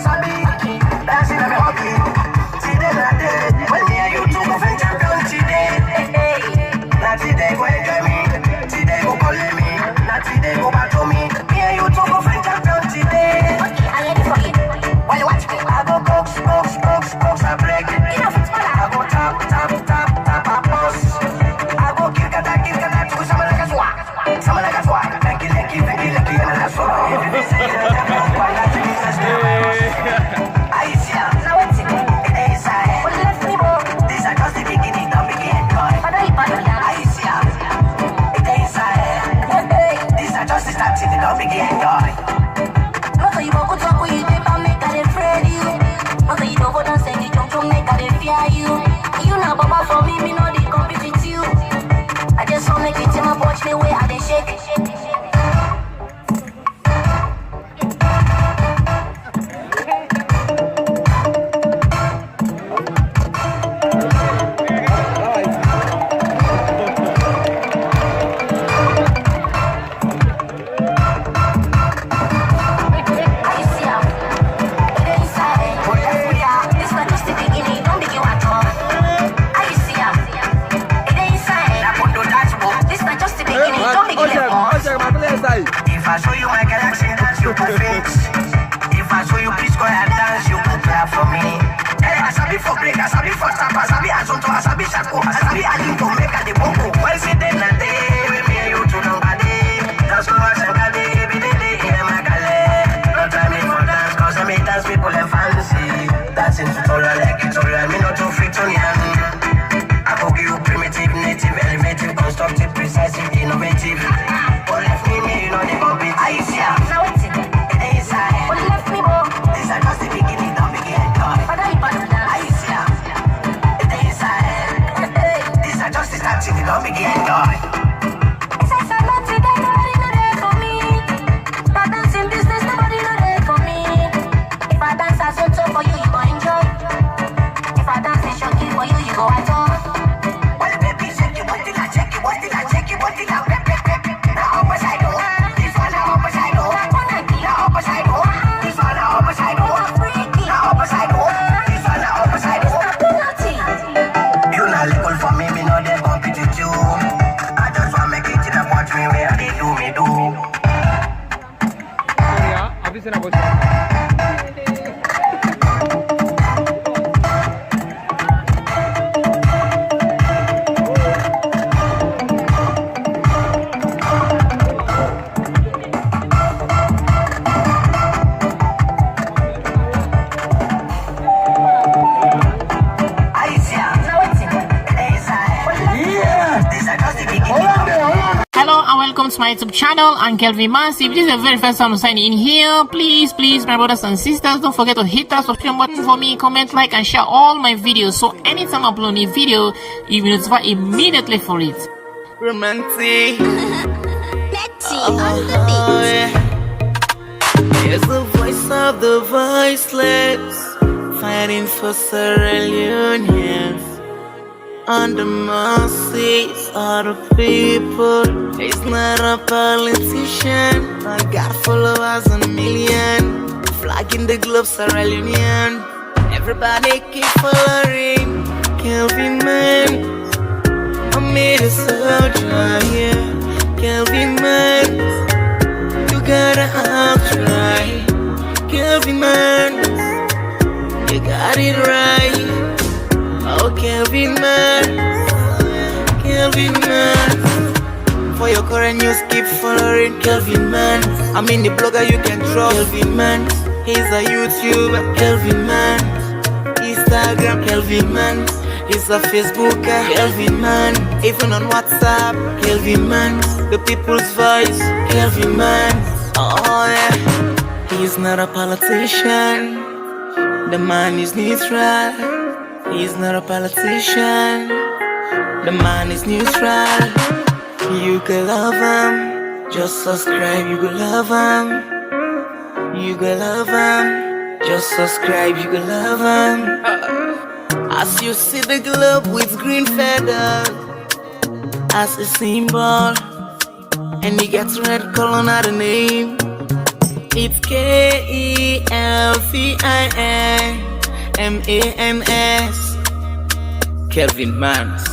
dancing on the hobby. Today, not day. When me and you two go find champion today. Not today, go enjoy me. Today, go call me. Not today, go back to me. Me and you two go find champion today. Okay, I'm ready for it. While you watch me, I go box, I break. enough it's fun. I go tap, I boss. I go kill kata to someone like a swag. Someone like a swag. Thank you, and that's all. I see ya. Now what's it? It ain't sad. What left me, bro? These are just the beginning, don't begin, boy. I know you bad with that. I see ya. It ain't sad. These are just the starting, don't begin, boy. Most of you go talk with you, paper make a dey afraid you. Most of you don't go dance and you don't make a dey fear you. You not baba for me no dey compete with you. I just want make you team up, watch me where I dey shake. If I show you my galaxy dance, you can fix. If I show you please go and dance, you can clap for me. Hey, I sabi for break, I sabi for stop, I sabi azonto, I sabi shako, I sabi alinto, make a the bongo. Why say then na day, we me and you to nobody. Just go and sing a day, every day, in my gale. Don't try me for dance, cause I make dance people and fancy. Dancing tutorial, like tutorial, me not too fit on yan. I go give you primitive, native, elevative, constructive, precise, innovative. What left me, you know they gon' be. I see ya. Now what's it? It ain't sad. What left me, bro? These are just the beginning, don't begin, boy. I know you bad with that. I see ya. It ain't sad. These are just the starting, don't begin, boy. It's like I'm not today, nobody know there for me. My dancing business, nobody know there for me. If I dance as on top for you, you go enjoy. If I dance in shocky for you, you go at all. Well, baby, shake your body, like shake your body, like shake your body, like rip, rip, rip. Now up side down. This one now up side down. Now up side down. This one now up side down. Now up side down. This one now up side down. You not legal for me no dey compete with you. I just want make it in a watch me where they do me do. Yeah, अभी से ना बोल. Hello and welcome to my YouTube channel. I'm Kelvin Massive. If this is the very first time I'm signing in here, please, my brothers and sisters, don't forget to hit that subscription button for me, comment, like, and share all my videos. So anytime I upload a new video, you'll be notified immediately for it. Romantic. Letty on the beat. Here's the voice of the voiceless, fighting for Sierra Leoneans. On the mercies of the people. He's not a politician. I got followers on a million. Flag in the globe, Sierra Leonean. Everybody keep following Kelvin Man. I made a soldier, yeah. Kelvin Man, you gotta outtry. Kelvin Man, you got it right. Oh, Kelvin Man, Kelvin Man. For your current news, keep following Kelvin Man. I'm in the blogger, you can trust Kelvin Man. He's a YouTuber, Kelvin Man. Instagram, Kelvin Man. He's a Facebooker, Kelvin Man. Even on WhatsApp, Kelvin Man. The people's voice, Kelvin Man. Oh yeah. He's not a politician. The man is neutral. He's not a politician. The man is neutral. You can love him. Just subscribe, you can love him. You can love him. Just subscribe, you can love him. As you see the globe with green feathers as a symbol, and he gets red color, not a name. It's KELVINMANS. Kelvin Mans.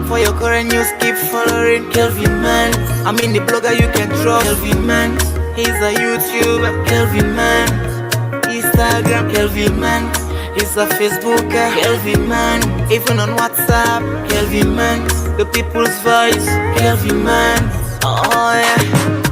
For your current news, keep following Kelvin Mans. I'm in the blogger, you can trust Kelvin Mans. He's a YouTuber, Kelvin Mans. Instagram, Kelvin Mans. He's a Facebooker, Kelvin Mans. Even on WhatsApp, Kelvin Mans. The people's voice, Kelvin Mans. Oh yeah.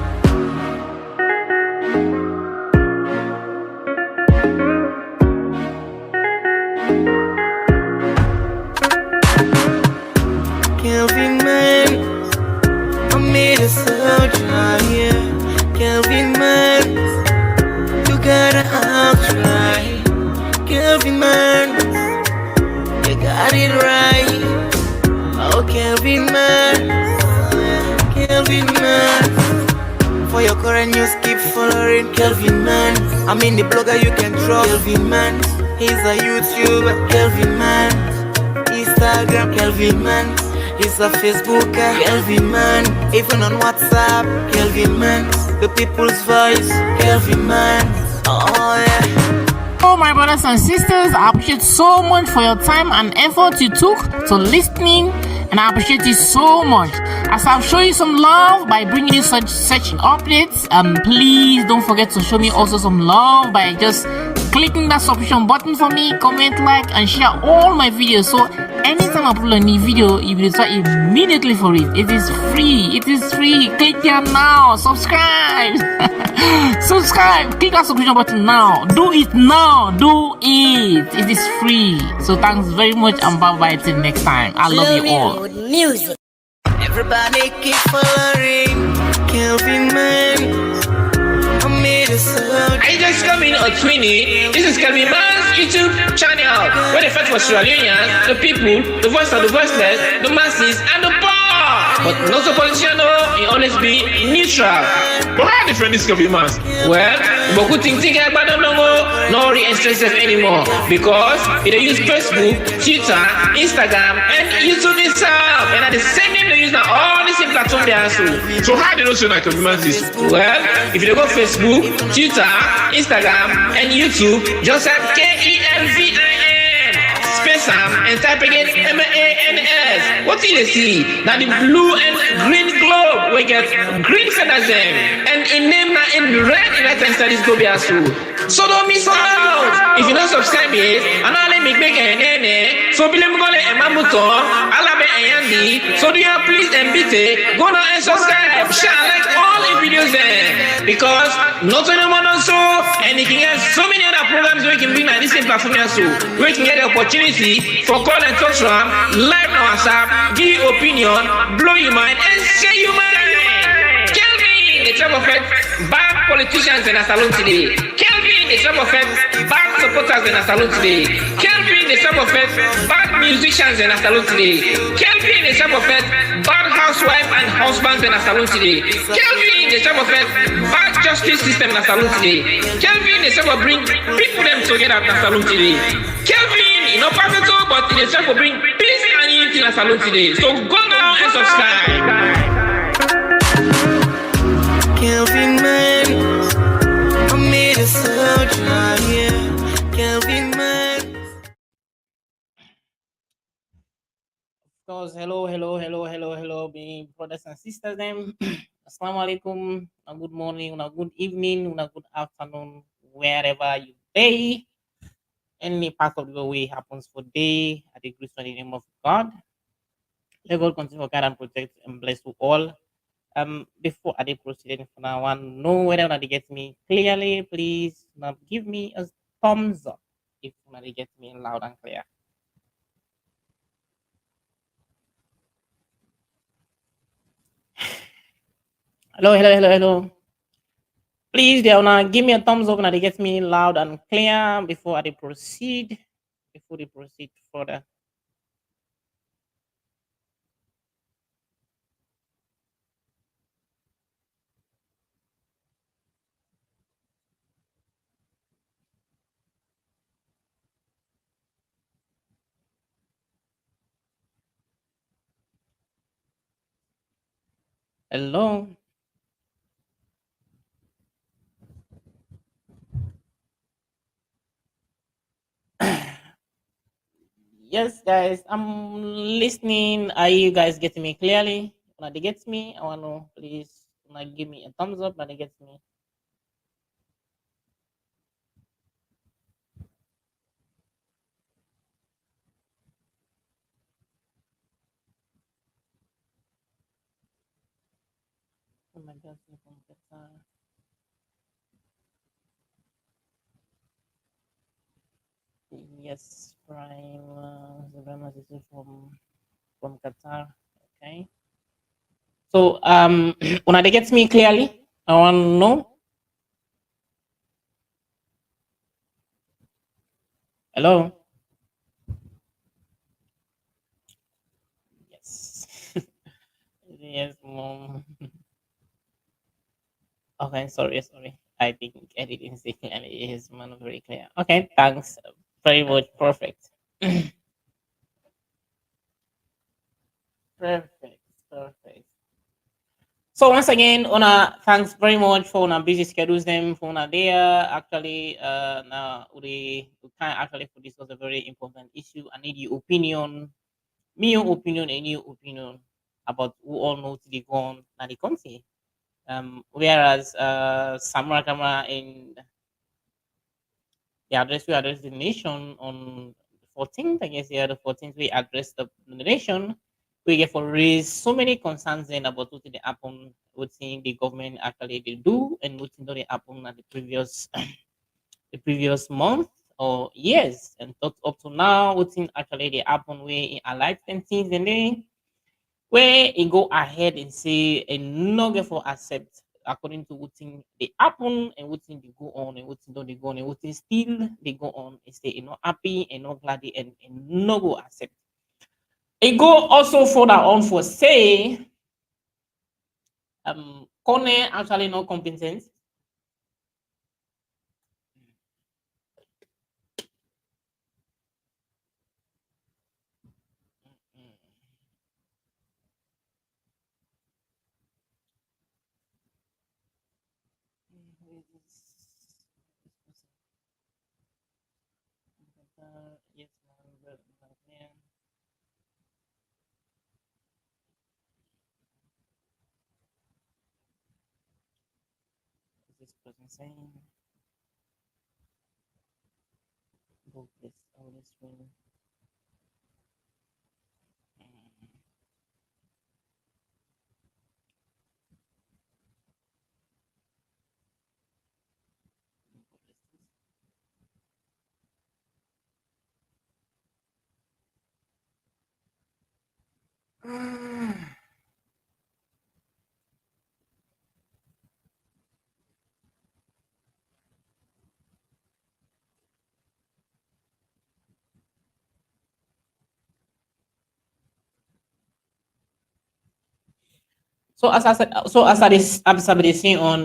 Kelvin Mans, I made a soldier, yeah. Kelvin Mans, you gotta try. Kelvin Mans, you got it right. Oh, Kelvin Mans, Kelvin Mans. For your current news, keep following Kelvin Mans. I'm in the blogger, you can trust Kelvin Mans. He's a YouTuber, Kelvin Mans. Instagram, Kelvin Mans. He's a Facebooker, Kelvin Mans. Even on WhatsApp, Kelvin Mans. The people's voice, Kelvin Mans. Oh yeah. Oh, my brothers and sisters, I appreciate so much for your time and effort you took to listening, and I appreciate you so much. As I've shown you some love by bringing you such updates, please don't forget to show me also some love by just clicking that subscription button for me, comment, like, and share all my videos. So anytime I upload a new video, you will start immediately for it. It is free. It is free. Click here now. Subscribe. Subscribe. Click that subscription button now. Do it now. Do it. It is free. So thanks very much, and bye bye till next time. I love you all. Music. Everybody keep following Kelvin Mans. I made a soldier. I just come in on Twinny. This is Kelvin Mans' YouTube channel, where they fight for Australians, the people, the voice of the voiceless, the masses, and the poor. But not so politician, it always be neutral. But how different is Kelvin Mans? Well, but good thing about them no re-interest anymore, because they use Facebook, Twitter, Instagram, and YouTube itself, and at the same time they use now all the same platform they are. So how do you know so like Kelvin Mans is? Well, if you go Facebook, Twitter, Instagram, and YouTube, just type KELVIN space and type again MANS. What do you see? Now the blue and green globe we get green feathers them, and in name now in red in that studies go be as well. So don't miss out. If you don't subscribe yet, and all let me make a nene. So be let me go let Mamuto, Alabe and Yandi. So do you please and BT go now and subscribe, share like all the videos there, because not only one also, and you can get so many other programs where you can bring like this same platform also, where you can get the opportunity for call and talk from live on WhatsApp, give your opinion, blow your mind, and share your mind. Kelvin, the type of bad politicians in a salon today. Kelvin, the type of bad supporters in a salon today. Kelvin, the type of bad musicians in a salon today. Kelvin, the type of bad housewife and husbands in a salon today. Kelvin, the type of bad justice system in a salon today. Kelvin, the type of bring people them together in a salon today. Kelvin, you know, perfect, but the type of bring peace and unity in a salon today. So go now and subscribe. Kelvin Mans, I made a soldier, yeah. Kelvin Mans. Of course, hello, me brothers and sisters. Them, assalamu alaikum, a good morning, a good evening, a good afternoon, wherever you stay. Any part of the way happens for day. I decree in the name of God. Let God continue to guide and protect and bless you all. Before I proceed for now, I know whether they get me clearly. Please give me a thumbs up if they get me loud and clear. Hello. Please, they wanna give me a thumbs up and they get me loud and clear before I proceed. Before they proceed further. Hello. Yes, guys, I'm listening. Are you guys getting me clearly? When they get me, I want to please like give me a thumbs up when they get me. Oh my God, yes, Prime. This is from Qatar. Okay. So when they get me clearly, I want to know. Hello. Yes. Yes, mom. Okay, sorry. I think I didn't see clearly. It is man very clear. Okay, thanks very much. Perfect. Perfect. Perfect. So once again, Ona, thanks very much for Ona busy schedules them for Ona there. Actually, now we can actually for this was a very important issue. I need your opinion, me your opinion and your opinion about who all know to the gone and the country. Whereas Samura Camera in we address the nation on the 14th. I guess yeah, the 14th we address the nation. We get for raise so many concerns then about what they happen, what thing the government actually they do, and what thing they happen at the previous the previous month or years, and up to now, what thing actually they happen where in our life and things, and then where he go ahead and say and no get for accept according to what thing they happen and what thing they go on and what thing don't they go on and what thing still they go on and stay not happy and not glad and no go accept. It go also further on for say Kone actually not competent. Yes, ma'am. This person saying, go this, all this way. So as I said, so as I was saying on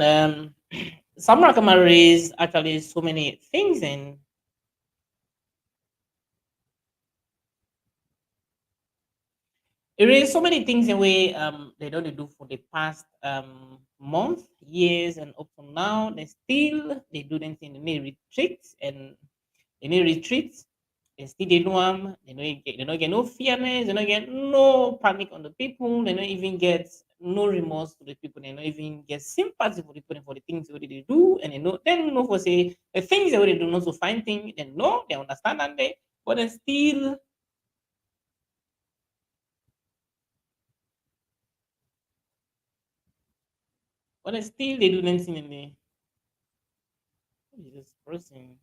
Samra Kamara raised actually so many things and it raised so many things in way they don't do for the past month, years and up to now. They do them in the retreat and in the retreat they still they know they don't get no fairness, they don't get no panic on the people, they don't even get no remorse to the people, they don't even get sympathy for the people for the things what they do, and they don't know for say the things they already do not so fine thing, they know they understand and they but then still they do nothing in the this person.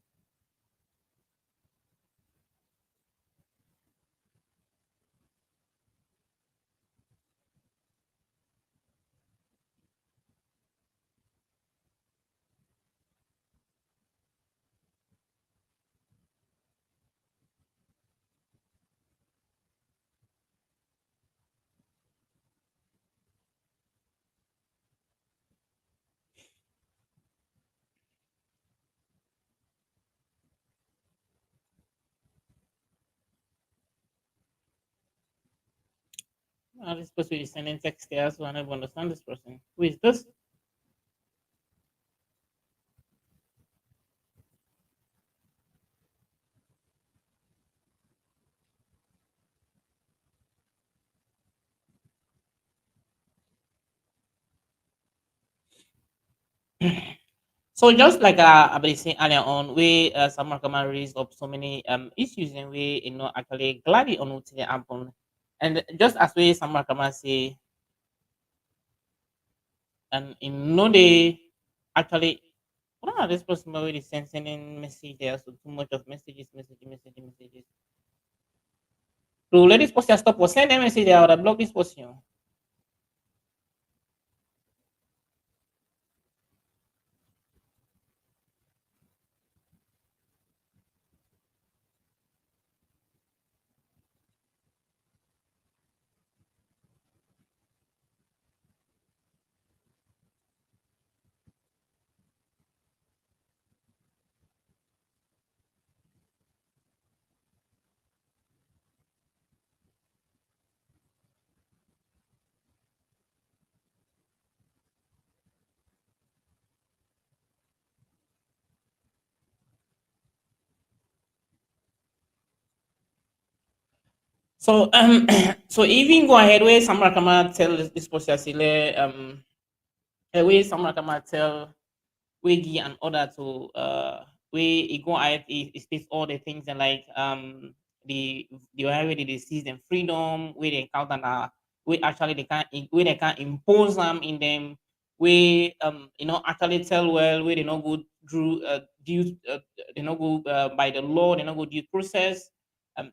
This person is sending text here, so I never understand this person. Who is this? So just like I've been saying earlier on, we some Makama raised up so many issues and we actually gladly on what they happen. And just as we some Makama say, and in no day actually what are this person already sending messages, so too much of messages. So let this person stop or send a message, I would have blocked this person. So so even go ahead where Samra Kama tell this person where Samra Kama tell Wiggy and order to we go ahead it states all the things and like the way they seize them freedom where they encounter we actually they can impose them in them we actually tell well where they not go through due they not go by the law they not go due process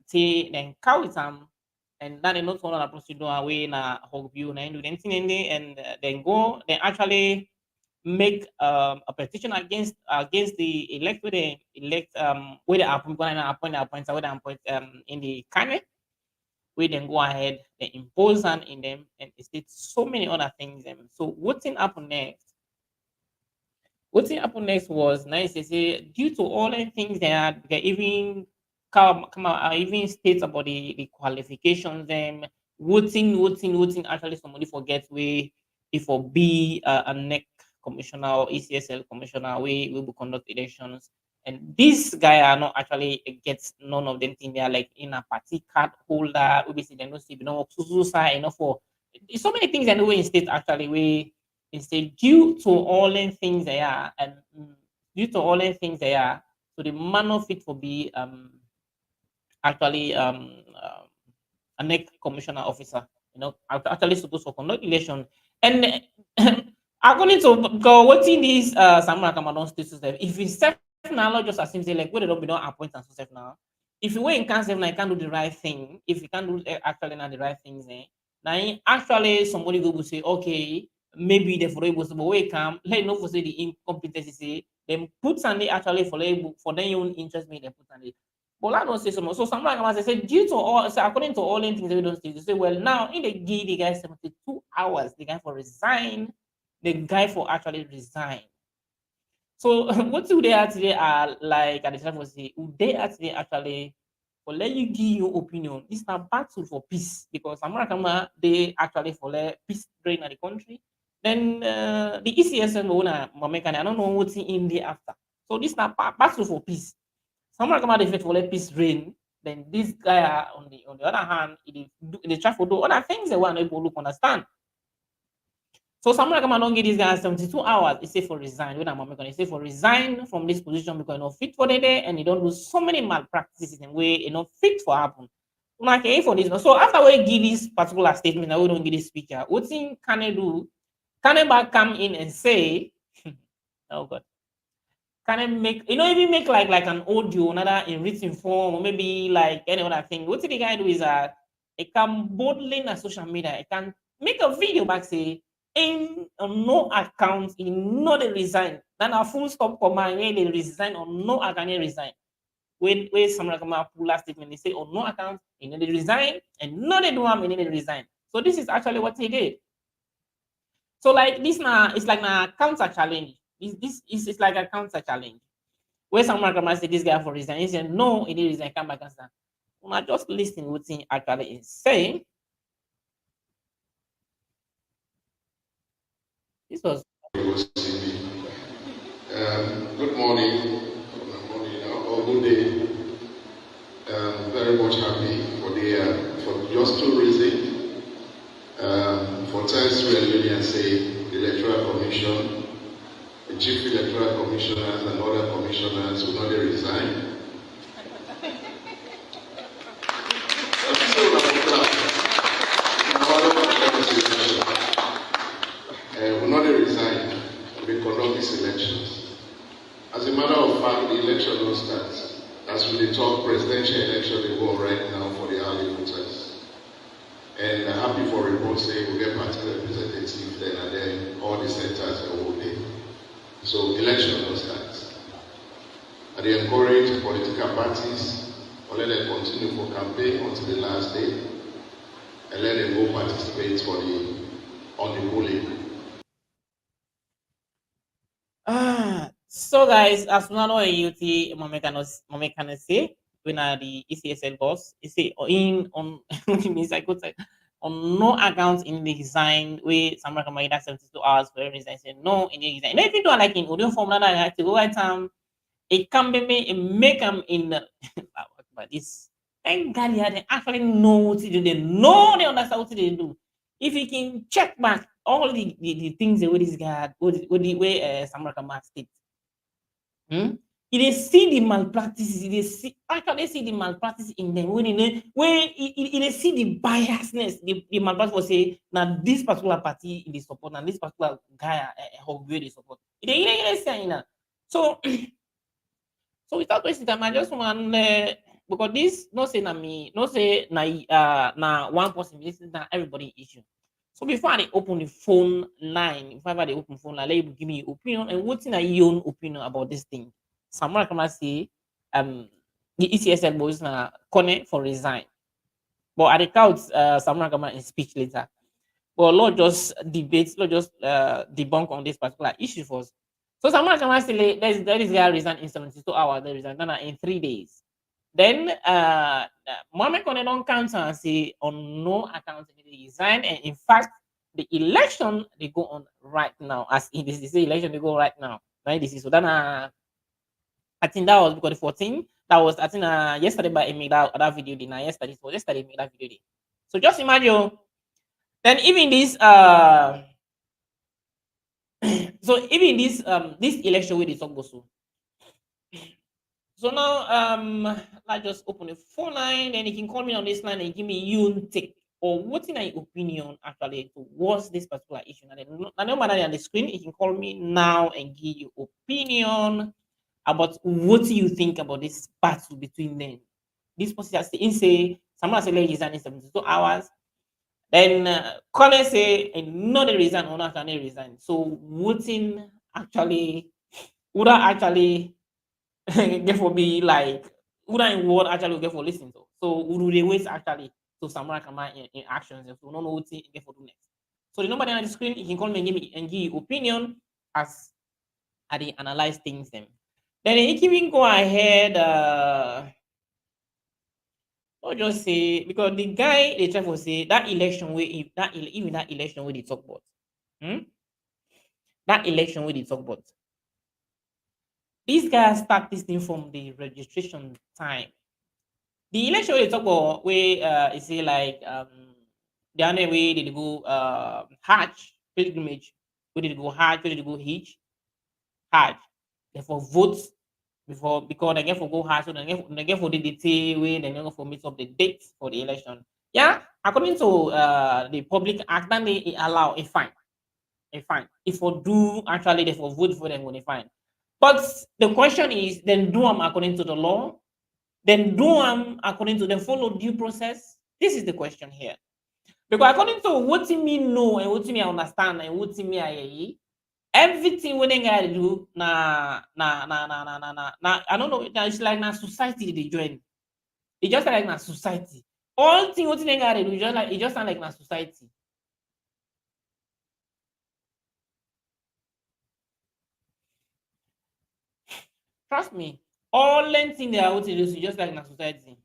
say then count them and that they not follow the procedure away na hog view na do anything in there and then go then actually make a petition against the elect where they elect where they appoint going to appoint where they appoint in the cabinet we then go ahead and impose on in them and it states so many other things so what thing happened next was nice they say due to all the things that they even come out even states about the qualifications voting actually somebody forgets we if or be a neck commissioner or ECSL commissioner we will conduct elections and this guy are not actually gets none of them thing they are like in a party card holder we basically they don't see no enough for so many things that we in state actually we instead due to all the things they are and due to all the things they are so the man of it will be actually a neck commissioner officer actually supposed to conduct election and according to go what's in this Samura Cameroon status if it's self now just as say like whether don't be not appoint and so self now if you wait in cancer now you can't do the right thing if you can't do actually not the right things now actually somebody go say okay maybe the for able to but wait come let you know for say the incompetency say then put Sunday actually for label for their own interest me they put Sunday but I don't say so much. So some like I said, due to all, so according to all the things that we don't see, they say, well, now in the give the guy 72 hours, the guy for resign, the guy for actually resign. So what do they actually are like at the time was say, would they actually for let you give your opinion? It's a battle for peace because America they actually for let peace reign in the country. Then the ECSL owner, I don't know what's in there after. So this is a battle for peace. Someone come out the for let peace reign. Then this guy on the other hand, they try to do other things they want people look understand. So Samuel come don't give this guy 72 hours. He say for resign. When I'm going to say for resign from this position because not fit for the day and you don't do so many malpractices in way you know fit for happen. Like for this. So after we give this particular statement, that we don't give this speaker, what thing can I do? Can I back come in and say, oh God, can I make even make like an audio, another in written form, or maybe like any other thing? What the guy do is it can boldly in social media, it can make a video back say in no account, in no they resign. Then a full stop command where they resign or no account they resign. When some like pull last statement, they say on no account, in they resign, and no they do in they resign. So this is actually what he did. So like this now, it's like a counter challenge. This is it's like a counter challenge. Where someone can say this guy for reason, he said no, it is reason, come back and stand. When I just listening what thing actually is saying, this was Good morning, or good day. Very much happy for just two reasons. For thanks to the Union say the Electoral Commission, the Chief Electoral Commissioners and other commissioners will not resign. Will not resign to conduct these elections. As a matter of fact, the election will start. As we talk, presidential election they go right now for the early voters. And I'm happy for reports saying we'll get party representatives then and then all the centers are all day. So election will start. And they encourage political parties or let them continue for campaign until the last day and let them go participate on the polling. So guys, as we know, UT Momekano say when the ECSL boss, you say in on means I could say on no account in the design where Samura Kamai that 72 hours for every design. Say no in the design. If you do like in audio formula that I have to go right it can be me make them in but this thank God yeah, they actually know what to do. They know they understand what they do. If you can check back all the things the way this guy with the way Samura Kamai states. They see the malpractices, they see actually see the malpractice in them when they see the biasness, the malpractice will say now this particular party they support and this particular guy how good they support. They say that. So so without wasting time, I just want because this no say na me, no say na one person, this is not everybody issue. So before I open the phone line, if ever they open phone line, let you give me your opinion and what's in your own opinion about this thing. Samura come say the ECSL boys na connect for resign. But at the count, Samura come in speech later. But Lord just debunk on this particular issue first. So Samura come say there is guy resign in 72 hours, they resign in 3 days. Then Mohammed Kone don't counter and say on no account they resign, and in fact the election they go on right now. As in this say election they go right now. Right? This is so then I think that was because the 14th. That was I think yesterday by made that video day. Now yesterday so yesterday made that video day. So just imagine then even this so even this election where they talk go so now I just open the phone line and you can call me on this line and give me your take or what's in your opinion actually towards this particular issue. And I know on the screen you can call me now and give your opinion about what you think about this battle between them. This person say someone say let resign in 72 hours. Then Colin say not the resign or not any resign. So voting actually would actually get for be like would in word actually get for listen to. So would they wait actually to Samura Kama in actions if we don't know what to get for do next. So the number on the screen you can call me and give your opinion as I analyze things them. Then you can even go ahead or just say because the guy they try to say that election way even that election where they talk about. That election where they talk about. These guys start this thing from the registration time. The election where they talk about where you say like the other way they go Hajj pilgrimage, where they go Hajj, where they go Hajj. Therefore vote before because they get for go hard, so they get for the detail way, they go for meet up the date for the election. Yeah, according to the public act, then they allow a fine. A fine. If for do actually they for vote for them when they fine. But the question is then do them according to the law, then do them according to the follow due process. This is the question here. Because according to what me know and what me understand and what me I everything when they gotta do I don't know it's like na society they join. It just like na society. All thing what they gotta do just like it just sound like na society. Trust me, all thing they are what they do just like na society.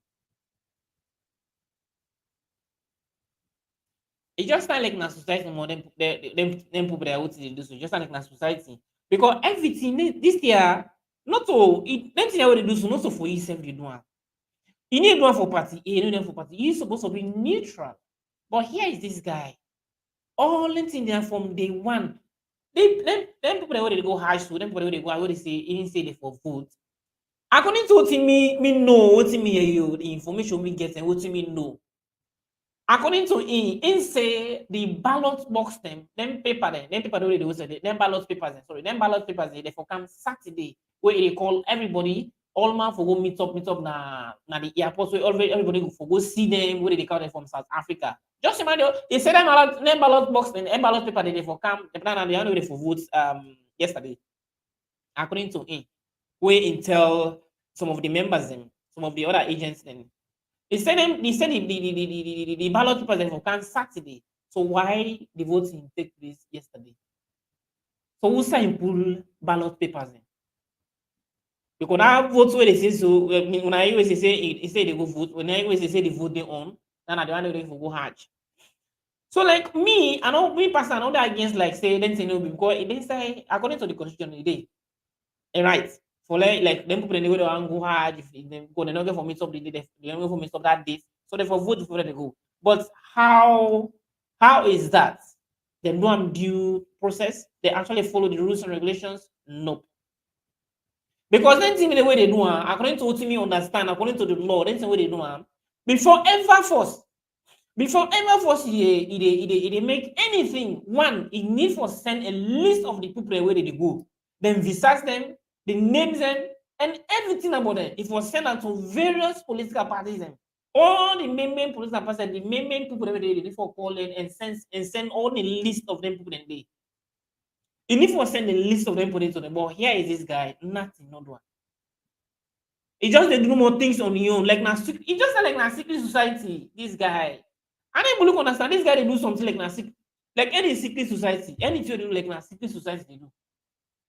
It just sound like na society more than them people that are what they do so just sound like na society. Because everything this year, not so it them thing what they do so not so for yourself they do. You need one for party A, you need one for party. You're supposed to be neutral. But here is this guy. All things there from day one. Them people that they go hash to, them people that they go, where they say, even say they for vote. According to what me know, what me you, the information we get and what me know. According to in say the ballot box them paper them paper they will say them ballot papers sorry them ballot papers they for come Saturday where they call everybody all man for go meet up na the airport where everybody go for go see them where they come from South Africa. Just imagine they say them ballot box and them ballot paper they for come the plan and they only for votes yesterday. According to where intel some of the members some of the other agents then they said the ballot papers were come Saturday. So why the voting take place yesterday? So who signed pull ballot papers in? Because now votes where they say so when I always say they go vote, when I always say the vote they on, then I don't know go hatch. So like me, I know me person, I know that against like say then say no because it didn't say according to the constitution today. Right. For like them people they go to go hard if they go they not get for meet up the day they don't get for meet up that date. So they for vote before they go. But how is that? They do a due process. They actually follow the rules and regulations. Nope. Because then thing the way they do according to what me understand, according to the law, then the way they do before ever force they make anything one it need for send a list of the people where they go, then visas them, the names them, and everything about them. It was sent out to various political parties them. All the main political parties, the main people that they for call them and send all the list of them people in there. You need for send a list of them put it to them. But here is this guy, nothing, not one. He just they do more things on your own. Like now, he just like na secret society. This guy, I don't even look understand. This guy they do something like na like any secret society. Any theory do like na secret society they do.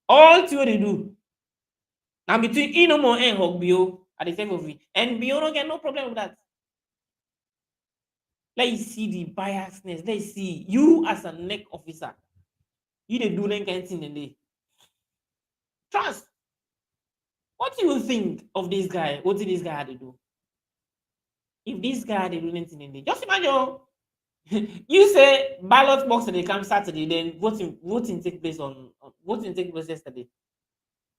All theory they do. Now between Inomo and Hogbio at the same of it, and Bio don't get no problem with that. Let's see the biasness. Let's see you as a neck officer. You they do like anything in there. Trust. What do you think of this guy? What did this guy have to do? If this guy had to do anything in there, just imagine you say ballot box and they come Saturday, then voting take place voting take place yesterday.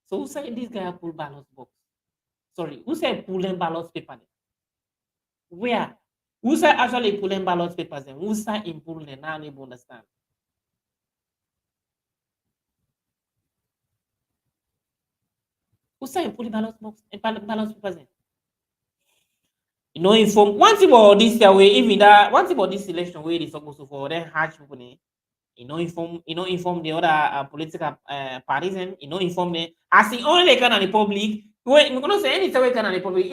So who said this guy pull ballot box? Sorry, who said pulling ballot paper? Where? Who said actually pulling ballot papers? And who said in pulling and now able understand? Who said pulling ballot box and ballot papers? You know, inform one thing about this way, even that one thing about this election where they supposed to for then hatch people. Inform the other political parties, inform them as the only they can the public. When you say any way can the public,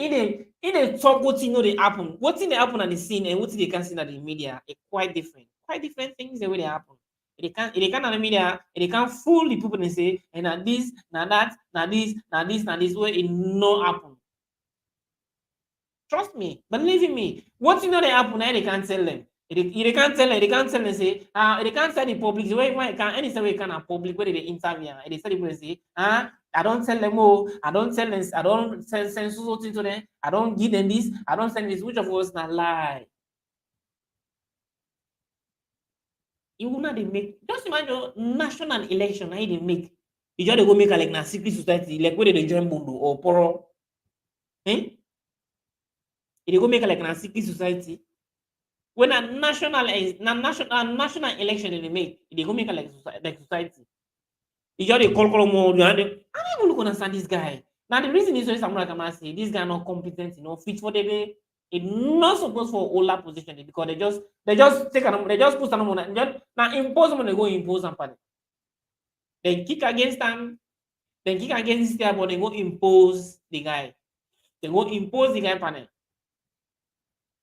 in talk what you know they happen, what they happen at the scene and what they can see at the media, are quite different things the way they happen. They can at the media, they can fool the people and say, and now this, now that, now this way it no happen. Trust me, believe in me. What you know they happen, they can't tell them. They can't tell them. They can't tell them. Say, they can't tell the public. The way can any way can a public where they interview. They tell people say, I don't tell them. Oh, I don't tell them. I don't send something to them. I don't give them this. I don't send this. Which of us not lie? You will not make. Just imagine national election. How they make? You just go make a like na secret society, like where they join Bundu or Poro. Eh? They go make a like na secret society. When a national election they make, they go make a like society. You just they call more. I don't even look understand this guy. Now the reason is why Samura can say this guy not competent, fit for the way. It's not supposed for all that position because they just put some money now impose them they go impose them. They kick against them, then kick against their but they go impose the guy. They go impose the guy panel.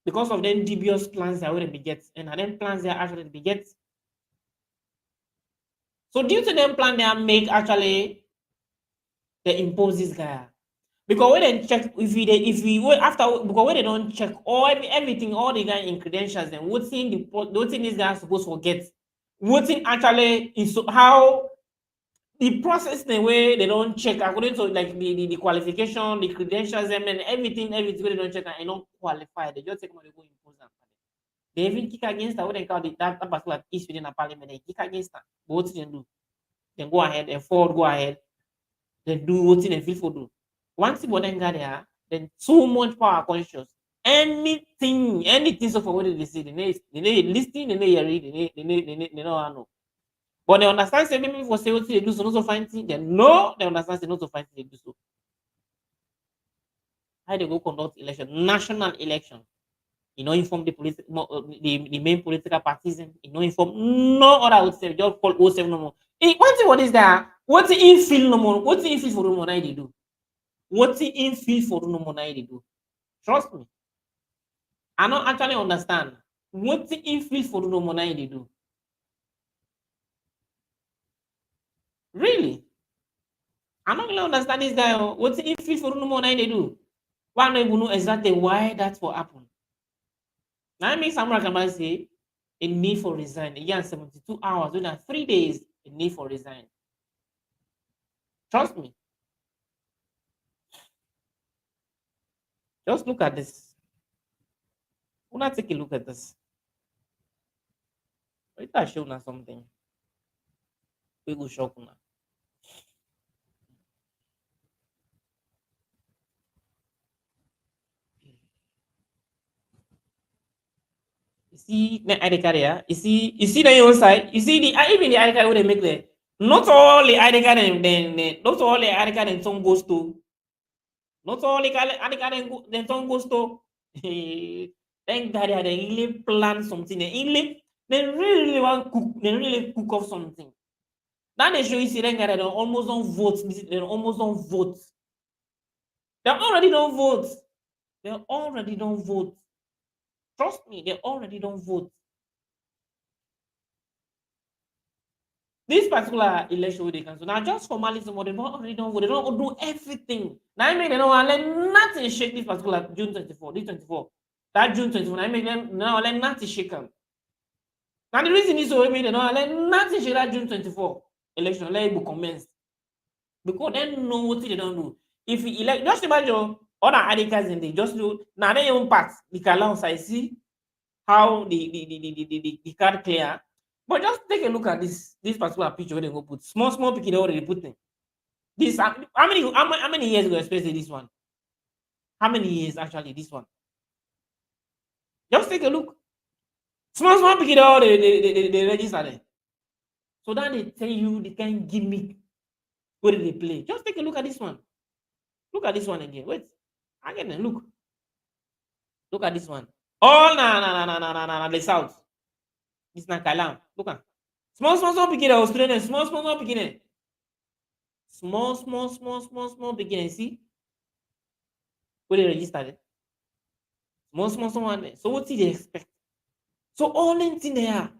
Because of them dubious plans that already beget, and then plans they actually beget. So due to them plan they make actually they impose this guy. Because when they check if we after because when they don't check everything, all the guy in credentials, then what thing this guy is supposed to forget? What thing actually is how the process the way they don't check according to like the qualification, the credentials, and everything they don't check and don't qualify. They just take money go impose them. They even kick against that when they call that particular issue within a parliament, they kick against that. But what do they do? then go ahead and forward, go ahead, then do what in and feel for do. Once you then got there, then so much power conscious. Anything so for what they say, they listen, they read, they know how know. But they understand say maybe for say what they do so not so fine thing, they know they understand say not so fine thing they do so. How they go conduct election, national election. You know, inform the the main political parties, you know, inform no other would say just call 07 no more. One thing what is that? What in feel no more? What in feel for no more they do? What in feel for no more they do? Trust me. I don't actually understand. What in feel for no more they do? Really? I don't really understand this guy. What in feel for no more they do? Why don't even know exactly why that will happen? Now it makes Samura can say a need for resign. Again, 72 hours, within 3 days, a need for resign. Trust me. Just look at this. Una take a look at this. Wait, I show you something. We go shock una. You see the ID card here? You see the own side? You see the even the ID card where they make there. Not all the ID card then not all the ID card and some goes to. Not all the ID card then some goes to. Thank God they really plan something. They really want cook. They really cook up something. Now they show you see they almost don't vote. They almost don't vote. They already don't vote. They already don't vote. Trust me, they already don't vote. This particular election wey dey cancel now just formalism, but they don't already don't vote. They don't do everything. Now I mean they don't let nothing shake this particular June 24, this 24. That June 24, I mean them now let nothing shake them. Now the reason is so I mean they don't let nothing shake that June 24 election, let it commence. Because they know what they don't do. If you elect, just imagine other articles in the just do now their own part, the allowance I see how the card clear. But just take a look at this particular picture where they go put small picture they already put in. This how many years ago especially this one? How many years actually this one? Just take a look. Small picture they already they register there. So then they tell you the kind gimmick where they play. Just take a look at this one. Look at this one again. Wait. Again, look. Look at this one. All na the south. This na Kalam. Look at small beginner Australian. Small beginner. Small beginner. See where they registered it. Small one. So what did they expect? So all in there.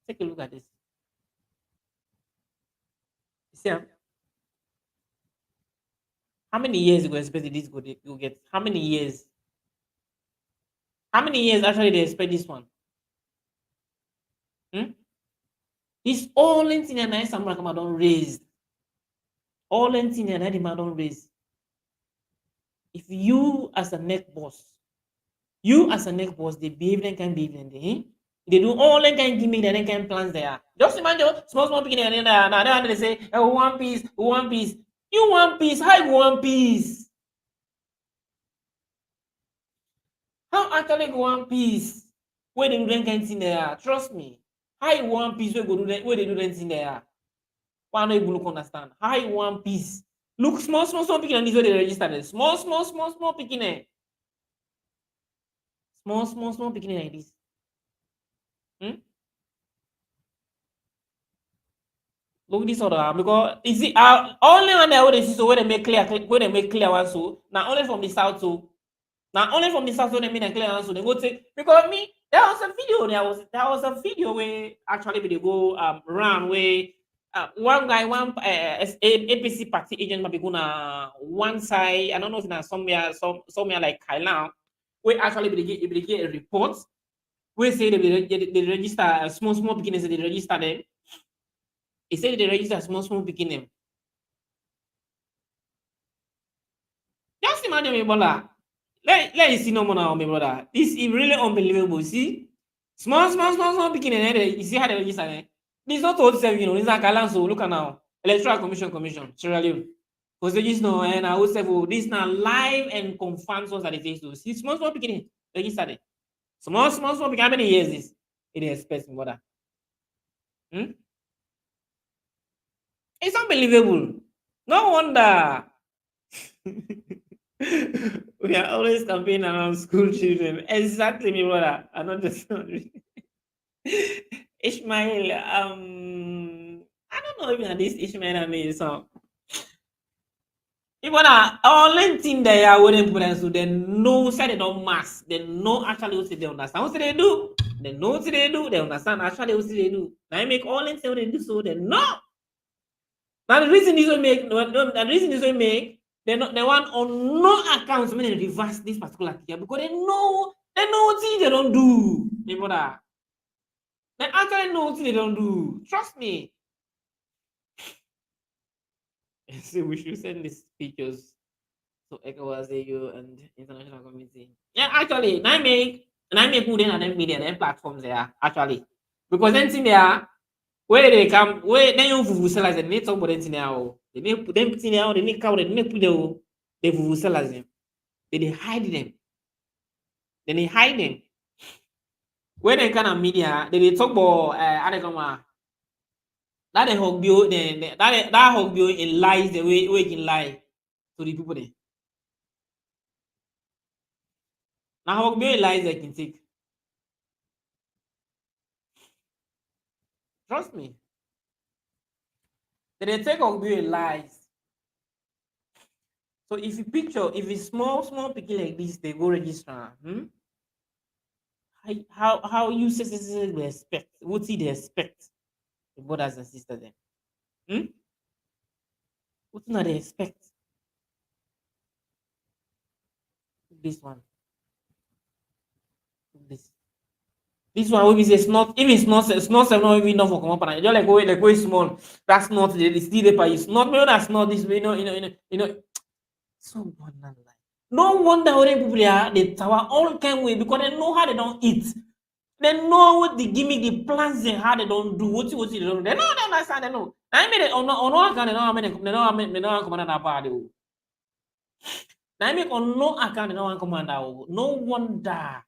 Take a look at this. See how many years ago expected this go get? How many years? How many years actually they expect this one? This all in thing and I Samura come don't raise. All in thing and I demand don't raise. If you as a neck boss, they behave then can behave then they do all that kind gimmick and then kind plans there. Just imagine small beginning and then they say, oh, one piece. You one piece, how you one piece? How actually go one piece? Where they do that kind thing there? Trust me. How you one piece where go do that? Where they do that thing there? Why not you look understand? How you one piece? Look small beginning this way they register this. Small beginning. Small beginning like this. Look this order because you see only one that they see so where they make clear one so now only from the south so now only from the south so they make a clear one so they go take because me there was a video where actually they go run where one guy APC party agent might be gonna one side I don't know if now somewhere like Kailan where actually they get a report where say they register small beginners they register them. He said they register small beginning. Just imagine me, brother. Let you see no more now, my brother. This is really unbelievable. See, Small beginning. You see how they register? This is not old self, this is a so look at now. Electoral Commission, Sierra Leone. Because no, and I will say, this now live and confirmed ones that they face to. See, small beginning registered. Small beginning. How many years is it expects mother? It's unbelievable. No wonder. We are always campaigning around school children. Exactly, my brother. I'm not just Ishmael. I don't know if this Ishmael and me so. Even only thing they are waiting for them so they know say they don't mask. They know actually what they understand. What they do? They know what they do. They understand actually what they do. Now I make all things what they do so they know. Now the reason this will make they want on no accounts when they reverse this particular thing because they know what thing they don't do. My brother. They actually know what they don't do. Trust me. So we should send these pictures to ECOWAS, AU, and international community. Yeah, actually, I make put in them media, them platforms there actually because then thing there where they come where then you vuvu sellers they need talk about them thing there. They need put them thing there. They need cover. They need put the vuvu sellers them. They hide them. Then they hide them. When they kind of media, they talk about how they come that they hug you, that hug you in lies the way we can lie to the people there. Now hug you in lies they can take. Trust me. They take hug you in lies. So if you picture, if it's small picking like this, they go register. How you say they expect? What see they expect? The brothers and sisters then. What do they expect? This one. This one will be say not even it's not not even enough for come up and just like way small. That's not the still the pie. It's not maybe that's not this way, so wonder like. No wonder how people are the tower all kind way because they know how they don't eat. They know what the gimmick, the plans and how they don't do what they don't do. They know they understand, they know. I mean on no account, they know how many they know how command that part. Now I make on no account, they know how command that. No wonder.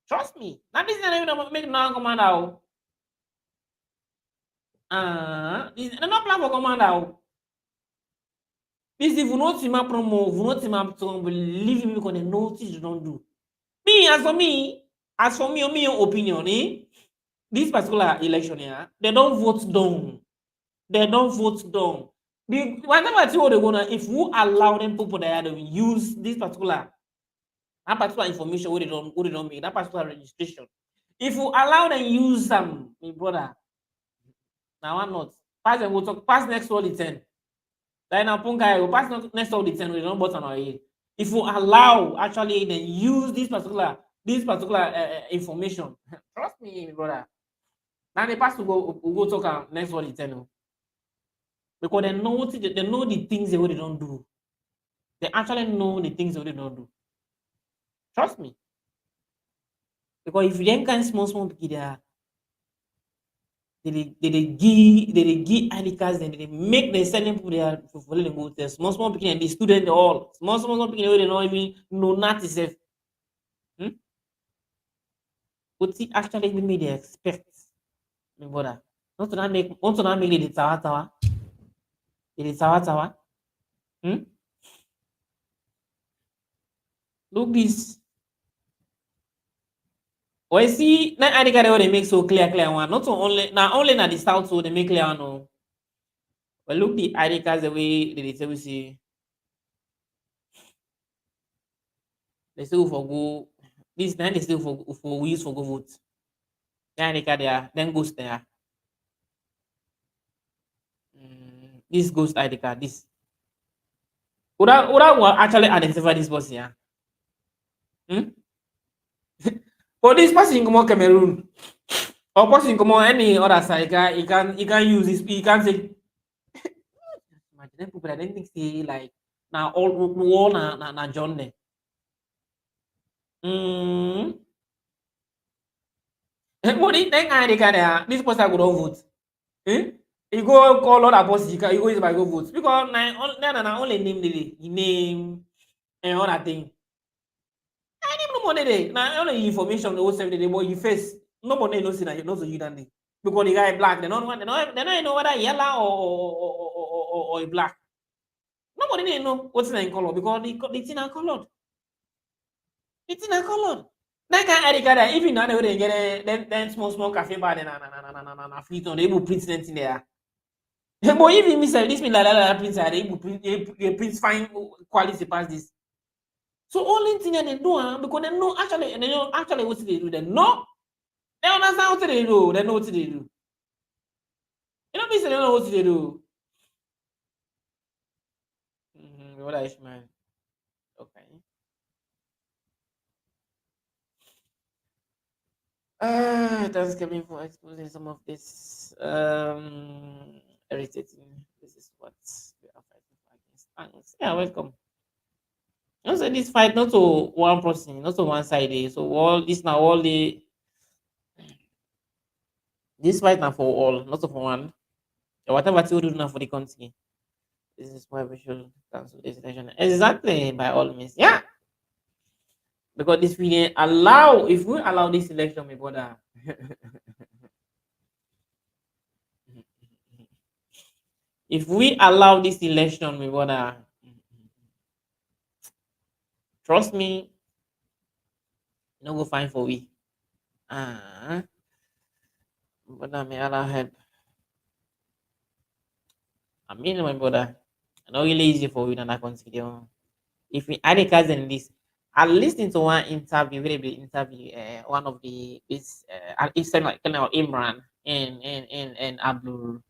Trust me. That is not even make no command out. They're not plan for command out. This if you not see my promo, if you not see my believe me because they know what you don't do. Me, as for me, my opinion, this particular election here, they don't vote down. They don't vote down. Whatever I tell they gonna, if you allow them people that they use this particular information what they don't make, that particular registration. If you allow them use them, my brother, now why not? Pass them, we'll talk, pass next all the 10. Like now, Punkai, we'll pass next all the 10, we don't button our head. If you allow actually then use this particular information, trust me, brother. Now they pass to go talk next one the 10. Because they know the things they don't do. They actually know the things they don't do. Trust me. Because if you then can small picking they give ID cards, then they make the sending people there for them go test. Small picking and the student all small picking they don't even know not itself. What he actually made they expect. My brother. Not to not make the tower. The tower. Look this. Well, see, now ID card they make so clear one. Not only now the south so they make clear one. No. But look the ID cards the way they say we see. They still for go. This now they still for we use for go vote. Then ID card there, then ghost there. This ghost ID card. This. Would I actually identify this person here? For this person come on Cameroon, or person come on any other side, he can use this. He can say. Imagine people. I don't think say like now all na John there. Money, then I can this person go don't vote. Eh? You go call other boss, you go use by go vote. Because na only name the name and other thing. I need no money there. Now only information the whole 7 day, but you face nobody knows that you know so you done it. Because the guy black, they don't know whether yellow or black. Nobody they know what's in color because the thing are colored. It's in a colored. That kind of card, even now they get then small cafe bar na fleet on they will print anything there. But even me say this mean like print they will print they print fine quality pass this. So only thing that they do because they know actually what they do. They know they understand what they do. They know what they do. You know me say they know what they do. What is man? Okay. Thanks Kevin for exposing some of this irritating. This is what we are fighting for against. Thanks. Yeah, welcome. Also, this fight not to one person, not to one side. So all this now all the this fight now for all, not for one. So whatever you do now for the country. This is why we should cancel this election. Exactly, by all means. Yeah. Because this we allow if we allow this election, my brother. If we allow this election, my brother, trust me, no go find for we. But may Allah help. I mean, my brother, not really easy for you than I consider. If we add a cousin in this, I listened to one interview, very big interview, one of the this it's like kind of Imran and Abdul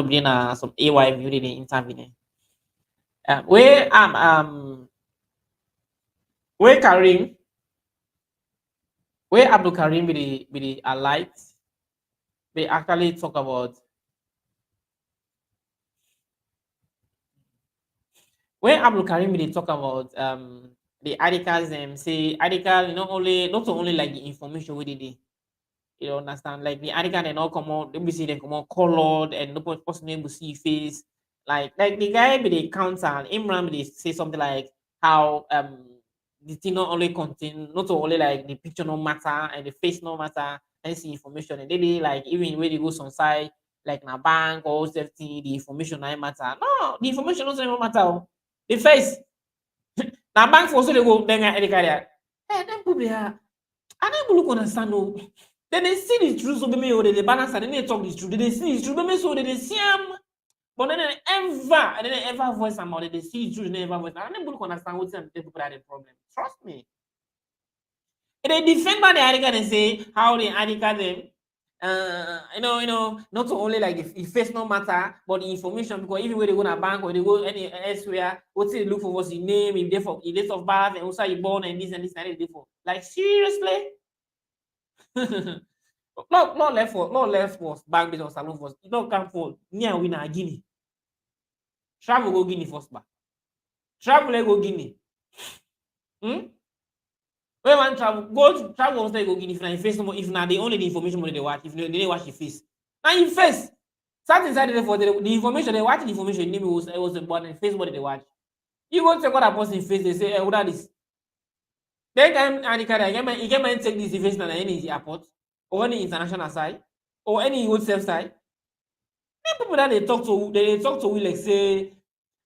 Dina some AY really the interview. Where where Karim, where Abdul Karim with the allied, they actually talk about when Abdul Karim they talk about the articles say article not only like the information we did you understand like the article they not come out they see they come out colored and no person able see face like the guy with the counter Imran they say something like how the thing not only contain not only like the picture no matter and the face no matter and see information and they like even when they go some side like na bank or safety the information not matter no the information doesn't matter oh. The face na bank for so they go then I carry hey them people are I don't look understand no then they see the truth so me or they balance and then they talk the truth they see the truth me so they see am but then they ever voice am or they see the truth they never voice I don't look understand what's the people that the problem trust me and they defend by the article and say how the article them not only like if face no matter, but the information because even when they go to a bank or they go any elsewhere, what they look for was the name, if they for the date of birth, and also you born and this and they for. Like seriously, not left was bank business salon was. You don't come for near winner Guinea. Travel go Guinea first back. Travel go Guinea. When one travel on go Guinea if na face no if na the only the information they watch if they watch the face. Now in face. Start inside there for the information they watch the information name was about the face what they watch. You go check what a person face they say what that is. Then can and you can take this face na any airport or any international side or any wholesale side. Then people that they talk to we like say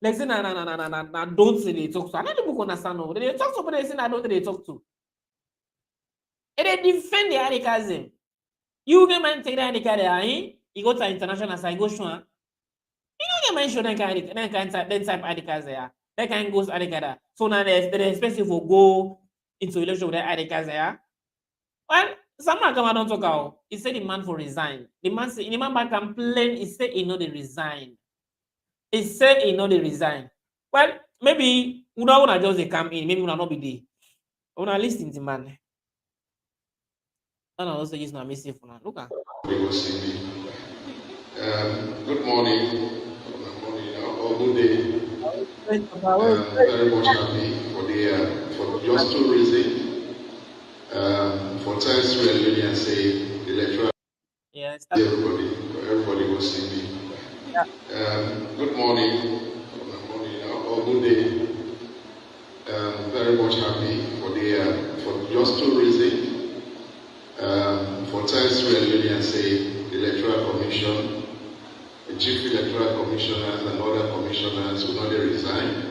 na don't say they talk to. I don't people understand no. They talk to but they say na don't they talk to. And they defend the radicalism. You get man take the radical there, you go to international side, go show. You don't get man show that type radicals there. That kind goes radical there. So now they're expensive for go into election with the radicals there. Well, someone come out don't talk out. He said the man for resign. The man back complain. He said he know they resign. He said he know they resign. Well, maybe we don't want to just come in. Maybe we not be there. We not listen to man. And also use my message for now. Look at. Good morning, or good day. Very much happy for just two reasons. For times we are and say electoral. Yes. Everybody will see me. Good morning, or good day. Very much happy for just two reasons. For times we are and say Electoral Commission, the Chief Electoral Commissioners and other commissioners will not resign.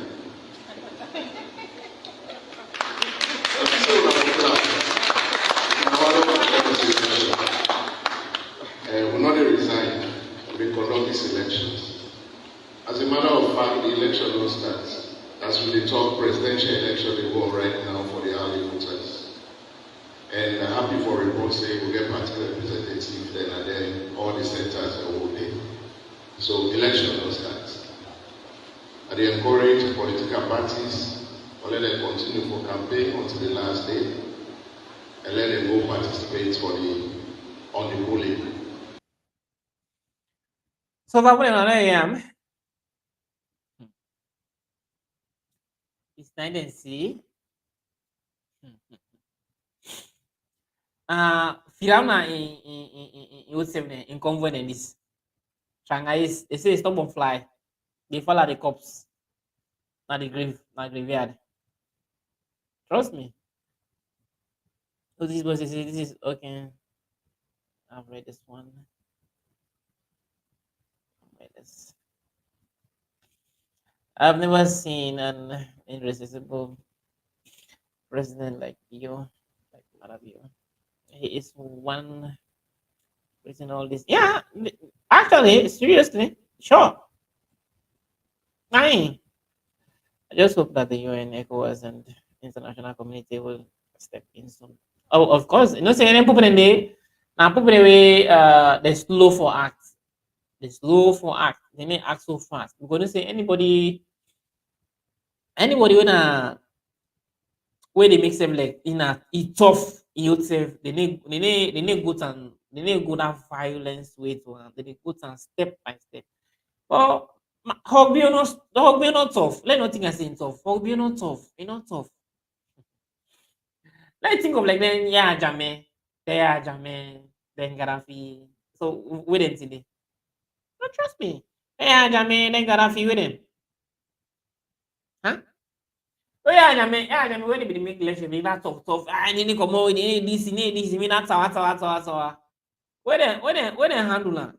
Will not resign. We conduct these elections. As a matter of fact, the election will start. As we talk presidential election, they go right now for the early voters. And I'm happy for report saying we get party representative then and then all the centers are voting. So election will start. And they encourage political parties to let them continue for campaign until the last day and let them go participate on the polling. So that's what I am. It's nice and see. Filauna in Woodseven in convoy and this. Shanghai is they say stop on fly. They follow the cops. Not the graveyard. Trust me. So this was this is okay. I've read this one. I've never seen an irresistible president like you, like Maravio. He is one reason all this. Yeah, actually, seriously, sure. I just hope that the UN, ECOWAS, and international community will step in soon. Oh, of course, you know, say any people in there, now people they slow for act. They slow for act. They may act so fast. We're going to say anybody where they make them like it's tough in yourself. They need go that violence way to they need go and step by step. But hobby or not, the hobby not tough. Let not think I say tough. Hobby not tough. It's not tough. Let's think of like then Jame, there Jame, then Gaddafi. So wait them today. Don't trust me. Jame, then Gaddafi with them. Huh? Oh yeah, Jame, when they make election, they not tough. Need come out, need this, me not sawa. Where they handle that?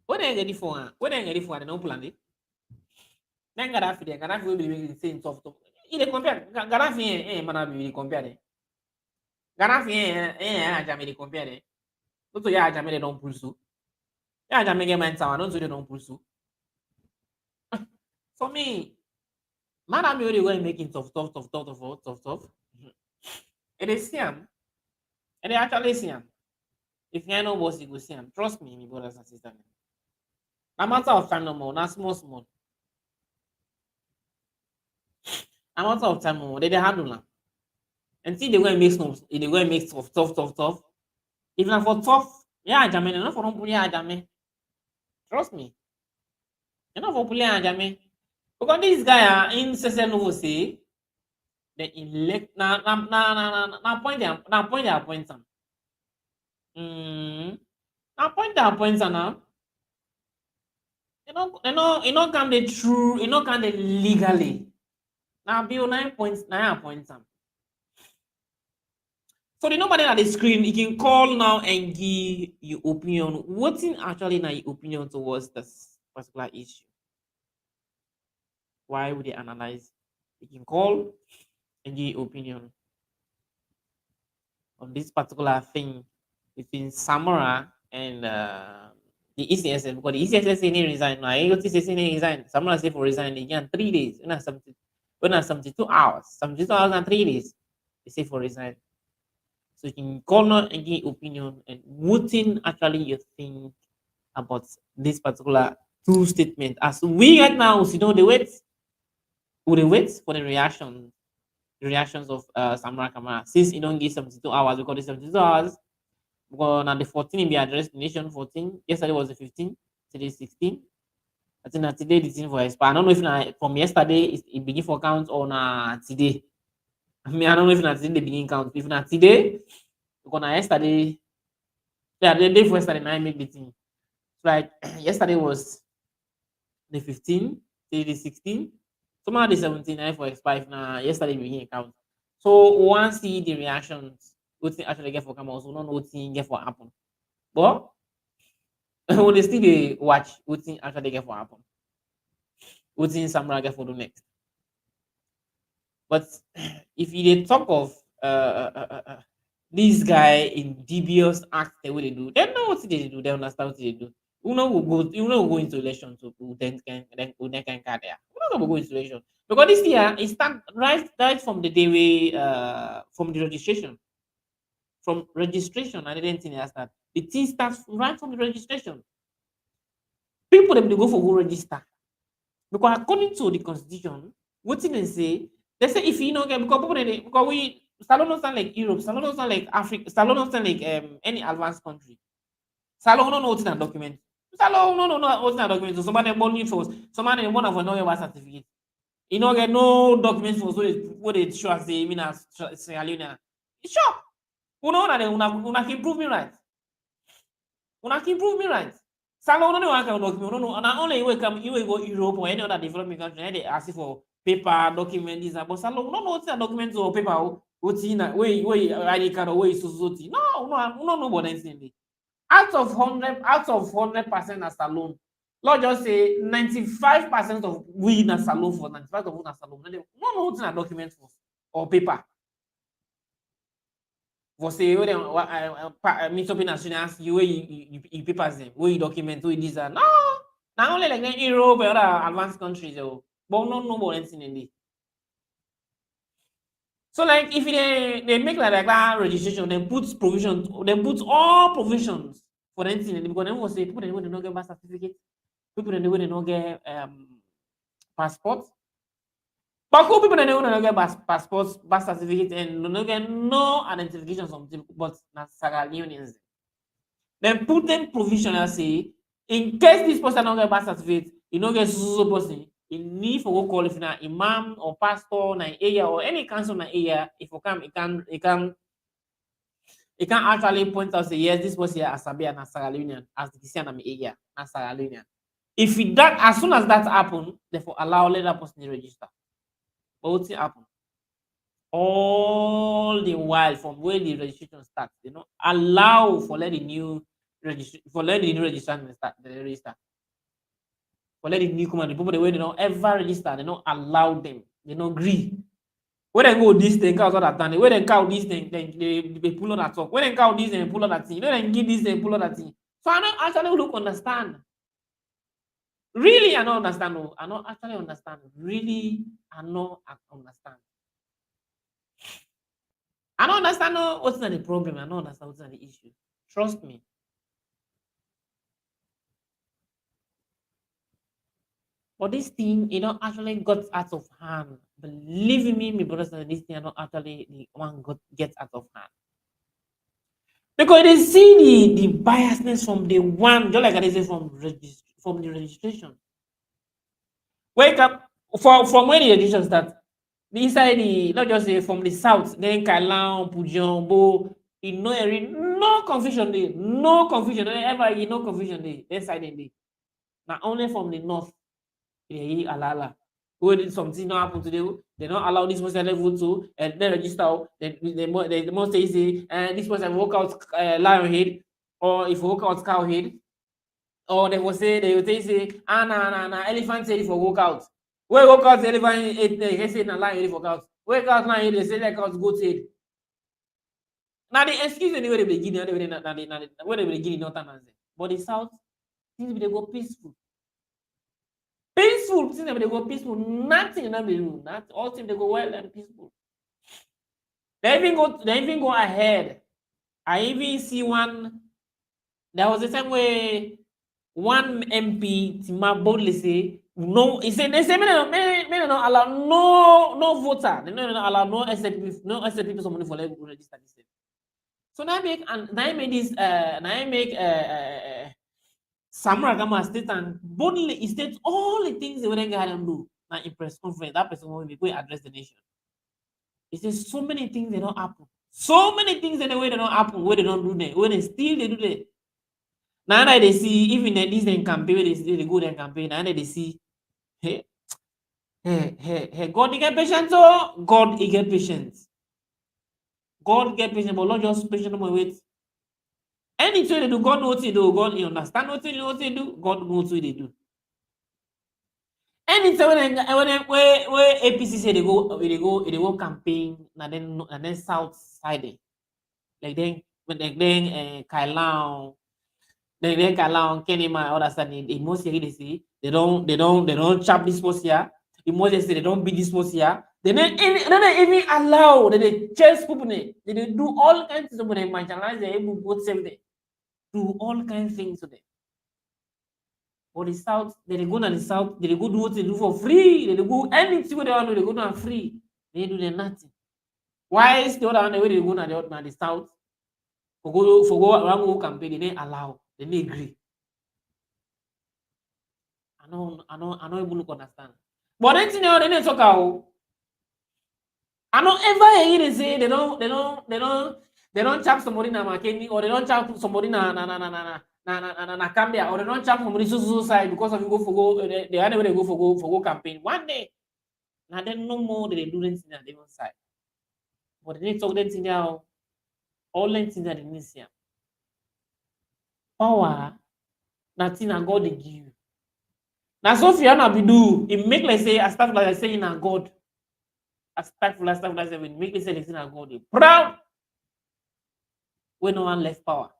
What they ready for? What they ready for? They don't plan it. Then Gaddafi will be making the same tough. He compare Gaddafi, man, be compare. Gaddafi, Jame they compare. Not to yeah, Jame they don't pursue. Yeah, Jame get man sawa, not to they don't pursue. For me, Madam Yori going making tough. It is him. And they actually see him. If you know what you go see him, trust me, my brothers and sisters. A matter of time no more, not small. A matter of time no more, they handle them. And see they go and make snobs, they go and make tough. If not for tough, yeah, Jamie, not for don't yeah, Jamie. Trust me. You're not for pulling Jamie. Because this guy in ECSL say the elect na point they appoint them. Now point they appoint them now. You know come the true, you know come the legally. Now bill 9 appoint them. So the nobody at the screen, you can call now and give your opinion. What's in actually now your opinion towards this particular issue? Why would they analyze? You can call and give your opinion on this particular thing between Samura and the ECSL, because the ECSL say he resign. Now ECSL say he resign. Samura say for resign again 3 days. When 72 hours. 72 hours and 3 days. They say for resign. So you can call now and give opinion and what in actually you think about this particular two statement. As we right now, you know, we wait for the reactions of Samura Kamara. Since you don't give 72 hours, because the 72 hours, because now the 14 be addressed the nation 14. Yesterday was the 15, today is 16. I think that today the thing for expire. I don't know if from yesterday it begin for count or today. I mean, I don't know if today the begin count. If not today, because yesterday, yeah, the day for yesterday, I make the thing. Like yesterday was the 15th, today the 16th, somehow the 17th for expire. Now yesterday begin count. So once see the reactions, what thing actually get for come also not know what thing get for happen. But when they still they watch what thing actually get for happen. What thing Samura get for do next. But if you dey talk of this guy in dubious act the way they do, they know what they do, they understand what they do. You know go into election to who then can carry there. You know go into election. Because this year it start right from the day we from the registration. From registration, I didn't think it start. The thing starts right from the registration. People them they go for go register. Because according to the constitution, what they say if you know get because people because we Salon don't sound like Europe, Salon don't sound like Africa, Salon don't sound like any advanced country. Salon don't know what's in a document. Salon no what's in a document. So somebody born you first, somebody one of no your certificate. You know get no documents for so what they show as they mean as Sierra Leone. Sure. Una can prove me right. Una can prove me right. Salon no one can document. No, and only you come you go Europe or any other developing country, and they ask for paper document this, but Salon no what's a document or paper. What's in a way ID card or way society? No, about anything. Out of 100% as salon. Lord just say 95% of we in a salon for 95 of us salon. No, what's in a document for or paper. For say meet up in assurance, you papers them, where you document, where you this and no. Not only like in Europe or other advanced countries, but no about anything in this. So like if they make like that registration, then put provisions, then put all provisions for anything, because then will say people they don't get birth certificate, people they don't get passport. But who people they don't get passports, birth certificate, and don't get no identification something, but not Sierra Leoneans. Then put them provision and say, in case this person don't get birth certificate, you don't get so person. You need for go call if na imam or pastor na area or any council na area. If you come, it can actually point out say yes, this was here as Sabia and Sierra Leonean as the Christian area as Sierra Leonean. If it that as soon as that happen, therefore allow let that person register. But what's it happen? All the while from where the registration starts, they don't allow for let the new registration start the register. For let the newcomer, the people the way they don't ever register, they don't allow them, they don't agree. When they go this thing, count that time. When they count this thing, they pull on that talk. When they count this thing, pull on that thing. You know, they give this thing, pull on that thing. So I don't actually look understand. Really, I don't understand. No, I don't actually understand. Really, I don't understand. I don't understand what's not the problem. I don't understand what's not the issue. Trust me. But this thing, actually got out of hand. Believe me, my brothers, this thing, actually the one gets out of hand. Because they see the biasness from the one, just like I say from the registration. Wake up from where the registration start. The inside not just say from the south, then Kailan, Pujon, Bo, no confusion there. No confusion. Ever no confusion there. Inside there. Now only from the north. Alala. When something not happen today, they don't allow this person level to and they register. They must say, and this person walk out lion head, or if walk out cow head, or they will say nah, elephant head for walk out. Where walk out elephant head, they say na lion head for out. Wake out lion head, they say like out goat head. Now the excuse anyway they begin, where they begin not answer. But the south, things they go peaceful. Peaceful, things they go peaceful. Nothing they do. Not all things they go well and peaceful. They even go ahead. I even see one. There was a time where one MP Tima boldly say no. He said they say me don't allow no voter. They don't allow no SLP some money for like register this. So now I make this Samura Gama state and boldly he states all the things they wouldn't get them do. Now in press conference, that person will be going to address the nation. He says so many things they don't happen. So many things in the way they don't happen, where they don't do that, when they still they do that. Now that they see, even this then campaign, they go and campaign, now that they see, hey, God, he get patience, oh, God, he get patience. God get patience, but not just patient, but wait. Anything they do, God knows what they do, God, he understand what they do, God knows what they do. Anytime when APC say they go campaign, and then south side, like then Kailang, then Kailang, Kenema, all that stuff. The most they say they don't chop this post here. The most they say they don't beat this post here. They don't even allow. They chase people. They do all kinds of stuff. They marginalize. They able both save them. Do all kinds of things to them. Or the south, they go to the south, they go do what they do for free. They go anything they want to do, they go do free. They do nothing. Why is the other one the way they go to the south? For go around go campaign, they didn't allow, they didn't agree. I don't even understand. But then they didn't talk out. I don't ever hear they say they don't chop somebody na Makeni, or they don't chop somebody na Cambia, or they don't chop somebody so side because of you go for go they anyway they go for go campaign. One day, now then no more they do anything on the other side. But they didn't talk anything now. All anything that they need see. Power, nothing God they give you. Now Sophia na be do it make like say a stuff like saying na God. A stuff like say make like say they say na God. They proud when no one left power.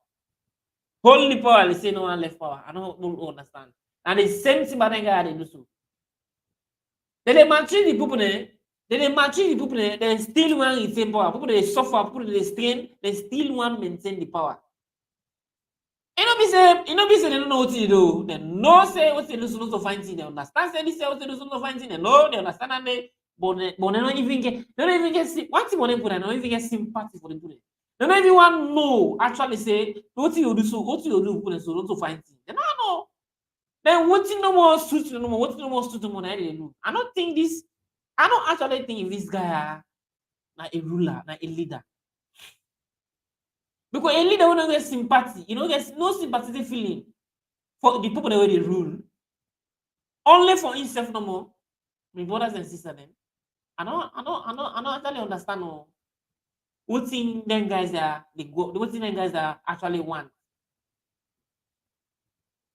Holy power, they say no one left power. I don't understand. And the same thing about guy they do so. They maltreat the people there. They maltreat the people there. They still want the same power. People they suffer, people they strain, they still want to maintain the power. It no be say they don't know what to do. They know say what they do so to find thing. They understand say this say what they do so to find thing. They know they understand and they but they don't even get one thing when they put they don't even get sympathy for the people. They don't even want to know actually say what you do so what you do put so to find thing. They don't know. Then what you no more suit no more what no more suit no more they do. I don't actually think this guy a ruler, a leader. Because a leader don't get sympathy, there's no sympathetic feeling for the people that they rule. Only for himself no more. My brothers and sisters then. I don't actually understand what thing them guys are what thing them guys are actually want.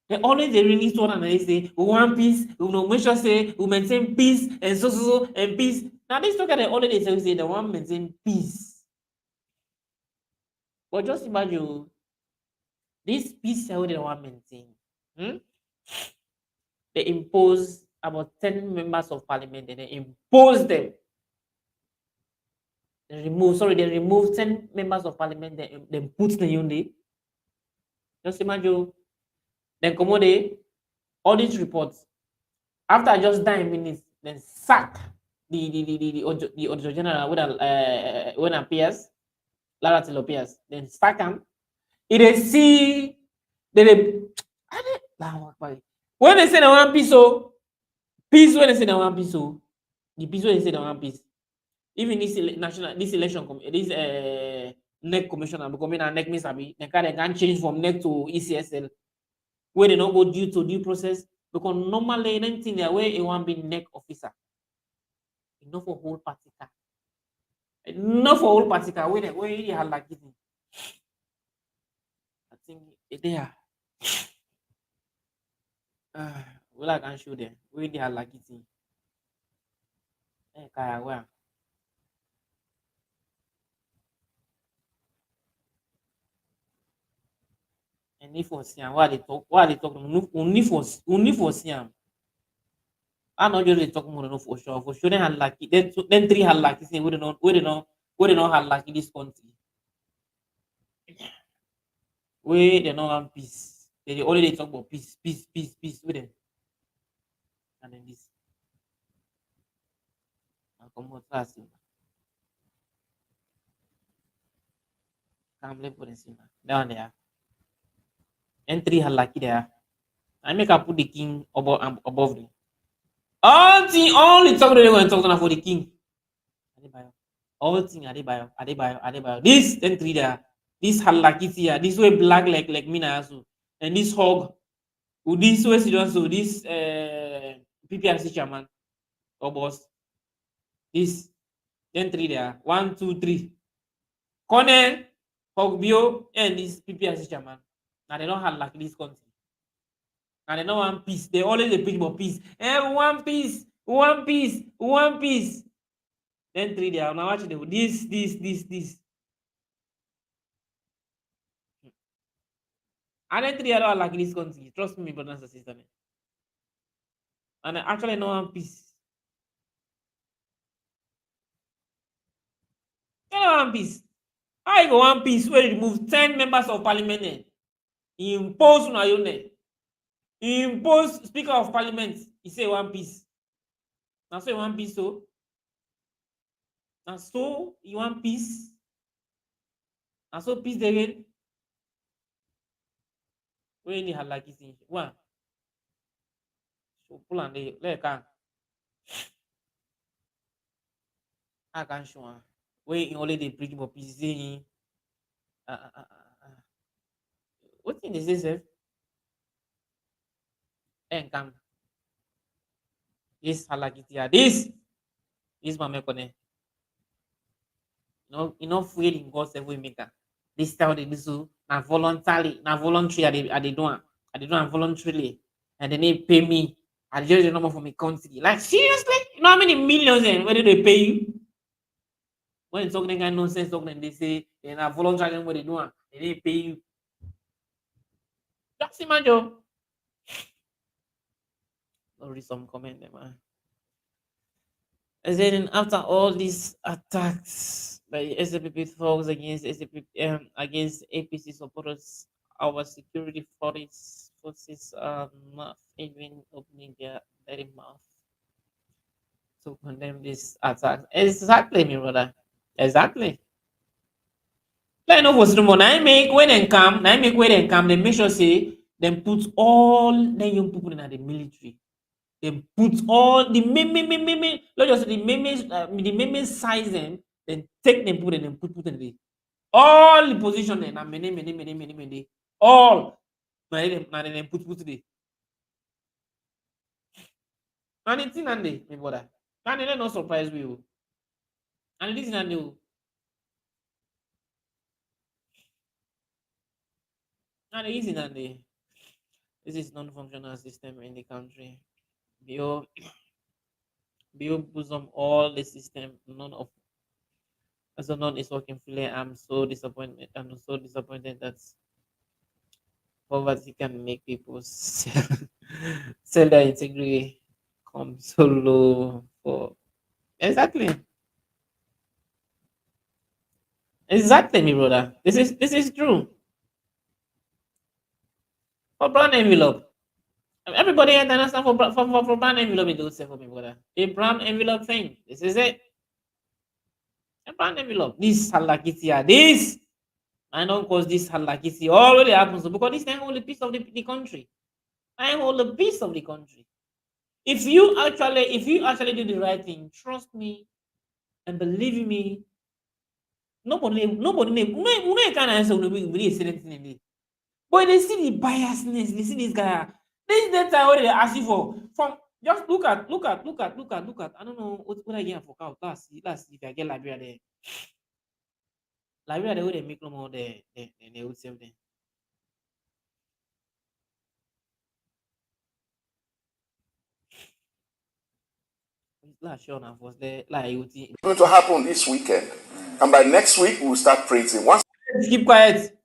They always they release one and they say we want peace, we will make sure say we maintain peace and so and peace. Now this talk at the only they say they want maintain peace. But just imagine this peace how they want maintain. They impose about 10 members of parliament and they impose them. They remove 10 members of parliament, they put the unit. Just imagine. Then come on all these reports. After just 9 minutes, then sack the auditor general when appears, Lara till appears, then sack him. It is see when they say they want peace, peace when they say they want peace, the peace when they say they want peace. Even this election, this NEC commissioner becoming a NEC misabi, they can change from NEC to ECSL, where they don't go due to due process because normally anything there where it won't be NEC officer. Enough for whole party car. Enough for whole party car. Where they have like it. I think they are. Well, I can show them where they have like it. Where? And if for Siam, what they talk, only for Siam. I know just they talk more than for sure. For sure, they had lucky. Then 3 had lucky. Say we don't have lucky this country. Where they don't have peace. They only talk about peace with them. And then this. I'll come out fast. Can't believe what they see. Down there. And 3 had lucky there. I make her put the king above them. All the talk they want to talk for the king. Adebayo. All thing Adebayo. This then three there. This halakiti here. This way black like me na also. And this hog. Who this way she don't so this PPRC chairman or boss. This then three there. 1, 2, 3. Colonel Hogbio and this PPRC chairman. Now they don't have like this country. And they don't want peace. They always they preach about peace. One piece, one piece, one piece. Then three they are now watching this. And then three are like this country. Trust me, brothers and sisters. And I actually know one piece. One piece. I go one piece where remove 10 members of parliament. He impose on Ayone. He impose Speaker of Parliament. He say one piece. Now say one piece so. Now so you one piece. Now so peace again. Where any had like it one. So pull on the let I can show. Where in only the preach about peace saying what thing is this? And come this halakiti this mame kone. You know free in God's every maker. This time they do na voluntary I they do voluntarily and then they pay me I just the number for me country. Like seriously? You know how many millions where do they pay you? When talking kind nonsense talking they say they na voluntary what they do and they pay you. That's the job. I'll read some comment there, man. And then after all these attacks by the SAPP folks against APC supporters, our security forces are not even opening their very mouth to condemn this attack. Exactly, my brother. Exactly. Like no was rumor. Now I make when they come. They make sure say them put all the young people in the military. They put all the let's just say the main size them, then take them put them put in the all the position then and many all na them put the and it's in and my brother. And they not surprise we. And this is and they and it is in and they this is non-functional system in the country. Bio Bio bosom all the system, none of as of none is working fully. I'm so disappointed. I'm so disappointed that poverty can make people sell their integrity come so low for exactly me brother. This is true. For brown envelope. Everybody understand for brown envelope it do say for me brother. A brown envelope thing. This is it. A brown envelope. This halakiti this I don't cause this halakiti already happens because this ain't only piece of the country. I ain't only piece of the country. If you actually do the right thing, trust me and believe me, nobody can answer when we say anything in it. But they see the biasness, they see this guy. This data what they ask you for from just look at. I don't know what I get for count. Let's see if I get Liberia there. Liberia they make no more there, they would save them. Last year was there like It's going to happen this weekend. And by next week, we'll start praising. Once keep quiet.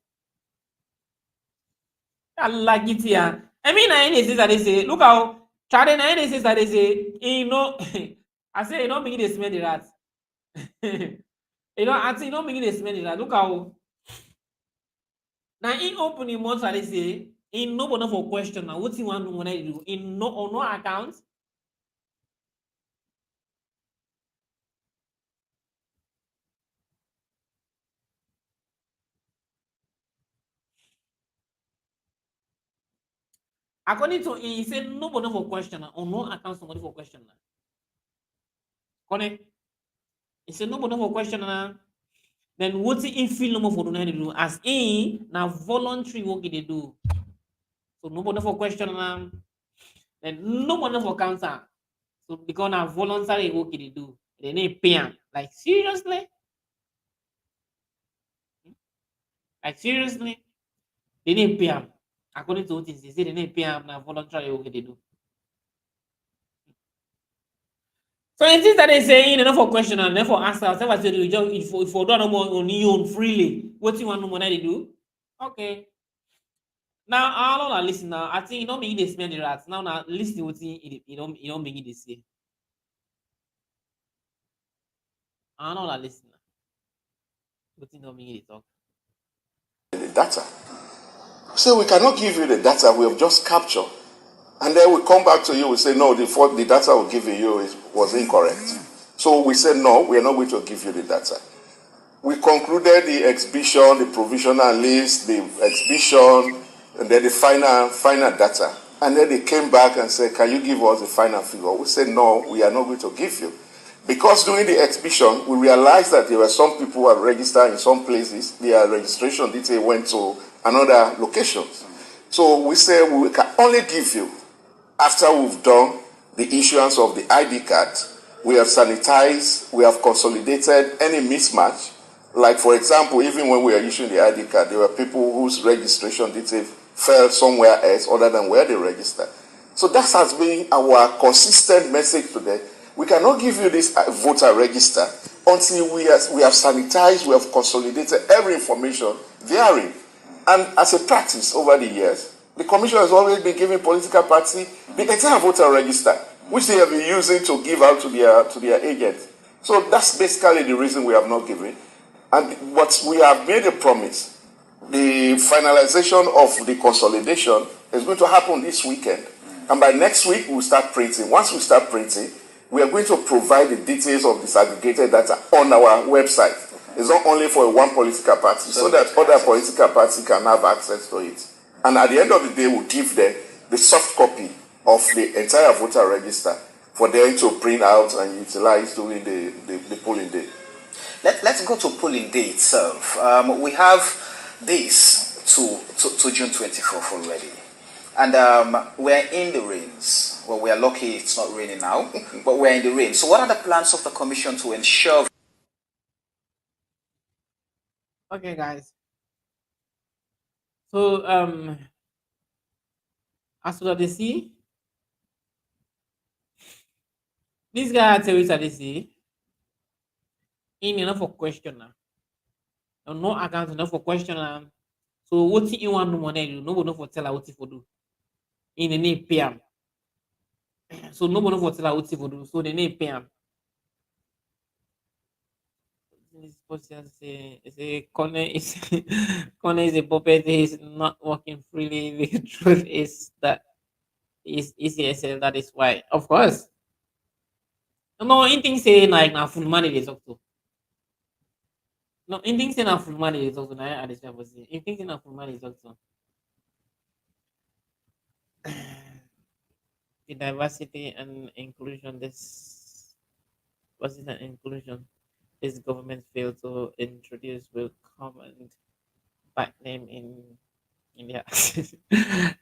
I like it here. I mean, I ain't that they say, look how Chade na ain't that they say, you know, I say, you know, begin to smell the rat. You know, I say, you know, begin to smell the rat. Look how now in opening months, I say, in nobody for question now, what you want to do in no or no account. According to he said nobody for question or no account somebody for question. Correct? He said nobody for question. Then what if feel no more for do as in now voluntary work they do. So nobody for question. Then nobody for counter. So because now voluntary work they do. They need pay 'em. Like seriously? Like seriously? They need pay 'em. According to what they say they need pay 'em now voluntary work they do. So it is that they saying enough for question and then for answer. So I said you just if you don't know more on your own freely, what you want to know they do? Okay. Now all on listen now. I think you don't make this many rats. Now listen what you don't make this say. I don't listen. What you don't make it talk. The data. So we cannot give you the data we have just captured. And then we come back to you, we say, no, the data we're giving you was incorrect. So we said, no, we are not going to give you the data. We concluded the exhibition, the provisional list, the exhibition, and then the final data. And then they came back and said, can you give us the final figure? We said, no, we are not going to give you. Because during the exhibition, we realized that there were some people who had registered in some places, their registration detail went to another locations. So we said we can only give you after we've done the issuance of the ID card. We have sanitized, we have consolidated any mismatch. Like for example, even when we are issuing the ID card, there were people whose registration detail fell somewhere else other than where they registered. So that has been our consistent message today. We cannot give you this voter register until we have sanitized, we have consolidated every information therein. And as a practice over the years, the Commission has always been giving political parties the entire voter register, which they have been using to give out to their agents. So that's basically the reason we have not given. But we have made a promise. The finalization of the consolidation is going to happen this weekend. And by next week, we'll start printing. Once we start printing, we are going to provide the details of disaggregated data on our website. It's not only for one political party, so that other political parties can have access to it. And at the end of the day, we'll give them the soft copy of the entire voter register for them to print out and utilize during the polling day. Let's go to polling day itself. We have this to June 24th already. And we're in the rains. Well, we are lucky it's not raining now, but we're in the rain. So what are the plans of the Commission to ensure? Okay, guys. So as for the see, this guy tell you that they see in enough for question now. No account enough for question now. So what you want to money you nobody for tell her what for do. In the name PM. So nobody for tell her what for do. So the name PM. This person say Connor is Connor is a puppet. He's not working freely. The truth is that is ECSL. That is why, of course. No, anything say like na full money they talk to. No, anything say na full money they talk to. Na I just have to say. Anything say na full money they talk to. The diversity and inclusion. This was it an inclusion? This government failed to introduce will come and back name in India.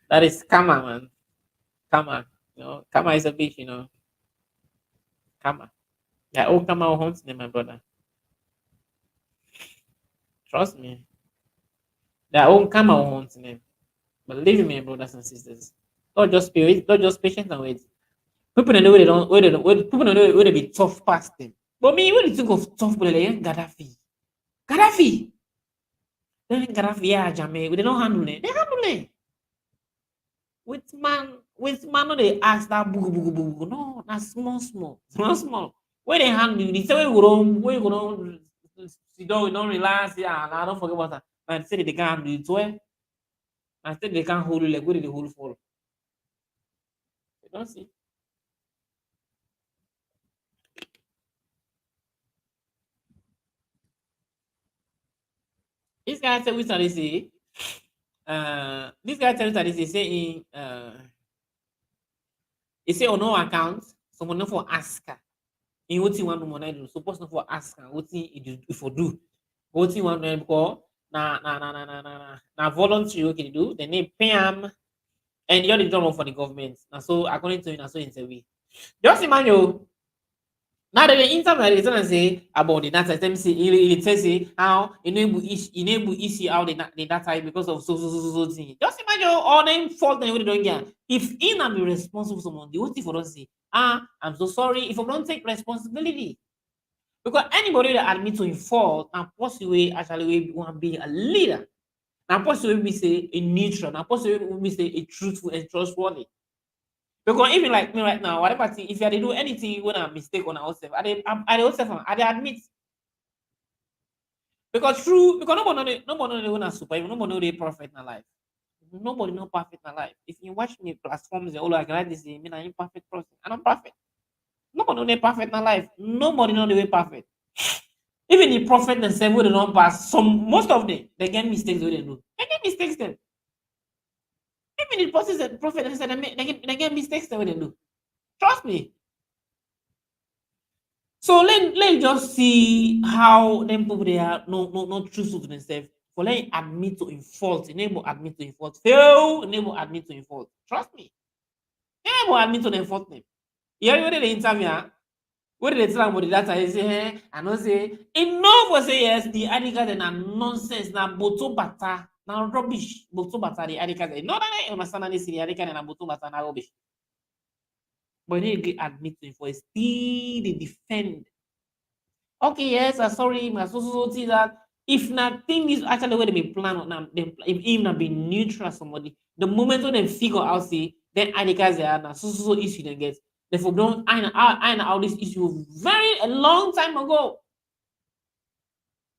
That is Kama, man. Kama. Kama is a beach, Kama. Yeah, oh Kama haunts name, my brother. Trust me. Their own Kama haunts name. Believe me, brothers and sisters. Don't just patient and wait. People know they don't people know where they be tough past them. But me, when you think of tough people, like Gaddafi. Gaddafi! Then Gaddafi, yeah, Jamaica. They don't handle it. They handle it. With man, no, they ask that boo boo boo boo. No, that's small. When they handle you, they say where you go sit down, you don't relax, yeah, and I don't forget about that. And say they can't do it well. And say they can't hold you like where did the hold for? You don't see. This guy said we started say this guy tells us he's saying They say on no account, someone no for ask her. In what you want to money do, suppose not for ask her what you for do. What you want to because na voluntary okay they do, then they pay them and you're the job for the government. Now so according to you, now so in a way. Just imagine you now that the internet is gonna say about the data, let me see it says how enable issue out the data because of so thing. Just imagine all them fault and we don't get. If in am be responsible for someone, the only thing for us say, I'm so sorry if I don't take responsibility. Because anybody that admit to a fault and possibly actually we want to be a leader. Now possibly we say a neutral, now possibly we say a truthful and trustworthy. Because even like me right now, whatever thing, if you had to do anything when I'm mistake on ourselves, I admit. Because true, because nobody know when super, nobody know the perfect in life. Nobody know perfect in life. If you watch me platforms, they all like this, I mean I'm imperfect person. And I'm perfect. Nobody know the perfect in life. Nobody know the way perfect. Even the prophet themselves who they don't pass, most of them they get mistakes where they do. They get mistakes them. Even the prophet themselves they get mistakes them where they do. Trust me. So let just see how them people they are not truthful to themselves. For let admit to in fault, enable admit to in fault, fail, enable admit to in fault. Trust me. Enable admit to the fault them. You already the interview. What did they tell about the data? They say, I know say enough for say yes, the articles are nonsense, na boto bata, na rubbish, boto bata, the articles. No, I understand this, the articles na boto bata, na rubbish. But they admit to it for still they defend. Okay, yes, I'm sorry, my society that if nothing is actually where they be plan on them, if even be neutral somebody, the moment when they figure out see then articles they are na so issue they get. Therefore, don't iron out this issue very a long time ago.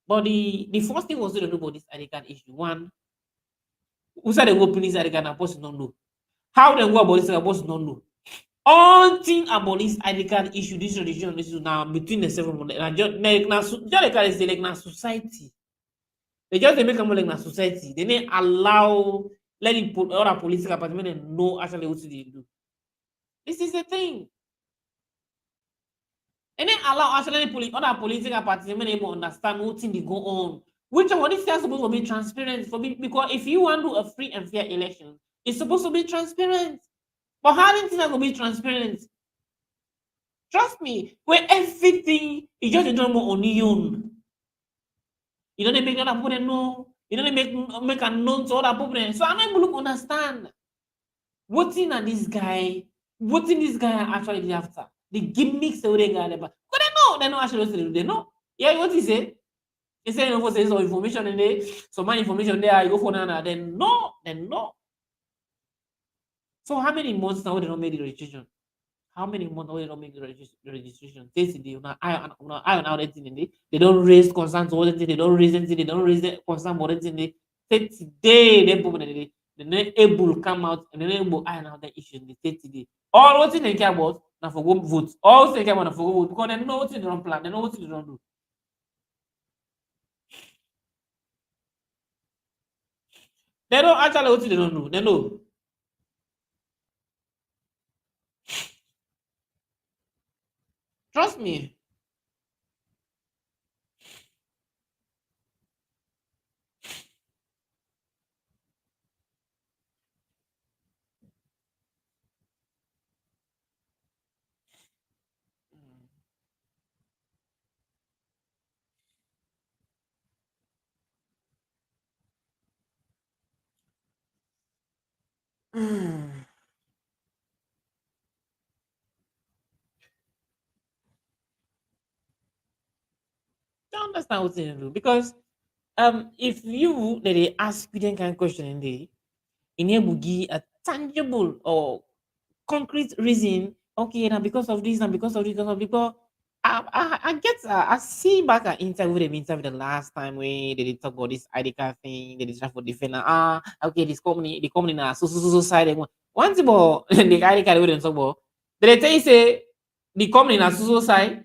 But the first thing was to know about this article issue. One, who said they go open this article and person don't know. How they go about this person don't know. All thing about this article issue, this religion issue now between the several just like na society. They just they make them like na society. They didn't allow letting other political party know actually what they do. This is the thing. And then allow actually other political parties to able understand what thing they go on. Which one is supposed to be transparent for me? Because if you want to do a free and fair election, it's supposed to be transparent. But how is it going to be transparent? Trust me, where everything is just a drama on your own. You don't make other people know. You don't make a known to other people. So I'm not able to understand what thing are this guy, what thing this guy actually did after. The gimmicks that they got about. But they know actually what to do. They know. Yeah, what he say? He said, you know, say some information in there, some more information there, you go for another. Then no. So how many months now they don't make the registration? How many months they don't make the registration? They on out anything. They don't raise concerns or anything. They don't raise anything. They don't raise the concern or anything. Today they probably they're not able to come out and they're not able to iron out the issue in the today. All what they care about now for go vote. All they care about now for go vote because they know what they don't plan. They know what they don't do. They don't actually what they don't do. They know. Trust me. Don't understand what they do because if you they ask you that kind of question and they enable give a tangible or concrete reason. Okay, now because of this, and because I get I see back at interview the last time when they did talk about this ID card thing, they did try for defender. Okay, the company now so side once about the ID card we didn't talk about. They tell you say the company na so side.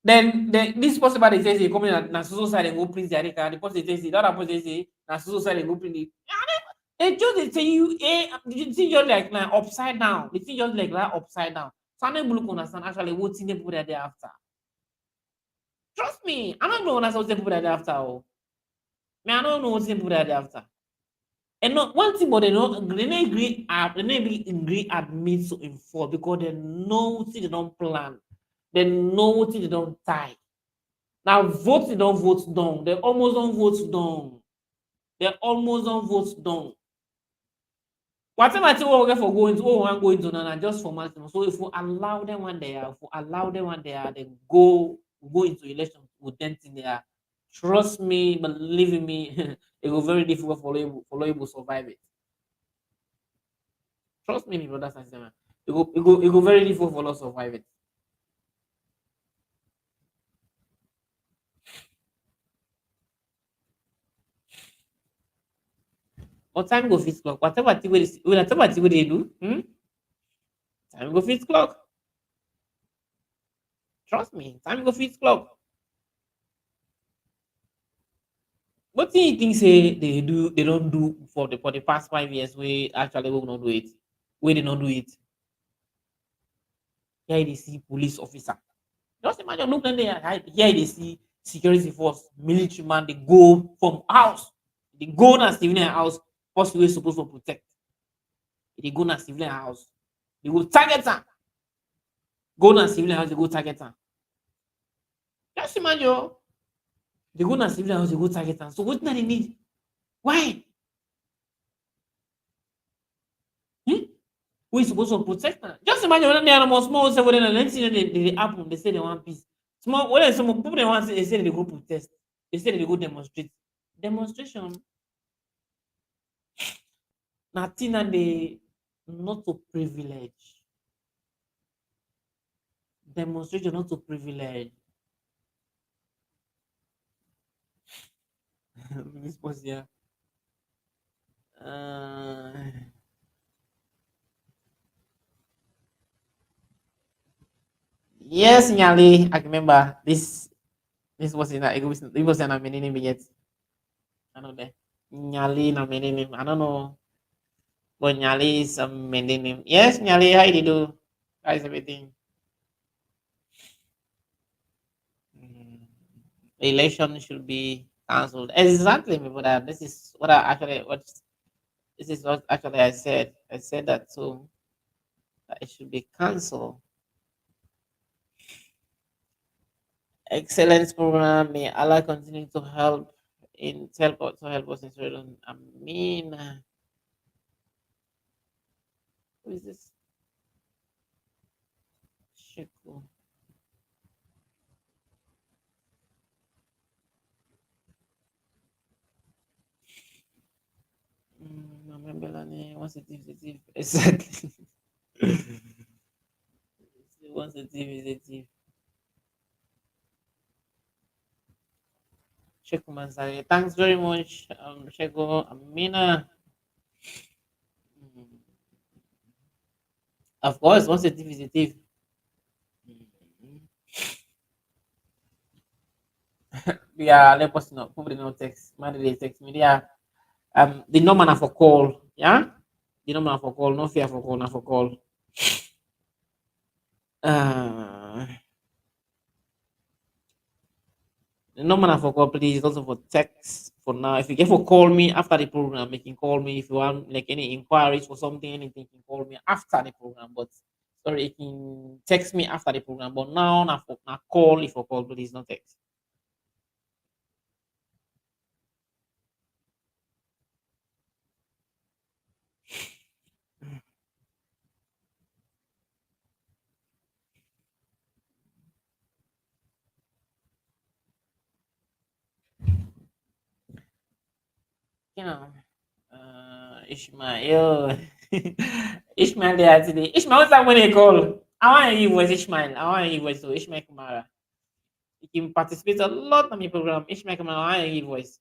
Then this person they say the company na so side and go print the ID card. The person they say the other person they say na so side and go print it. It just they say you the thing just like upside down. The thing just like upside down. So I don't even understand actually what's in the people that they after. Trust me, I don't know what's the people that they after. Oh. Man, I don't know what's the people that they after. And not one thing, but they don't agree. They don't agree admit to enforce because they know what they don't plan. They know what they don't tie. Now vote they don't vote down. They almost don't vote down. They almost don't vote down. Whatever thing we get for going to what we want go into now, na just for maximum. So if we allow them when they are, if we allow them when they are, then go into election with them thing they are. Trust me, believe in me, it will very difficult for you to survive it. Trust me, my brothers and sisters. It go very difficult for us to survive it. But time go fit clock. Whatever thing they do, time go fit clock. Trust me, time go fit clock. What do you think say they don't do for the past 5 years we actually will not do it? We did not do it. Here they see police officer. Just imagine look at there. Here they see security force, military man, they go from house. They go to civilian house, first we supposed to protect. They go to civilian house. They go target them. Go to civilian house, they go target them. Just imagine oh, they go to civilian house, they go target them. So what do they need? Why? Hmm? We supposed to protect them. Just imagine when they are more small, say when the next thing they happen, they say they want peace. Small when some people they want they say they go protest, they say they go demonstrate. Demonstration, nothing and they not to privilege. Demonstration not to privilege. This was here. Uh, yes, Nyali, I remember this was in a it was in a mini yet. I know that. Nyali na mini I don't know. But Nyali is a mini name. Yes, Nyali, how you do? How's everything? Mm, election should be cancelled. Exactly, my brother. This is what I actually what this is what actually I said. I said that too. That it should be cancelled. Excellence program. May Allah continue to help us in Sweden. I mean, who is this? Shiku. Remember what's the thief? Exactly. What's the thief is a thief. Sheku Mansari. Thanks very much, Sheku Amina. Mm, of course, once a thief is a thief. Mm. Yeah, let us know. Probably no text. Man, they text me. Yeah. The number na for call. Yeah. The number na for call. No fear for call. Na for call. Uh, the number na for call, please. Also for text for now. If you get for call me after the program, you can call me if you want like any inquiries for something, anything. You can call me after the program. But sorry, you can text me after the program. But now na call if for call, please, not text. You know, Ishmael. Ishmael there today. Ishmael, what's that when they call? I want to hear voice Ishmael. I want to hear voice so Ishmael Kumara. He can participate a lot on my program. Ishmael Kumara, I want to hear voice.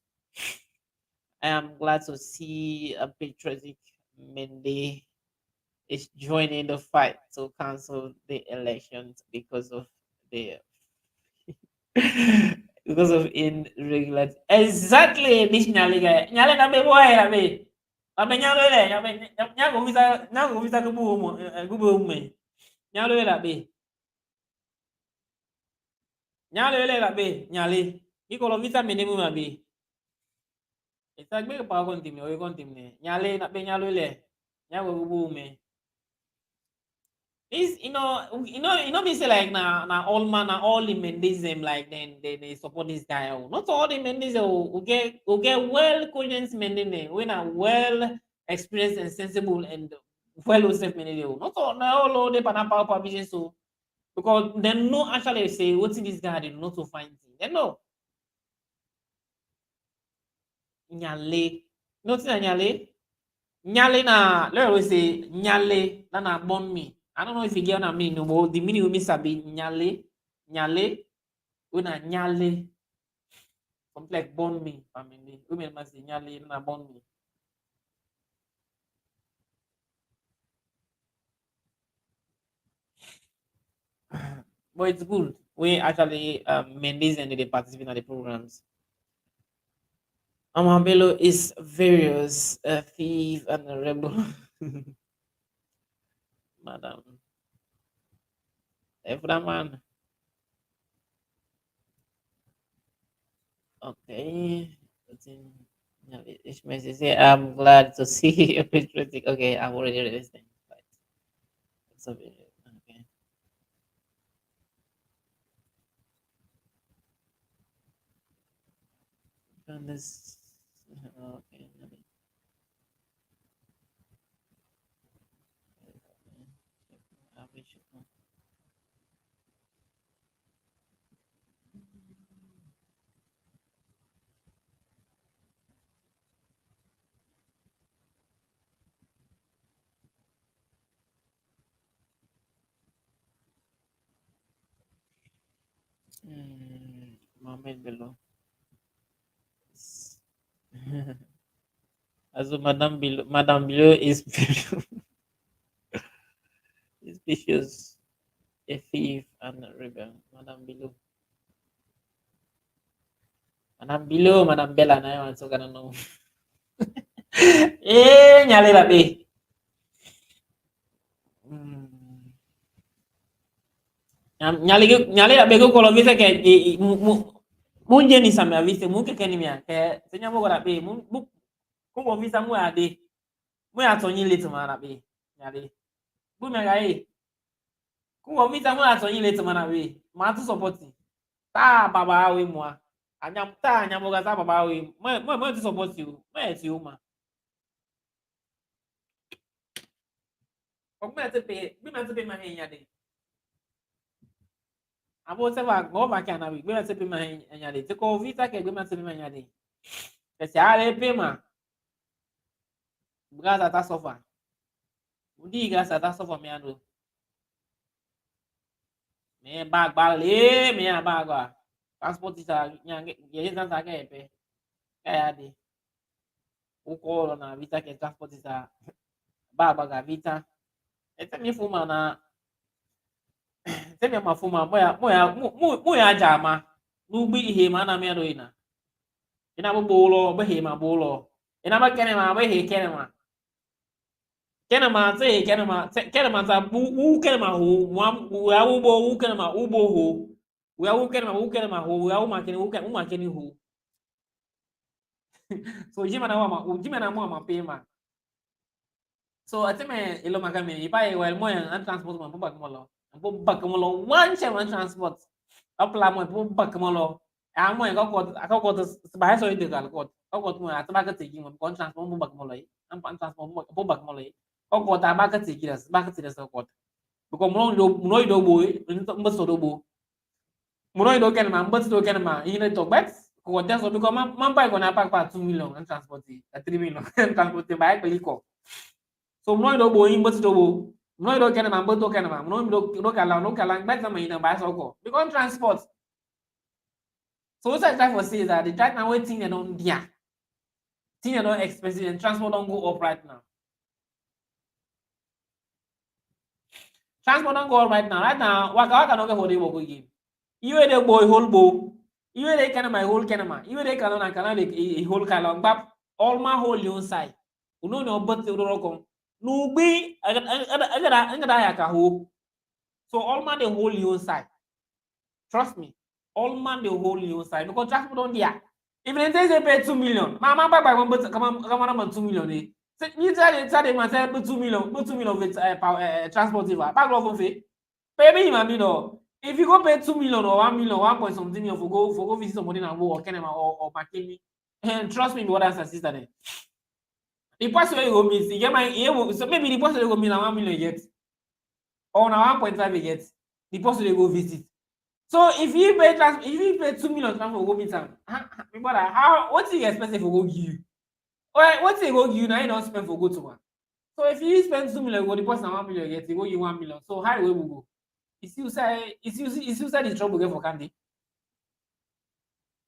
I am glad to see a patriotic Mende is joining the fight to cancel the elections because of the because of irregular exactly this nyale guy nyale na be boy na be Abe nyalo le nyago visa gubu ume. Nyalo le be. Nyalo le la be nyale. Iko lo visa minimum abi. Ita gbe pa kon timne o kon timne. Nyale na be nyalo le. Nyago gubu ume. This me say like na all man na all the Mendism like then they support this guy. Oh. Not all the Mendism who get well conscious Mendine when are well experienced and sensible and well self Mendine. Not all the panapa provision so because they know actually say what's in this guy they not to find thing. They know. Nyale. Not nyale. Nyale na let us say nyale na born me. I don't know if you get what I mean, no, but the meaning we sabi nyale, nyale, una nyale, something like born me, family. Women must say nyale na born me. But it's good. We actually Mendes and they participate in the programs. Amabelo is various thief and a rebel. Madam. Everyone. Okay. Ishmael say, I'm glad to see you. Patriotic. Okay, I'm already listening. Right. Okay. And this. Okay. Mohammed below. As Madam below is is vicious, a thief and a rebel. Madam below. Madam below, Madam Bella, na yun. So, ganun no. Nyali rabi. Nyali rabi ko kalau bisa kayak munje ni samya vise mu keke ni mia ke senya mo rabi mu ko mo visa mu ade mu ya tonyi letu ma rabi nyali bu me ga e ko mo visa mu ya tonyi letu ma rabi ma tu support ta baba we mo anyam ta anyam ga ta baba we mo tu support you mo ti o ma ko me te pe bi me te pe ma he nya de abo se va go va kana bi me te pe ma he nya de te ko visa ke me te pe ma nya de ke se ale pe ma Gaza ta sofa. Udi Gaza ta sofa me ando. Me bag bale me abagwa. Transport isa nyange ye zanza ke pe. Kaya di. Uko na vita ke transport isa baba ga vita. Ete mi fuma na ete mi mafuma moya jama. Nubi ihe ma na me ando ina. Ina bo bolo be he ma bolo. Ina ba kene ma be he kene ma. Kenema say kenema sa wu kenema ho wa wu bo wu kenema wu bo ho wa wu kenema ho wa wu ma keni ho so jima na mo ma pe ma so ateme ilo makame ipa e wel mo yan transport mo bak mo lo one che one transport apla mo bak mo lo a mo ko ba so ide gal ko mo atba ka tegi mo kon transport mo bak mo lo am transport mo bak mo lo ko ta ba ka tegi das ba ka tegi das ko because mo do boy mbo do bo mo do ken ma mbo do ken ma ina to bet ko ta so because man pa ko na pa 2 million and transport 3 million transport ba ko liko so mo do bo mbo do bo mo do ken ma mbo do ken ma mo do kala bet ma ina ba so ko because transport so what I try for say is that the right now waiting they don't dia thing they don't expensive and transport don't go up right now. Transport don't go up right now. Right now, waka no get for the work again. You the boy whole bow. You the can my whole canama. You the can a whole kalong bap all my whole you side. Uno no but the rokom. No be I got hope. So all man the whole you side. Trust me. All man the whole you side because transport on there. If they pay 2 million, mama buy one but come on 2 million. You tell them say 2 million, 2 million with transport back love fee. Pay me my no. If you go pay 2 million or 1 million, 1 point something for go visit somebody and go or Kenema or McKinney. And trust me, brothers and sisters. The person you go miss, you get my so maybe the person you go miss na 1 million yet. Or na 1.5 yet. The person you go visit. So if you pay 2 million for go meet am, brother, how what you expect for go give you? What you go give you now you don't spend for go to one. So if you spend 2 million, go deposit 1 million yet, you go you 1 million. So how will we go? You still say the trouble get for candy.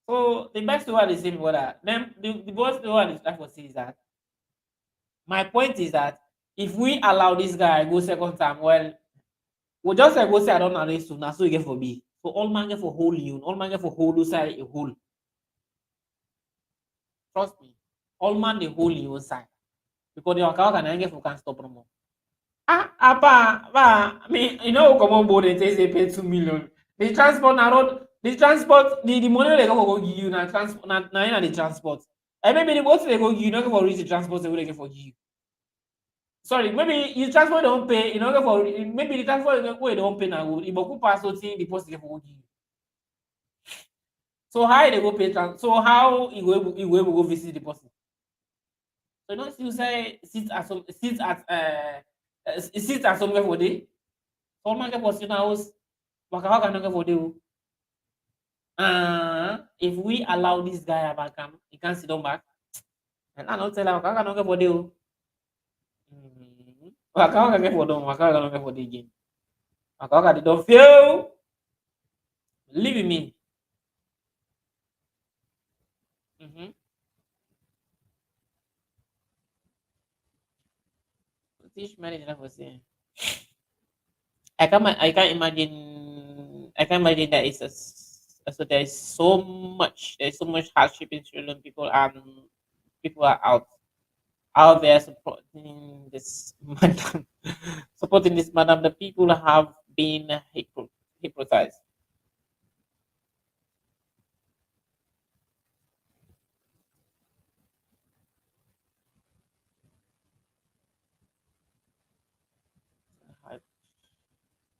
So the best one is saying brother. Then the best one is like for say is that my point is that if we allow this guy go second time, well, we'll just like go say I don't arrest you now, so you get for B. So all man get for whole you, all man get for whole side a whole. Trust me, all man the whole you side because the account can get for can stop no more. I mean, you know, come on board and say they pay 2 million. The transport na road, the transport, the money they go give you na transport na the transport. And maybe the what they go give you, not for reach the transport they will get for you. Sorry, maybe you transport don't pay, you know, for maybe the transport way don't pay now. If you pass something, the post for you. So how they go pay so how you go go visit the person? So don't you say sit at somewhere for day. All man get for sit house, waka can get for day. If we allow this guy back, he can't sit on back. And I don't tell her waka can get for day. Waka can get for them, waka can get for day again. Waka they don't feel. Believe me. Teach marriage for saying. I can't imagine that it's so there's so much hardship in Sri Lankan people and people are out there supporting this madam supporting this madam. The people have been hypnotized.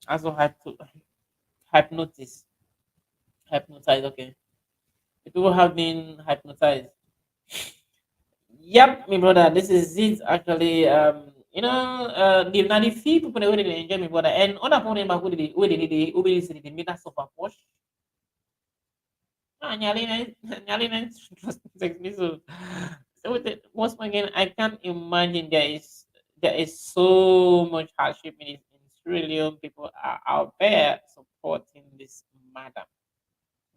Also hypnotized. Hypnotized, okay. The people have been hypnotized. Yep, my brother, this is it actually. The few people that really enjoy my brother, and other people who they made us suffer push. Nyali text me so with it, once again, I can't imagine there is so much hardship in Australian people are out there supporting this madam.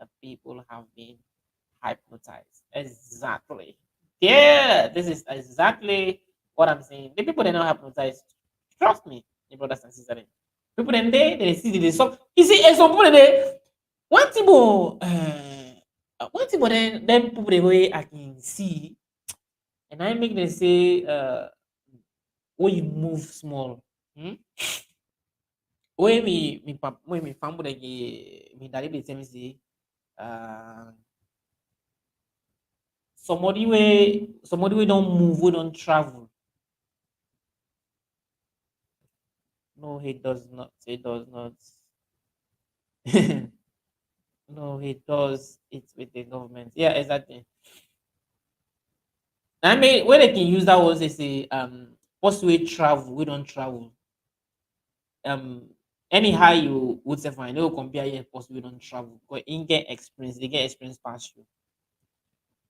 The people have been hypnotized. Exactly. Yeah, this is exactly what I'm saying. The people they not hypnotized. Trust me, the brothers and sisters. People then they see the so you see some people they one thing one thing then people the way I can see and I make them say when you move small. Hmm? When me family me daddy they tell me say uh somebody we don't move, we don't travel. No, he does not. He does not. No, he does it with the government. Yeah, exactly. I mean, when they can use that was they say first we travel, we don't travel. Um anyhow you would say fine, they will compare here first we don't travel. Because in get experience past you.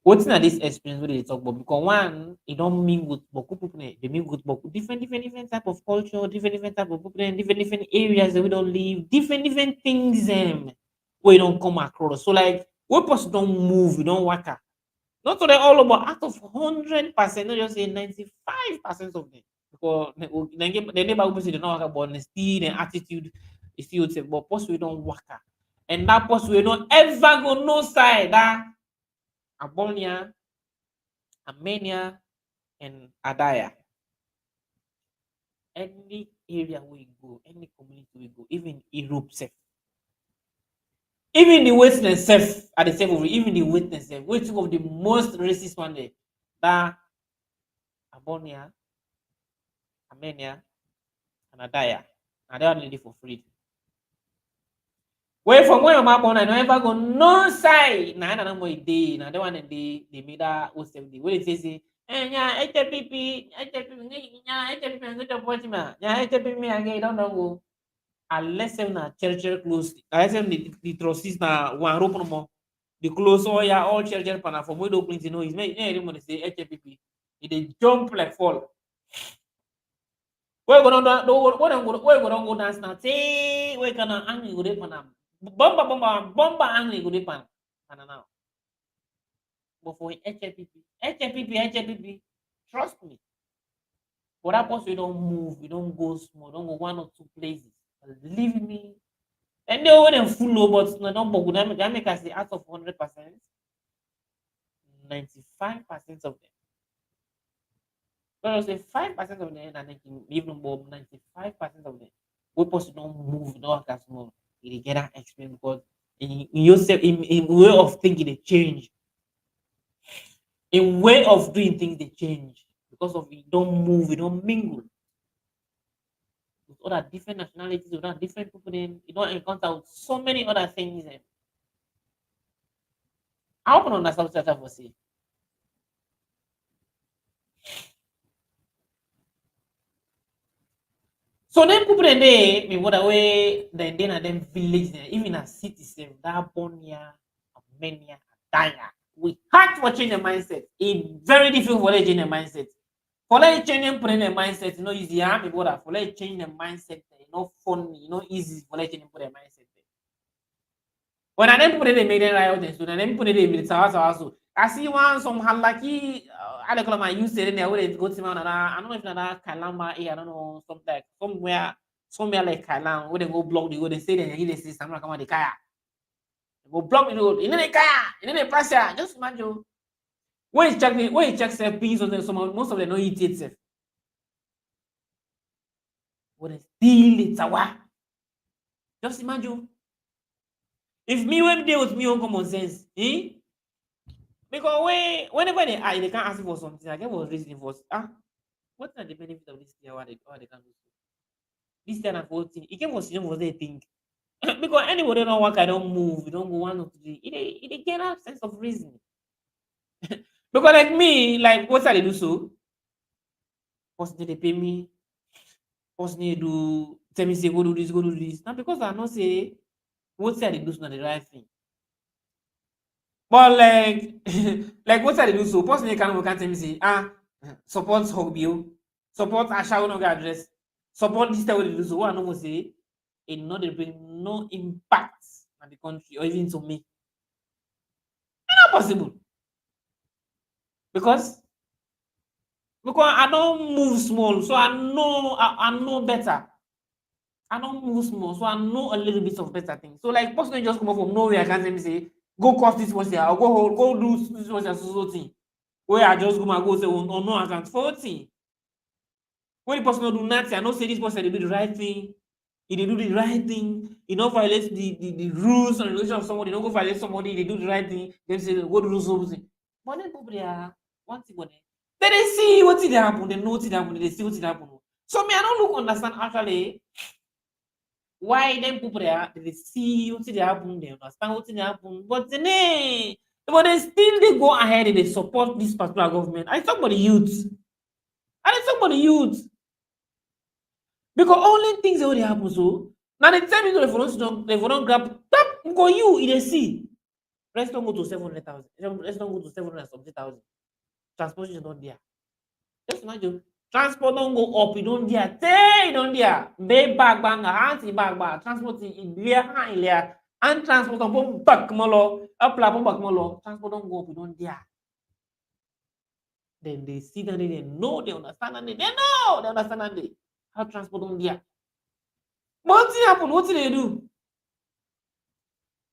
Wetin na this experience wey dey talk about because one e don meet with boku people dey meet with boku different type of culture, different type of people different areas wey don live, different things wey e don come across. So like when person don move, e don waka. Not to them all about out of 100%, not just say 95% of them. Because the neighbor people say they don't waka, but still the attitude is still say, but person we don't waka. And that person we don't ever go no side that Abonia, Armenia, and Adaya. Any area we go, any community we go, even Europe self, even the witness self at the same even the witness self, which of the most racist one there, that Abonia, Armenia, and Adaya. And they are needed for free. Where from where my born, I never go no side. Nah, I don't know what day. Now the one they made that was 70. Where it says, yeah, HPP, yeah, HPP, I'm going to watch me. Yeah, HPP, me again, don't know. Unless them na church close, unless them the trustees na one rope no more. The close all yeah, all church pana from where the openings you know is made. Yeah, everyone say HPP. They jump like fall. Where go down go dance now? Say where gonna angry go dey pana. Bomba angry go dey pana now. But for HPP, trust me. For that person, you don't move, you don't go small, don't go one or two places. Believe me. And they wouldn't full but no don't bog that make us say out of 100%, 95% of them. But I say 5% of them and even more 95% of them. We person don't move, don't act as small. You get that experience because in yourself in way of thinking they change. In way of doing things they change because of you don't move, you don't mingle with other different nationalities, with other different people. Then you don't encounter with so many other things. I hope you understand what I'm saying. So then people then they me what away then at them village there, even a city same that Bonia, Armenia, Daya. We had to change the mindset. It's very difficult for them to change the mindset. For them change them put in the mindset, you know, easy. Me what for them change the mindset, you know, fun, you know, easy for them change put the mindset. When I then put it, they made it right out. So then put it in the also. I see one some halaki. I don't know my use it in there. Where they go to I don't know if that Kalama. I don't know something somewhere like Kalam. Where they go block the road. They say they see Samura come on the kaya. They go block the road. In the kaya, in the pasture. Just imagine. When you check self beans on them, most of them don't eat it. When they steal it, just imagine. If me when they with me on common sense, because whenever they can't ask for something, I get what reason for what are the benefits of this thing? What they can do? This kind of whole thing. It came for was they think. Because anybody don't work, I don't move, you don't go one or two. It get a sense of reason. Because like me, like what I do so? Person they pay me, person they do tell me say go do this, go do this. Now because I not say what I do is not the right thing. But like, like what I do so? Personally, can tell me say, support Hobio, support Asha no address, support this type of do so. What I know say, it not they bring no impact on the country or even to me. It's not possible because I don't move small, so I know better. I don't move small, so I know a little bit of better things. So like, personally, just come up from nowhere, I can't tell me say. Go cost this one here, or go do this one so thing. Where I just go and go say, oh no, I can't 40. When the person don't do nothing, I know say this person they do the right thing. If they do the right thing, you don't violate the rules and regulation of somebody, don't go violate somebody, they do the right thing, they say go do something. But then people are one thing but then they see what did happen, they know what did happen, they see what did happen. So me, I don't look understand actually why them people they see what they happen, they understand what they happen, but they still they go ahead and they support this particular government. I talk about the youth. Because only things that already happen so now the time you they don't grab go you they see. Let's don't go to 700,000. Let's don't go to 770,000. Transportation don't there. Just imagine. Transport don't go up, you don't there. Stay don't there. Bay bag banger, anti bag bag. Transport in there, high there. And transport on pump back molo. Up la pump back molo. Transport don't go up, you don't there. Then they see that they know, they understand and they know, they understand and they how transport don't there. What thing happen? What did they do?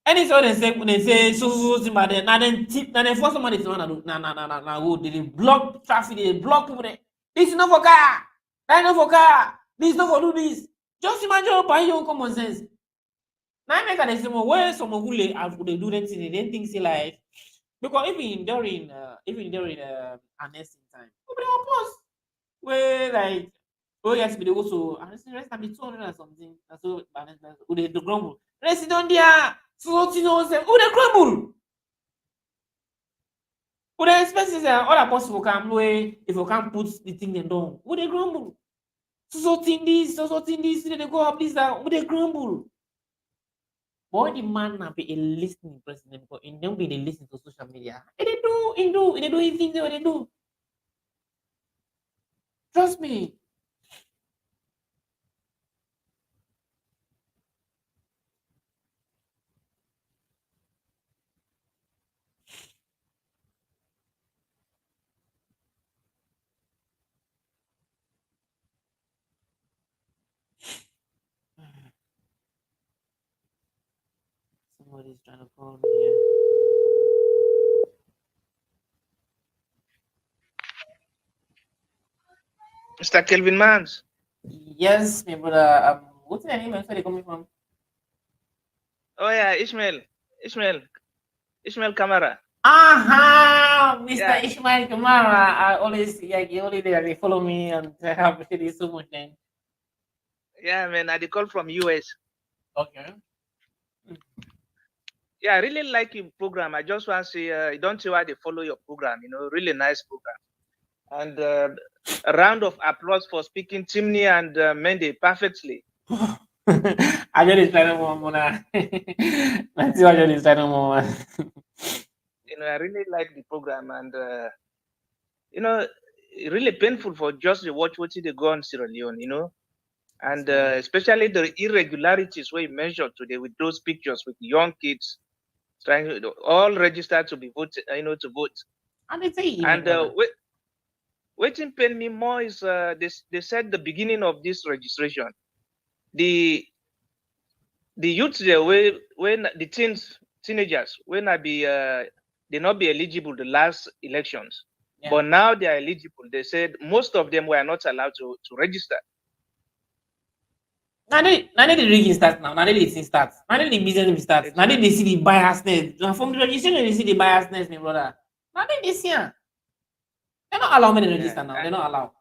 Any so they say so somebody now then tip now then force somebody to na road they block traffic they block people there. This is not for car. That is not for car. This is not for do this. Just imagine by your own common sense. Now I make an estimate where some who they do them thing they didn't think say like because even during announcing time, nobody will pause. Where like oh yes, but they also I say rest be 200 or something. That's so who they do grumble. Rest on there. So you know say who they grumble. Who they expect say all possible can way if you can't put the thing them down. Who they grumble. So thing this, then they go up this that who they grumble. Boy, the man now be a listening president because in them be they listen to social media. And they do anything they do. Trust me. Somebody's trying to call me here. Mr. Kelvin Mans. Yes, my brother. What's your name? Where are you coming from? Oh yeah, Ishmael Kamara. Aha, Mr. Yeah. Ishmael Kamara. I always they follow me and I appreciate it so much. Then. Yeah, man, I call from US. Okay. Yeah, I really like your program. I just want to say, don't see why they follow your program. You know, really nice program. And a round of applause for speaking Chimney and Mendy perfectly. I just trying to Mona. Let's see what you're trying to You know, I really like the program, and you know, really painful for just to watch what they go on Sierra Leone. You know, and especially the irregularities we mentioned today with those pictures with young kids trying to all registered to be voted, you know, to vote. And waiting pain me more is they said the beginning of this registration, the youths there when the teenagers when I be they not be eligible the last elections, but now they are eligible. They said most of them were not allowed to register. Now they rigging starts now. Now they see starts. Now they business starts. Now they see the biasness. From the registration they see the biasness, my brother. Now they see. They not allow me to register now. They not allow.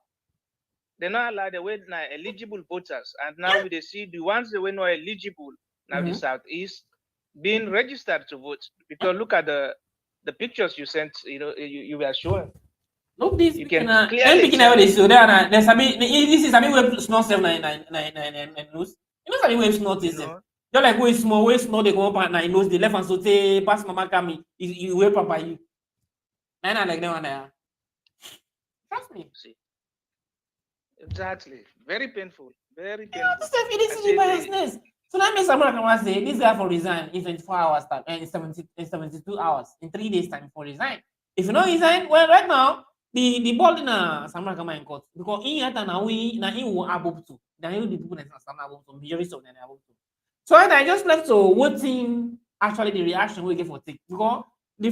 They not allow the way now eligible voters, and now they see the ones that were not eligible now the Southeast being registered to vote because look at the pictures you sent. You know you were showing. Look this. You can clearly see. They show there. There's this is web snow 799 news. You know something web snow is just like way snow they go up and I knows the left and so say pass mama kami you way papa you. Nine like that one there. Trust me. See. Exactly. Very painful. Very painful. You know, this is the biasness. So that means Samura can say this guy for resign in 24 hours time and in 72 hours in 3 days time for resign. If you know resign, well right now the ball in Samura come in court because in yet now we will above to. Then you the people that Samura above to majority of them above to. So I just left to waiting actually the reaction we get for take because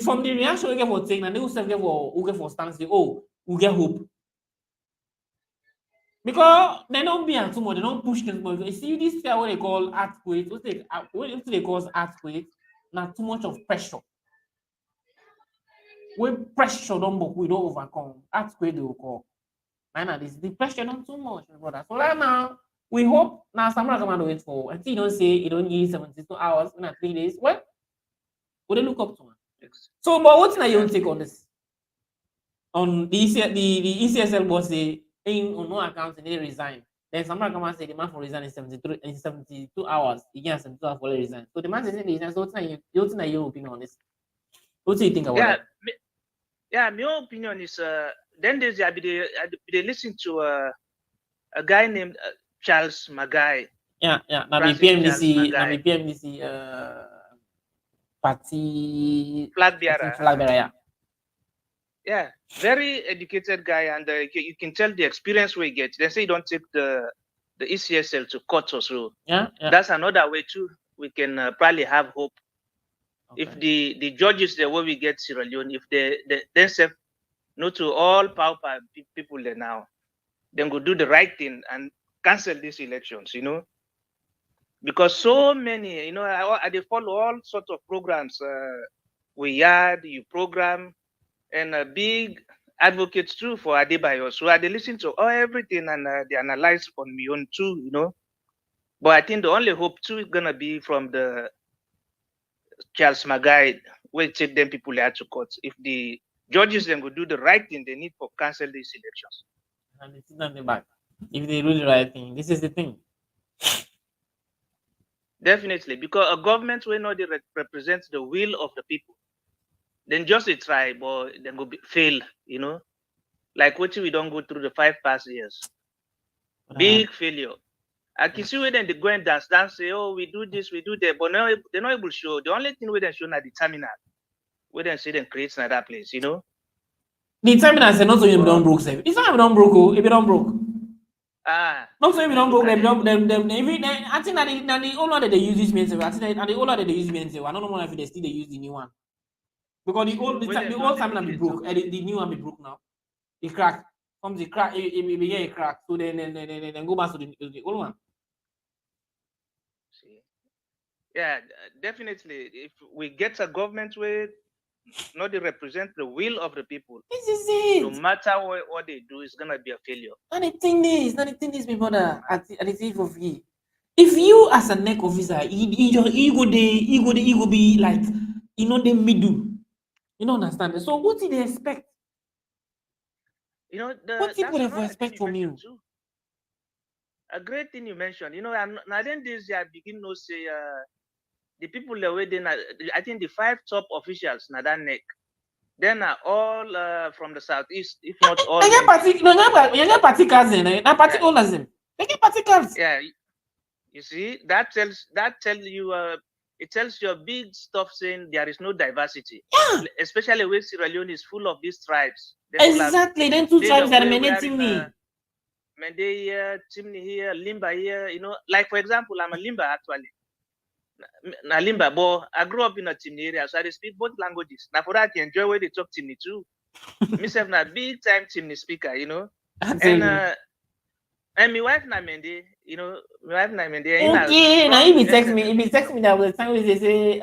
from the reaction we get for take and they will get for stand say oh we get hope. Because they don't be too much, they don't push them more. You see, this is what they call earthquake. What they call earthquake? Not too much of pressure. When pressure don't we don't overcome. Earthquake they will call. Now this the pressure not too much, brother. So right now we hope now Samura come and wait for. Until you don't say you don't need 72 hours in 3 days. Well, would they look up to man? So, but what's now you take on this? On the ECSL boss say. On no account, they resign. Then someone come and say the man for resign in 72 hours. He gets 72 hours for resign. So the man says resign. So what's your opinion on this? What do you think about it? My opinion is then there's they listen to a guy named Charles Magai. Now the PMDC party flag bearer. Yeah. Yeah, very educated guy, and you can tell the experience we get. They say don't take the ECSL to court or so. Yeah. That's another way too. We can probably have hope If the judges the way we get Sierra Leone, if they themselves not to all power people there now, then go do the right thing and cancel these elections, because so many, they follow all sorts of programs. We had you program and big advocates too for Adebayo. So they listen to everything and they analyze on me own too, But I think the only hope too is gonna be from the Charles Magai, will take them people out to court. If the judges then go do the right thing, they need to cancel these elections. And it's on the back. If they do the right thing, this is the thing. Definitely, because a government will not represent the will of the people. Then just a try, but then go fail, Like what we don't go through the 5 past years. Big failure. I can see where then they go and dance, say, oh, we do this, we do that, but now they're not able to show. The only thing we then show at the terminal, we then see them create another place, The terminal say not so you don't broke, save. It's not don't broke, if you don't broke. Not so if you don't broke, them, I think that the old one that they use this means, I think that the old one that they use means, I don't know if they still they use the new one. Because the old terminal be broke, and the new one be broke now. It crack. From the crack, it begin a crack. So then go back to the old one. See. Yeah, definitely. If we get a government where not to represent the will of the people, this is it. No matter what they do, it's gonna be a failure. And the thing is, my brother, at the thief of you. If you as a neck officer, you go be like, the middle. You don't understand. So what did they expect? What people ever expect from you? Too. A great thing you mentioned. Now then this year begin to say the people that were then I think the 5 top officials na that neck. Then are all from the southeast, if not all. They get party cousin, na party owners them. They get party cards. Yeah, you see that tells you it tells you a big stuff saying there is no diversity. Yeah. Especially when Sierra Leone is full of these tribes. Exactly, then 2 tribes that are dominating me. Mende here, Timni here, Limba here, like for example, I'm a Limba actually. Na Limba, but I grew up in a Timni area, so I speak both languages. Now for that, I enjoy where they talk Timni too. Myself na big time Timni speaker, and my wife na Mende, my wife na Mende. Okay, now if he text me that was the time they say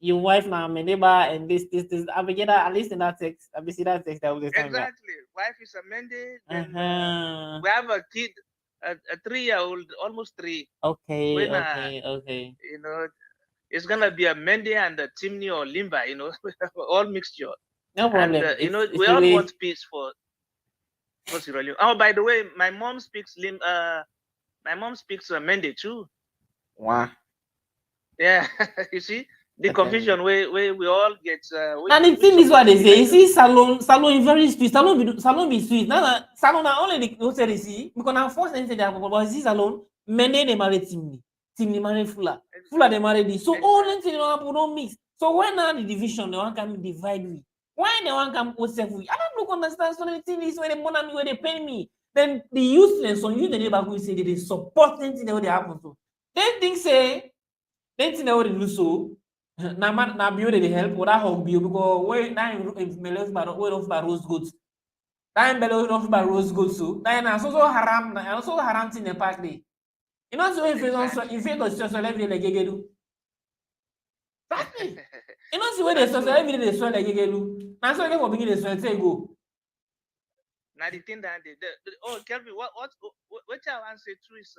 your wife na Mendeba and this. I be get that at least in that text. I be see that text that was the time. Exactly. Wife is a Mende. We have a kid, a 3-year-old, almost 3. Okay. Okay. It's gonna be a Mende and a Timni or Limba. All mixture. No problem. And, we all want peace for Sierra Leone. Oh, by the way, my mom speaks Mende too. Wow. Yeah, you see. The confusion where we all get. And the thing is what they say. You see, salon is very sweet. Salon be sweet. Now, salon are only the no say see because now first they say that but see salon many they marry Timni marry Fula they marry this. So all them things don't mix. So when now the division they want come divide me. Why they want come yourself we? I don't understand. So the thing is when they money me, when they pay me, then the useless on you the neighbor who say they support anything that they happen to. Then things say anything that they do so. Na build the help or that hog build because when now off by rose goods. Time below off by rose goods so. Then also haram in the park day. So if you don't social every day like you do. See where they social every day they swear like you do. Now so for begin the swear say go. Now the thing that Kelvin, what I want to say too is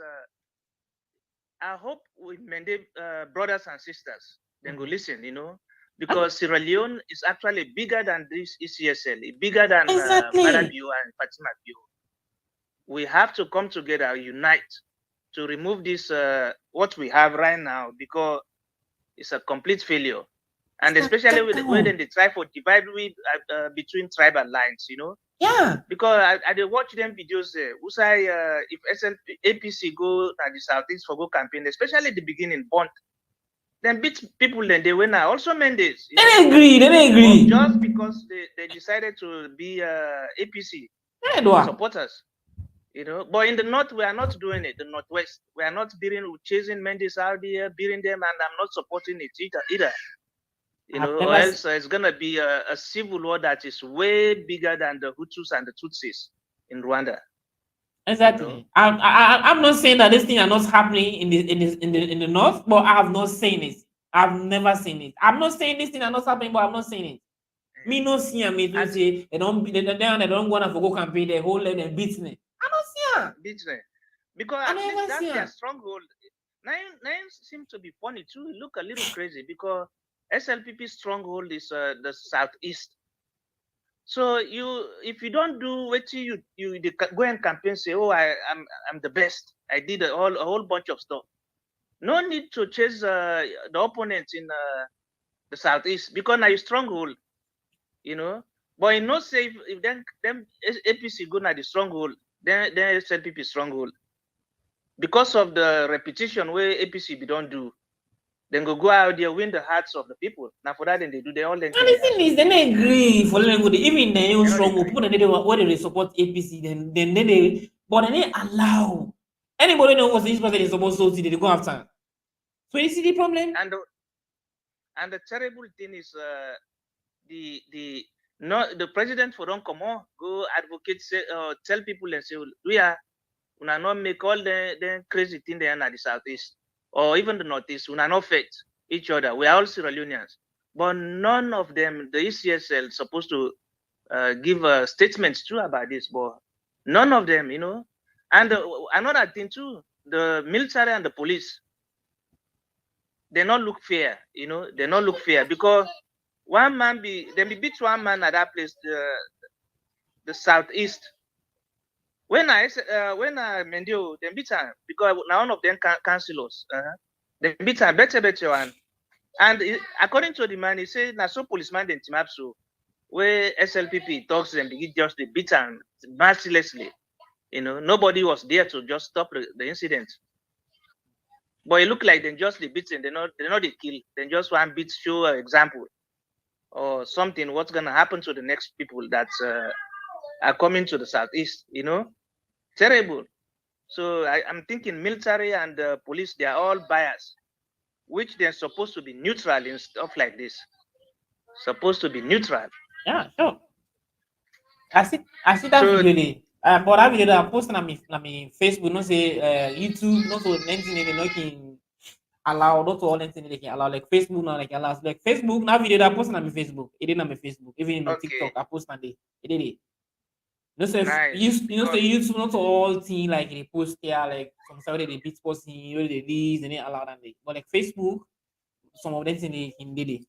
I hope we mandate brothers and sisters. Then go listen, because Sierra Leone is actually bigger than this ECSL, bigger than Marabio and Fatima Bio. We have to come together, unite to remove this what we have right now because it's a complete failure, and especially when they try to divide between tribal lines, Yeah. Because I watch them videos who say if APC go to the southeast for go campaign, especially at the beginning, Bond. Then beat people then they win also Mendes. They agree. Just because they decided to be APC supporters. But in the north we are not doing it. The northwest we are not chasing Mendes out here, beating them, and I'm not supporting it either. You know, or else it's gonna be a civil war that is way bigger than the Hutus and the Tutsis in Rwanda. Exactly. You know? I'm not saying that this thing are not happening in the north, but I have not seen it. I've never seen it. I'm not saying this thing are not happening, but I'm not saying it. Me no see me to say they don't want to go campaign the whole let them beat me. I don't see them. Beat me. Because at least that's their stronghold. Now seem to be funny too. It look a little crazy because SLPP stronghold is the southeast. So if you don't do what you go and campaign, say, oh, I'm the best. I did a whole bunch of stuff. No need to chase the opponents in the southeast because now you stronghold, you know. But you know, say if them APC go now the stronghold, then SLPP stronghold because of the repetition where APC be don't do. Then go out there, win the hearts of the people. Now for that, then they do their own. And the thing is, they don't agree for them. Even they own strong people, they support APC. Then they, but they allow anybody know what this person is supposed to see. They go after. So you see the problem. And the terrible thing is, the president for don't come on go advocate say tell people and say we are not make all the crazy thing there in the southeast or even the northeast. We are not fight each other. We are all Sierra Leoneans, but none of them, the ECSL, supposed to give statements too about this, but none of them, you know. And another thing too, the military and the police, they not look fair, you know. They not look fair because one man be beat one man at that place, the southeast. When I Mendio, they beat him because now one of them councillors, they beat him better one. And according to the man, he said, "Na so policeman then team up so where SLPP talks them, they just they beat him mercilessly. You know, nobody was there to just stop the incident. But it looked like they just the beating, they not the kill. They just one beat show example or something. What's gonna happen to the next people that are coming to the southeast? You know, terrible. So I'm thinking military and police, they are all biased, which they're supposed to be neutral in stuff like this. Supposed to be neutral. Yeah, sure. I see that video there. But that video that I posted on my Facebook, no say YouTube, not so anything they not can allow, not all anything they can allow. Like Facebook now, like allows like Facebook. That video that I posted on my Facebook, it didn't on my Facebook. Even in my TikTok, I posted on it. It did it. You know, so nice. you know, so YouTube not all thing like they post there like some stuff they beat posting, where they this and they allow them. But like Facebook, some of them thing they can did it.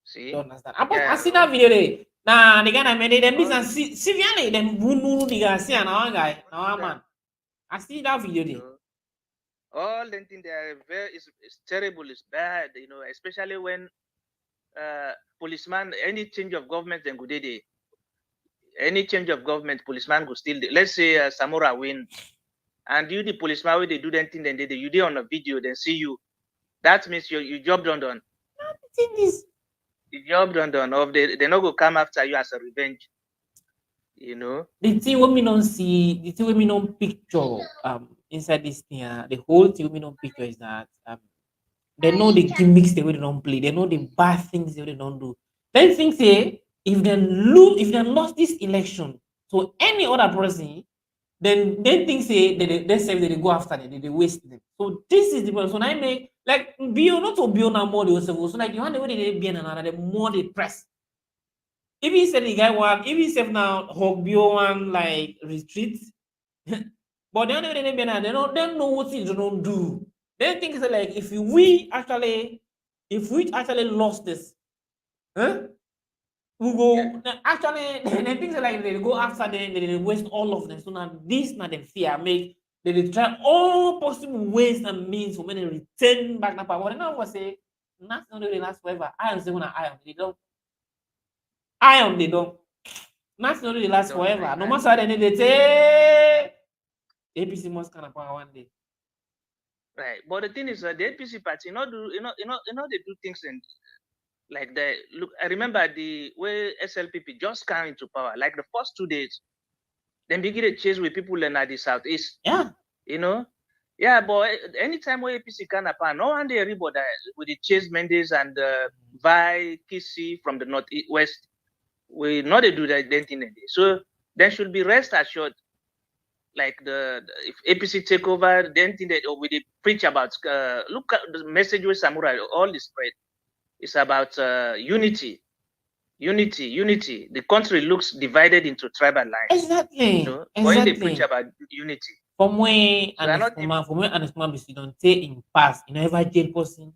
See, don't understand. I see that video there. Nah, the guy I made them business severely. Them bunu the guy see another guy. No man. I see that video there. All the thing they are it's terrible, it's bad, you know, especially when policeman, any change of government then go there. Any change of government, policeman go still. Let's say Samura win, and you the policeman where they do that thing, then they you do on a video, then see you. That means your job done. This. The job done. Of they not go come after you as a revenge. You know. The thing we don't see, the thing we don't picture inside this thing, the whole thing we don't picture is that they know the gimmicks the way they don't play, they know the bad things they don't do. They think say if they lost this election to any other person, then they think say they say they go after them, they waste them. So this is the problem. So now I make like Bio not to Bio now more so like you want the way they be another, the more they press. If he said the guy one, if he said now hog Bio one like retreat, but the only way they be now they don't know what they don't do. They think it's like if we actually lost this, we go actually they think like they go after them, they waste all of them. So now this now the fear make they try all possible ways and means for me to return back the power. And I was say not only last forever. I am saying when I am they don't. I am they don't. Not only last forever. No matter what they say, APC must kind of power one day. Right, but the thing is, the APC party, they do things and like that. Look, I remember the way SLPP just came into power. Like the first 2 days, then begin to chase with people in the southeast. Yeah, you know, Yeah, but anytime we APC can happen, no one they everybody with the Chase Mendes and Vi Kisi from the northwest, we not they do that thing. So there should be rest assured. Like if APC take over, then thing that we they preach about. Look at the message with Samura, all the spread. It's about unity. The country looks divided into tribal lines. Exactly. You know, when they preach about unity. From where So and we don't say in past, you know, ever jail person,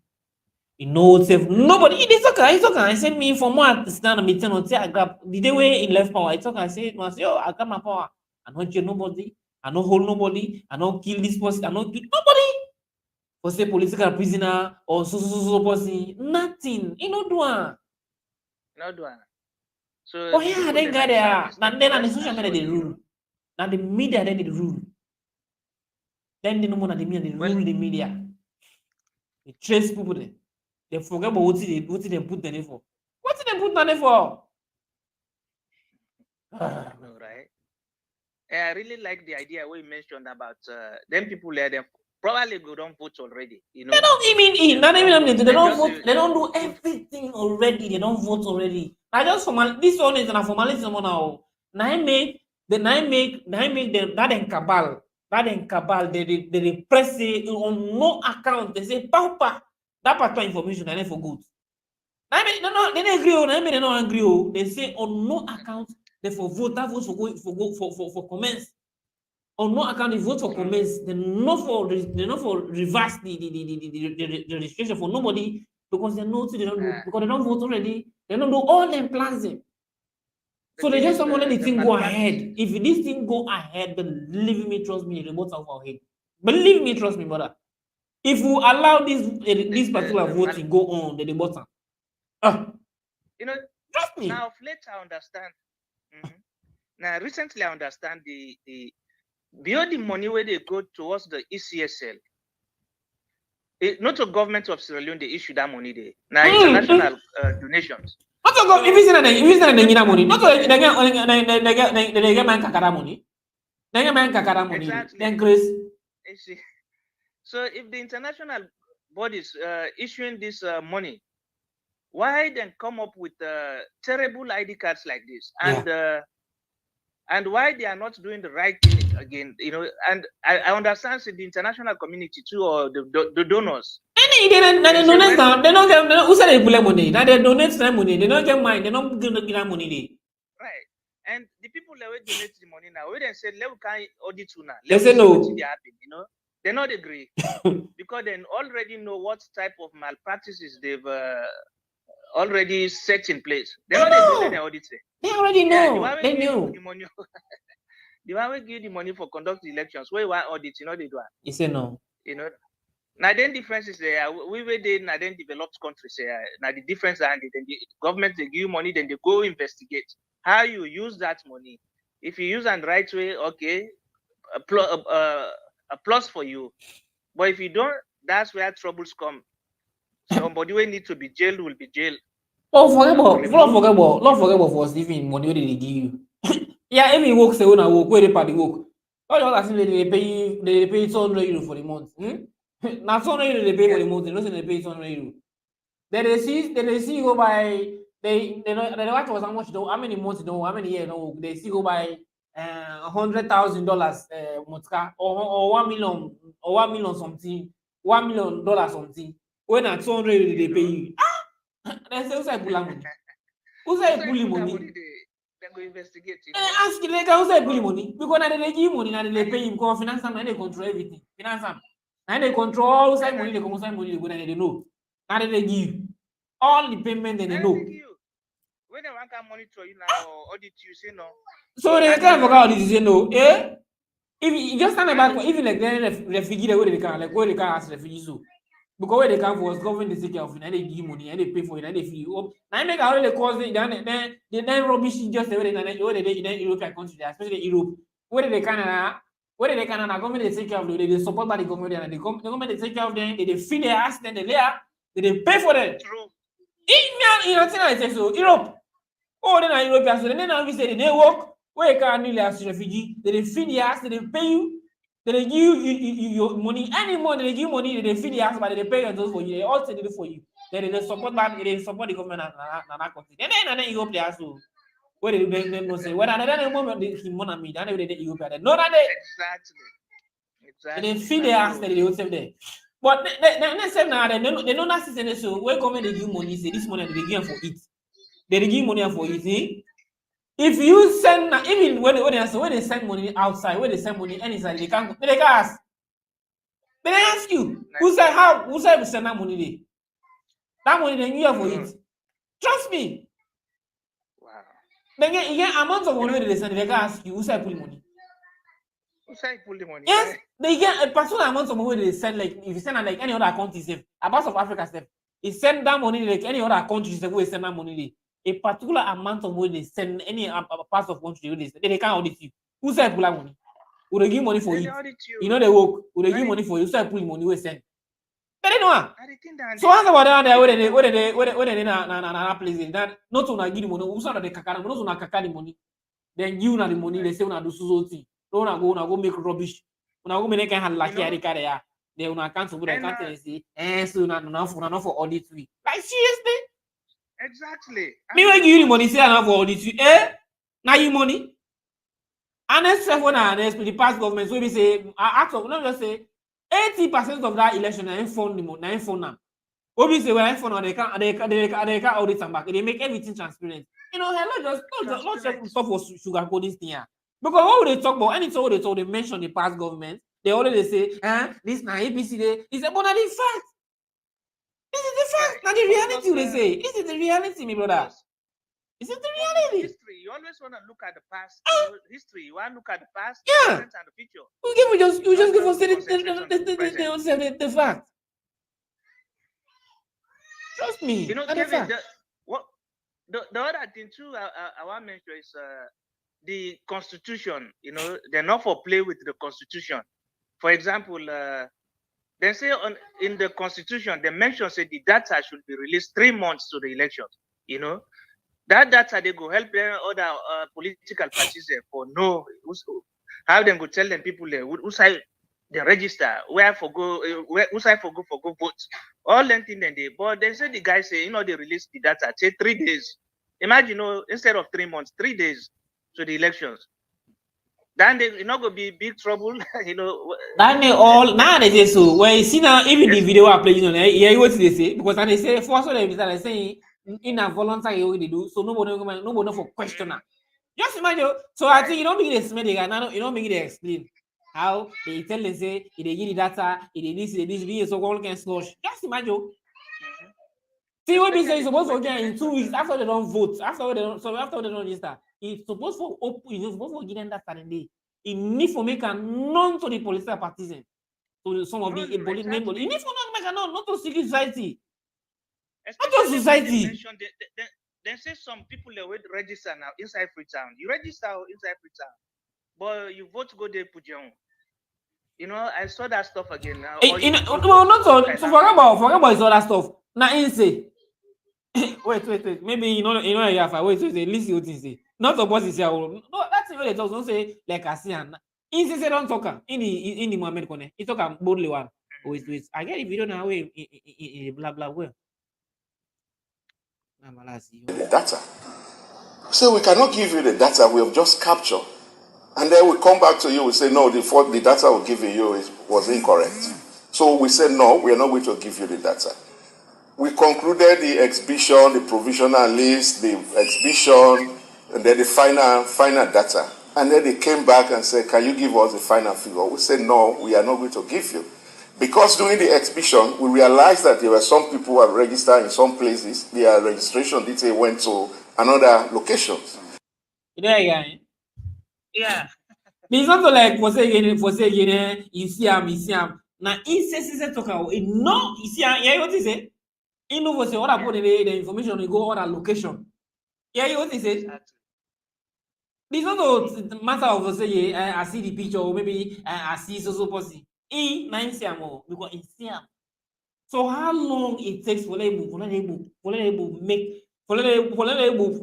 you know, if nobody, it's okay. I said me from what stand a meeting on say I grab the day way in left power. It's okay. I say, yo, I got my power. I don't jail nobody. I don't hold nobody. I don't kill this person. I don't kill nobody. For say political prisoner or so person, nothing. You know, do one. No do one. So oh yeah, then got there. Then on the social media they rule. Now the media then they rule. Then they no more than the media they rule the media. They trace people there. They forget about what they put them there for. What did they put them there for? No, right? I really like the idea we mentioned about them people there. They probably go don't vote already. You know, they don't even not even they don't vote. They don't do everything already. They don't vote already. I just this one is a formality now. Now make them that in cabal. That in cabal they press it on no account. They say papa that part of information and for good. I mean, no, they don't agree. They don't agree. They say on no account they for vote that vote for comments. On no account they vote for comments. They not for reverse the registration for nobody because they know they don't do because they don't vote already. They don't do all them plans. So they just want anything go ahead. If this thing go ahead, believe me, trust me, the votes of our head. Believe me, trust me, brother. If we allow this particular voting go on, the bottom. You know, trust me. Now, later I understand. Now, recently I understand the beyond the money where they go towards the ECSL. Not the government of Sierra Leone they issue that money there. Now international donations. Not the government. If it's not the money, not they get man kakara money. They get man kakara money. Exactly. Then Chris. So if the international bodies issuing this money, why then come up with terrible ID cards like this? And why they are not doing the right thing again? You know, and I understand the international community too, or the donors. They don't get. Who said they pull money? Now they donate some money. They don't get mine. They don't give money. Right. And the people that will donate the money now, we then say, "Let we can audit you now." They say no. You know, they not agree because they already know what type of malpractices they've already set in place. They audit. They already know. They knew. The one we give the money for conduct the elections, where one audit, you know they do. You say no. You know. Now then differences there. We were there now then developed countries there. Now the difference and then the government they give you money, then they go investigate how you use that money. If you use it the right way, okay, a plus for you. But if you don't, that's where troubles come. Somebody will need to be jailed will be jailed. Oh, not forget about for Stephen money they give you. Yeah, every work say when I work, where they party work. All you asking they pay 200 euro for the month. Now 200 euro they pay for the month. They don't say they pay 200 euro. Then they see go by they watch was how much though, how many months though, how many years no they see go by $100,000 monthka or $1 million something, $1 million something. When at 200 euro they pay you. They say who's pull money? Who's pulling money? They go investigate. Ask the nigga who's pulling money because now they give money, now they pay him. Because finance and they control everything. Finance and they control who's money. They come money. They go and they know. Now they give all the payment. They know. When they want to monitor you now or audit you, say no. So they can't forget all this. Say no. If you just stand back, even like the refugee, where they can ask refugees so. Because where they come for us, government they take care of it, and they give money, and they pay for it, and they free you up. Now make how they cause it, then rubbish just the way they in European countries, especially Europe. Where they Canada, government they take care of them, they support by the government, and the government they take care of them, they feed their ass, then they pay for them. True. I say so. Europe. Oh, then European, so then now we say they work, where you can't really as refugee, they feed their ass, they pay you. They give you your money, any money they give money, they feed the house, but they pay those for you. They all say they do for you. They support that, they support the government and that country. Then you hope they ask you where they no say whether they moment they money me, then they you pay. No, that they exactly. they feed the house, they will save there. But they say now they know that system so where government they give money, say this money they give for it. They give money for it. See? If you send even when they send money outside, when they send money inside, they can't ask. They ask you who said send that money there? That money then you have for it. Trust me. Wow. Then you get amount of money they send, they can ask you who said pull money. Who said pull the money? Yes, they get a particular amount of money they send, like if you send like any other country, about of Africa step, you send that money like any other country, where send that money there. A particular amount of money they send any parts of country, they can't audit you. Who said pull that money? Would they give money for it? You know they work. Would they give money for you? So I pull money we send. They don't know. So once about down there, where they na place that not to give the money. We saw that they kakana, not to kakana the money. Then you na the money. They say we na do so thing. Don't go make rubbish. We na go make kind of lucky at the ya. They una can't so good. I can't say. So na for audit we. Like seriously. Exactly. Me when give you the money say na for audit we. Now you money. And when the past government, so we say, not just say 80% of that election I fund the money, I fund now. What we say when I fund they can't audit them back. They make everything transparent. You know, hello, not just stuff for sugar code this thing here. Because what would they talk about? Anything they mention the past government, they already say, this na APC day. It's a bonus fact. This is the fact. Now the reality they say. This is the reality, my brother. Is it the reality? History. You always want to look at the past. History. You want to look at the past, yeah, the present, and the future. You just give us the fact. Trust me. You know, Kevin, the other thing too I want to mention is the Constitution. You know, they're not for play with the Constitution. For example, they say in the Constitution, they mention say the data should be released 3 months to the election. You know. That data they go help them other political parties for how they go tell them people who side they register where for go who side for go vote all them thing then they but they say the guys say they release the data say 3 days. Imagine instead of 3 months 3 days to the elections. Then they not gonna be big trouble. Then they all now they say so. When you see now even the video I playing on yeah what they say because they say first of them they say in a voluntary way they do so nobody for questioner. Just imagine. So I think you don't make it smell the guy now. You don't make it explain how they tell them say they give the data, this so all can slush. Just imagine. See what they say supposed to get in 2 weeks after they don't vote, after they don't register. It's supposed to open. It's supposed to give them that Saturday. It need for make a known to the political partisans, to some of the political members. It needs for make a known, not to civil society. Not to society. They say some people will register now inside Freetown. You register inside Freetown, but you vote to go there put your own. You know, I saw that stuff again now. Forget about this other stuff. Now say. wait. Maybe you know wait. Listen what you say. Not about this here. No, that's what they talk. Don't say like I see and say don't talk. In the Mohammed Kone, he talk boldly one. Wait. I get if you don't know in blah blah well. The data. So we cannot give you the data we have just captured. And then we come back to you, we say, no, the data we're giving you was incorrect. So we said, no, we are not going to give you the data. We concluded the exhibition, the provisional list, the exhibition, and then the final data. And then they came back and said, can you give us the final figure? We said, no, we are not going to give you. Because during the exhibition, we realized that there were some people who have registered in some places. Their registration detail went to another locations. Yeah. It's not like for say again, you see him. Now, in talk about no, you see, yeah, what is it? You know, for say what about the information you go on a location. Yeah, what is it? It's not a matter of say I see the picture or maybe I see so possible. In 9 more because it's Siam. So how long it takes for them to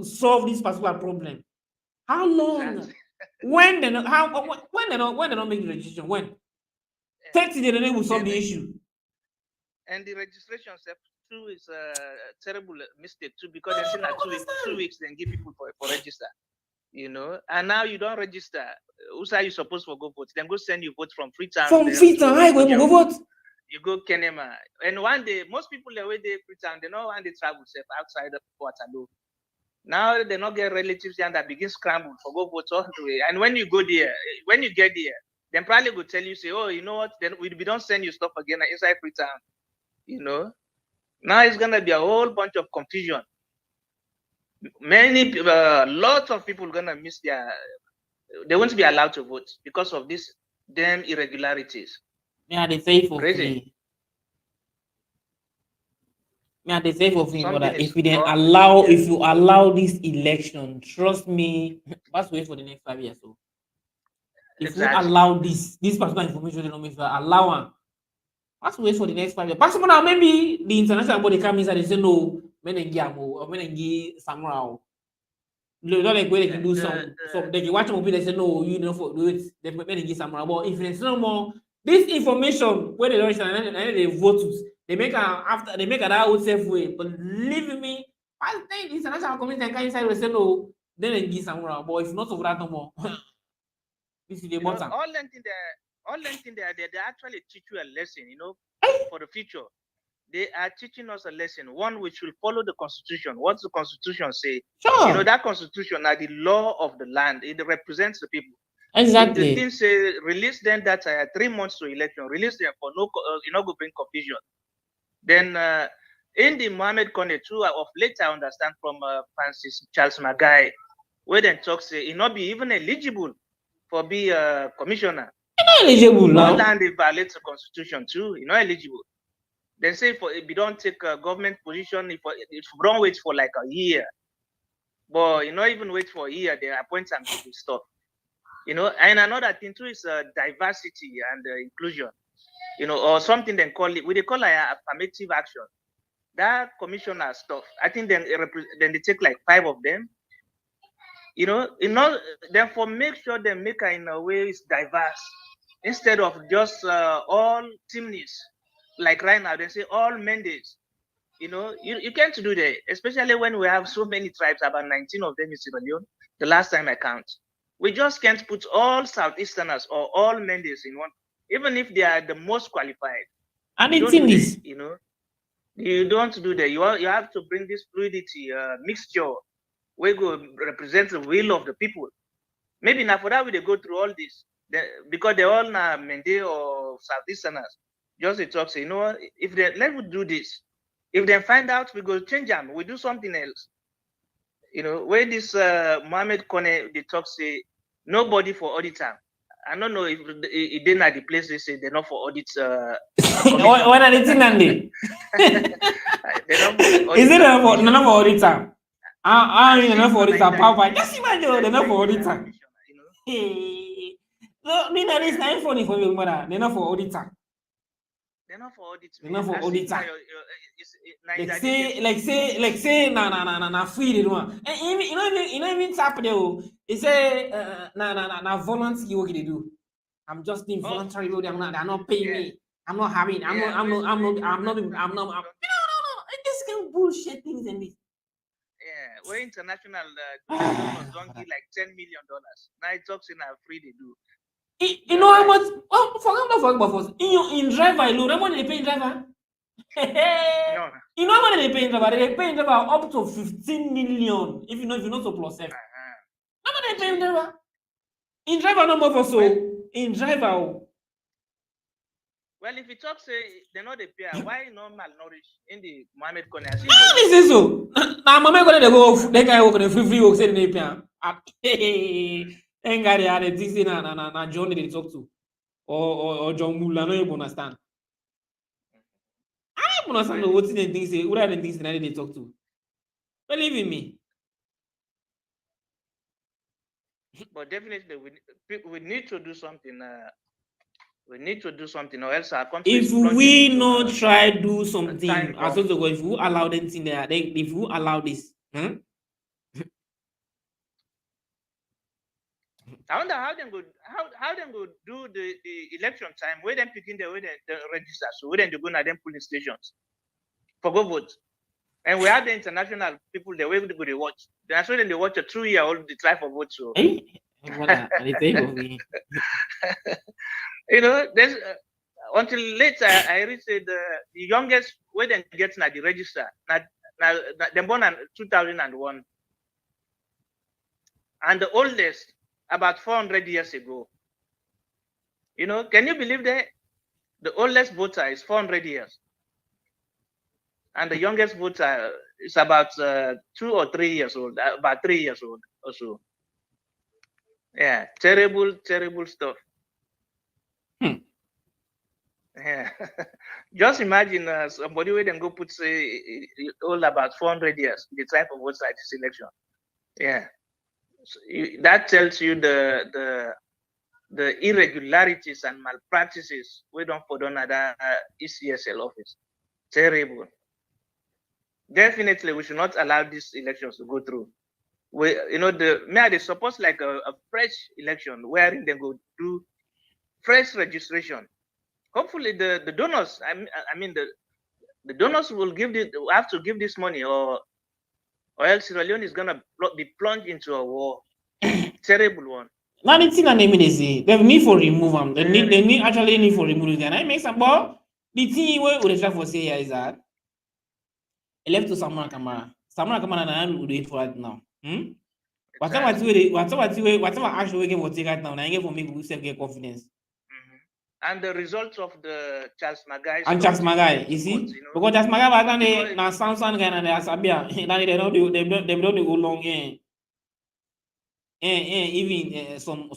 solve this particular problem? How long? When they not make the registration? When? 30 days they will solve the issue. And the registration step too is a terrible mistake too, because they say that 2 weeks then give people for register. You know, and now you don't register. Who say you supposed to go vote? Then go send you vote from Freetown. From Freetown, I go vote. You go Kenema. And one day, most people the way they Freetown, they know when they travel safe outside of Waterloo. Now they not get relatives and that begin scramble for go vote all the way. And when you go there, when you get there, then probably go tell you, say, oh, you know what? Then we don't send you stuff again inside Freetown. You know, now it's gonna be a whole bunch of confusion. Many lots of people gonna miss they won't be allowed to vote because of this damn irregularities. Yeah, they say for free. Yeah, they say for free. If we then allow, if you allow this election, trust me, let's wait for the next 5 years. So if you allow this personal information, allow one. Let's wait for the next 5 years. Possible now, maybe the international body come inside and say no, Menengiamo or Menengi Samura. Not like where they can do some they can watch a movie, they say no, you know, for do it, they Menengi Samura. But if it's no more, this information where they don't and they vote, they make that out safe way. But believe me, I think the international community can inside will say no, then they give Samura. But if not over that no more, this is the bottom. All anything there, they actually teach you a lesson, you know, for the future. They are teaching us a lesson, one which will follow the Constitution. What's the Constitution say? Sure. You know, that Constitution are the law of the land. It represents the people. Exactly. The thing say, release them that 3 months to election. Release them for no, go bring confusion. Then in the Mohammed Kone too, of late I understand from Francis Charles Magai, where then talk say he not be even eligible for be a commissioner. You're not eligible now. Land they violate the Constitution too. You're not eligible. They say if you don't take a government position, if you don't wait for like a year, but you not even wait for a year, they appoint some people stuff. You know, and another thing too is diversity and inclusion. You know, or something they call it. They call it affirmative action. That commissioner stuff. I think then they take like 5 of them. You know, therefore make sure they make it in a way it's diverse instead of just all teamness. Like right now, they say all Mendes. You know, you can't do that, especially when we have so many tribes, about 19 of them in Sierra Leone, the last time I count. We just can't put all Southeasterners or all Mendes in one, even if they are the most qualified. And it's in this. You know, you don't do that. You have to bring this fluidity, mixture, where go represent the will of the people. Maybe now for that, we they go through all this, because they all now Mende or Southeasterners. Just they talk, say, you know, if they let me do this, if they find out, we go change them, we do something else. You know, where this Mohammed Kone, they talk, say, nobody for audit time. I don't know if they're not the place they say they're not for audit. When are they Nandi? Is it not for audit time? They're not for audit time. Papa, just imagine they're not for audit time. No, it's not funny for you, mother. They're not for audit time. They're not for audit. They're not for audit time. Like say, na free the one. And you know even tap there. They say na volunteer work they do. I'm just doing voluntary work. They're not paying me. I'm not having. I'm not. This kind of bullshit things and this. Yeah, we're international. Don't give like $10 million. Now it talks in a free they do. You know how much? Oh, forget about in driver alone. How much they pay driver? No. You know how much they pay driver? They pay driver up to 15 million. If you know so plus 7. How much they pay driver? In driver no more for so. In driver. Well, if you talk say they know the pay, why not malnourished in the Mohammed Kone? No, this is so. Now Mohammed Kone they go. They can work on the free work. Say they pay. And guy they are the things na Johnny they talk to, or John Mula. No, you understand. I don't understand what the things say. Who are the things that they talk to? Believe in me. But definitely, we need to do something. We need to do something, or else our country. If we not try do something, as also if we allow them in there, if we allow this, I wonder how them go do the election time where them picking the register, so where them they go na them polling stations for go vote. And we have the international people the way they go they watch. That's why they watch a 2-year-old they try for vote. So you know, there's until later I reached the youngest where they get na the register. Now them born in 2001. And the oldest about 400 years ago. You know, can you believe that? The oldest voter is 400 years. And the youngest voter is about 2 or 3 years old, about 3 years old or so. Yeah, terrible, terrible stuff. Yeah. Just imagine somebody where them go put say all about 400 years, the type of voter at this election. Yeah. So that tells you the irregularities and malpractices we don't put on that ECSL office. Terrible. Definitely, we should not allow these elections to go through. We, you know, they suppose like a fresh election wherein they go do fresh registration. Hopefully, the donors, I mean the donors will have to give this money, or else Sierra Leone is gonna be plunged into a war. Terrible one. Now the thing they say they need for remove them. They need actually need for remove them. I make some but the thing we try for say here is that left to Samura Kamara. Samura Kamara na will do it for right now. Whatever action we get for take right now, I get for me we self get confidence. And the results of the Charles Magai. And Charles Magai, you see, because Charles Magai was na Samsung guy and Asabia. They don't go long even some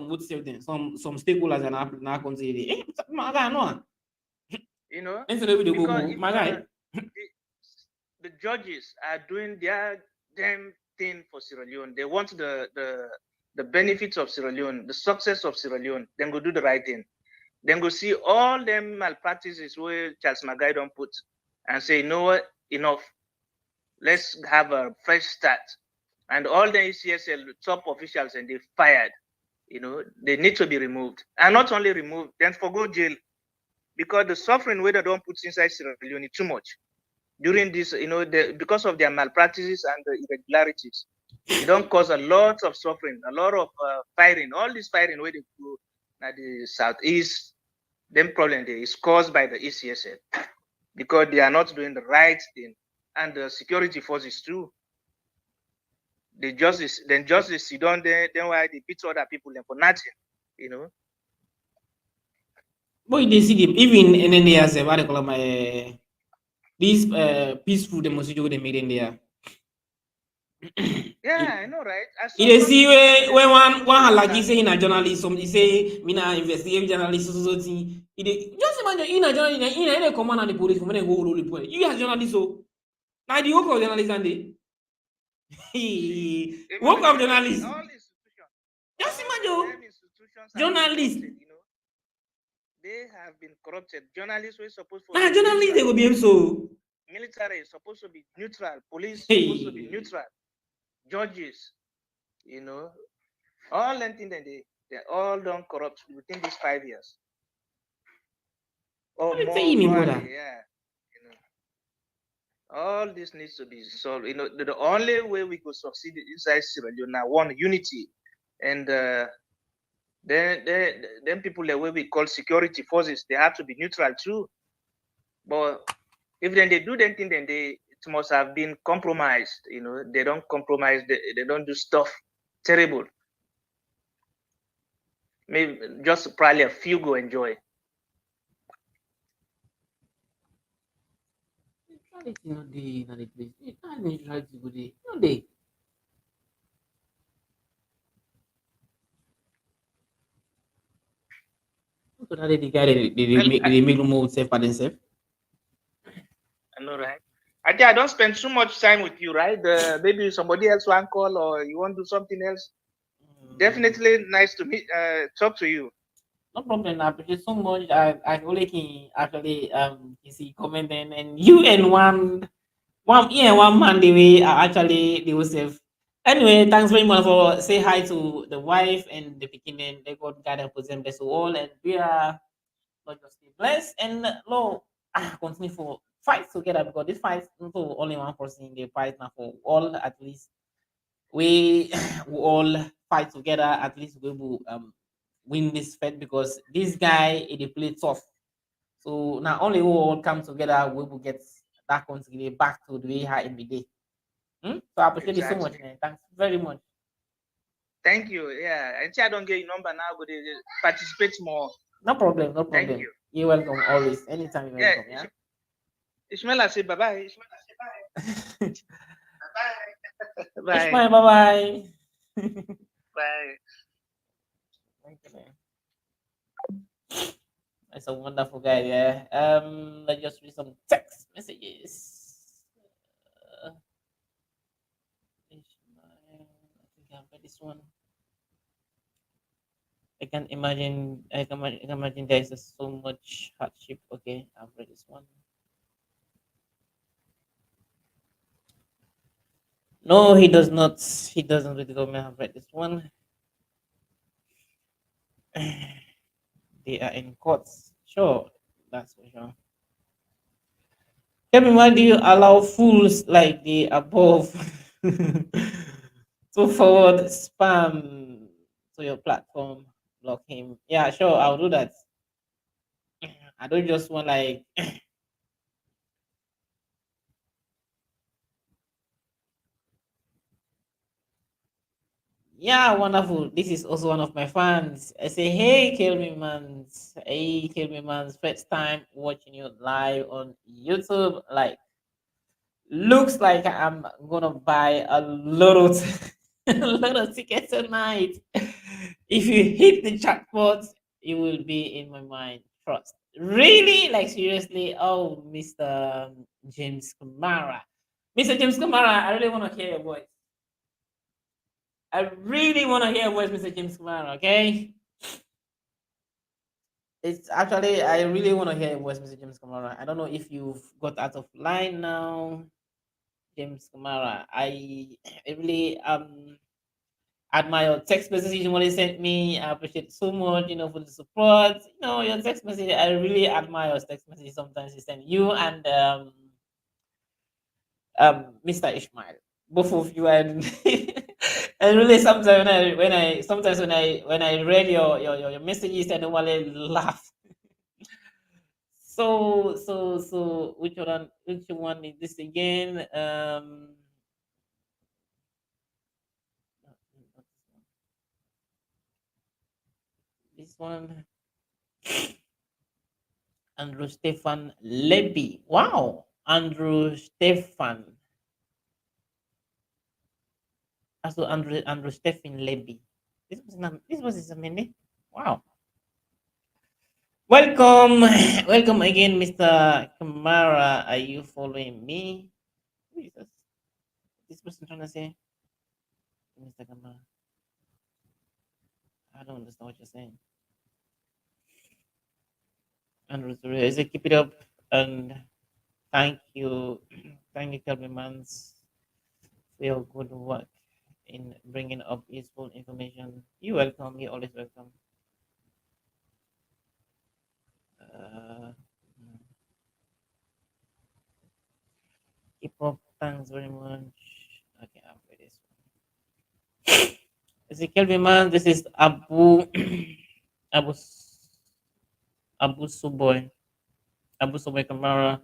would say them, some stakeholders and now consider Magai no. You know, instead of Magai. The judges are doing their damn thing for Sierra Leone. They want the benefits of Sierra Leone, the success of Sierra Leone. Then go do the right thing. Then go see all them malpractices where Charles Magai don't put and say, you know what, enough. Let's have a fresh start. And all the ECSL top officials and they fired. You know, they need to be removed. And not only removed, then forgo jail. Because the suffering where they don't put inside Sierra Leone is too much. During this, you know, because of their malpractices and the irregularities, it don't cause a lot of suffering, a lot of firing. All this firing where they go at the southeast, them problem there is caused by the ECSL because they are not doing the right thing, and the security forces too. They just sit down there, then why they beat other people for nothing, you know. But they see them even and then they have what they call my these peaceful demonstration they made in there. Yeah, I know, right? You see where one like you say in a journalism, you say we na investigate journalists society. Just imagine in a journalist in any command and the police when they go all the point. You as journalists so now the work of journalists and they work of journalists. Just imagine journalists. They have been corrupted. Journalists were supposed to be journalists they will be so. Military is supposed to be neutral. Police supposed to be neutral. Judges, you know, all anything that they all done corrupt within these 5 years. Or more, yeah, you know. All this needs to be solved. You know, the only way we could succeed inside Sierra Leone now, one, unity, and then people the way we call security forces, they have to be neutral too. But if then they do anything, then it must have been compromised. You know, they don't compromise. They don't do stuff terrible. Maybe just probably a few go enjoy. So that the guy they make them more safe by themselves. I know, right? I don't spend too much time with you, right? Maybe somebody else want call or you want to do something else. Definitely nice to meet, talk to you. No problem. I appreciate so much. I only can actually you see commenting and you and one man the way actually they will save. Anyway, thanks very much for say hi to the wife and the beginning. They God God help them bless you all, and we are Lord just stay blessed and Lord continue for fight together because this fight is not for only one person in the fight now for all at least we will all fight together at least we will win this fight because this guy he play tough. So now only we all come together we will get that country back to the way how it be day. So I appreciate it so much, man. Thanks very much. Thank you. Yeah, and I don't get your number now, but participate more. No problem, no problem. Thank you. You're welcome always. Anytime you're welcome, yeah. Ishmael, I say bye bye. Bye. Ishmael, bye bye. Bye. Thank you, man. That's a wonderful guy, yeah. Let's just read some text messages. Ishmael, I think I've read this one. I can imagine there's so much hardship. Okay, I've read this one. No, he does not. He doesn't read the government. I've read this one. They are in courts. Sure, that's for sure. Tell me, why do you allow fools like the above to forward spam to your platform? Block him. Yeah, sure, I'll do that. I don't just want like yeah, wonderful. This is also one of my fans. I say, hey, Kill Me Mans. Hey, Kill Me Mans. First time watching you live on YouTube. Like, looks like I'm gonna buy a lot of a lot of tickets tonight. If you hit the jackpot, you will be in my mind. Trust. Really? Like seriously? Oh, Mr. James Kamara. Mr. James Kamara, I really want to hear your voice. I really want to hear your voice, Mr. James Kamara, okay? It's actually, I really want to hear your voice, Mr. James Kamara. I don't know if you've got out of line now. James Kamara. I really admire your text message you only sent me. I appreciate it so much, for the support. Your text message, I really admire your text message sometimes you send you and Mr. Ishmael. Both of you and and really sometimes when I read your messages I normally laugh. So which one is this again? This one. Andrew Stefan Levy. Wow. Andrew Stefan. Also Andrew Stefan Levy. This was his name. Wow. Welcome. Welcome again, Mr. Kamara. Are you following me? Who is this person trying to say? Mr. Kamara. I don't understand what you're saying. Andrew, I say keep it up and thank you, Kelvin Mans, for your good work in bringing up useful information. You're welcome. You're always welcome. Keep up. Thanks very much. Okay, I'll read this one. This is Kelvin Mans. This is Abu Suboy. Abu Suboy Kamara.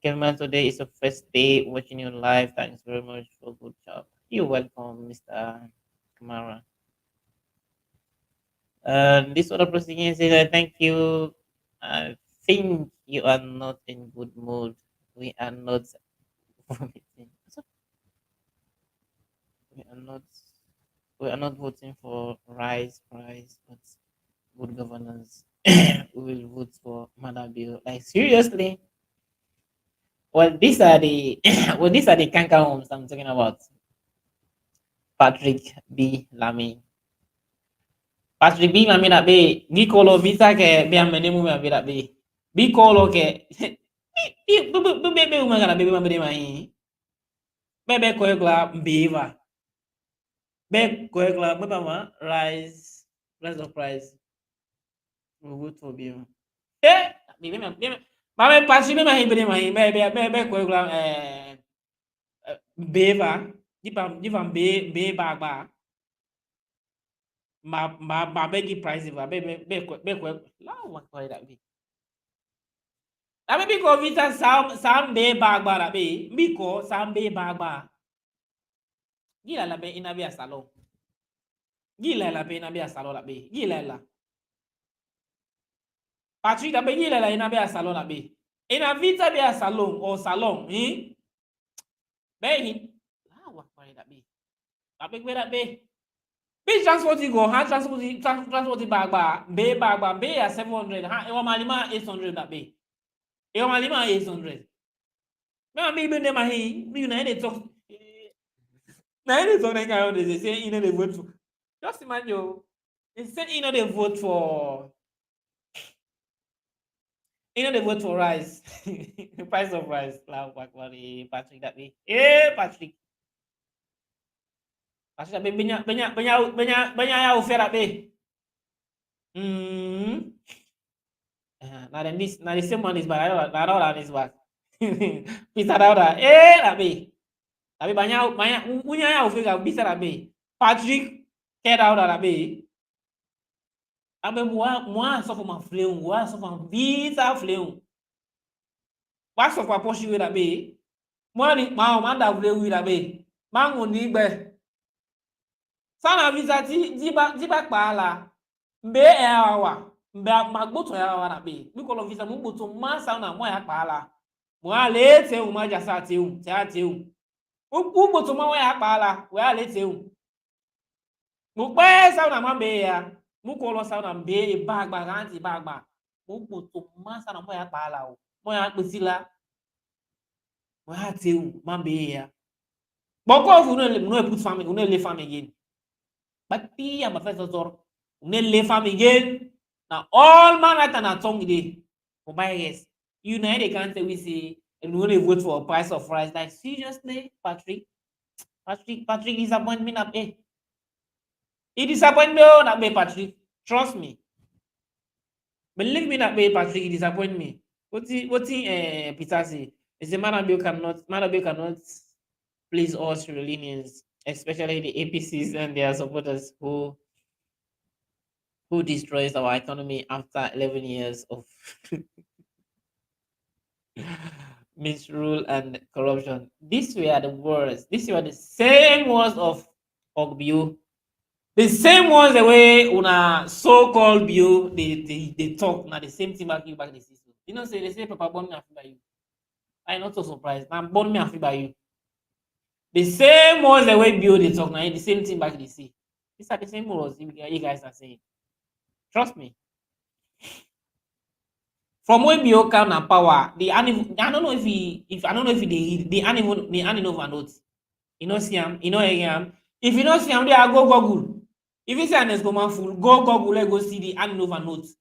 Kevin, today is the first day watching you live. Thanks very much for a good job. You're welcome, Mr. Kamara. This other person says, thank you. I think you are not in good mood. We are not voting. We are not voting for price, but good governance. We will vote for Madabil. Like seriously? Well, these are the canker homes I'm talking about. Patrick B. Lamy. Patrick B. Lamy na be Nicolo Vita ke be amene mu be da be. Bi kolo ke be umagana be mambere mai. Bebe ko egla mbiva. Babe, correct, mama, rise of price. We will to be. Eh, mama, pass me my be correct, beva, give am be bag. Ma begi price ba be la wa ko da bi abi ko vita sam be bagba da be bi ko sam be bagba gila la be ina be salon gila la be ina be salon la be gila la Patrick da be gila la ina be salon la be ina vita be salon or salon be hin la wa ko da be Be transport go, ha transport bagba, be ya 700, ha e wa malima 800 that be. E wa malima 800. Me be dem ahi, me na dey talk. Na dey talk like how they say you know they vote for. Just imagine you. They say you know they vote for rice. The price of rice. Patrick that be. Patrick. Patrick that be benya ya ofera be. Now the same one is back. Now is back. Bisa dauda. Labi banyak punya ya ofega bisa labi. Patrick ke dauda labi. Abe moi só uma fleum, moi só uma visa fleum. Wa só kwa poshi we labi. Moi ni manda fleum we labi. Mango ni be. Sana visa ti ba pa la. Mbe awa. Mbe magboto ya wa labi. Mi ko visa mu gboto ma sana mo ya pa la. Mo ale te u ma jasa te u, te u. U gboto ma wa ya pa la, we ale te u. Mo pe sana ma be ya. Mo ko lo sana mbe bagba ganti bagba. Mo gboto ma sana mo ya pa la o. Mo ya pe sila. Mo ya te u ma be ya. Boko fu no put family, no le family again. But ti ya ma first zor. No le family again. Now all man right na tongue dey. For my yes. You know they can't say we say and we only vote for a price of rice. Like seriously, Patrick disappoint me na be. He disappoint me na be Patrick. Trust me. Believe me na be Patrick, he disappoint me. What Peter say? Is the Manabio cannot please all Sierra Leoneans, especially the APCs and their supporters who destroys our economy after 11 years of misrule and corruption. These were the words. These were the same words of Ogbio. The same ones the way una so-called Bio they talk now the same thing back the system. You know, say they say Papa born me and by you. I'm not so surprised. Now born me and by you. The same ones the way Bio they talk now the same thing back they say. These are the same words you guys are saying. Trust me. From when Bio come and power, I don't know if the animal notes. You know see him, you know him. If you don't see him, they are go Google. If you say an escoman full, go Google, go see the animal notes.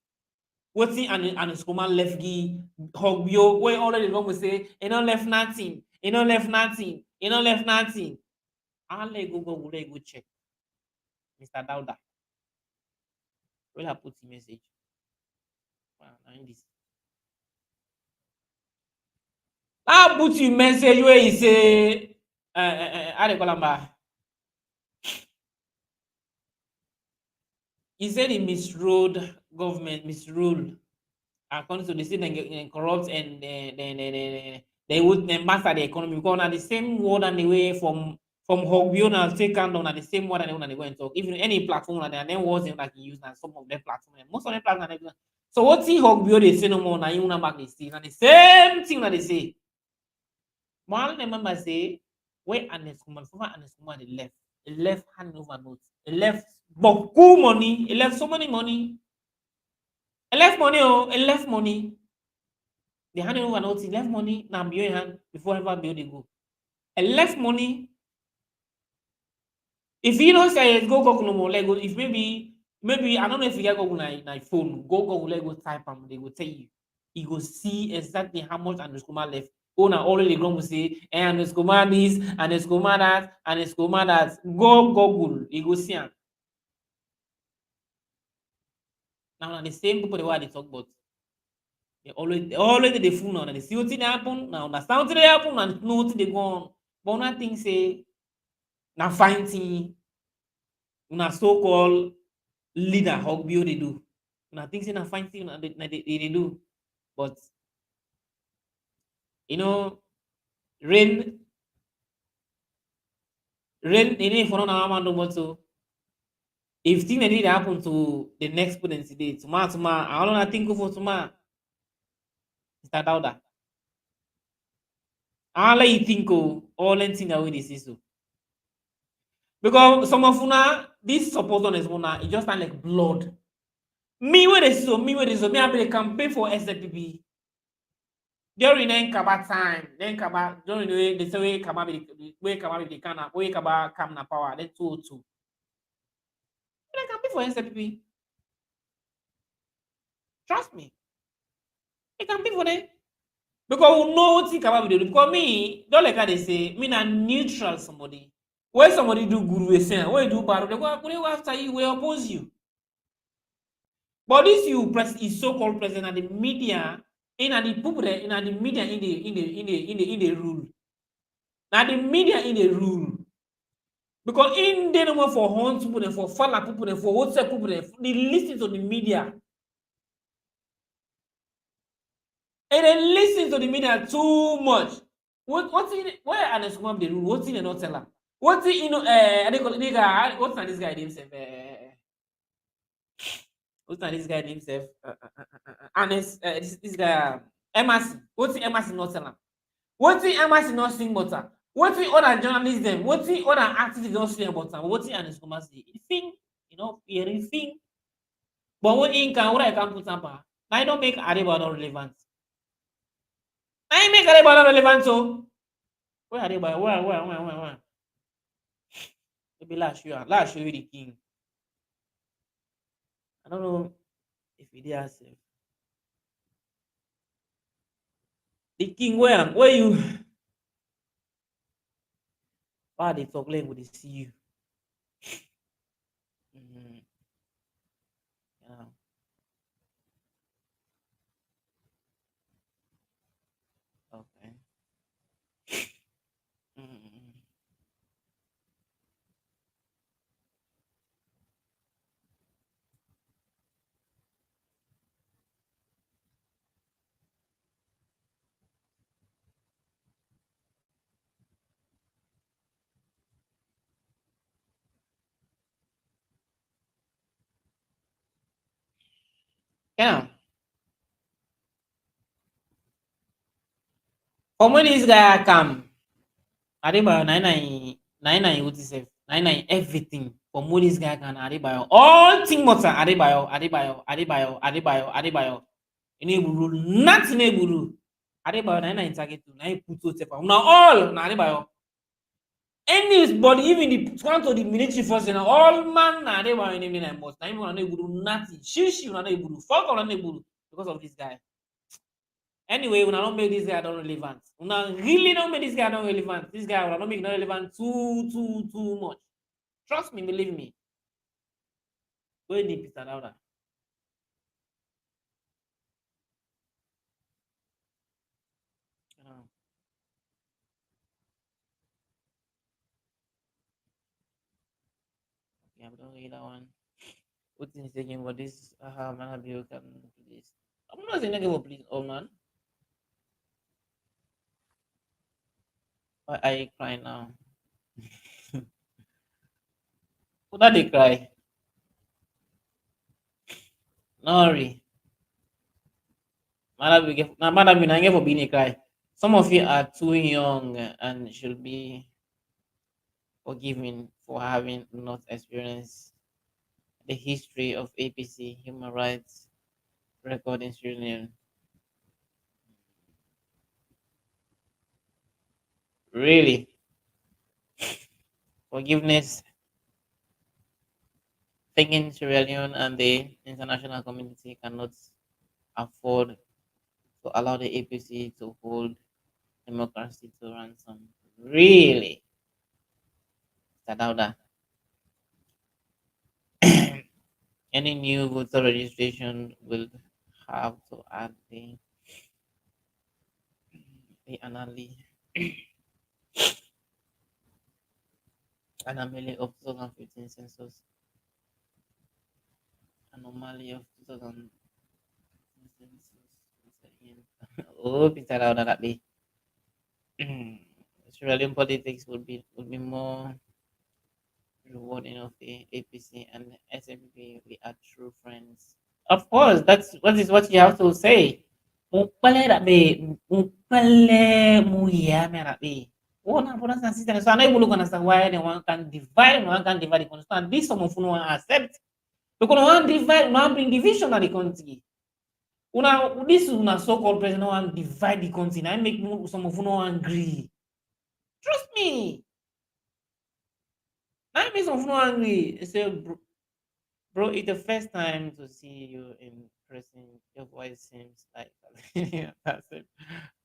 What's in an escoman left gi Hogbio, where already going to say, you don't left nothing, you don't left nothing, you don't left nothing. I'll let go Google, go check. Mr. Dauda. Will I put the message? I'll put you message where he say he said he misruled government, misruled according to the state and corrupt and they would master the economy because now the same word and the way from Hogbio now take down at the same word and they go and talk. Even any platform and then words like you use and some of their platform most of the platforms. So what see Hogbio they say no more now you know back they see and the same thing that they say. One member say where an escoman the left hand over notes, the left beaucoup money, he left so many money. He left money. The hand over notes, he left money, now I'm your hand before ever build they go. He left money. If you don't say go Google no more, Lego, if maybe I don't know if you get Google na phone, go Google Lego type and they will tell you. You go see exactly how much and the left. Una already grumble say, and it's command this, and it's command that, and it's command that. Go Google, you go see am. Now the same people they talk about. They always they fool now. They see what happen, now understand what they happen, and know what they go on. But one thing say, now fine thing, una so-called leader, how bio they do. Una think say na fine thing, they do. But you know, rain, they need for no man do what so. If thing that need happen to the next presidency day, tomorrow, I don't think for tomorrow. Start out that. I let you think all anything that we this is so. Because some of una, this support on is una, it just sound like blood. Me where this so, me I be the campaign for SLPP. During then Kaba time, then Kaba during the way Kaba be the can way Kaba come na power, then 202. I campaign for SLPP. Trust me. I campaign for them. Because we know what Kaba be do. Because me, don't like how they say, me na neutral somebody. When somebody do good, we say, when you do bad, they go after you, we oppose you. But this you press is so-called president and the media, in the people there, in the media in the rule. Now the media in the rule. Because in the number for horns people and for falla people and for WhatsApp people, they listen to the media. And they listen to the media too much. What's in where and it's one the rule? What's in the not teller? What's in you know what's not this guy himself? What's not this guy himself? And this guy Emerson. What's in Emerson not teller? What's in Emerson not sing butter? What's in other journalists them? What's in other artists don't sing about them? What's in and it's commercial? Thing, you know, hearing thing. But when in can what I can put up, I don't make Ariba not relevant. I make Ariba not relevant so. Where Ariba? Where? Maybe last year the king. I don't know if he did herself. The king where you why they talk like would they see you? Mm-hmm. Yeah. Okay. Mm-hmm. Yeah. From when this guy come, Ariba 99 what is it? 99 everything. From when this guy can Ariba all thing matter Aribayo. Eneburu nothing eneburu. Aribayo 99 target to 9 put to step. Now all na Aribayo. Anybody, even the one to the military force, all man na Aribayo in the most. Now even eneburu nothing. Shishi na eneburu. Fuck on eneburu because of this guy. Anyway, when I don't make this guy not relevant. When I really don't make this guy not relevant. This guy will not make not relevant too much. Trust me, believe me. Go deep Peter Lauda. Yeah, but don't read that one. What is taking for this? Man, have you can do this? I'm not saying negative, please, old man. Why are you crying now? Who that they cry? No worry. Madam, you for being a cry. Some of you are too young and should be forgiven for having not experienced the history of APC human rights record in Sierra Leone. Really, forgiveness, thinking Sierra Leone and the international community cannot afford to allow the APC to hold democracy to ransom. Really? Sadauda. Any new voter registration will have to add the anomaly of 2015 census. Anomaly of 2015 census. Oh, bicara udah tak bi. Australian politics would be more rewarding of the APC and SMP. We are true friends. Of course, that's what you have to say. Mupale tak bi, mupale muya me tak bi. Oh, na pura sa system. So anay bulu kana sa why they want can divide, no one can divide the country. And this some of no accept. Because no one divide, no one bring division at the country. This una so-called president no one divide the country. I make some of no one agree. Trust me. I make some of no one agree. Say, bro, it's the first time to see you in person. Your voice seems like that's it.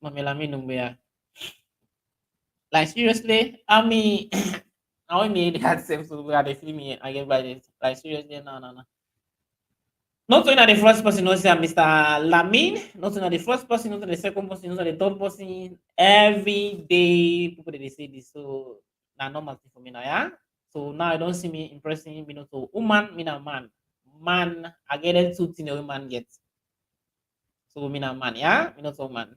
Mamelami Numbea. Like seriously, I mean, I mean that same so they feel me. I get by this. Like seriously, no. Not only the first person, not say Mr. Lamin, not only the first person, not the second person, not the third person. Every day, people they say this, so now normal thing for me now, yeah. So now I don't see me impressing me not to woman, me na man. Man, I get it two things a woman gets. So me na man, yeah, me not so man.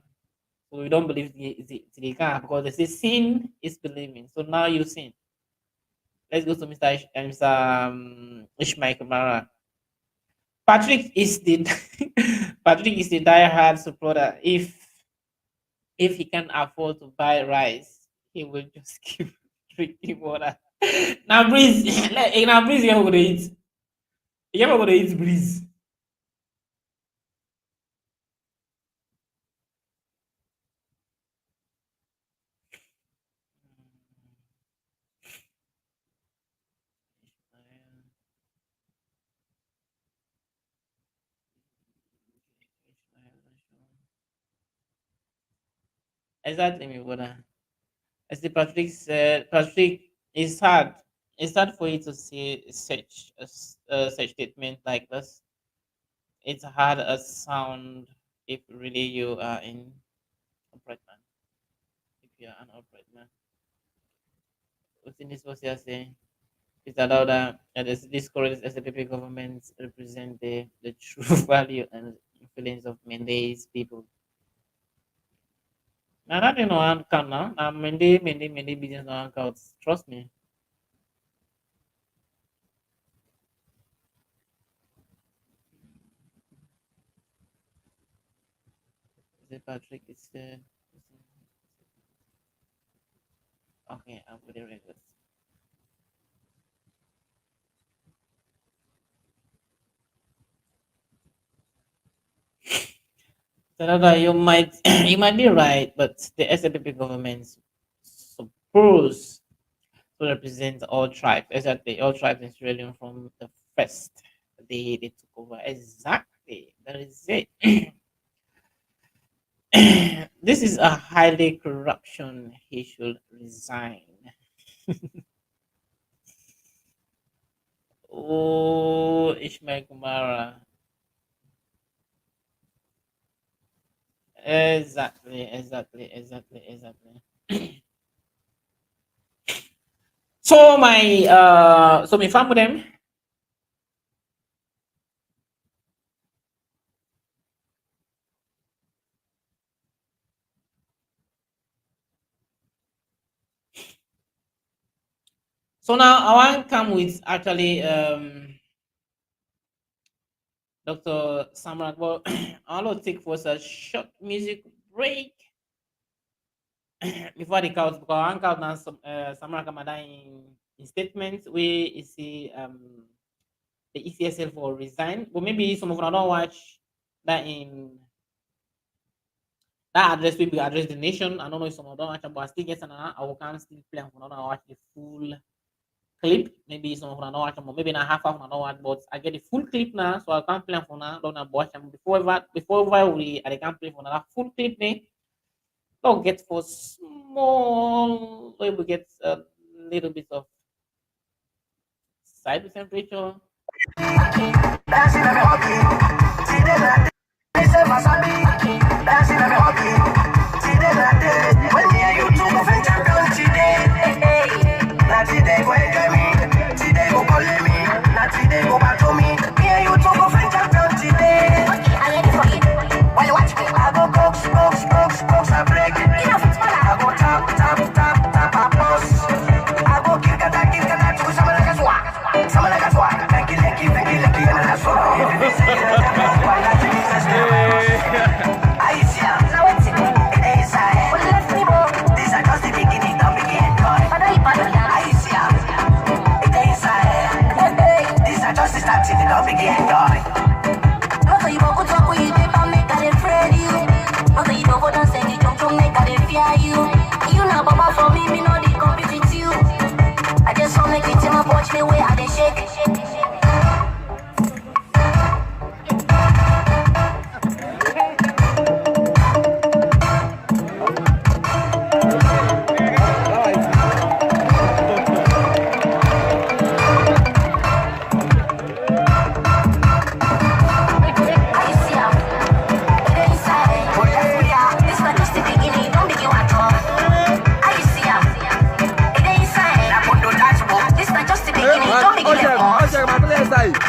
So we don't believe the car because they say sin is believing. So now you sin. Let's go to Mr. Ishmael Kamara. Patrick is the Patrick is the diehard supporter. If he can afford to buy rice, he will just keep drinking water. Now breeze, now breeze, you gonna eat. You ever gonna eat breeze? Exactly, my brother. As the Patrick said, Patrick, it's hard. It's hard for you to see such statement like this. It's hard as sound if really you are in upright man. If you are an upright man. Within this was you're saying, it's allowed that this current SPP government represent the true value and feelings of Mendes people. Now that you know I'm count now. Now Mendes business no count. Trust me. The Patrick is okay, I'll put it right there. Canada, you might you might be right, but the SLPP government supposed to represent all tribes, exactly all tribes in Sierra Leone from the first day they took over. Exactly, that is it. This is a highly corruption. He should resign. Oh, Ishmael Kumara. Exactly. So my farm with them. So now I want to come with actually Dr. Samura. Well, I want to take for a short music break before the count because I count now some Samura Kamada in statements where you see the ECSL for resign, but maybe some of them don't watch that in that address will be address the nation. I don't know if some of them watch, but I still get an I will can still play and watch the full clip. Maybe some of them don't watch, but maybe not half of them don't watch, but I get the full clip now, so I can't play for now. Don't watch them before we I can't play for another full clip. get for small, we get a little bit of side temperature. Watch me where I dey shake.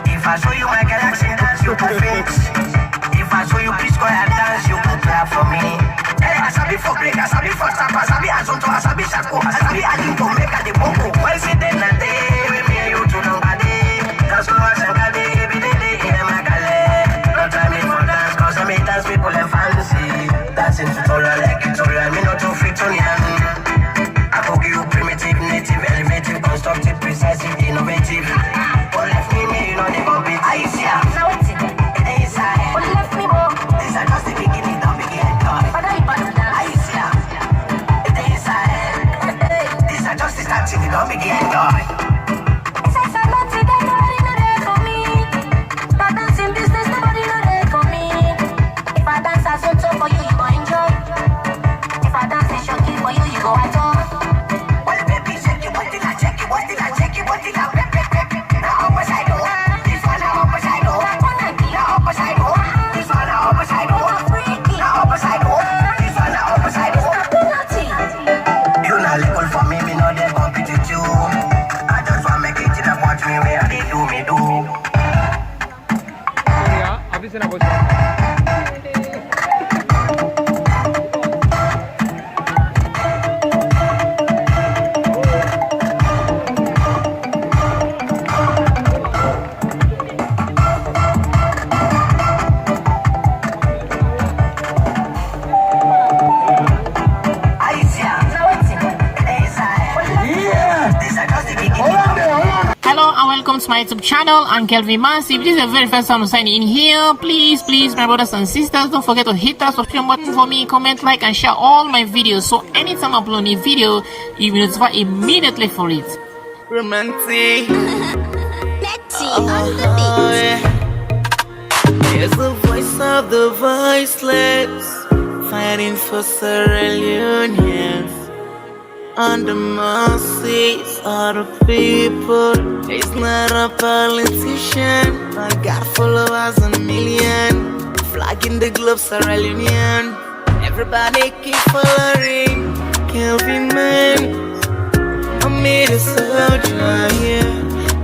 If I show you my galaxy, dance, you could fix. If I show you peace, go and dance, you could clap for me. Hey, I sabi for break, I sabi for tap, I sabi azonto, I sabi shako, I sabi adding to make a the bongo. Why sit in a day, with me and you to nobody. That's why I sang a day, every day, in my galley. No time me for dance, cause I may dance people and fancy. Dancing tutorial, electoral, me not too fit on yan. I go give you primitive, native, elevative, constructive, precise, innovative. But left me, you know they go beat. I see ya. Now it's it. It ain't inside. But left me more. These are just the beginning, don't begin, God. But I better dance. I see ya. It ain't inside. These are just the starting, don't begin, God. It's like I'm not today, nobody know there for me. But dancing business, nobody know there for me. If I dance as on top for you, you go enjoy. If I dance in shocky for you, you go at all. Well, baby, shake your body, like check your body, like check your body, like pep, pep, pep. Now, upper side, oh. This one, now, upper side, oh. Now, upper side, oh. This one, now, upper side, oh. Now, upper side, oh. This one, now, upper side, oh. You not legal for me, me know they compete with you. I just want make it up, watch me where they do me do. I see ya. Now it's it. It ain't inside. These are just the beginning. Hello and welcome to my YouTube channel. I'm Kelvin Massive. This is the very first time I'm signing in here. Please, my brothers and sisters, don't forget to hit that subscription button for me, comment, like, and share all my videos. So anytime I upload a video, you'll be notified immediately for it. Romantic. Let's see on the beat. Here's the voice of the voiceless, fighting for Sierra Leoneans. On the masses of the people. He's not a politician, but got followers on a million. Flagging the globe, Sierra Leonean. Everybody keep following Kelvin Man. I made a soldier here.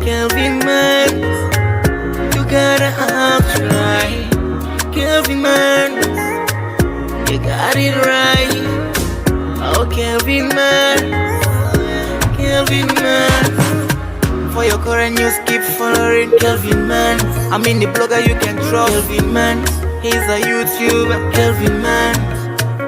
Kelvin Man, you gotta try. Kelvin Man, you got it right. Oh, Kelvin Man, Kelvin Man. For your current news, keep following Kelvin Man. I mean the blogger you can trust. Kelvin Man, he's a YouTuber. Kelvin Man,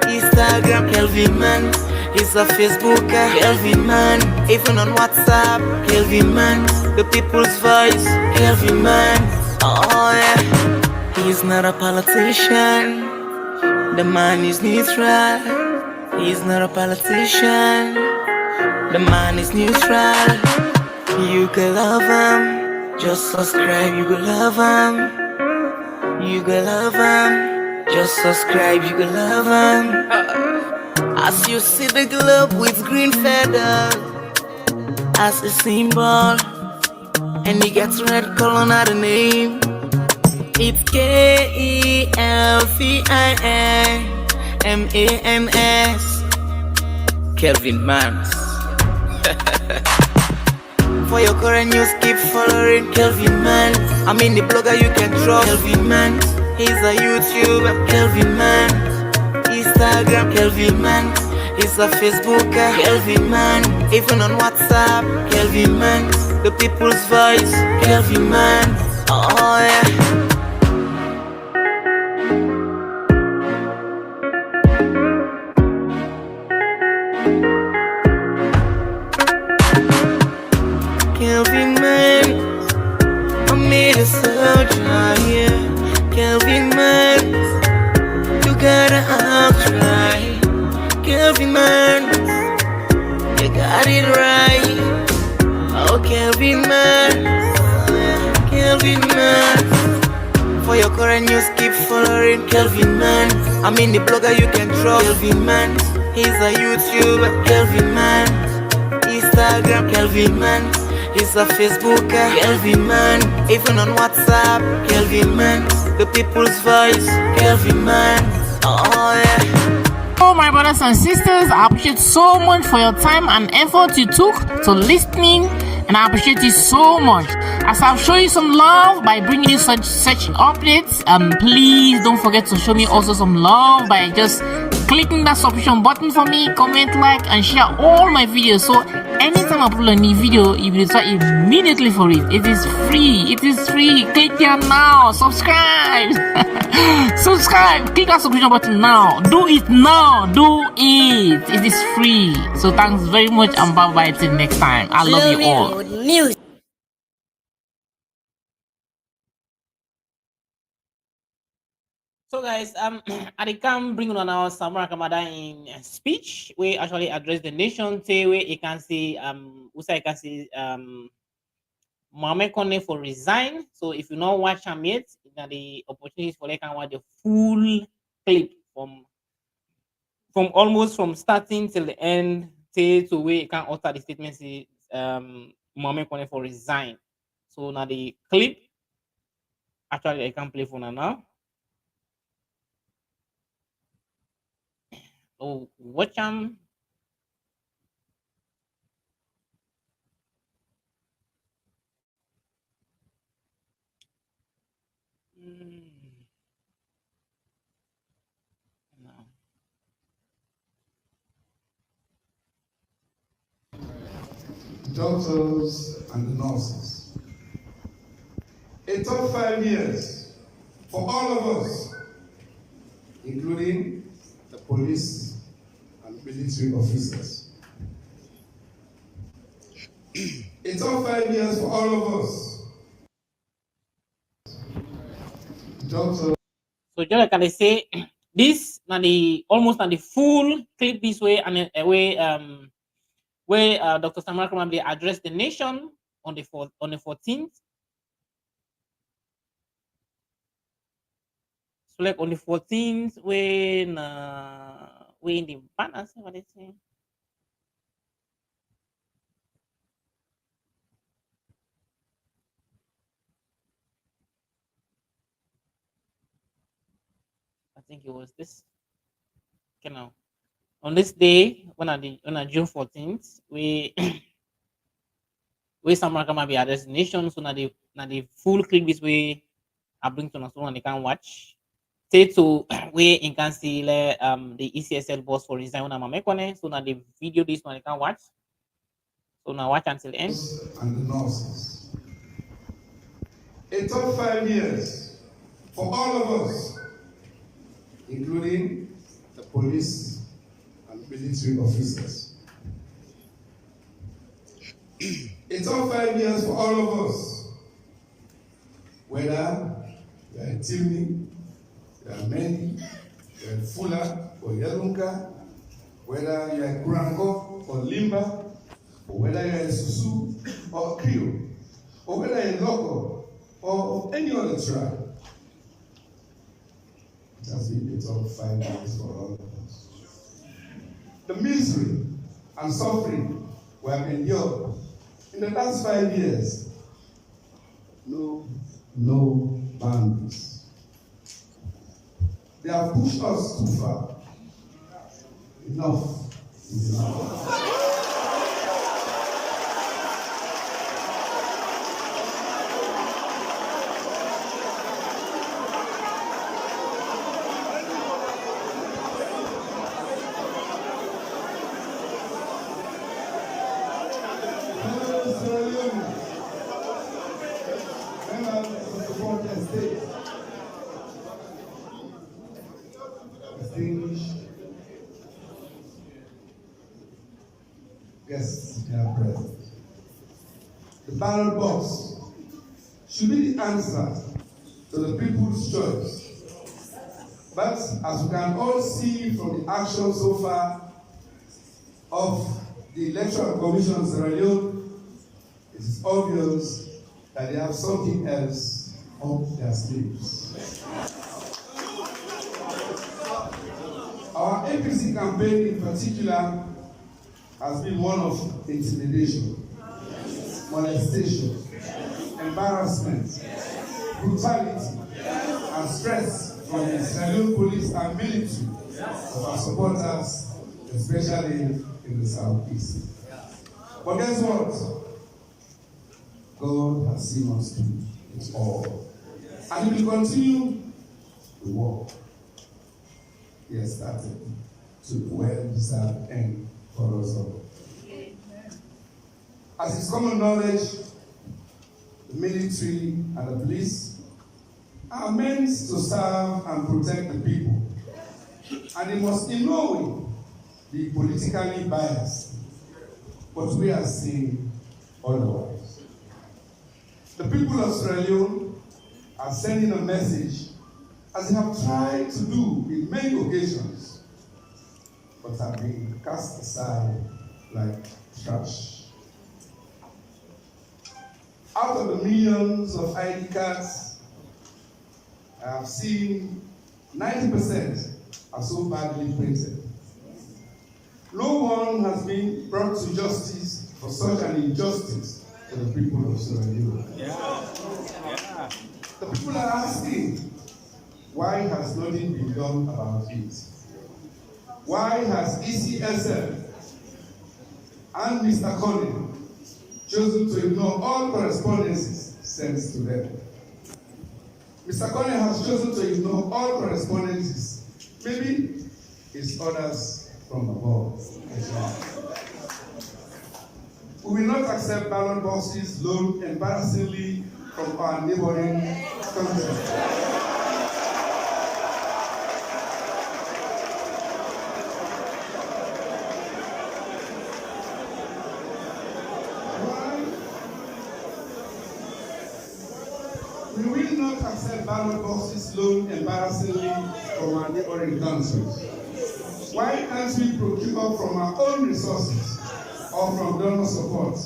Instagram. Kelvin Man, he's a Facebooker. Kelvin Man, even on WhatsApp. Kelvin Man, the people's voice. Kelvin Man, oh yeah. He's not a politician. The man is neutral. He's not a politician. The man is neutral. You can love him. Just subscribe, you can love him. You can love him. Just subscribe, you can love him. As you see the globe with green feathers as a symbol, and you get red color on the name. It's KELVINMANS, Kelvin Mans. For your current news, keep following Kelvin Mans. I'm in the blogger you can trust. Kelvin Mans. He's a YouTuber. Kelvin Mans. Instagram. Kelvin Mans. He's a Facebooker. Kelvin Mans. Even on WhatsApp. Kelvin Mans. The people's voice. Kelvin Mans. Oh yeah. Kelvin Mans, I made a soldier here. Kelvin Mans, you gotta try. Kelvin Mans, you got it right. Oh, Kelvin Mans, Kelvin Mans. For your current news, keep following Kelvin Mans. I'm in the blogger you can trust. Kelvin Mans, he's a YouTuber. Kelvin Mans, Instagram. Kelvin Mans. He's a Facebooker, Kelvin Mans. Even on WhatsApp, Kelvin Mans. The people's voice, Kelvin Mans. Oh yeah. Oh, my brothers and sisters, I appreciate so much for your time and effort you took to listening, and I appreciate you so much. As I've shown you some love by bringing you such updates, please don't forget to show me also some love by just clicking that subscription button for me, comment, like, and share all my videos. So anytime I upload a new video, you will start immediately for it. It is free. It is free. Click here now. Subscribe. Subscribe. Click that subscription button now. Do it now. Do it. It is free. So thanks very much, and bye bye till next time. I love you all. So guys, I can bring on our Samura Kamada in speech. We actually address the nation. Say where you can see Usa can see Mohamed Kone for Resign. So if you not watch him yet, the opportunities for they can watch the full clip from almost from starting till the end. Say to where you can alter the statement. Say Mohamed Kone for Resign. So now the clip actually I can play for now. So watch them. No. Doctors and the nurses. A top 5 years for all of us, including the police and military officers. A top 5 years for all of us. Doctors. So just like I say, this na the almost na the full clip this way and where Dr. Samura Kamara addressed the nation on the 14th. So like on the 14th, when we in the banners, what they say. I think it was this. Okay, now on this day, on June 14th, we Samura Kamara addressed the nation. So now the full clip this way I bring to us and they can watch. Say to where you can see the ECSL boss for Resign on Mamekone. So now the video this one you can watch. So now watch until the end. And the nurses. A top 5 years for all of us, including the police and military officers. A top 5 years for all of us, whether you are a Timmy, you are Mendy, you are Fula or Yalunka, whether you are Kurango or Limba, or whether you are a Susu or Creole, or whether you are Loco or any other tribe. It has been a top 5 years for all of us. the misery and suffering we have endured in the last 5 years know no boundaries. They have pushed us too far. Enough is enough. Guests here present. The ballot box should be the answer to the people's choice. But as we can all see from the action so far of the Electoral Commission of Sierra Leone, it is obvious that they have something else up their sleeves. Our APC campaign in particular has been one of intimidation, molestation, embarrassment, brutality, and stress from the Sierra Leone police and military of our supporters, especially in the southeast. But guess what? God has seen us through it all. And He will continue the work He has started to the well-deserved end for us all. As is common knowledge, the military and the police are meant to serve and protect the people. And they must in no way be politically biased. But we are seeing otherwise. The people of Sierra Leone are sending a message, as they have tried to do in many occasions, but have been cast aside like trash. Out of the millions of ID cards, I have seen 90% are so badly printed. No one has been brought to justice for such an injustice to the people of Sierra Leone. The people are asking, why has nothing been done about it? Why has ECSL and Mr. Conning chosen to ignore all correspondences sent to them? Mr. Conning has chosen to ignore all correspondences. Maybe it's orders from above. We will not accept ballot boxes loaned embarrassingly from our neighboring countries. We will not accept ballot boxes loaned embarrassingly from our neighboring countries. Why can't we procure from our own resources or from donor support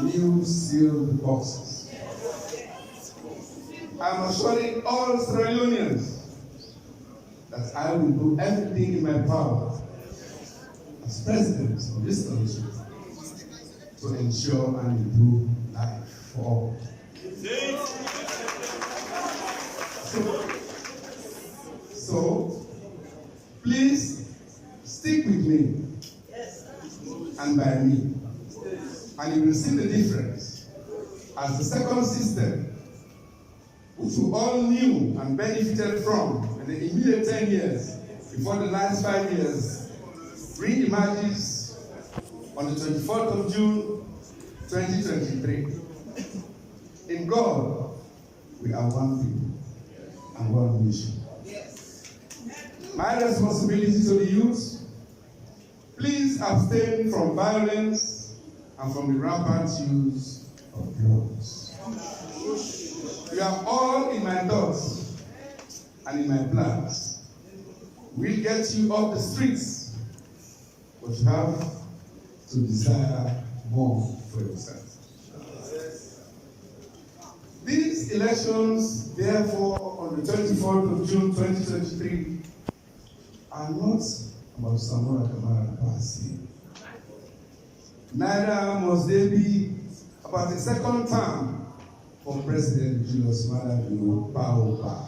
new sealed boxes? I'm assuring all Sierra Leoneans that I will do everything in my power as president of this country to ensure and improve life for all. So, please stick with me and by me, and you will see the difference as the second system, which we all knew and benefited from in the immediate 10 years before the last 5 years, re-emerges on the 24th of June, 2023. In God, we are one people and one mission. My responsibility to the youth, please abstain from violence and from the rampant use of drugs. You are all in my thoughts and in my plans. We'll get you off the streets, but you have to desire more for yourself. These elections, therefore, on the 24th of June 2023, are not about Samura Passing. Neither must they be about the second term for President Julius Malema Power.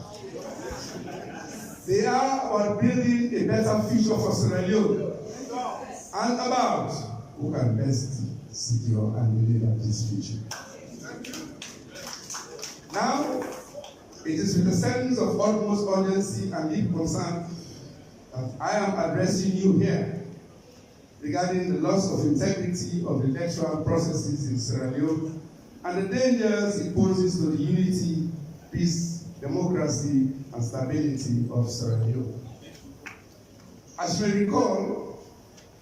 They are about building a better future for Sierra Leone and about who can best secure and deliver this future. Now, it is with a sense of utmost urgency and deep concern that I am addressing you here regarding the loss of integrity of the electoral processes in Sierra Leone and the dangers it poses to the unity, peace, democracy, and stability of Sierra Leone. As you may recall,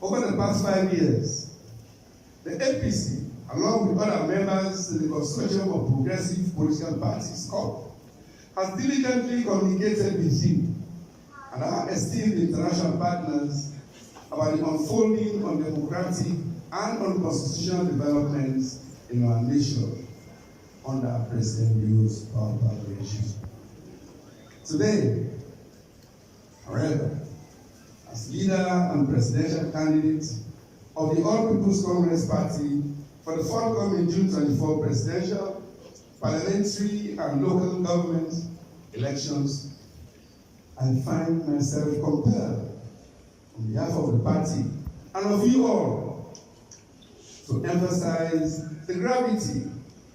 over the past 5 years, the APC, along with other members in the consortium of progressive political parties, has diligently communicated with you and our esteemed international partners about the unfolding undemocratic and unconstitutional developments in our nation under President Liu's power regime. Today, however, as leader and presidential candidate of the All People's Congress Party for the forthcoming June 24 presidential, parliamentary, and local government elections, I find myself compelled, on behalf of the party and of you all, to emphasize the gravity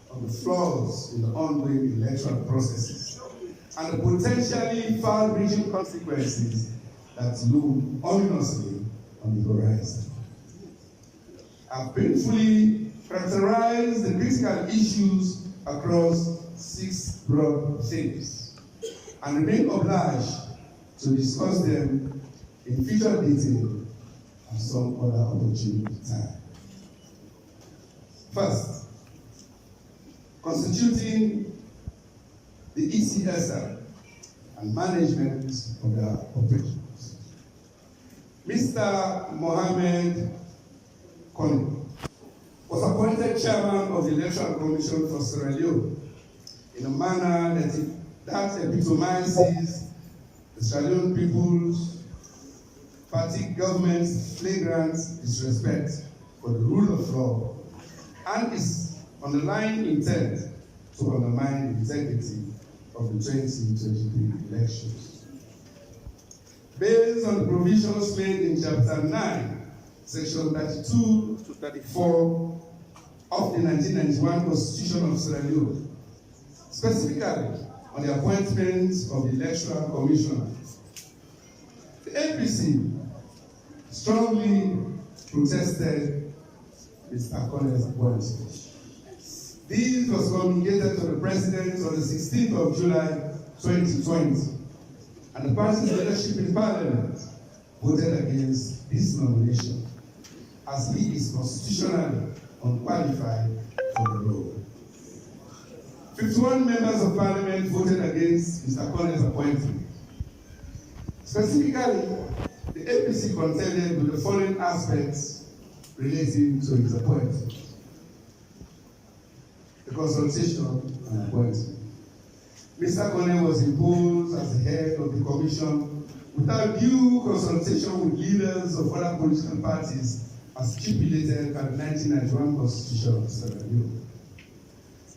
of the flaws in the ongoing electoral processes and the potentially far-reaching consequences that loom ominously on the horizon. I've painfully characterized the critical issues across 6 broad themes and remain obliged to discuss them in future detail at some other opportune time. First, constituting the ECSL and management of their operations. Mr. Mohammed Kone was appointed chairman of the Electoral Commission for Sierra Leone in a manner that epitomizes the Sierra Leone People's Party government's flagrant disrespect for the rule of law and its underlying intent to undermine the integrity of the 2023 elections. Based on the provisions made in Chapter 9, Section 32 to 34 of the 1991 Constitution of Sierra Leone, specifically on the appointments of the Electoral Commissioner, the APC strongly protested Mr. Kone's appointment. This was communicated to the President on the 16th of July 2020, and the party's leadership in Parliament voted against this nomination, as he is constitutionally unqualified for the role. 51 members of Parliament voted against Mr. Kone's appointment. Specifically, the APC contended with the following aspects relating to his appointment: the consultation and appointment. Mr. Kone was imposed as the head of the commission without due consultation with leaders of other political parties as stipulated at the 1991 Constitution of Sierra Leone.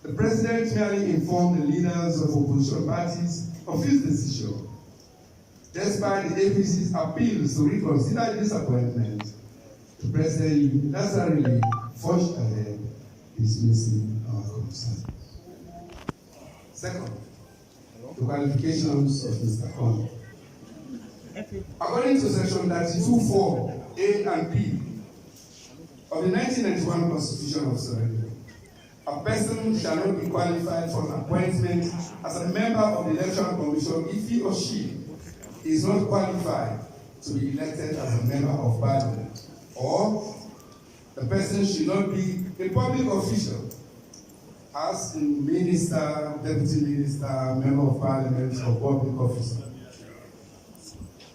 The President merely informed the leaders of opposition parties of his decision. Despite the APC's appeals to reconsider this appointment, the President unilaterally forged ahead, dismissing our concerns. Second, the qualifications of Mr. Kone. According to Section 32(4) A and B of the 1991 Constitution of Sierra Leone, a person shall not be qualified for an appointment as a member of the Electoral Commission if he or she is not qualified to be elected as a member of Parliament, or the person should not be a public official, as in minister, deputy minister, member of Parliament, or public officer.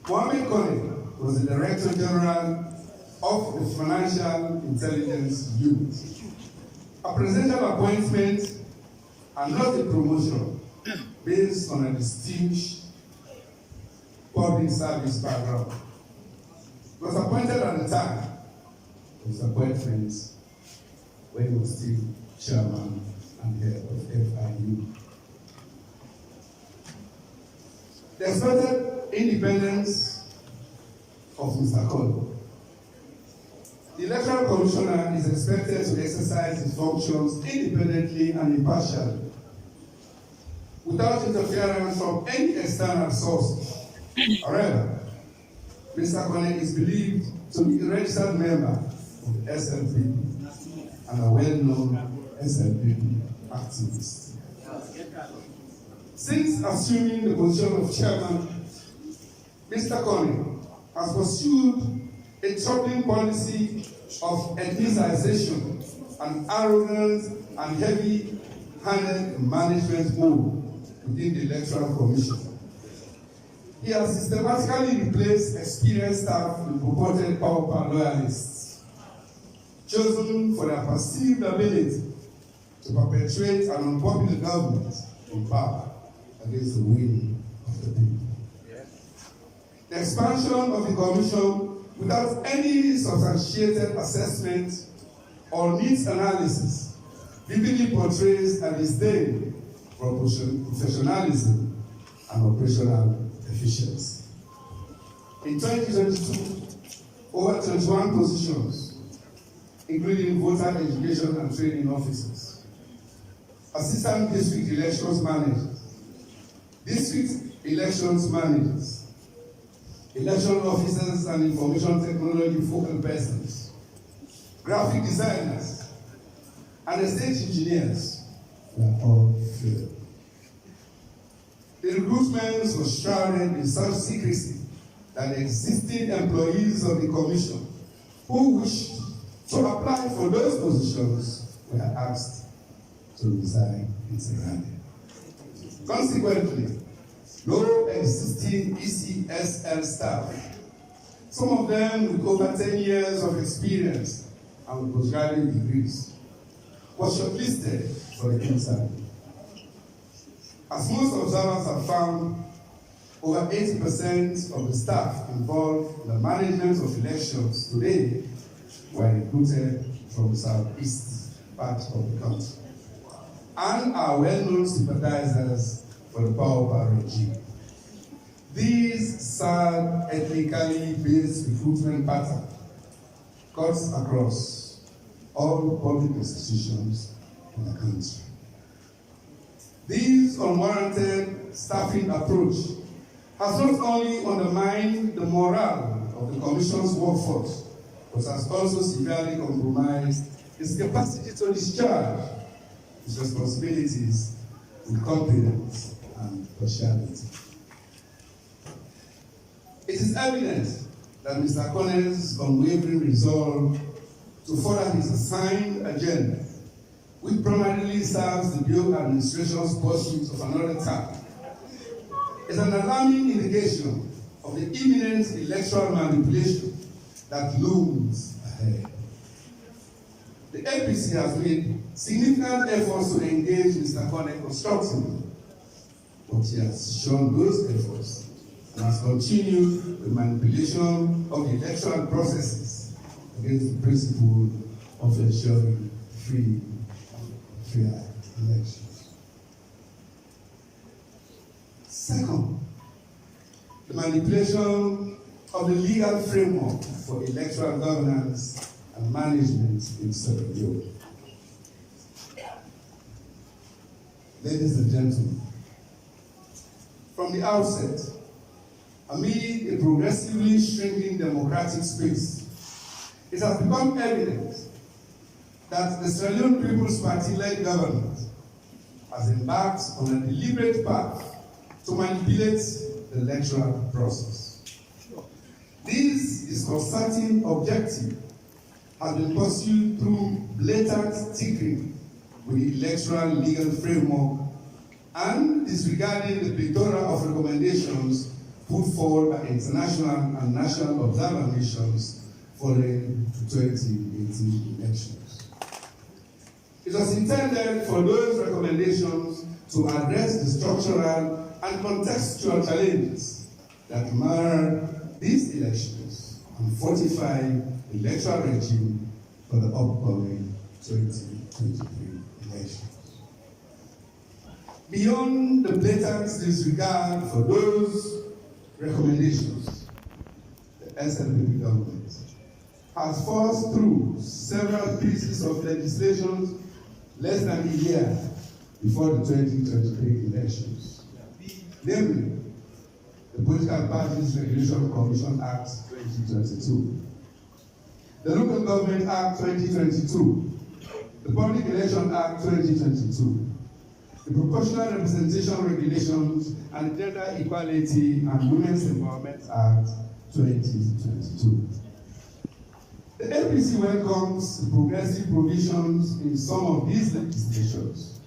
Mohammed Kone was the Director General of the Financial Intelligence Unit, a presidential appointment and not a promotion based on a distinguished public service background. was appointed at the time of his appointment when he was still chairman and head of FIU. The expected independence of Mr. Cole. The Electoral Commissioner is expected to exercise his functions independently and impartially, without interference from any external source. However, Mr. Cole is believed to be a registered member of the SLP and a well-known SLP activist. Since assuming the position of chairman, Mr. Cole has pursued a troubling policy of ethnicization and arrogant and heavy-handed management mode within the Electoral Commission. He has systematically replaced experienced staff with purported power loyalists, chosen for their perceived ability to perpetuate an unpopular government in power against the will of the people. The expansion of the Commission without any substantiated assessment or needs analysis vividly portrays a disdain for professionalism and operational efficiency. In 2022, over 21 positions, including voter education and training officers, assistant district elections managers, district elections managers, election officers and information technology focal persons, graphic designers, and estate engineers were all filled. The recruitment was shrouded in such secrecy that the existing employees of the Commission who wished to apply for those positions were asked to resign entirely. Consequently, no existing ECSL staff, some of them with over 10 years of experience and with postgraduate degrees, was shortlisted for the interview. As most observers have found, over 80% of the staff involved in the management of elections today were recruited from the southeast part of the country and are well-known sympathizers for the power regime. These sad, ethnically based recruitment pattern cuts across all public institutions in the country. This unwarranted staffing approach has not only undermined the morale of the Commission's workforce, but has also severely compromised its capacity to discharge its responsibilities with competence and partiality. It is evident that Mr. Connor's unwavering resolve to further his assigned agenda, which primarily serves the Bureau administration's pursuit of another term, is an alarming indication of the imminent electoral manipulation that looms ahead. The APC has made significant efforts to engage Mr. Connor constructively, but he has shown those efforts and has continued the manipulation of the electoral processes against the principle of ensuring free elections. Second, the manipulation of the legal framework for electoral governance and management in Sierra Leone. Ladies and gentlemen, from the outset, amid a progressively shrinking democratic space, it has become evident that the Sierra Leone People's Party-led government has embarked on a deliberate path to manipulate the electoral process. This disconcerting objective has been pursued through blatant tinkering with the electoral legal framework and disregarding the plethora of recommendations put forward by international and national observer missions following the 2018 elections. It was intended for those recommendations to address the structural and contextual challenges that mar these elections and fortify the electoral regime for the upcoming 2023 elections. Beyond the blatant disregard for those recommendations, the SLPP government has forced through several pieces of legislation less than a year before the 2023 elections. Namely, the Political Parties Regulation Commission Act 2022, the Local Government Act 2022, the Public Election Act 2022, the Proportional Representation Regulations and Gender Equality and Women's Empowerment Act 2022. The APC welcomes the progressive provisions in some of these legislations,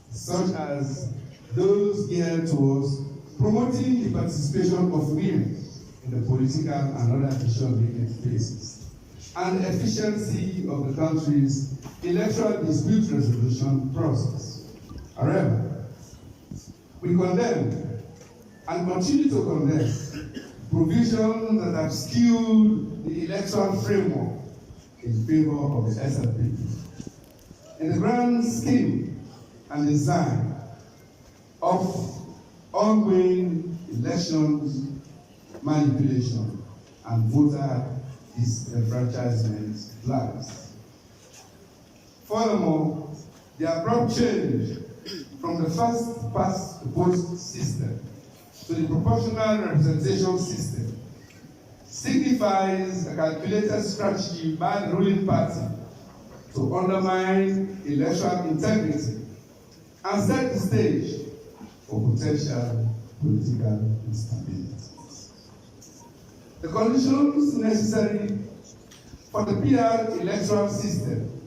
such as those geared towards promoting the participation of women in the political and other decision-making spaces, and the efficiency of the country's electoral dispute resolution process. However, we condemn and continue to condemn provisions that have skewed the electoral framework in favor of the SLPP. In the grand scheme and design of ongoing elections manipulation and voter disenfranchisement plans. Furthermore, the abrupt change from the first past the post system to the proportional representation system signifies a calculated strategy by the ruling party to undermine electoral integrity and set the stage for potential political instability. The conditions necessary for the PR electoral system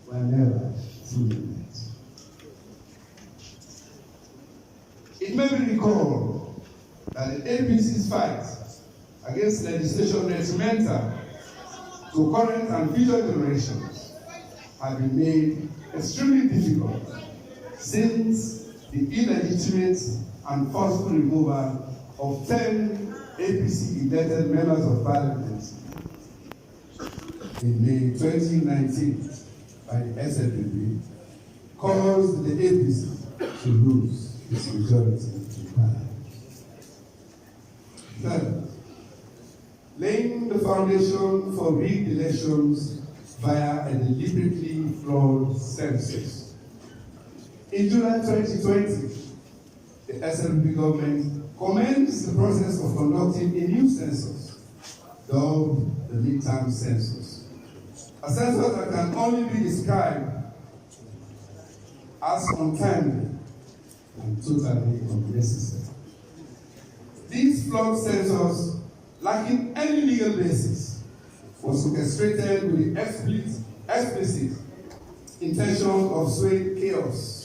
were never fully met. It may be recalled that the APC's fight against legislation detrimental to current and future generations have been made extremely difficult since the illegitimate and forceful removal of 10 APC-elected members of parliament in May 2019 by the SLPP caused the APC to lose its majority in parliament. Third, laying the foundation for rigged elections via a deliberately flawed census. In July 2020, the SLPP government commenced the process of conducting a new census, dubbed the midterm census. A census that can only be described as untimely and totally unnecessary. This flawed census, lacking any legal basis, was orchestrated with the explicit intention of sowing chaos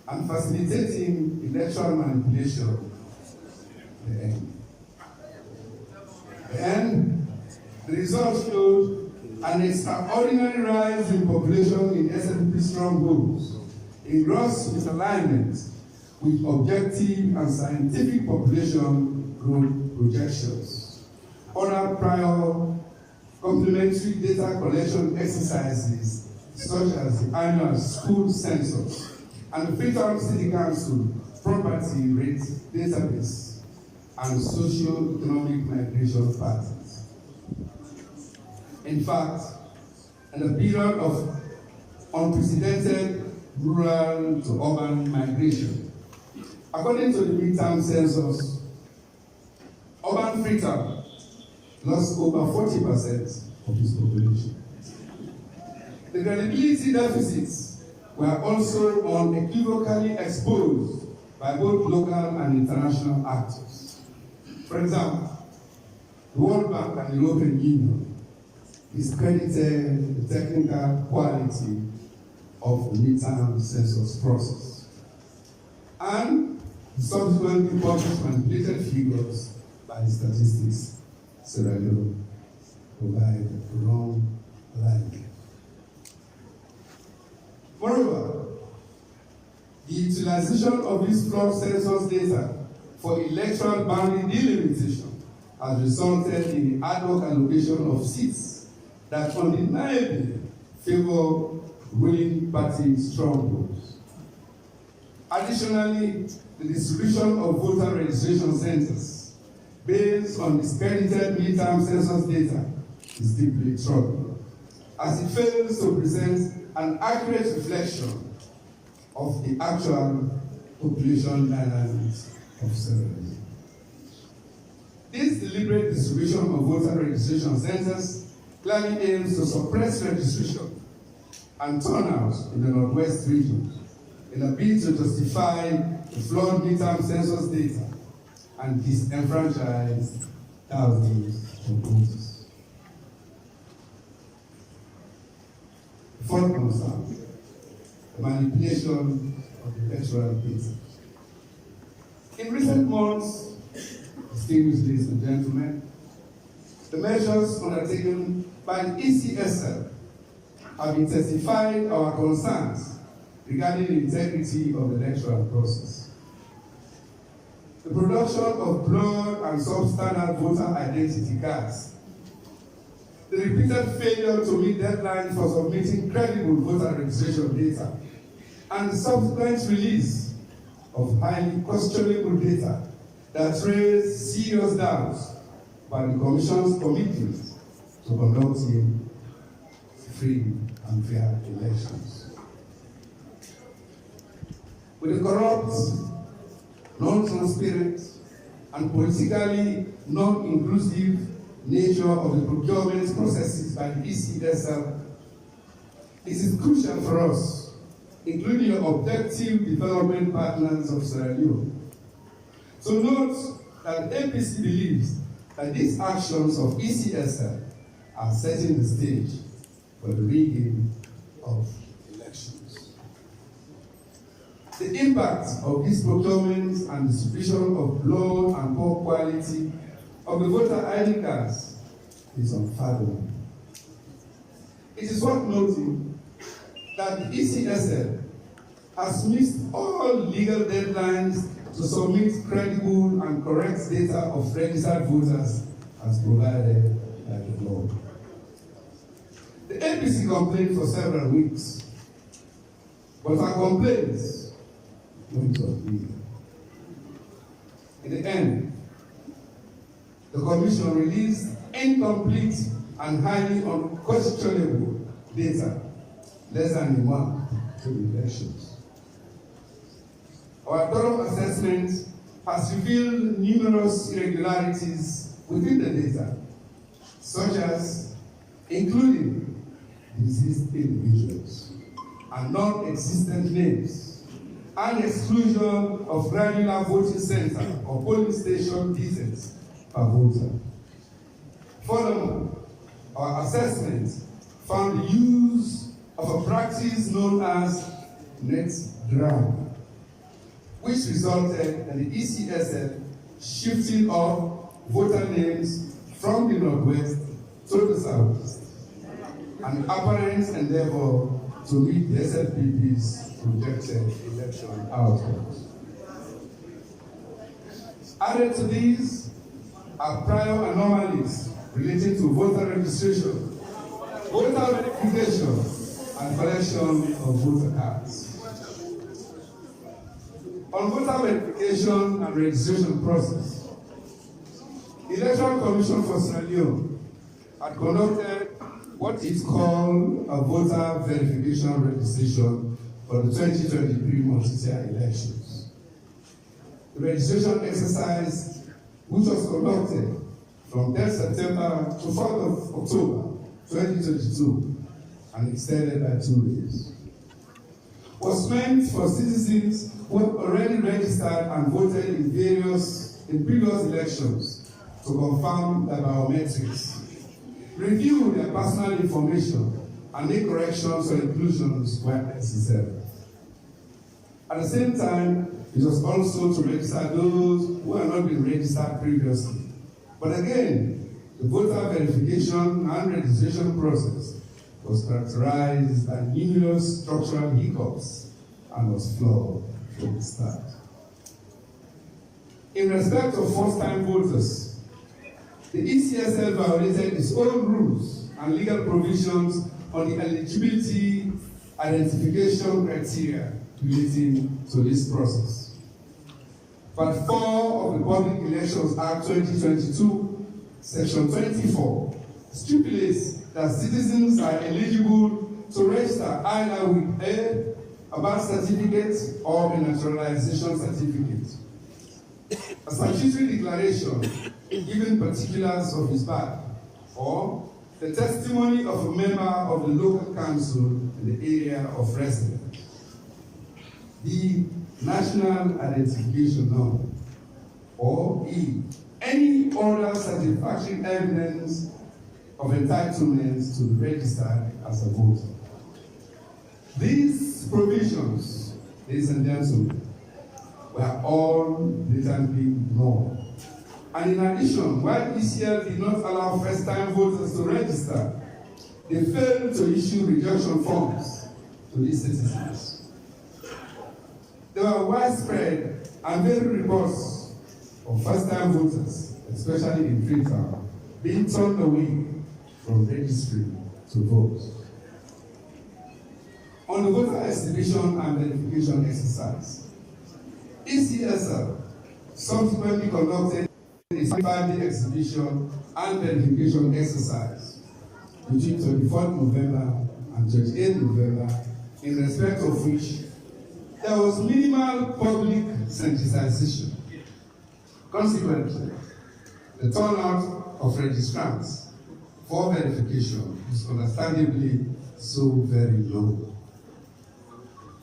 and facilitating electoral manipulation. The results showed an extraordinary rise in population in SLPP strongholds, in gross misalignment with objective and scientific population growth projections. Other prior complementary data collection exercises, such as the annual school census and the Freetown City Council property rate database and socio-economic migration patterns. In fact, in a period of unprecedented rural to urban migration, according to the midterm census, urban Freetown lost over 40% of its population. The credibility deficits were also unequivocally exposed by both local and international actors. For example, the World Bank and the European Union discredited the technical quality of the midterm census process, and the subsequently published manipulated figures by the statistics Sierra Leone provide wrong alignment. Moreover, the utilization of this flawed census data for electoral boundary delimitation has resulted in the ad hoc allocation of seats that undeniably favor ruling party strongholds. Additionally, the distribution of voter registration centers based on discredited midterm census data is deeply troubling, as it fails to present an accurate reflection of the actual population dynamics of Sierra Leone. This deliberate distribution of voter registration centers clearly aims to suppress registration and turnout in the Northwest region in a bid to justify the flawed midterm census data and disenfranchise thousands of voters. The fourth concern, the manipulation of the electoral data. In recent months, distinguished ladies and gentlemen, the measures undertaken by the ECSL have intensified our concerns regarding the integrity of the electoral process. The production of blood and substandard voter identity cards, the repeated failure to meet deadlines for submitting credible voter registration data, and the subsequent release of highly questionable data that raise serious doubts about the Commission's commitment to conducting free and fair elections. With the corrupt, non-transparent, and politically non-inclusive nature of the procurement processes by the ECSL, it is crucial for us, including objective development partners of Sierra Leone, to note that the APC believes that these actions of ECSL are setting the stage for the rigging of elections. The impact of these procurements and distribution of low and poor quality of the voter ID cards is unfathomable. It is worth noting that the ECSL has missed all legal deadlines to submit credible and correct data of registered voters as provided by the law. The APC complained for several weeks, but our complaints went unheeded. In the end, the Commission released incomplete and highly unquestionable data less than a month to the elections. Our thorough assessment has revealed numerous irregularities within the data, such as including deceased individuals and non-existent names, and exclusion of granular voting center or polling station details per voter. Furthermore, our assessment found the use of a practice known as net drag, which resulted in the ECSL shifting of voter names from the Northwest to the Southwest, an apparent endeavor to meet the SLPP's projected election outcomes. Added to these are prior anomalies relating to voter registration, voter verification, and collection of voter cards. On voter verification and registration process, the Electoral Commission for Sierra Leone had conducted what is called a voter verification registration for the 2023 multi-tier elections. The registration exercise, which was conducted from 10 September to 4th of October 2022 and extended by 2 days, was meant for citizens who have already registered and voted in previous elections to confirm their biometrics, review their personal information, and make corrections or inclusions where necessary. At the same time, it was also to register those who had not been registered previously. But again, the voter verification and registration process was characterized by numerous structural hiccups and was flawed from the start. In respect of first-time voters, the ECSL violated its own rules and legal provisions on the eligibility identification criteria relating to this process. Part 4 of the Public Elections Act 2022, Section 24, stipulates that citizens are eligible to register either with a birth certificate or a naturalization certificate. A statutory declaration giving particulars of his birth, or the testimony of a member of the local council in the area of residence. The National Identification Number, or E, any other satisfactory evidence of entitlement to be registered as a voter. These provisions, ladies and gentlemen, were all blatantly ignored. And in addition, while ECL did not allow first-time voters to register, they failed to issue rejection forms to these citizens. There were widespread and varied reports of first-time voters, especially in Freetown, being turned away from registering to vote. On the voter exhibition and verification exercise, ECSL subsequently conducted a 5-day exhibition and verification exercise between 24th November and 28th November, in respect of which there was minimal public sensitization. Consequently, the turnout of registrants for verification is understandably so very low.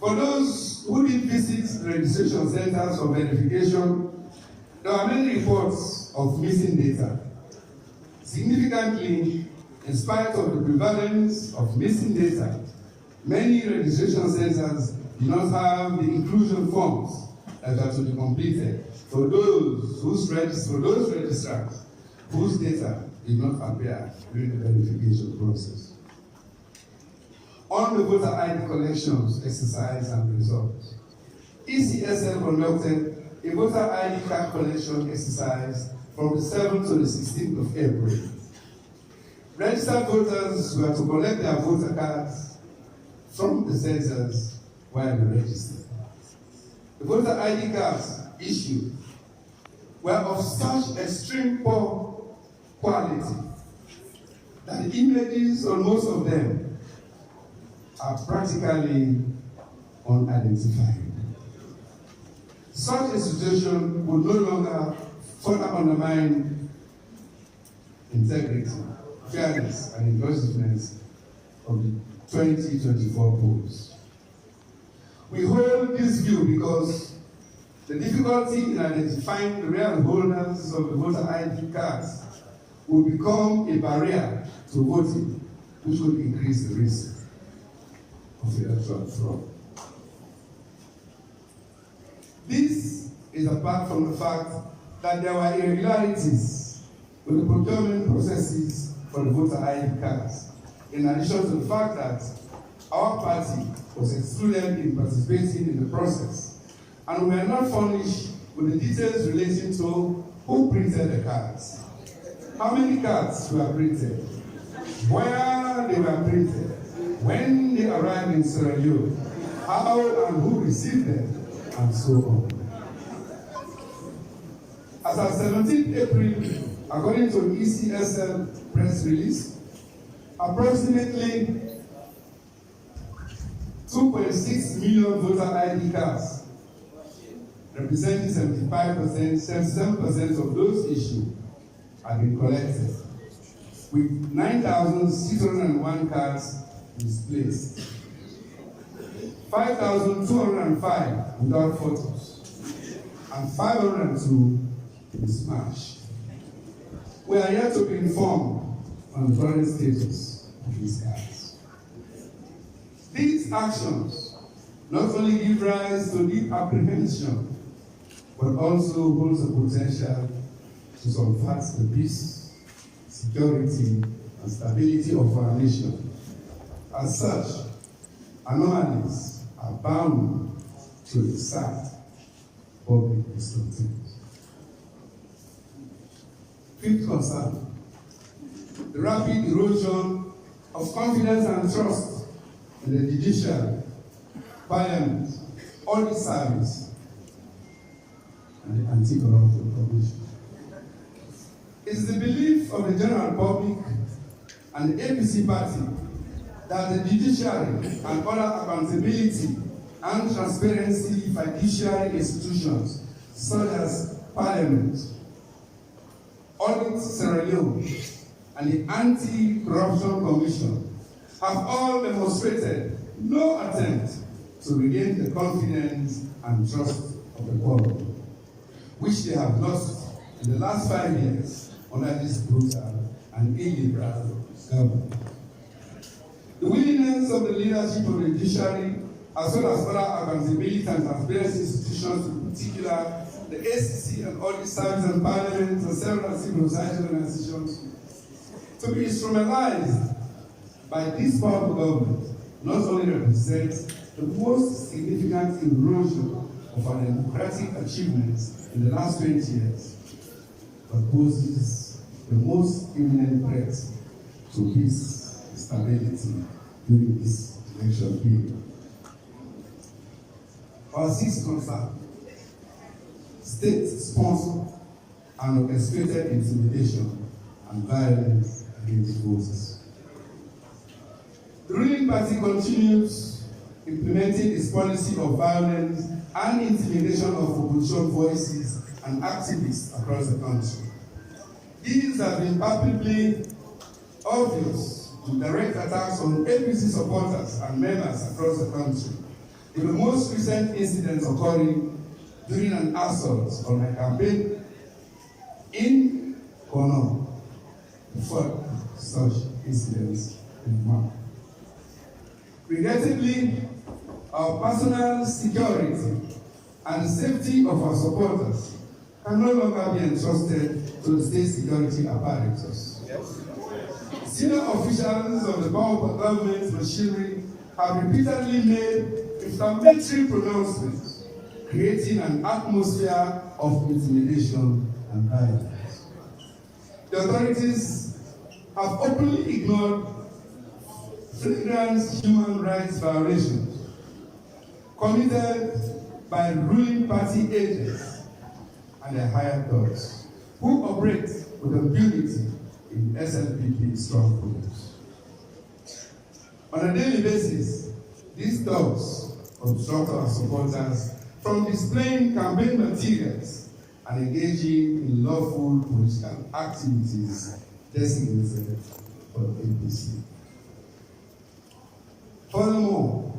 For those who did visit registration centers for verification, there are many reports of missing data. Significantly, in spite of the prevalence of missing data, many registration centers do not have the inclusion forms that are to be completed for those registrants whose data did not appear during the verification process. On the voter ID collections exercise and results, ECSL conducted a voter ID card collection exercise from the 7th to the 16th of April. Registered voters were to collect their voter cards from the centers while they registered. The voter ID cards issued were of such extreme poor quality that the images on most of them are practically unidentified. Such a situation would no longer further undermine integrity, fairness, and inclusiveness of the 2024 polls. We hold this view because the difficulty in identifying the real holders of the voter ID cards will become a barrier to voting, which would increase the risk of electoral fraud. This is apart from the fact that there were irregularities with the procurement processes for the voter ID cards, in addition to the fact that our party was excluded in participating in the process, and we were not furnished with the details relating to who printed the cards, how many cards were printed, where they were printed, when they arrived in Sierra Leone, how and who received them, and so on. As of 17th April, according to an ECSL press release, approximately 2.6 million voter ID cards, representing 77% of those issued, have been collected, with 9,601 cards misplaced, 5,205 without photos, and 502 mismatched. We are yet to be informed on the current status of these cards. These actions not only give rise to deep apprehension, but also holds the potential to subvert the peace, security, and stability of our nation. As such, anomalies are bound to excite public discontent. Fifth concern, the rapid erosion of confidence and trust in the judiciary, parliament, audit service, and the Anti-Corruption Commission. It is the belief of the general public and the APC party that the judiciary and other accountability and transparency fiduciary institutions such as Parliament, Audit Sierra Leone, and the Anti-Corruption Commission have all demonstrated no attempt to regain the confidence and trust of the public, which they have lost in the last 5 years under this brutal and illiberal government. The willingness of the leadership of the judiciary, as well as other accountability and transparency institutions, in particular the ACC and Audit Service and Parliament and several civil society organizations, to be instrumentalized by this powerful government, not only represents the most significant erosion of our democratic achievements in the last 20 years, but poses the most imminent threat to peace and stability during this election period. Our sixth concern, state-sponsored and orchestrated intimidation and violence against voters. The ruling party continues implementing its policy of violence and intimidation of opposition voices and activists across the country. These have been publicly obvious to direct attacks on APC supporters and members across the country, with the most recent incidents occurring during an assault on a campaign in Kono. Before such incidents in March. Regrettably, our personal security and safety of our supporters can no longer be entrusted to the state security apparatus. Yes. Senior officials of the powerful government machinery have repeatedly made inflammatory pronouncements, creating an atmosphere of intimidation and violence. The authorities have openly ignored flagrant human rights violations committed by ruling party agents and their hired dogs, who operate with impunity in SLPP strongholds. On a daily basis, these dogs obstruct our supporters from displaying campaign materials and engaging in lawful political activities designated for the APC. Furthermore,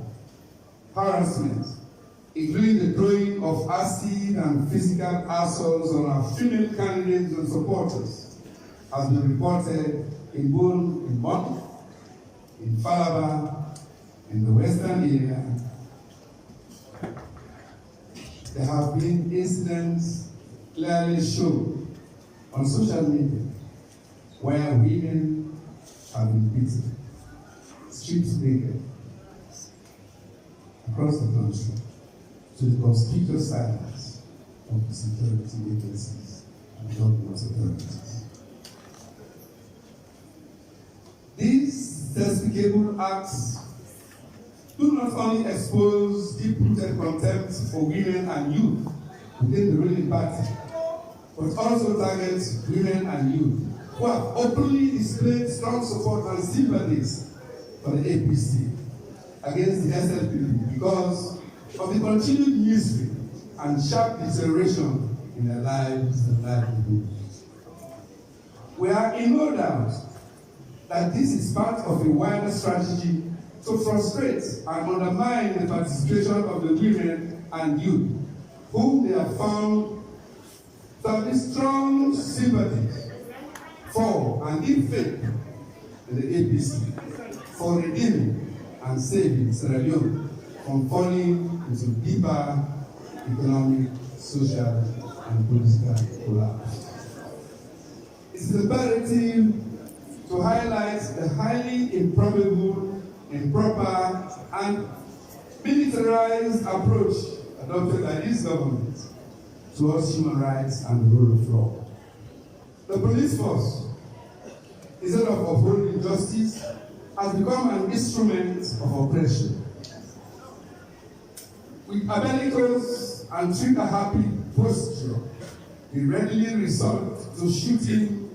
harassment, including the throwing of acid and physical assaults on our female candidates and supporters, has been reported in Bun, in Mont, in Falaba, in the western area. There have been incidents clearly shown on social media where women have been beaten, stripped naked, across the country, to the conspicuous silence of the security agencies and government authorities. These despicable acts do not only expose deep-rooted contempt for women and youth within the ruling party, but also target women and youth who have openly displayed strong support and sympathies for the APC against the SLPP because of the continued misery and sharp deterioration in their lives and livelihoods. We are in no doubt that this is part of a wider strategy to frustrate and undermine the participation of the women and youth, whom they have found to have strong sympathy for and in faith in the APC for redeeming and saving Sierra Leone from falling into deeper economic, social, and political collapse. It is imperative to highlight the highly improbable, improper, and militarized approach adopted by this government towards human rights and the rule of law. The police force, instead of upholding justice, has become an instrument of oppression. With a bellicose and trigger-happy posture, we readily resort to shooting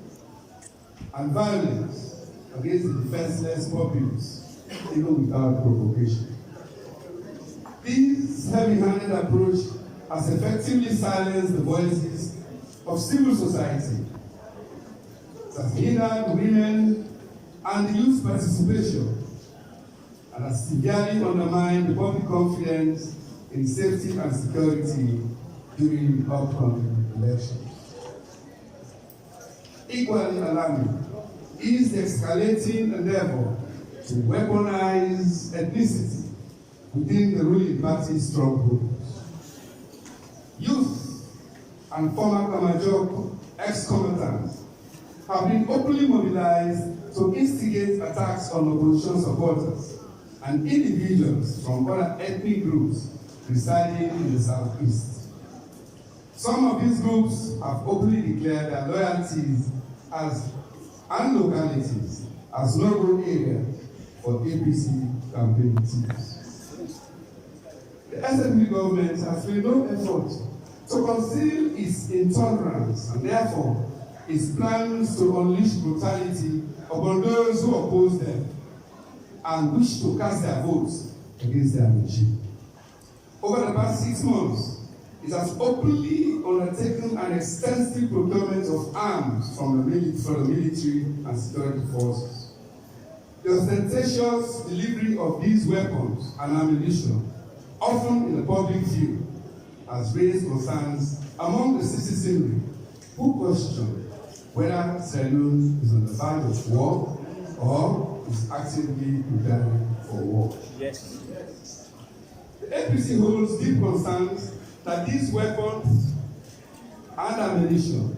and violence against the defenseless populace, even without provocation. This heavy-handed approach has effectively silenced the voices of civil society. It has hindered women and the youth participation and has severely undermined the public confidence in safety and security during upcoming elections. Equally alarming is the escalating endeavor to weaponize ethnicity within the ruling party's strongholds. Youth and former Kamajok ex-combatants have been openly mobilized to instigate attacks on opposition supporters and individuals from other ethnic groups residing in the southeast. Some of these groups have openly declared their loyalties and localities as no-go areas for APC campaign teams. The SFP government has made no effort to conceal its intolerance and therefore its plans to unleash brutality upon those who oppose them and wish to cast their votes against their regime. Over the past 6 months, it has openly undertaken an extensive procurement of arms from the military and security forces. The ostentatious delivery of these weapons and ammunition, often in the public view, has raised concerns among the citizenry who question whether Sierra Leone is on the side of war or is actively preparing for war. Yes. The APC holds deep concerns that these weapons and ammunition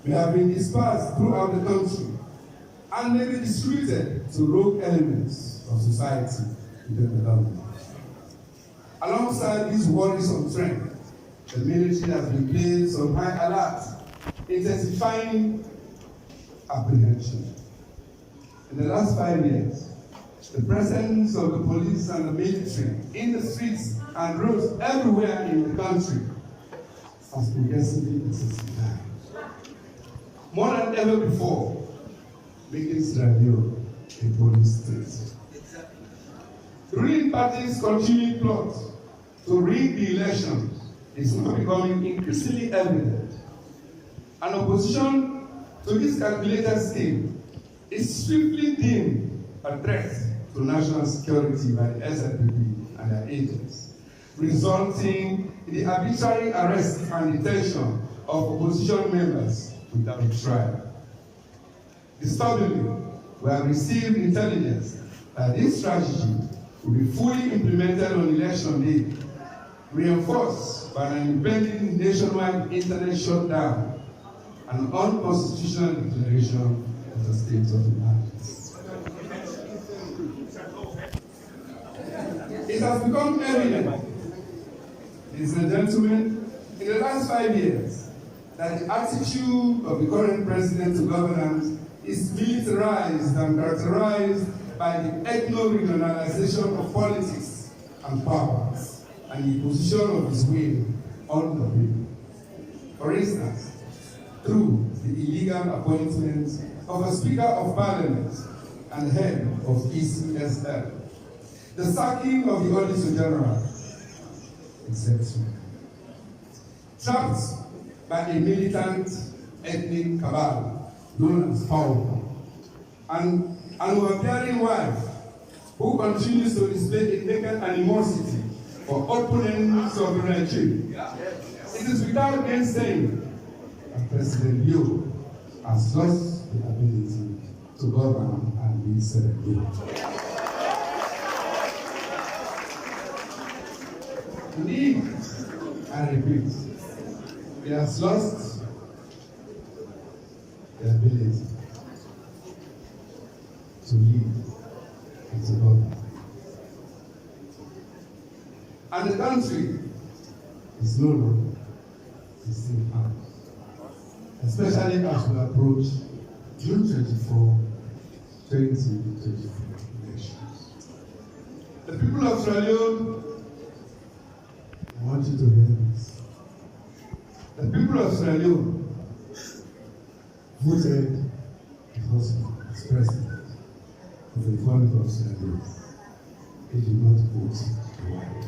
may have been dispersed throughout the country and may be distributed to rogue elements of society within the government. Alongside these worrisome trends, the military has been placed on high alert, intensifying apprehension. In the last 5 years, the presence of the police and the military in the streets and roads everywhere in the country has progressively intensified. More than ever before, making Sierra Leone a police state. The ruling party's continuing plot to rig the elections is now becoming increasingly evident. An opposition to this calculated scheme is swiftly deemed a threat to national security by the SLPP and their agents, resulting in the arbitrary arrest and detention of opposition members without trial. Disturbingly, we have received intelligence that this strategy will be fully implemented on election day, reinforced by an impending nationwide internet shutdown and unconstitutional declaration of the state of emergency. It has become evident, ladies and gentlemen, in the last 5 years, that the attitude of the current president to governance is militarized and characterized by the ethno-regionalization of politics and power, and the position of his will on the people. For instance, through the illegal appointment of a Speaker of Parliament and head of ECSL, the sacking of the Auditor General, etc. Trapped by a militant ethnic cabal known as power, and an overbearing wife who continues to display a naked animosity for opponents of the regime. It is without gainsaying that President Liu has lost the ability to govern and lead Sierra Leone. Indeed, I repeat, he has lost the ability to lead and to govern. And the country is no longer the same house. especially as we approach June 24, 2024 elections. The people of Sierra Leone, I want you to hear this. The people of Sierra Leone voted because as president of the Republic of Sierra Leone. They did not vote white.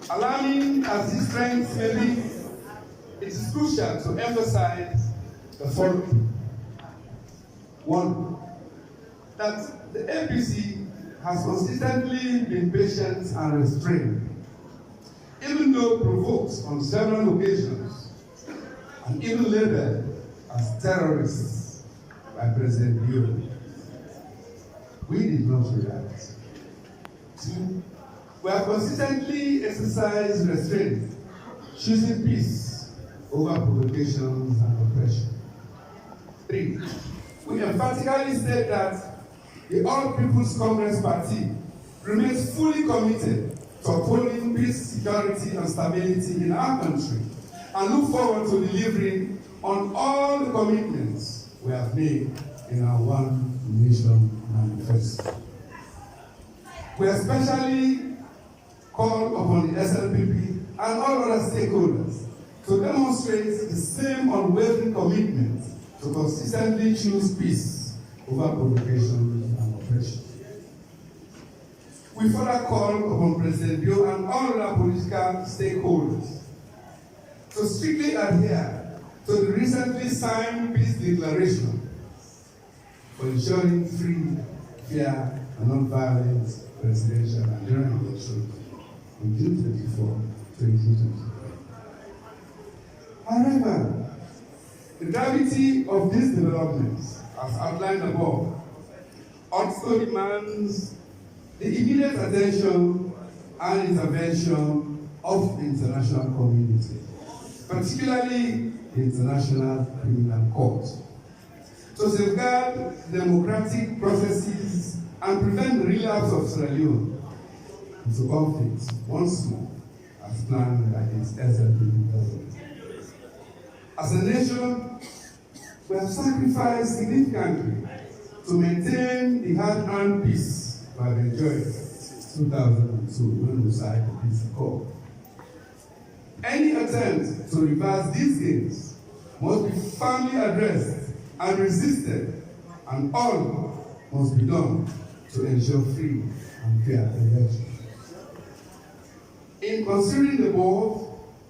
Alarming as these trends may be, it is crucial to emphasize the following. One, that the APC has consistently been patient and restrained, even though provoked on several occasions and even labeled as terrorists by President Buhari. We did not react. Two, we have consistently exercised restraint, choosing peace over provocations and oppression. Three, we emphatically state that the All People's Congress Party remains fully committed to upholding peace, security, and stability in our country, and look forward to delivering on all the commitments we have made in our One Nation manifesto. We especially call upon the SLPP and all other stakeholders to demonstrate the same unwavering commitment to consistently choose peace over provocation and oppression. We further call upon President Buhari and all other political stakeholders to strictly adhere to the recently signed peace declaration for ensuring free, fair, and non-violent presidential and general elections on June 24, 2024. However, the gravity of these developments, as outlined above, also demands the immediate attention and intervention of the international community, particularly the International Criminal Court, to safeguard democratic processes and prevent the relapse of Sierra Leone into conflict once more, as planned by its SLPP government. As a nation, we have sacrificed significantly to maintain the hard-earned peace we have enjoyed since 2002 when we signed the peace accord. Any attempt to reverse these gains must be firmly addressed and resisted, and all must be done to ensure free and fair elections. In considering the board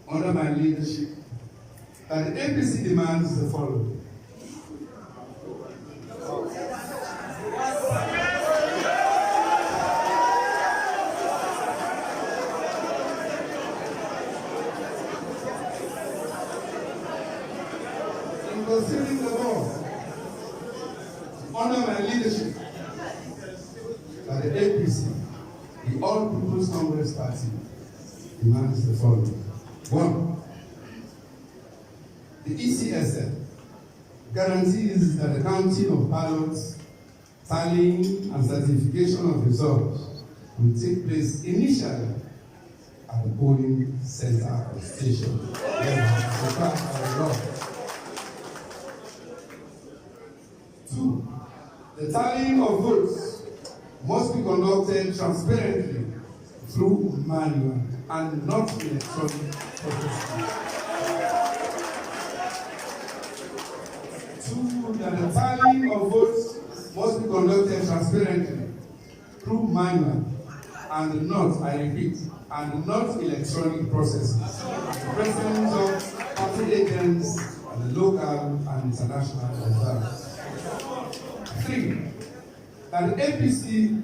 under my leadership, that the APC demands the following. In considering the board under my leadership, that the APC, the All People's Congress Party, demands the following. One, the ECSL guarantees that the counting of ballots, tallying, and certification of results will take place initially at the polling center or station. Two, the tallying of votes must be conducted transparently through manual and not electronic processing. Two, that the tallying of votes must be conducted transparently through manual and not, I repeat, and not electronic processes. The presence of party agents and the local and international observers. Three, that the APC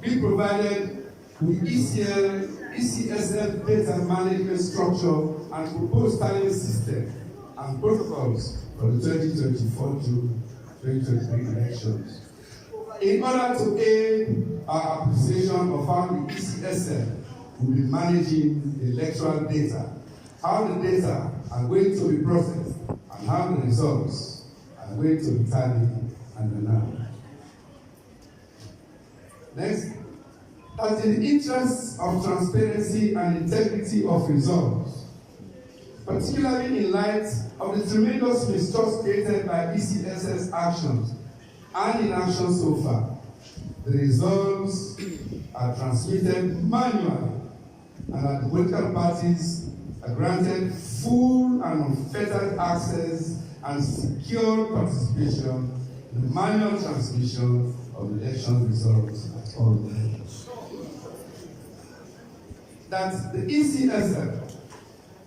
be provided with ECSL data management structure and proposed tallying system and protocols for the 2024 June 2023 elections, in order to aid our appreciation of how the ECSL will be managing the electoral data, how the data are going to be processed, and how the results are going to be tallied and announced. Next, that in the interest of transparency and integrity of results, particularly in light of the tremendous mistrust created by ECSL's actions and inaction so far. The results are transmitted manually, and that the political parties are granted full and unfettered access and secure participation in the manual transmission of the election results at all levels. That the ECSL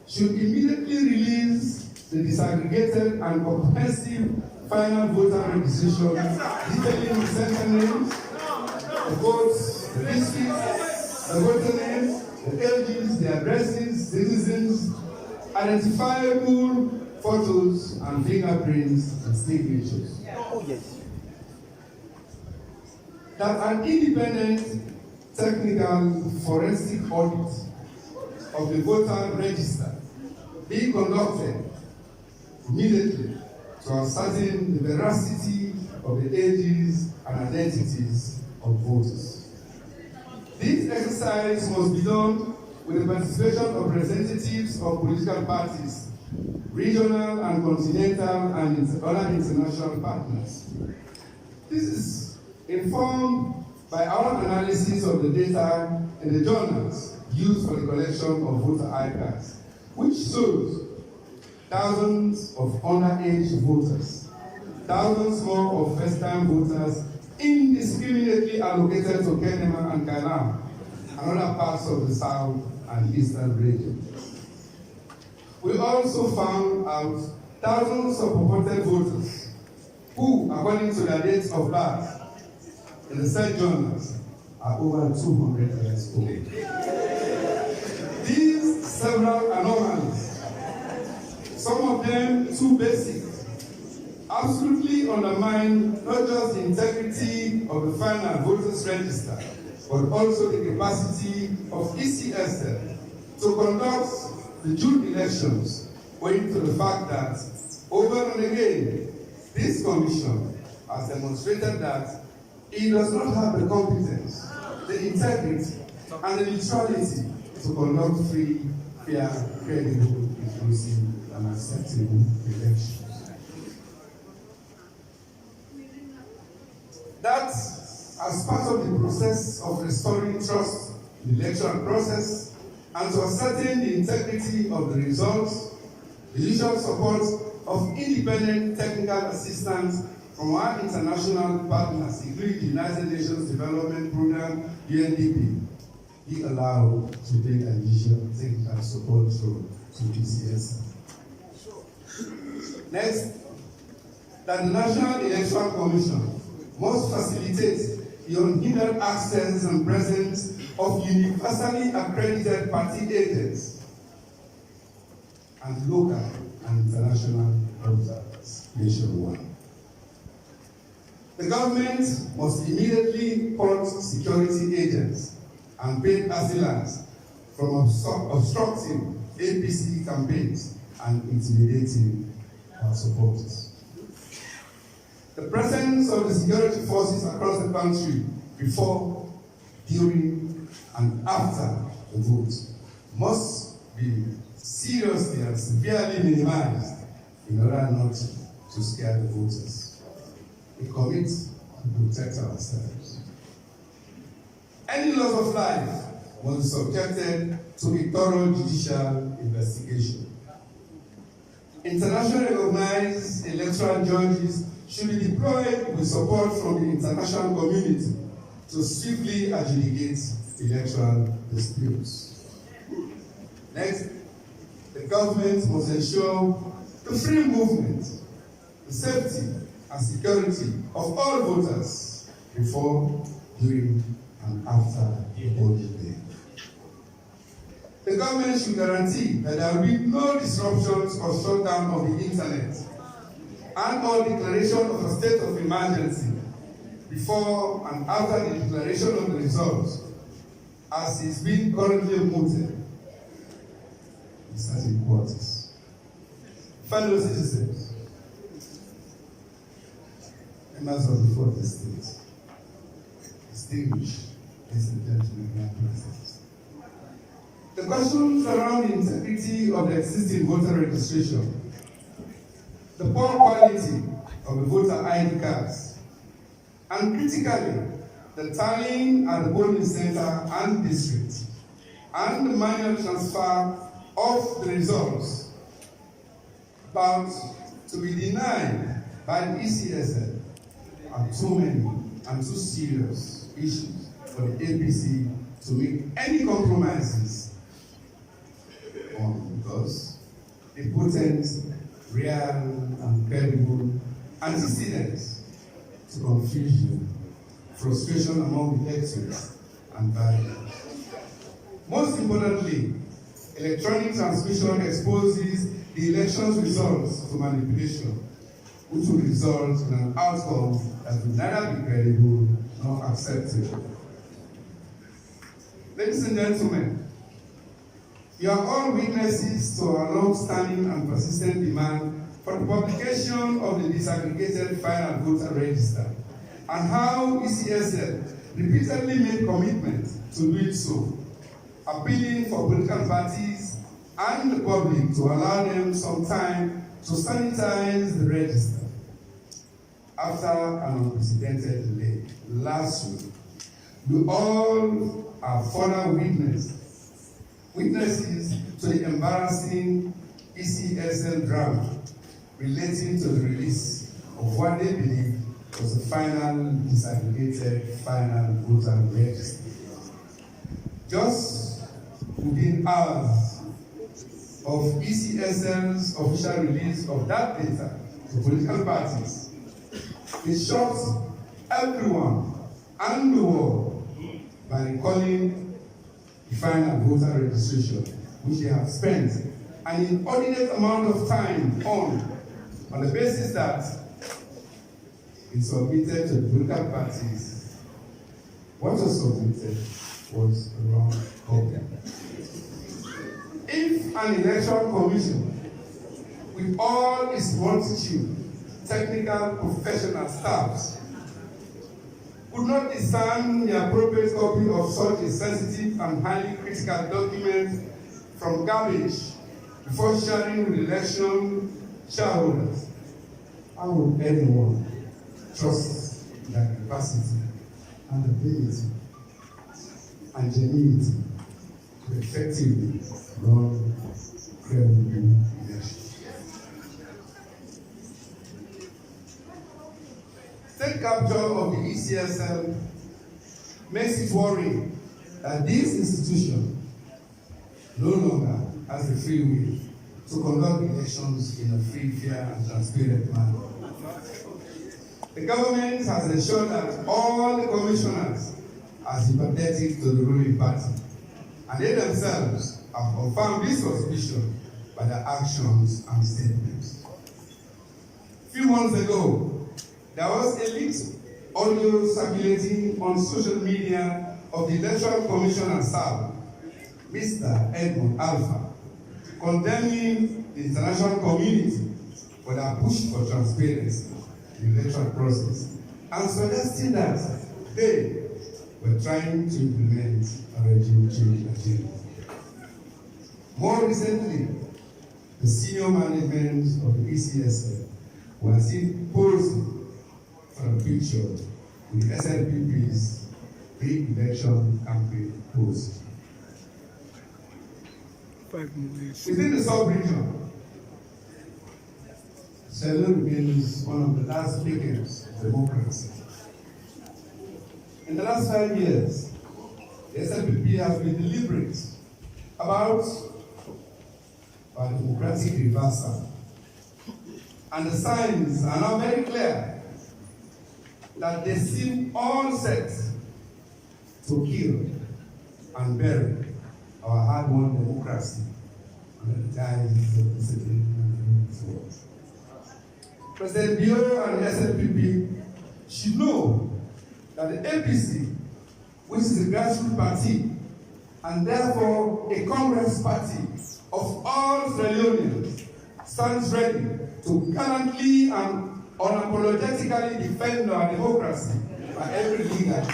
should immediately release the disaggregated and comprehensive final voter registration detailing the center names, the votes, the districts, the voter names, the ages, the addresses, citizens, identifiable photos and fingerprints and signatures. Oh, yes. That an independent technical forensic audit of the voter register be conducted immediately to ascertain the veracity of the ages and identities of voters. This exercise must be done with the participation of representatives of political parties, regional and continental and other international partners. This is informed by our analysis of the data in the journals used for the collection of voter ID cards, which shows thousands of underage voters, thousands more of first-time voters indiscriminately allocated to Kenema and Kailam and other parts of the south and eastern region. We also found out thousands of purported voters who, according to their dates of birth, in the said journals, are over 200 years old. These several anomalies, some of them too basic, absolutely undermine not just the integrity of the final voters register, but also the capacity of ECSL to conduct the June elections, owing to the fact that, over and again, this commission has demonstrated that it does not have the competence, the integrity, and the neutrality to conduct free, fair, credible, inclusive, and acceptable elections. That, as part of the process of restoring trust in the electoral process and to ascertain the integrity of the results, the usual support of independent technical assistance from our international partners, including the United Nations Development Program, UNDP, be allowed to take additional technical support through to ECSL. Next, that the National Electoral Commission must facilitate the unhindered access and presence of universally accredited party agents and local and international observers nationwide. The government must immediately put security agents and paid assailants from obstructing APC campaigns and intimidating our supporters. The presence of the security forces across the country before, during, and after the vote must be seriously and severely minimized in order not to scare the voters. We commit to protect ourselves. Any loss of life must be subjected to a thorough judicial investigation. Internationally recognized electoral judges should be deployed with support from the international community to swiftly adjudicate electoral disputes. Next, the government must ensure the free movement, the safety and security of all voters before, during, and after the voting day. The government should guarantee that there will be no disruptions or shutdown of the internet and or declaration of a state of emergency before and after the declaration of the results, as is being currently mooted in certain quarters. Fellow citizens, members of the fourth estate, distinguished ladies and gentlemen, grand presence. The questions around the integrity of the existing voter registration, the poor quality of the voter ID cards, and critically, the tallying at the polling center and district, and the manual transfer of the results about to be denied by the ECSL are too many and too serious issues for the APC to make any compromises on, because the potent, real, and credible antecedents to confusion, frustration among the electors, and violence. Most importantly, electronic transmission exposes the election's results to manipulation, which will result in an outcome that will neither be credible nor acceptable. Ladies and gentlemen, you are all witnesses to our long-standing and persistent demand for the publication of the disaggregated final voter register, and how ECSL repeatedly made commitment to doing so, appealing for political parties and the public to allow them some time to sanitize the register. After an unprecedented delay last week, we all are further witnesses to the embarrassing ECSL drama relating to the release of what they believe was the final disaggregated final voter register. Just within hours of ECSL's official release of that data to political parties, it shocked everyone and the world by recalling the final voter registration, which they have spent an inordinate amount of time on the basis that it submitted to the political parties. What was submitted was the wrong copy. If an election commission, with all its multitude, technical professional staffs, could not discern the appropriate copy of such a sensitive and highly critical document from garbage before sharing with election shareholders, how would anyone trust their capacity and ability and genuinity to effectively run credible elections? State capture of the ECSL makes it worrying that this institution no longer has the free will to conduct elections in a free, fair, and transparent manner. The government has ensured that all the commissioners are sympathetic to the ruling party, and they themselves have confirmed this suspicion by their actions and statements. A few months ago, there was a leaked audio circulating on social media of the Electoral Commissioner South, Mr. Edmund Alpha, condemning the international community for their push for transparency in the electoral process and suggesting that they were trying to implement a regime change agenda. More recently, the senior management of the ECSL were seen posing for a picture with the SLPP's pre-election campaign post. Within the sub-region, Sierra remains one of the last beacons of democracy. In the last 5 years, the SLPP has been deliberate about our democratic reversal. And the signs are now very clear that they seem all set to kill and bury our hard-won democracy under the guise of discipline and force. President Bio and the SLPP should know that the APC, which is a grassroots party and therefore a Congress party of all Sierra Leoneans, stands ready to gallantly and unapologetically defend our democracy by every leader.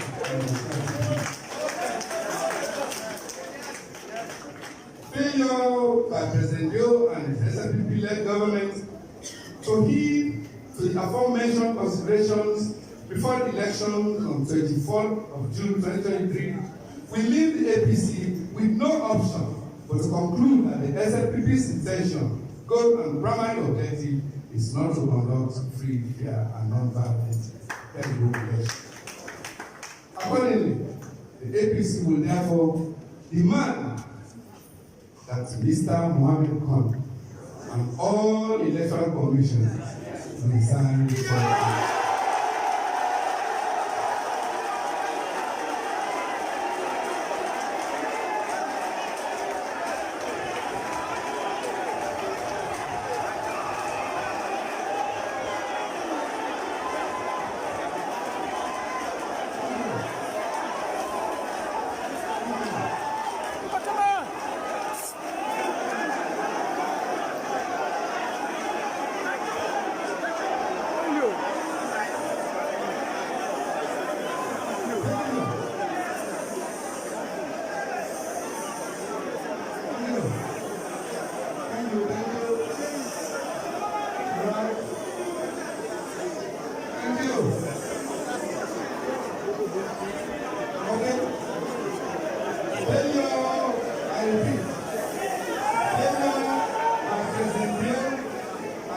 failure by President Joe and his SLPP-led government to heed to the aforementioned considerations before the election on 24th of June 2023, we leave the APC with no option but to conclude that the SLPP's intention, goal, and primary objective is not to conduct free, fair, and non-violent elections. Accordingly, the APC will therefore demand that Mr. Mohammed Khan and all electoral commissioners resign from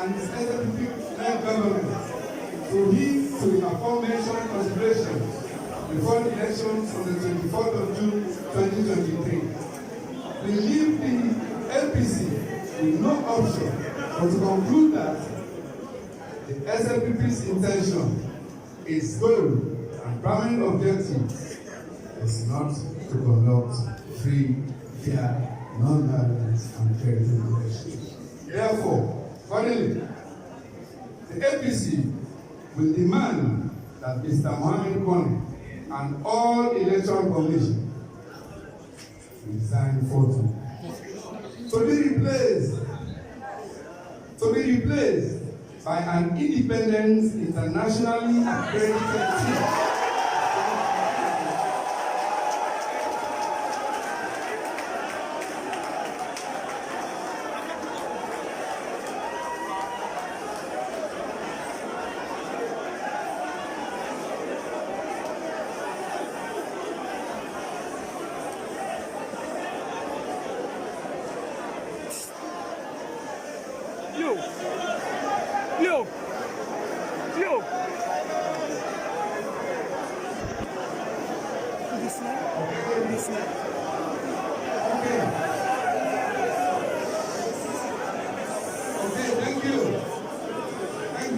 and his SLPP-led government to heed to the aforementioned considerations before the elections on the 24th of June 2023. We leave the LPC with no option but to conclude that the SLPP's intention, its goal, and primary objective is not to conduct free, fair, non-violent, and credible elections. Therefore, accordingly, the APC will demand that Mr. Mohammed Khan and all electoral commission resign forthwith to be replaced by an independent, internationally accredited team.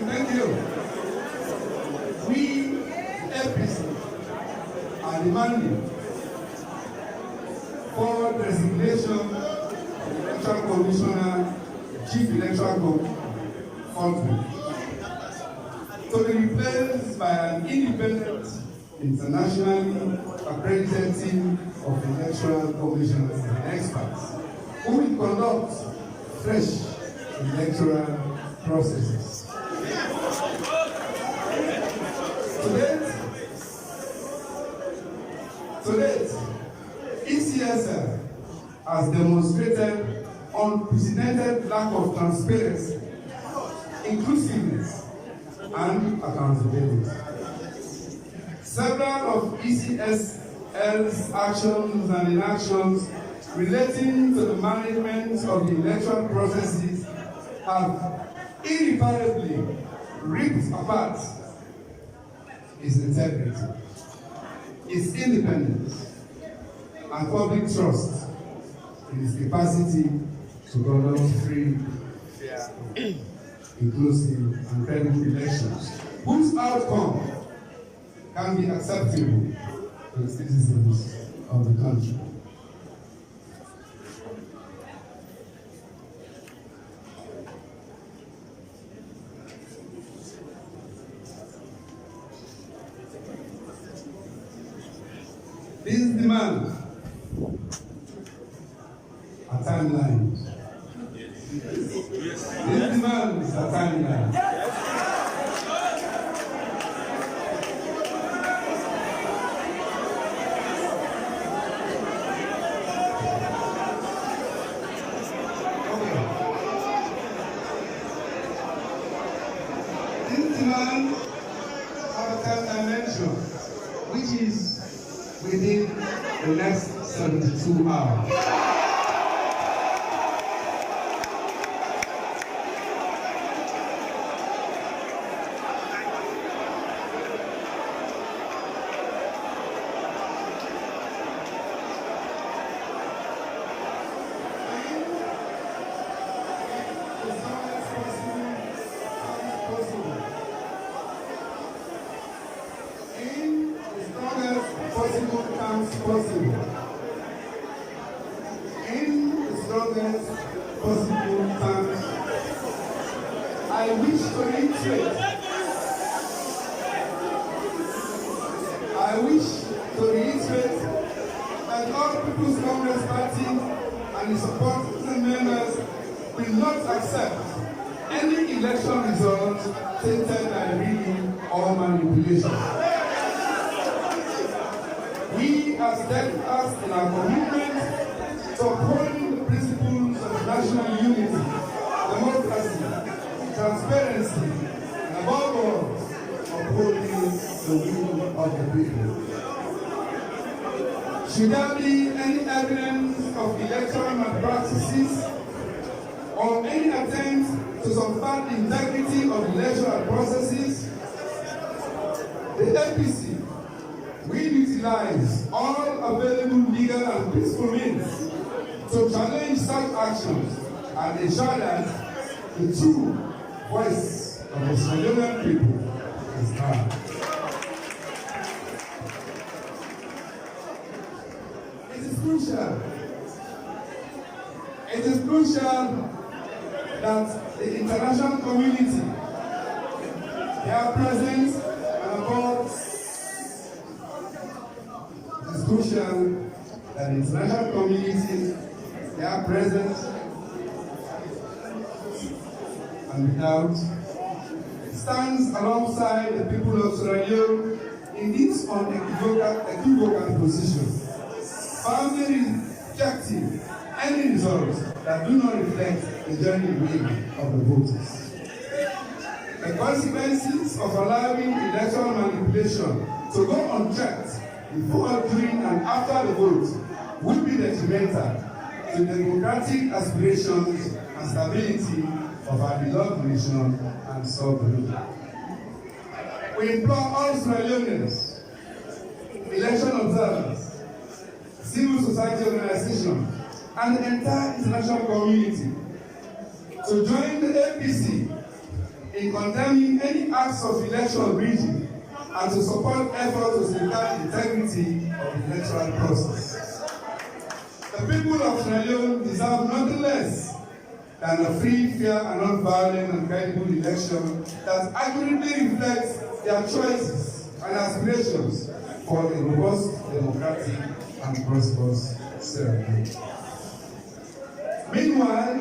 Thank you. We, APC, are demanding for the resignation of the Electoral Commissioner, Chief Electoral Commissioner, to be replaced by an independent, internationally accredited team of electoral commissioners and experts who will conduct fresh electoral processes. To date, ECSL has demonstrated unprecedented lack of transparency, inclusiveness, and accountability. Several of ECSL's actions and inactions relating to the management of the electoral processes have irreparably ripped apart its integrity, its independence, and public trust in its capacity to conduct free, fair, inclusive, and credible elections, whose outcome can be acceptable to the citizens of the country. These demands are timelines. These demands are timelines. demand of a time dimension, which is within the next 72 hours. I wish to reiterate that all People's Congress Party and its supporting members will not accept any election result tainted by rigging or manipulation. We are steadfast in our commitment to upholding the principles of national unity, democracy, transparency, and above all, upholding the will of the people. Should there be any evidence of electoral malpractices or any attempt to subvert the integrity of electoral processes, the APC will utilize all available legal and peaceful means to challenge such actions and ensure that the true voice of the Sierra people is heard. It is crucial that the international community, their presence and above, it is crucial that the international community, their presence and without, stands alongside the people of Sierra Leone in this unequivocal position, firmly rejecting any results that do not reflect the genuine will of the voters. The consequences of allowing electoral manipulation to go unchecked before, during, and after the vote will be detrimental to the democratic aspirations and stability of our beloved nation and sovereignty. We implore all Sierra Leoneans, election observers, civil society organizations, and the entire international community to join the APC in condemning any acts of election rigging and to support efforts to safeguard the integrity of the electoral process. The people of Sierra Leone deserve nothing less than a free, fair, and non-violent and credible election that accurately reflects their choices and aspirations for a robust, democratic, and prosperous Sierra Leone. Meanwhile,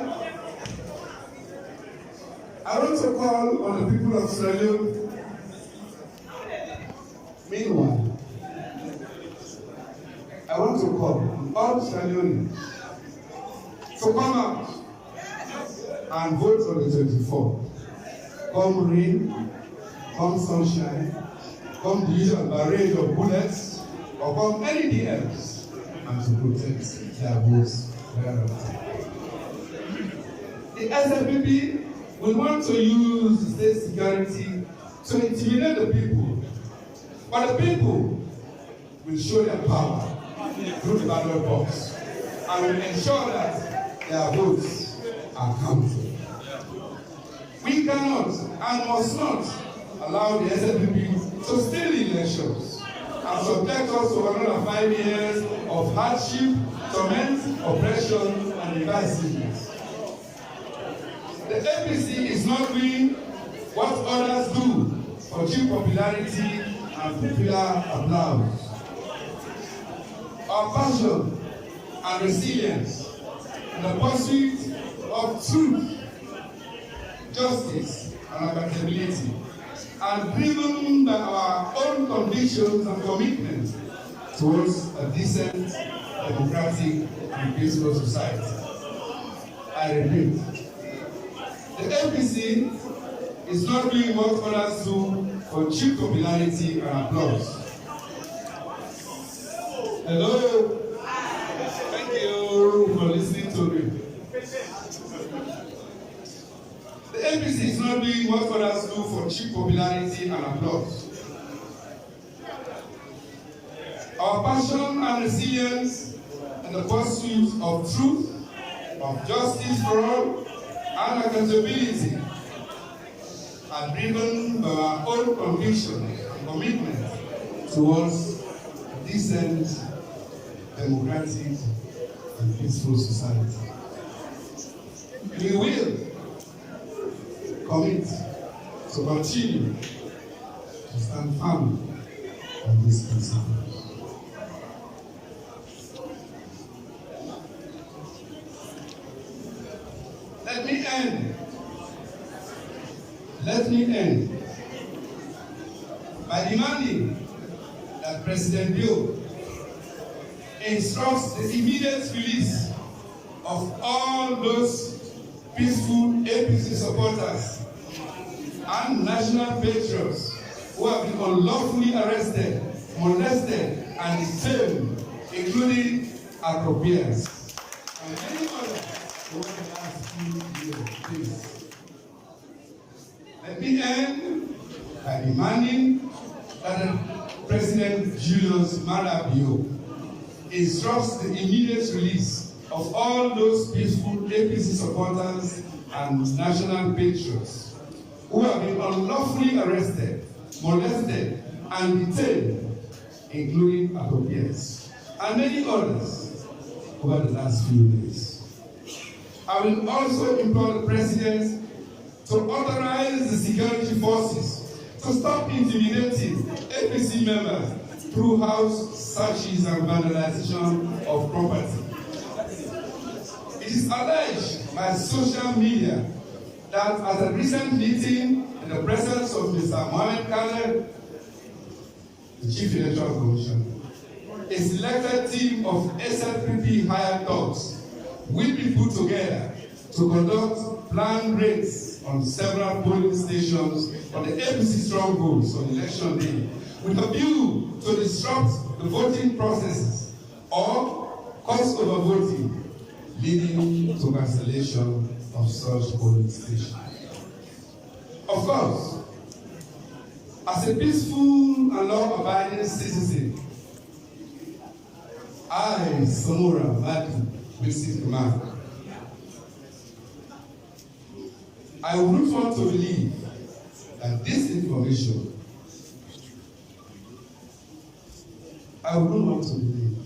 I want to call on the people of Sierra Leone. I want to call on all Sierra Leoneans to come out and vote on the 24th. Come rain, come sunshine, come the usual barrage of bullets, or come anything else, and to protect their votes thereafter. The SLPP will want to use state security to intimidate the people, but the people will show their power through the ballot box and will ensure that their votes are counted. We cannot and must not allow the SLPP to steal the elections and subject us to another 5 years of hardship, torment, oppression, and divisiveness. The APC is not doing what others do for cheap popularity and popular applause. Our passion and resilience in the pursuit of truth, justice, and accountability are driven by our own convictions and commitment towards a decent, democratic, and peaceful society. I repeat, the APC is not doing what others do for cheap popularity and applause. Hello? Thank you for listening to me. The APC is not doing what others do for cheap popularity and applause. Our passion and resilience in the pursuit of truth, of justice for all, and accountability are driven by our own conviction and commitment towards a decent, democratic, and peaceful society. We will commit to continue to stand firm on these principles. Let me end by demanding that President Bill instructs the immediate release of all those peaceful APC supporters and national patriots who have been unlawfully arrested, molested, and detained, including appropriates and many others over the last few years. Please. Let me end by demanding that President Julius Maada Bio instructs the immediate release of all those peaceful APC supporters and national patriots who have been unlawfully arrested, molested, and detained, including appropriates, and many others over the last few days. I will also implore the President to authorize the security forces to stop intimidating APC members through house searches and vandalization of property. It is alleged by social media that at a recent meeting in the presence of Mr. Mohamed Khaled, the Chief Electoral Commission, a selected team of SLPP hired dogs will be put together to conduct planned raids on several polling stations on the APC strongholds on election day with a view to disrupt the voting processes or cause overvoting, leading to cancellation of such polling stations. Of course, as a peaceful and law-abiding citizen, I, Samura, I would not want to believe that this information, I would not want to believe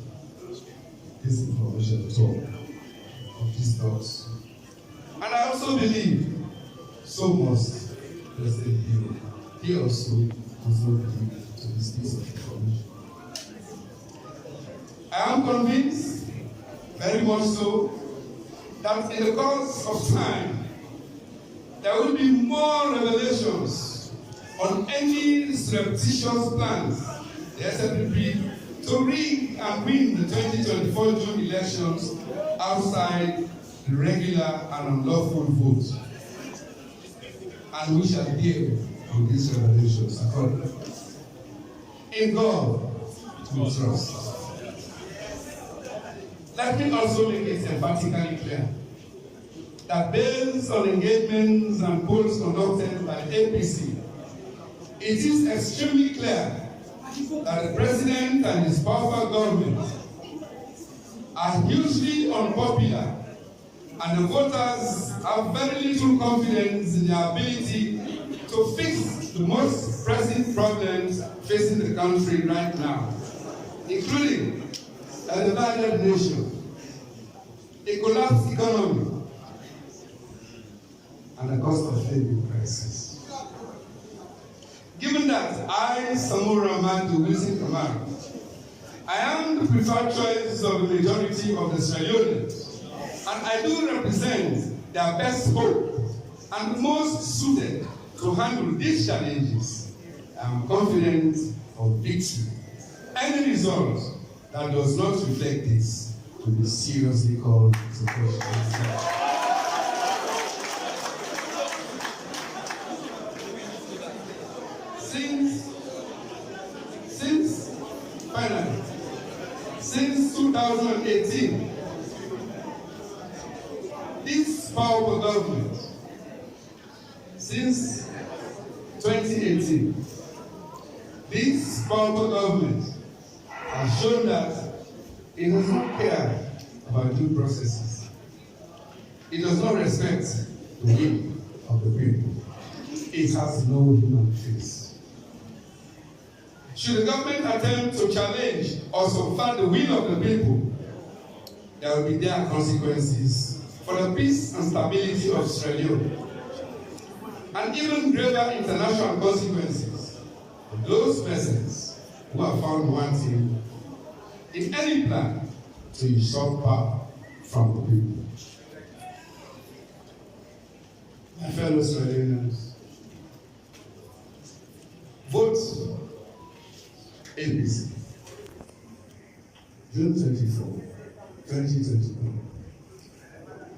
this information at all of these thoughts. And I also believe so must President Bill. He also does not believe to this piece of information. I am convinced, very much so, that in the course of time, there will be more revelations on any surreptitious plans the SLPP to rig and win the 2024 June elections outside the regular and unlawful vote. And we shall deal with these revelations accordingly. In God we trust. Let me also make it emphatically clear that based on engagements and polls conducted by the APC, it is extremely clear that the President and his powerful government are hugely unpopular, and the voters have very little confidence in their ability to fix the most pressing problems facing the country right now, including a divided nation, a collapsed economy, and the cost of living crisis. Given that I, Samura I am the preferred choice of the majority of the Sierra Leoneans, and I do represent their best hope and the most suited to handle these challenges. I am confident of victory. Any result that does not reflect this will be seriously called into question. Finally, since 2018, this powerful government, since 2018, this powerful government has shown that it does not care about due processes. It does not respect the will of the people. It has no human face. Should the government attempt to challenge or subvert the will of the people, there will be their consequences for the peace and stability of Sierra Leone, and even greater international consequences for those persons who are found wanting in any plan to usurp power from the people. My fellow Sierra Leoneans, vote ABC, June 24, 2024.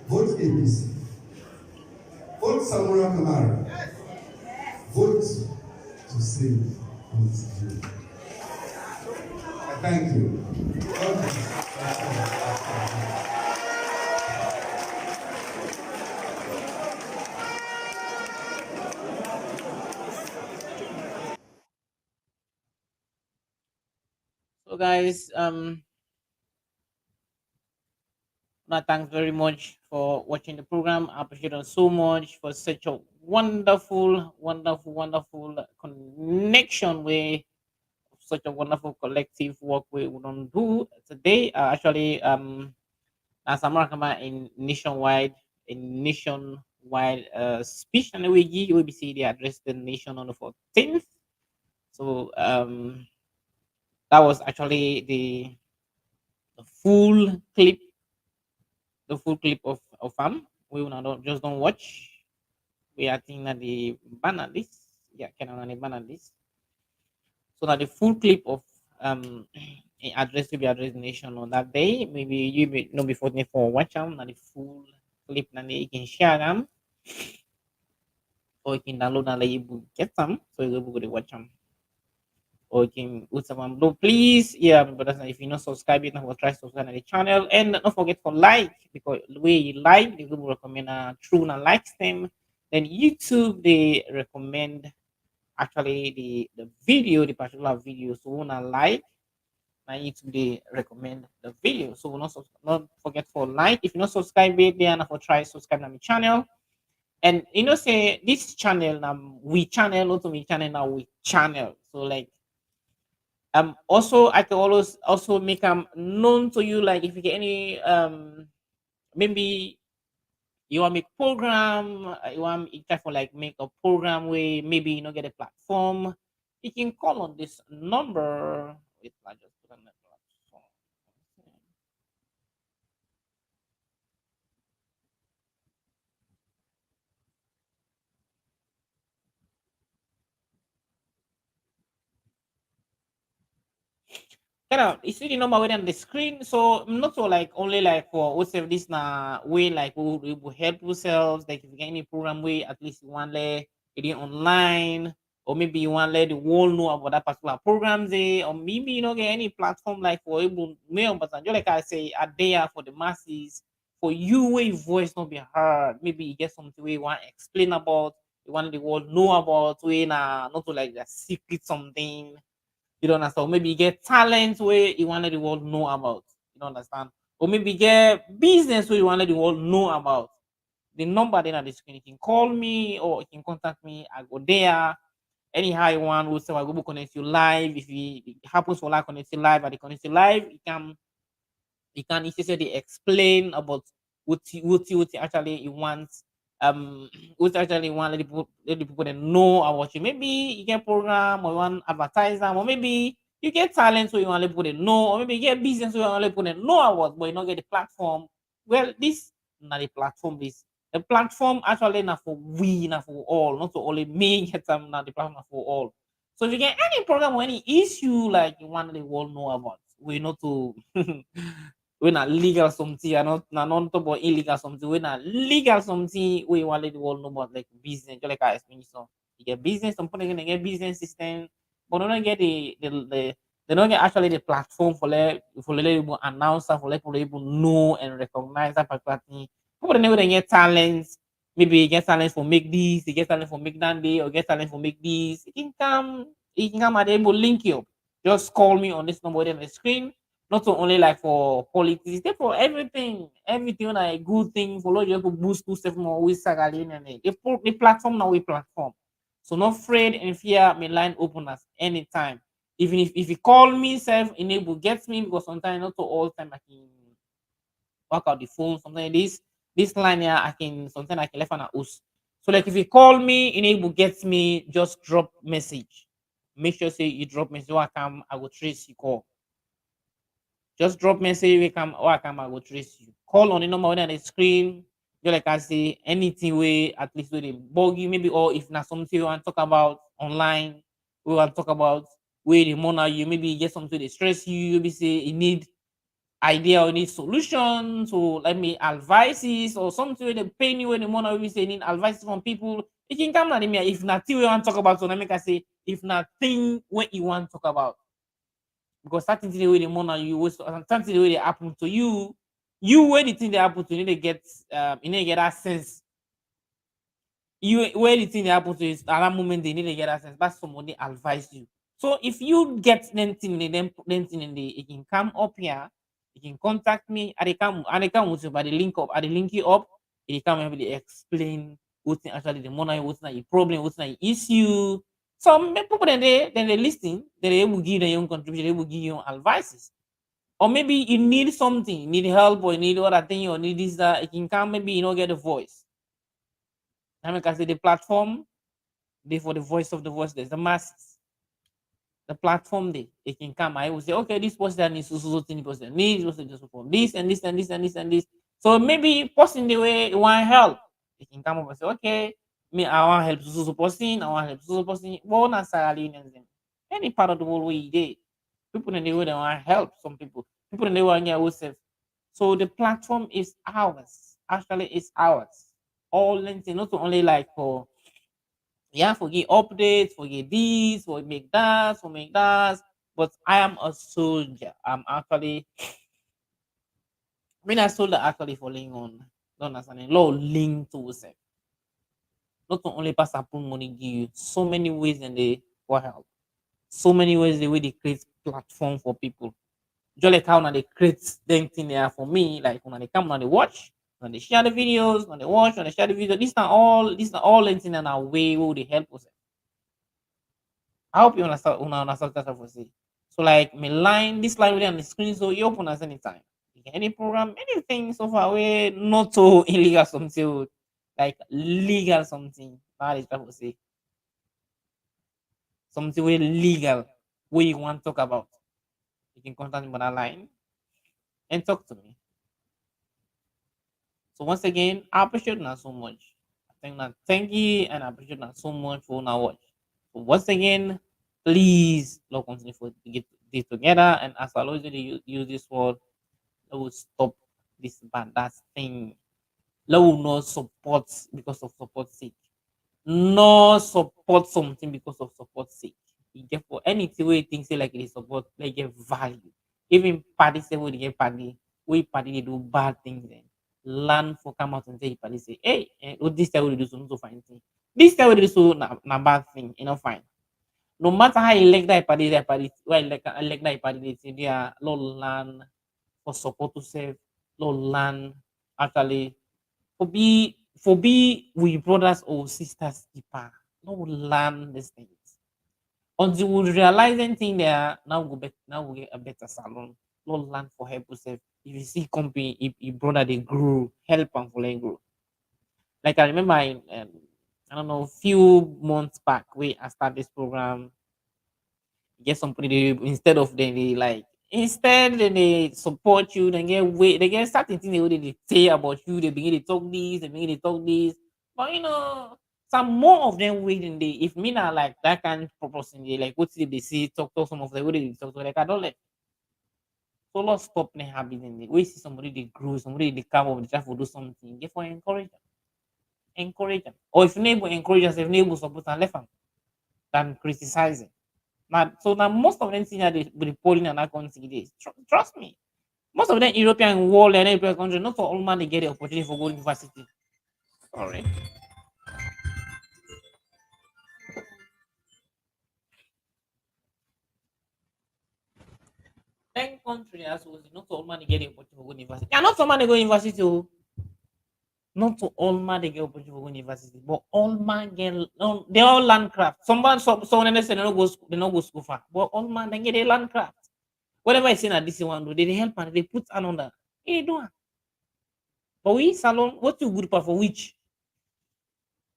Vote ABC. Vote Samura Kamara. Vote to save Constitution. I thank you. So guys, thanks very much for watching the program. I appreciate it so much for such a wonderful connection with such a wonderful collective work we don't do today. Actually, as America in nationwide speech, and we will be see they address the nation on the 14th. So that was actually the full clip of we will not don't watch. We are thinking that the banner this, yeah, can I banner this. So that the full clip of address to be addressed nation on that day. Maybe you may know before watch them, the full clip and you can share them, or you can download and you get them, so you're able to watch them. Or you can put someone below, please. Yeah, but if you're not subscribed yet, we'll try to subscribe to the channel, and don't forget for like, because the way you like, they will recommend true and likes them. Then YouTube they recommend actually the video, the particular video. So when I like, and YouTube they recommend the video. So not forget for like. If you're not subscribed yet, then for try subscribe to my channel. And say this channel we channel, not to me channel now we channel. So like also I can always also make known to you, like if you get any maybe you want to make program, you want to try for like make a program where maybe get a platform, you can call on this number. Wait, I just put on that platform. You see the number within the screen. So not so like only like for what's this now way like we will help yourselves. Like if you get any program way, at least you want let it in online, or maybe you want let the world know about that particular program there, or maybe get any platform like for able mail, but just like I say, are there for the masses, for you where your voice not be heard. Maybe you get something where you want to explain about, you want the world know about, where not to like the secret something. You don't understand. Or maybe you get talent where you want to let the world know about. You don't understand. Or maybe you get business where you want to let the world know about. The number then on the screen, you can call me or you can contact me. I go there. Anyhow you want, we'll say I go connect you live. If it happens for like connect you live, at the connect you live, you can essentially explain about what you actually you want what actually want let the people that know about you. Maybe you get program or you want advertise them, or maybe you get talent so you want to people that know, or maybe you get business so you want to people that know about, but you don't get the platform. Well, this not the platform. The platform actually not for we, not for all, not to only me get them. Not the platform not for all. So if you get any program or any issue like you want the world know about, we not to we're not legal something, not talk about illegal something. We're not legal something we want the world know about, like business, just like I explained so. You get business, some people they get business system, but they don't get they don't get actually the platform for let people announce and for let people know and recognize that particular thing. People they know they get talents. Maybe you get talent for make this, you get talent for make that day, or get talent for make this. You can come and they will link you up. Just call me on this number on the screen. Not so only like for politics, they for everything. Everything like a good thing for you to boost to self more with Sagalin and the platform now we platform. So not afraid and fear my line open at any time. Even if you call me self enable gets me because sometimes not to all time I can work out the phone, something this line here I can sometimes I can left on a host. So like if you call me enable gets me just drop message. Make sure say you drop message so I will trace you call. Just drop message we come or I come I will trace you. Call on the number on the screen. Just like I say anything way at least with they bug you maybe or if not something you want to talk about online, we want to talk about where the money you maybe get something that stress you, maybe say you need idea or need solution so let me advices or something where they pay you when the money we say need advice from people. You can come at me if nothing we want to talk about so let me can say if nothing what you want to talk about because certain thing the way the money you was something the way they happen to you where the thing they happen to you need to get you need to get that sense you where the thing that happen to you is at that moment they need to get that sense but somebody advise you. So if you get anything then thing in the it can come up here, you can contact me and they come with you by the link up, at the link you up, it come able to explain what's actually the money, what's not your problem, what's not your issue. Some people then they listen, then they will give their own contribution, they will give you advices. Or maybe you need something, you need help or you need other thing or need this that it can come maybe you don't get a voice. I can say the platform, they for the voice of the voiceless, the masses. The platform they it can come. I will say, okay, this person needs so thing, person needs also just for this and this and this and this and this. So maybe person the way you want help, they can come up and say, okay, me I want help so person, I want help so person. Well, not necessarily in any part of the world where you dey. People in the way they want help. Some people in the way get yourself. So the platform is ours. Actually, it's ours. All LinkedIn, not only like for yeah, forget updates, forget this, for make that, for make that. But I am a soldier. I'm actually, I mean, a soldier actually falling on, don't understand, law link to yourself. Not to only pass upon money give you so many ways and they for help. So many ways the way they create platform for people. Just like how now they create them thing there for me, like when they come and they watch, when they share the videos, when they watch, when they share the video. These are all things in our way where they help us. I hope you understand that for say. So like my line, this line really on the screen, so you open us anytime. You can any program, anything so far away, not so illegal something like legal something. That is what I say. Something way legal where you want to talk about. You can contact me on that line and talk to me. So once again, I appreciate that so much. Thank you and I appreciate that so much for now watch. So once again, please log continue for to get this together and as always you use this word, I will stop this bad that thing. Let will not support because of support sake. No support something because of support sake. You get for anything where you think say like it is support, like get value. Even party say we get party, we party they do bad things then. Learn for come out and say party say, hey, what this time we do so not so fine thing. This time we do so na bad thing, you know fine. No matter how you like that party, well like that party, they say they are low learn for support to save, low learn actually for be we brothers or sisters keeper. No learn these things. Until we realize anything there, now we get a better salon. No learn for help yourself. If you see company, if brother they grow, help and for them grow. Like I remember I don't know, few months back we I started this program, get somebody they instead of them they like instead then they support you, then get wait they get certain things they say about you, they begin to talk this, they begin to talk this. But some more of them waiting they if me not like that kind of person they like what they see talk some of the way they talk to like I don't like so let's stop the habit and we see somebody they grow, somebody they come up, they try to do something, get for encourage them. encourage them. Or if neighbor encourage us, if neighbor support and left them than criticizing. Now, so now most of them things that they be polling and that country days. Trust me. Most of them European world and European country, not for all man they get the opportunity for going to university. Alright. Then country as well, not all man they get the opportunity for going to university. Yeah, not all man they go to university. Oh. Not to all man they get opportunity for going to university, but all man get they all learn craft. Someone else say they don't go school far, but all man they get a learn craft. Whatever I say that this one do, they help and they put another. They do. But we salon, what you good for which?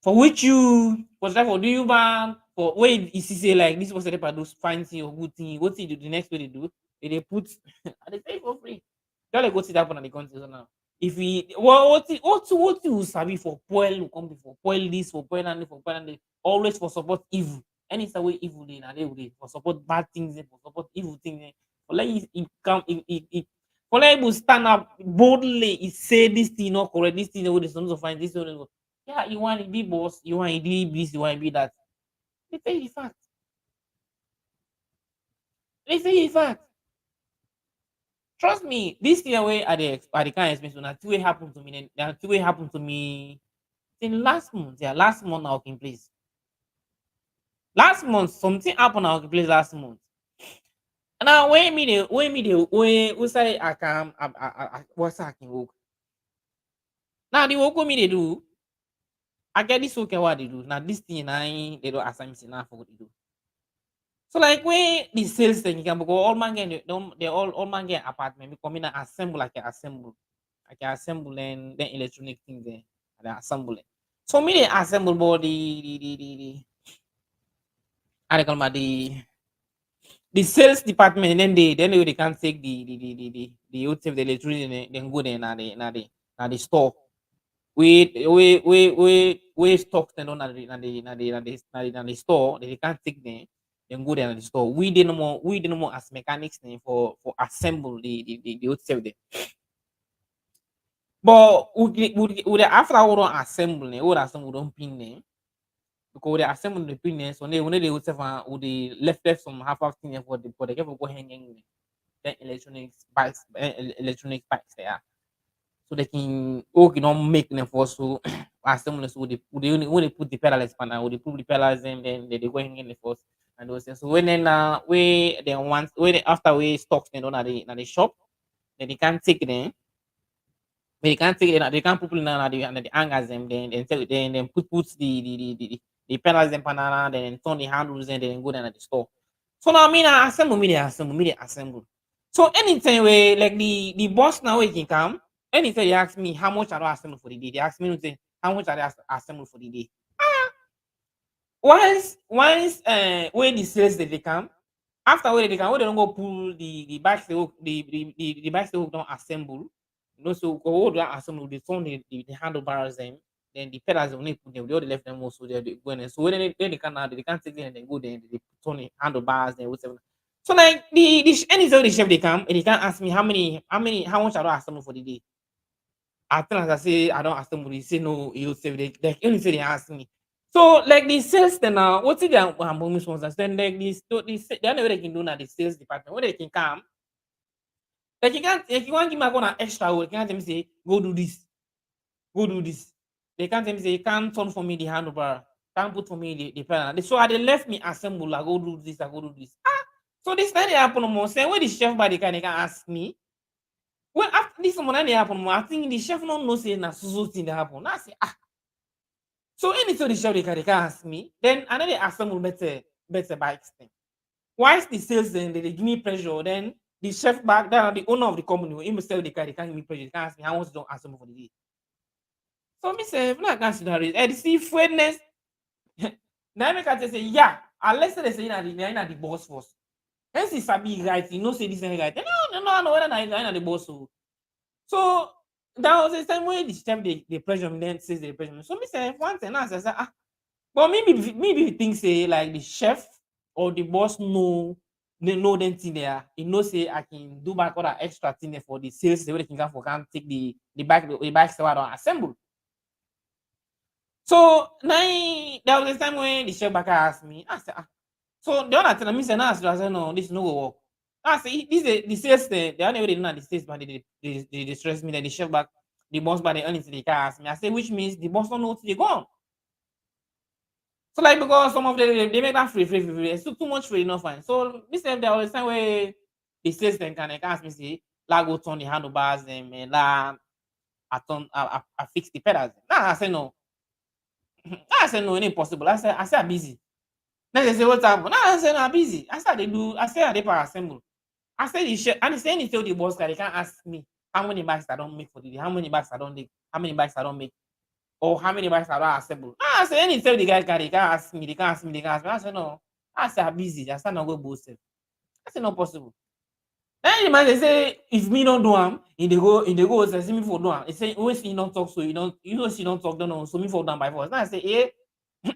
For which you was that for do you ban for wait is say like this was the those fancy or good thing? What you do the next way they do? They put and they pay for free. Don't let go sit down on the country now. If we what you sabi for spoil will come before spoil this for spoil and always for support evil. Any way evil they na they will for support bad things for support evil things. For like it come it for like will stand up boldly, it say this thing not correct, this thing with the sons of find this one. Yeah, you want to be boss, you want to be this, you want to be that. They tell you the fact. They say the fact. Trust me, this thing away at the kind of expense. Two way happened to me. Then two way happened to me. In last month, yeah, last month I was in place. Last month something happened. I was in place last month. And now when we say I can what's happening work. Now the work me they do. I get this okay what they do. Now this thing I they don't assign me now for what they do. So like when the sales thing you can go all man get they all man get apartment we come in and assemble like I can assemble and then electronic things there and then assemble it. So me they assemble body the how they call my the sales department and then they can take the hotel the electronic then go there na the store. We stock them on the store they can't take them then go there at the store. We didn't more as mechanics then for assemble the old self there. But we after we don't assemble we would assemble we don't pin them because they assemble the pin them so they when they would self would the left some half thing for the get for go hanging then electronic bikes there. So they can make them for so assemble so when they put the pedal expander or they put the pedals and then they go hanging the force and those things. So when then we then once when after we stock them on at the shop, then they can't take them. They can't take it. They can't put it on the hangers them. Then put the pedals and banana. Then turn the handles and then go down at the store. So now I assemble, assemble. So anytime we like the boss now we can come. Anytime they ask me how much I do assemble for the day, they ask me say how much I do assemble for the day. Once when the sales they come, after when they come, when they don't go pull the bikes the bikes they don't assemble. So go don't assemble the turn the handlebars them, then the pedals only put them, they already left them also they go in. So when they can now they can't take them and then go there they turn the handlebars then whatever. So like anytime the chef they come and they can't ask me how much I don't assemble for the day. As soon as I say I don't assemble, they say no, you save they only say they ask me. So like the sales then now, what's it that I'm sponsors? Then like the only way they can do now the sales department, where they can come. Like you want to give me an extra work, you can't tell me say go do this, go do this. They can't tell me say you can't turn for me the handlebar, can't put for me the panel. So they left me assemble, I go do this, I go do this. So this thing happen more. Say when the chef by the can ask me. Well after this one they happen more, I think the chef don't know say na so thing that happen. I say so anything the chef they can ask me, then another assemble better bikes thing. Once the sales then they give me pressure, then the chef back down, the owner of the company, himself, they can't give me pressure. They can't ask me how much don't assemble for the day. So me say, if not consider it, and see fairness. Now I can say, yeah, unless they say na the boss first. Hence is sabi right, you know say this and right. No, whether na the boss. So that was the same way the chef they pressure me, then says they pressure me. So me say one thing, I say but maybe think say like the chef or the boss they know them thing there. You know say I can do back all that extra thing there for the sales the way they can take the bike so I don't assemble. So now there was a time when the chef back asked me, I said, so the other time I said, no, I said, no, this no go work. I said, this is the sales thing. They only way they know the sales, but they stress me that the chef back, the boss by the only thing they can ask me. I said, which means the boss don't know what they go on. So like because some of them they make that free. It's too much free, enough fine. So this time there was a time where the sales thing can ask me say, la go turn the handlebars and la I fix the pedals. Nah, I said no. I said no, it ain't possible. I said I'm busy. Then they say what's happened? Nah, I said no, I'm busy. I said they do. I said they para assemble. I said the shit. And he said he tell the boss that they can't ask me how many bags I don't make for the day, how many bags I don't make, how many bags I don't make, or how many bags I don't assemble. Nah, I said any tell the guy they can't ask me, they can't ask me, they can't ask me. I said no. I said I'm busy. I said no go boast. I said not possible. Then the man they say if me don't do am, in the go say see me for do am. He say always you don't talk so you know she don't talk don't know so me for down by force. Now I say now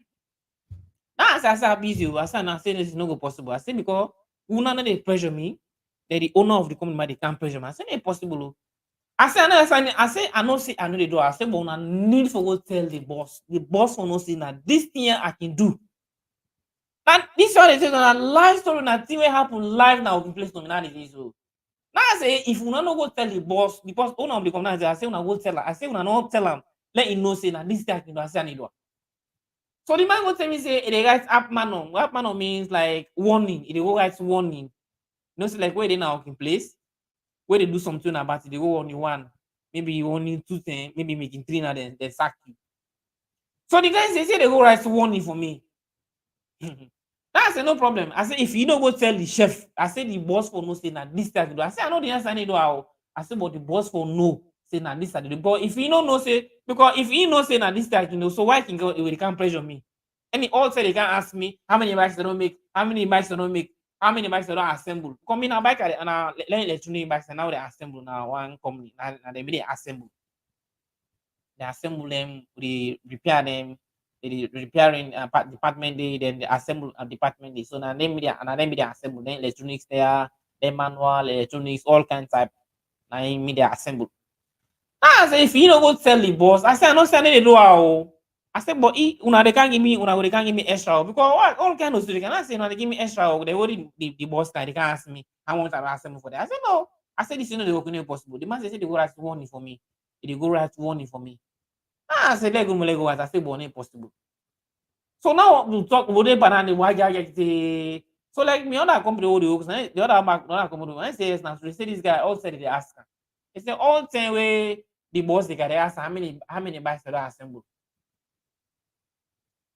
I say I'm busy. I say now say this is not go possible. I say because una no dey pressure me, that the owner of the company they can't pressure me. I say it possible. Oh. I say I know say I know they do. I say but una need for go tell the boss. The boss will not say that this thing I can do. And this one they say on a live story, na thing wey happen live now in place to me this so. Now I say if una no go tell the boss owner of the company, I say una go tell her. I say una no tell him, let him know say na this thing I can do. I say I need do. So the man go tell me say they write app manon. App manon means like warning. It go write warning. You know, say like where they now in place, where they do something about it, they go on one, maybe only 2 things, maybe making 3 now then sack you. So the guys they say they go write warning for me. I say no problem. I say if you don't go tell the chef, I say the boss for no say na this thing I do. I say I know the answer I need do how. I say but the boss for no say na this I do. But if you don't know say because if he know say na this thing I can do, so why can go they can't pressure me? Any all say they can't ask me how many bikes they don't make, how many bikes they don't make, how many bikes they don't assemble. Come in a bike and electronic bikes and now they assemble now one company and they really assemble. They assemble them, they repair them, the repairing department day, then they assemble a department day. So now they assemble, then electronics there, then manual, electronics, all kinds type. Now they assemble. I say if you don't go tell the boss, I say I don't say they do how. I said, but they can't give me extra because what all kind of stuff they can I say they give me extra. They already the boss guy they can ask me how much I assemble for that. I said no. I said this they work possible. The man say they go write warning for me. They go write warning for me. I said let go. I said but impossible. So now we talk about the banana why so like me other company all the works the other company when I say yes now so they say this guy all said they ask him. They say all 10 way the boss they got ask how many bikes they assemble.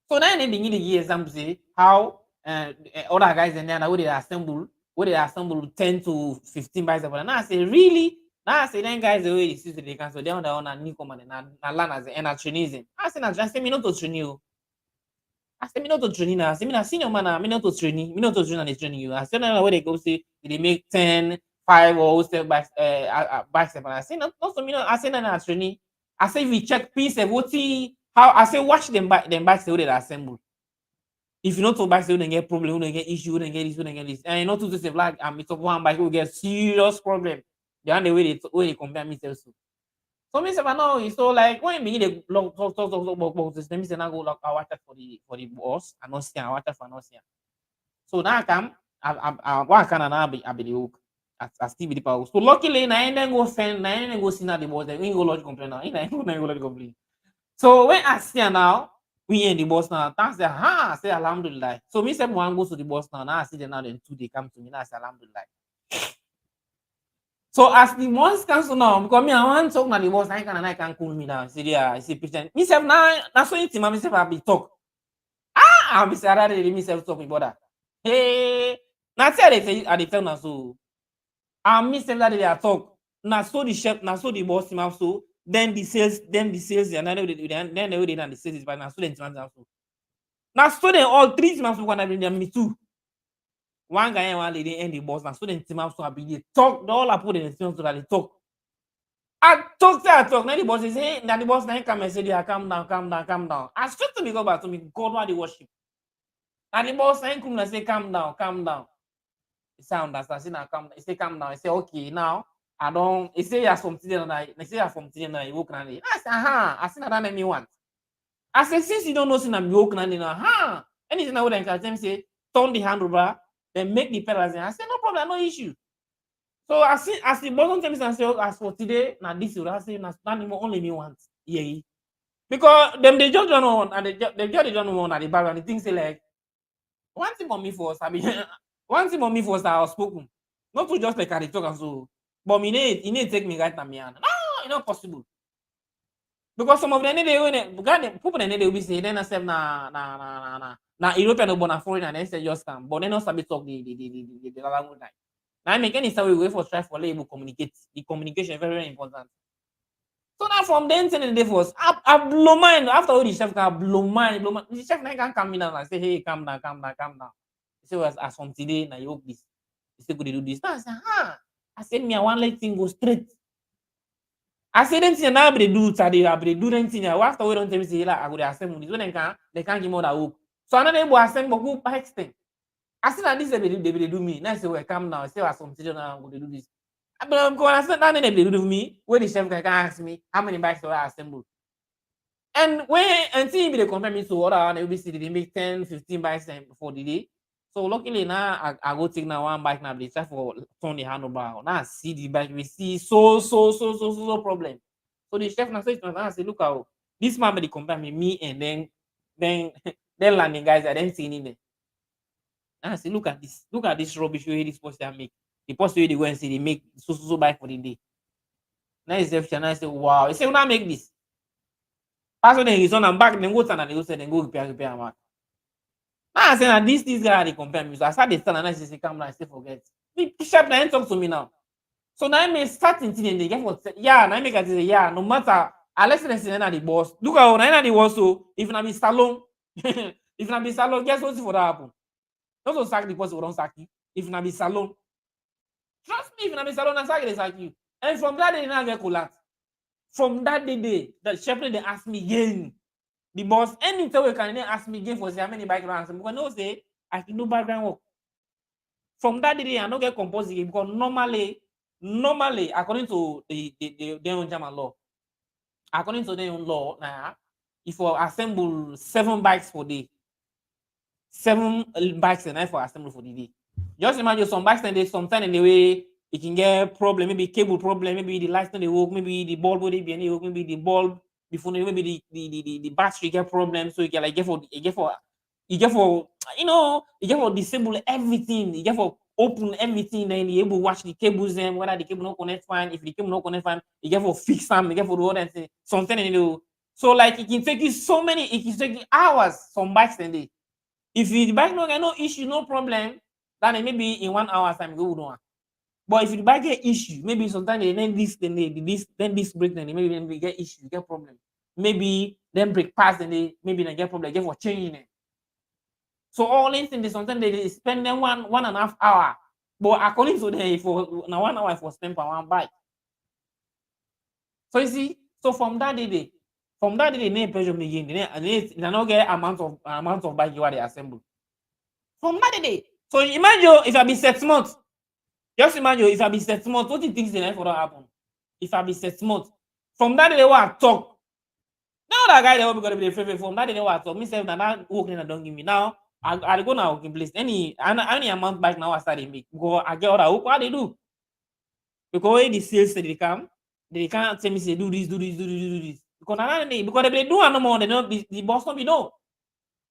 So now they begin to give example say how other guys in there now where they assemble 10 to 15 bikes and now I say really now I say then guys the way they see they can so they on their own and newcomer and learn as a trainees. I say me not to train you. I say me not to training now. I say me na senior man now. Me not to training. Me not to train and they training you. I say now where they go say they make 10, 5 or step by step. And I say not so me not. I say na training. I say if we check piece of what how I say watch them bikes the way they assemble. If you not to bikes, you don't get problem, you don't get issue, you don't get this, you don't get this. And you not to say like it's one bike will get serious problem. The only way they compare me to. So me say, no, it's so like when me the long talk about this, me say now go like I watch for the boss, I not see, I watch for not see. So now I come, I what can I be the hook, I still be the power. So luckily, I ain't go send, I ain't go see now the boss, I ain't go lodge complaint now, I ain't go lodge complaint. So when I see now, we in the boss now, I say, I say alhamdulillah. So me say one goes to the boss now I see them now then 2 they come to me now I say alhamdulillah. So as the months cancel now, because me I want talk now the boss, I can cool me down. See there, I see pretend. Me self now, so anything, me self I be talk. Me say rather than me self talk me brother. Hey, now say they tell now so. Me self that they talk. Now so the chef, now so the boss him also. Then the sales, and then they the sales is by now so then also. Now so they all 3 teams also gonna bring them me too. One guy and one lady and the boss now so then team also be they talk all I put in the team so that they talk. I talk. Now the boss is hey, now the boss now come and say yeah, calm down. I straight to me go back to me God why the worship. And the boss now come and say calm down. He say understand, say now calm down. He say calm down. He say okay now I don't. He say you have something now. He say you have something now. You walk around. I say I see that me want. I said, since you don't know, sin I'm yoke, anything I would encourage them say, turn the handlebar, then make the pedals. I said, no problem, no issue. So as the bottom time I say, as for today, now this will I say, now only me once, yeah. Because them they just don't know, and they just don't know at the background. The things say like one thing on me for I mean, one thing on me for I was spoken, not to just like I talk and so, but me need take me right now, me no, it's not possible. Because some of them people they will be saying then I said na European or born foreign and then say just come, but they not sabi talk the language like. Now I make any way we for try for label communicate. The communication is very, very important. So now from then to the day first, I blow mind after all the chef can blow mind. The chef can come in and say, hey, calm down. He said, as from today, now you hope this. He said, could you do this? Now I said, I said, me, I want let thing go straight. I said, then thing now they do today, I do then thing. After we don't tell me say, I go to assemble this. When they can't give more that hope. So another will assemble go by extent. I said, this they do me. Now I say, well, come now. I say, as from today, now I'm going to do this. But when I said that, they do with me. Where the chef can ask me how many bikes do I assemble. And when until they compare me to other, they will see they make 10, 15 bikes for the day. So luckily now I go take now one bike now. They try for turn the handlebar. Now I see the bike. We see so problem. So the chef now say, look out, this man they compare me and then landing guys I didn't see in there. And I say, look at this rubbish way this person make. The person they go and say they make so bike for the day. Now it's and I say, wow. He say, when I make this. Pastor then his son and back, then go stand and they go say, then go repair mark. Now I say, now this guy they compare me. So I started stand and I say, come down, I say, forget. The chef now talk to me now. So now I may start in and they get what yeah, now I make I say, yeah, no matter unless they say the boss. Look at now the boss so if na be salon, if na be salon, guess what's for that happen? Not to sack the boss who don't sack you. If na be salon. Trust me, if na be salon, I sack you. And from that day, now get collapse. From that day, the shepherd they ask me again. The boss, anytime we can ask me again for say how many backgrounds. Because no say I can do background work. From that day, I don't get composed again because normally, according to their own German law, according to their own law, now if you assemble 7 bikes for day, 7 bikes and for assemble for the day. Just imagine some bikes and they sometimes in the way it can get problem, maybe cable problem, maybe the lights don't work, maybe the bulb will be any work, maybe the bulb before maybe the battery get problem, so you can like get for disable everything, you get for open everything, then you able to watch the cables and whether the cable not connect fine, if the cable not connect fine, you get for fix them, you get for the other thing, something you know. So like it can take you it can take you hours, some bikes and day. If the bike no get no issue, no problem, then maybe in 1 hour time go do one. But if the bike get issue, maybe sometimes then this break, then maybe they get issue, get problem. Maybe then break pass, then maybe they get problem, get for changing it. So all these things sometimes they spend them 1.5 hour. But according to them, for now 1 hour for spend per one bike. So you see, so from that day, they pressure me again. They not get amount of bike you are they assemble. From that day. So imagine if I be 6 months. Just imagine if I be 6 months, what do you think is the next for that happen? If I be 6 months. From that day they want to talk. Now that guy they will be gonna be the favorite from that day they want to talk. Me say that working and don't give me now. I go now working place. Any amount bike now I start make. Because I get all that work, what they do? Because the sales say they can't tell me say do this. Because they do no more, they know the boss don't be no.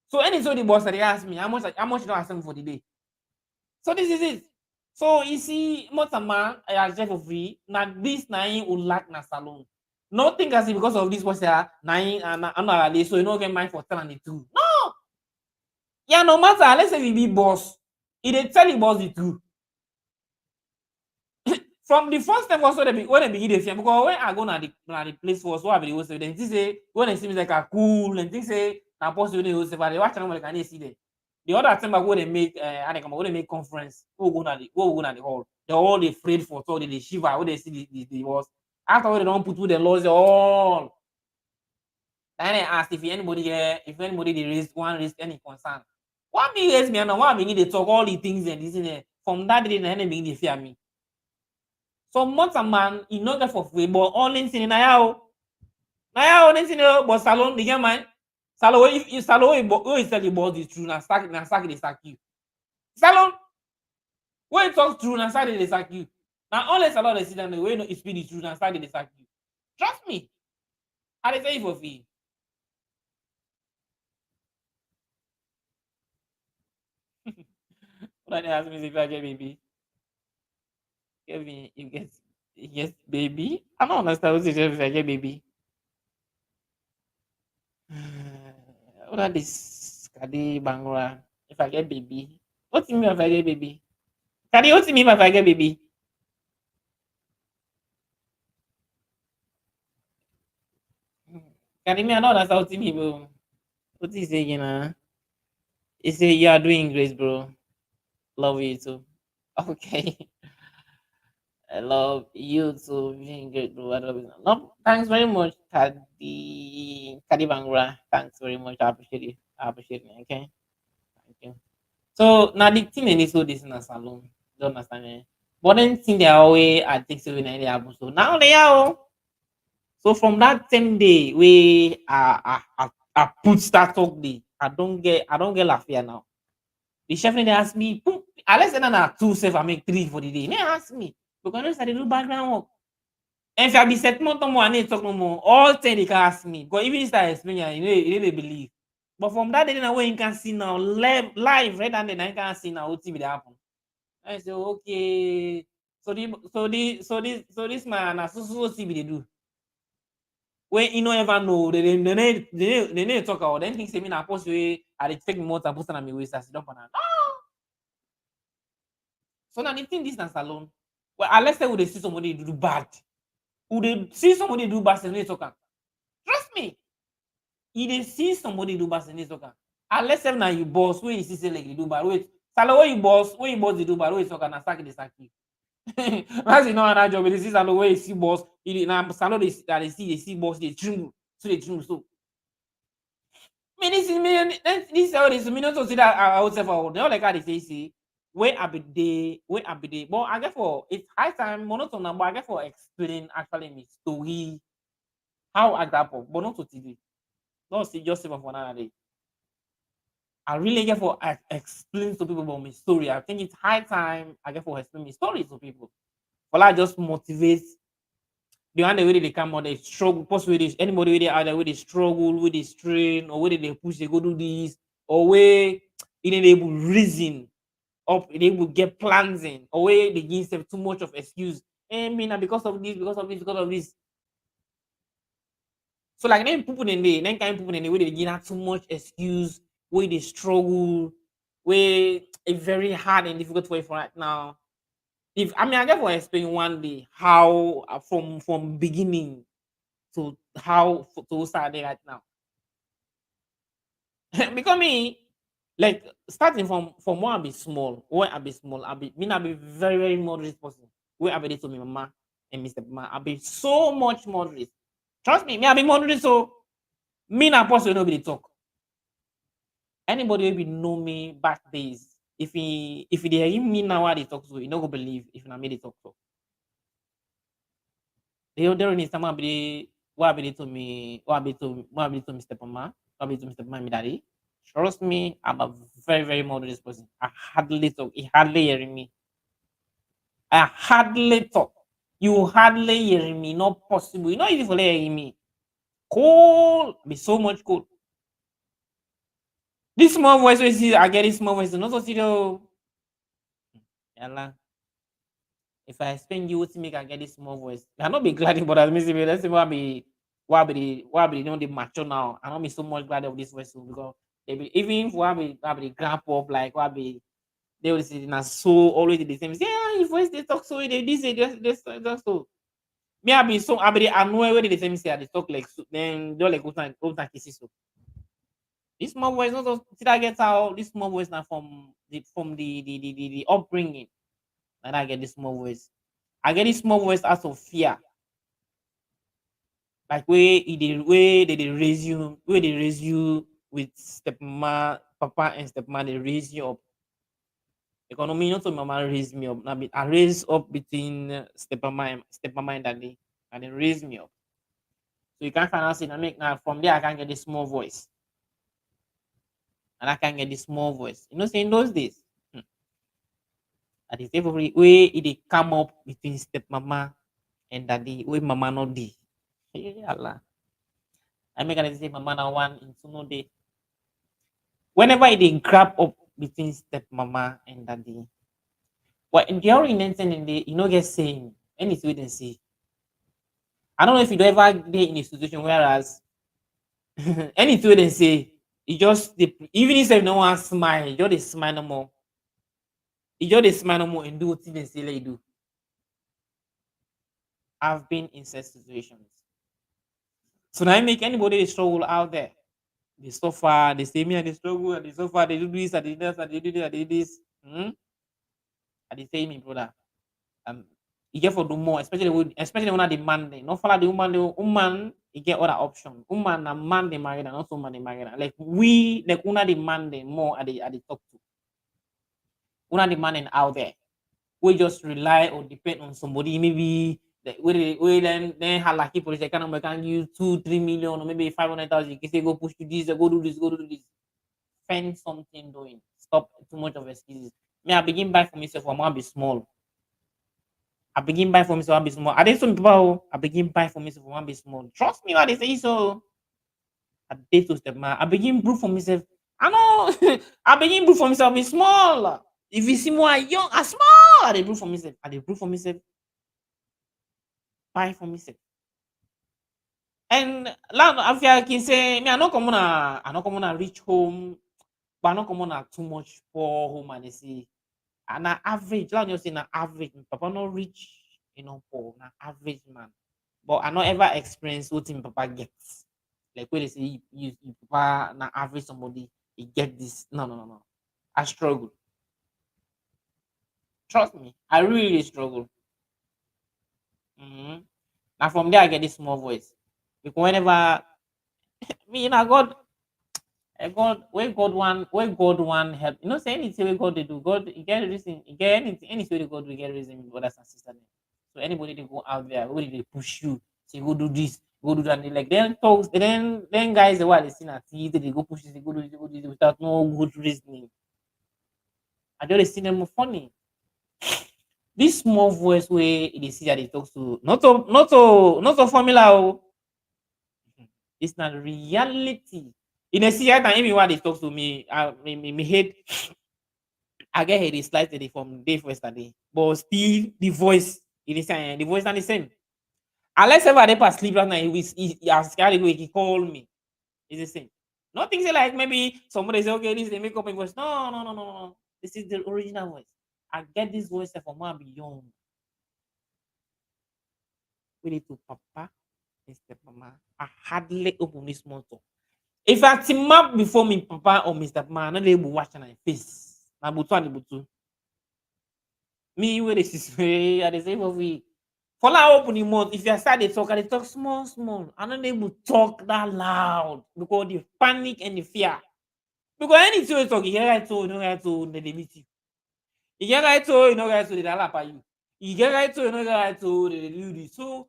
So anytime the boss they ask me how much do I send for the day. So this is it. So you see, most of man I for free. Now this nine will lack na salon. Nothing as because of this was there nine and so you don't get mine for 10 and 2. No. Yeah, no matter let's say we be boss. It they tell the boss the truth. From the first time also when they begin the fear, because when I go na the place for so I be say then say when they see me like a cool and think say na post you know say but they watch them like can see there. The other time I go they make they make conference, go na the hall. They're all afraid for so they shiver when they see the boss. After they don't put to the laws all. Then I asked if anybody they raised any concern. What me raise me and why begin they talk all the things and this in there. From that day then they begin they fear me. So months a man, he not get for free, but all in sin now. Now, but salon, the man, Salo, if Salo, you tell you about the truth, na sack they sack you. Salo, when you talk true, na sack they sack you. Now, unless Salo they sit down the way no speak the truth, na sack they sack you. Trust me. I dey tell you for free. What they ask me if I get baby? Kevin, you get yes, baby. I don't understand what you say if I get baby. What are this Kadi Bangura? If I get baby, what do you mean if I get baby? Kadi, what do you mean if I get baby? Kadi, me I don't understand what you mean, bro. What you say, you know? You say you are doing great, bro. Love you too. Okay. I love you too. Doing great, bro. I love you. No, thanks very much, Kadi Bangura. Thanks very much. I appreciate it. I appreciate it. Okay. Thank you. So now the thing they need to this in a salon. Don't understand it. But then thing they always I think so when they happen. So now they are. So from that same day we I put start talk day. I don't get laugh here now. The chef they ask me, "Pum, unless then na two self I make three for the day. They ask me because I dey do background work. And if I be set more no more, I need to talk no more. All 10 they can ask me. Because even if I explain, you know they believe. But from that day now where you can see now live right and then I can see now what TV happen. I say okay. So this man na so TV they do. When you know ever know they need talk about then think say me na post way I dey take me motor post na me waist I sit up on am. So now the thing this na salon. Well, unless say we dey see somebody do bad. We dey see somebody do bad, they talk am. Trust me. You dey see somebody do bad, they talk am. Unless say na you boss wey you see say like you do bad. Wait, Salo when you boss dey do bad, wey you talk am na sack dey sack you. That's you know another job. You dey see Salo wey you see boss, na Salo dey see boss dey tremble, so dey tremble so. Me this all this me not to see that I would say for all like how they say where I be day. But I get for it's high time monotone, but I get for explaining actually me story how I got up, but not to TV. Not see just for another day. I really get for explain to people about my story. I think it's high time I get for explain my story to people. Well, I just motivate the one the way they come out, they struggle. Possibly anybody with either way they struggle, with they strain, or where they push, they go do this, or where they will reason up, they will get plans in, or where they give them too much of excuse. Me now because of this, because of this, because of this. So like then people in the then kind people in the way they give out too much excuse, where they struggle, where it's very hard and difficult way for right now. If I mean I get for explain one day how from beginning to how to start there right now. Because me like starting from when I be small, I be very very moderate person. Where I be to me mama and Mr. Pama, I be so much moderate. Trust me, I be moderate so me na person nobody talk. Anybody will be know me back days. If he dey hear me now what they talk to, you no go believe if na me they talk to. There is someone be what be to me, what be to Mr. Pama, what be to Mr. Pama, my daddy. Trust me, I'm a very, very moderate person. I hardly talk. He hardly hearing me. I hardly talk. You hardly hearing me. Not possible. You know easy for hearing me. Cold. Be so much cold. This small voice we see, I get this small voice. Not so serious. Yalla. If I explain you what to make I get this small voice, I not be glad but as me say, let's say why be you know the mature now. I don't be so much glad of this voice too, because they be even if why be grandpa up like why be they will say na so always the same. Say, yeah, if voice they talk so they this say this just so. Me I be so I be annoyed when they same say they talk like so, then they like old time kisses so. This small voice not so did I get how this small voice now from the upbringing. And I get this small voice. I get this small voice out of fear. Like where they raise you with stepmama, papa and stepmama, they raise you up. Economy not so mama raise me up. Now I raise up between stepmama and daddy, and they raise me up. So you can't find out say I make now from there I can get this small voice. and I can get the small voice. You know, say in those days, at the same way it come up between step mama and daddy, way mama no di. Hey Allah. I make an say mama na one into no day. Whenever it grab up between step mama and daddy, but in the orientation in the you know get saying any way they say. I don't know if you ever be in a situation whereas any way they say you just even if no one smile, you just smile no more. You just smile no more and do what they say like do. I've been in such situations. So now I make anybody struggle out there. They suffer, they say me and they struggle and they suffer, they do this and they do this and they do this and they do this. And they say me, brother. You get for do more, especially when I demand it. Not follow the woman, you get other option. Woman and man they married and also man they married. Like we like una demanding more at the top to. Una demanding out there. We just rely or depend on somebody, maybe like we then have lucky police can use 2-3 million or maybe 500,000. You can say go push to this, go do this, go do this. Find something doing. Stop too much of excuses. Me, I begin buy for myself, I want to be small. I begin buy for myself, I want to be small. I did some people, I begin buy for myself, I want to be small. Trust me, what they say so. I did to step man. I begin brew for myself. I know. I begin brew for myself, be small. If you see more young, I small. I dey brew for myself. I dey brew for myself. Buy for myself. And land after I can say, me I not come on a rich home, but I not come on a too much poor home and they see. And an average, like you say, an average. Papa not rich, you know, poor, an average man. But I not ever experience what him papa gets. Like when they say you papa na average somebody, he get this. No. I struggle. Trust me, I really struggle. Now from there I get this small voice. Because whenever me, you know, God one help. You know, say anything we God they do, God you get reason, you get anything way God will get reason with brothers and sisters. So anybody they go out there, where they push you, say go do this, go do that. They like then talks, then guys the while they see that they go push this, they go do this, they go do this without no good reasoning. I just see them funny. This small voice where they see that they talk to not so formula. Oh. It's not reality. In a see time, everyone they talk to me, me head, I get head is slightly from day first day, but still the voice it is the voice not the same. Unless ever they pass sleep last night, he asked he call me. It's the same. Nothing say like maybe somebody say okay, this they make up a voice. No. This is the original voice. I get this voice from when I be young. We need to papa and step mama. I hardly open this motor. If I team up before me, papa or Mr. Man, not able to watch my face. Na butu and butu. Me where this is way at the same of we. For now open the mouth. If you start to talk, I talk small. I'm not able to talk that loud because the panic and the fear. Because anything you talk, you get right to, you know right to they meet you. You get right to, you know right to they lap at you. You get right to, you know right to they do this. So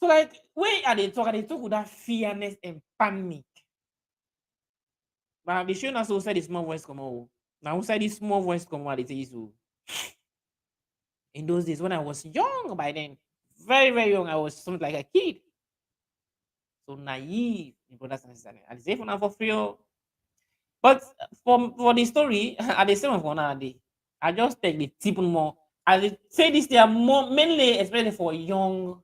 like when they talk with that fearness and panic. But the show also said the small voice come out. Now said this small voice come out, it is so. In those days when I was young by then, very, very young, I was something like a kid. So naive, brothers and sisters. I say for free. But for the story, at the same of one day, I just take the tip more. I say this they are more mainly especially for young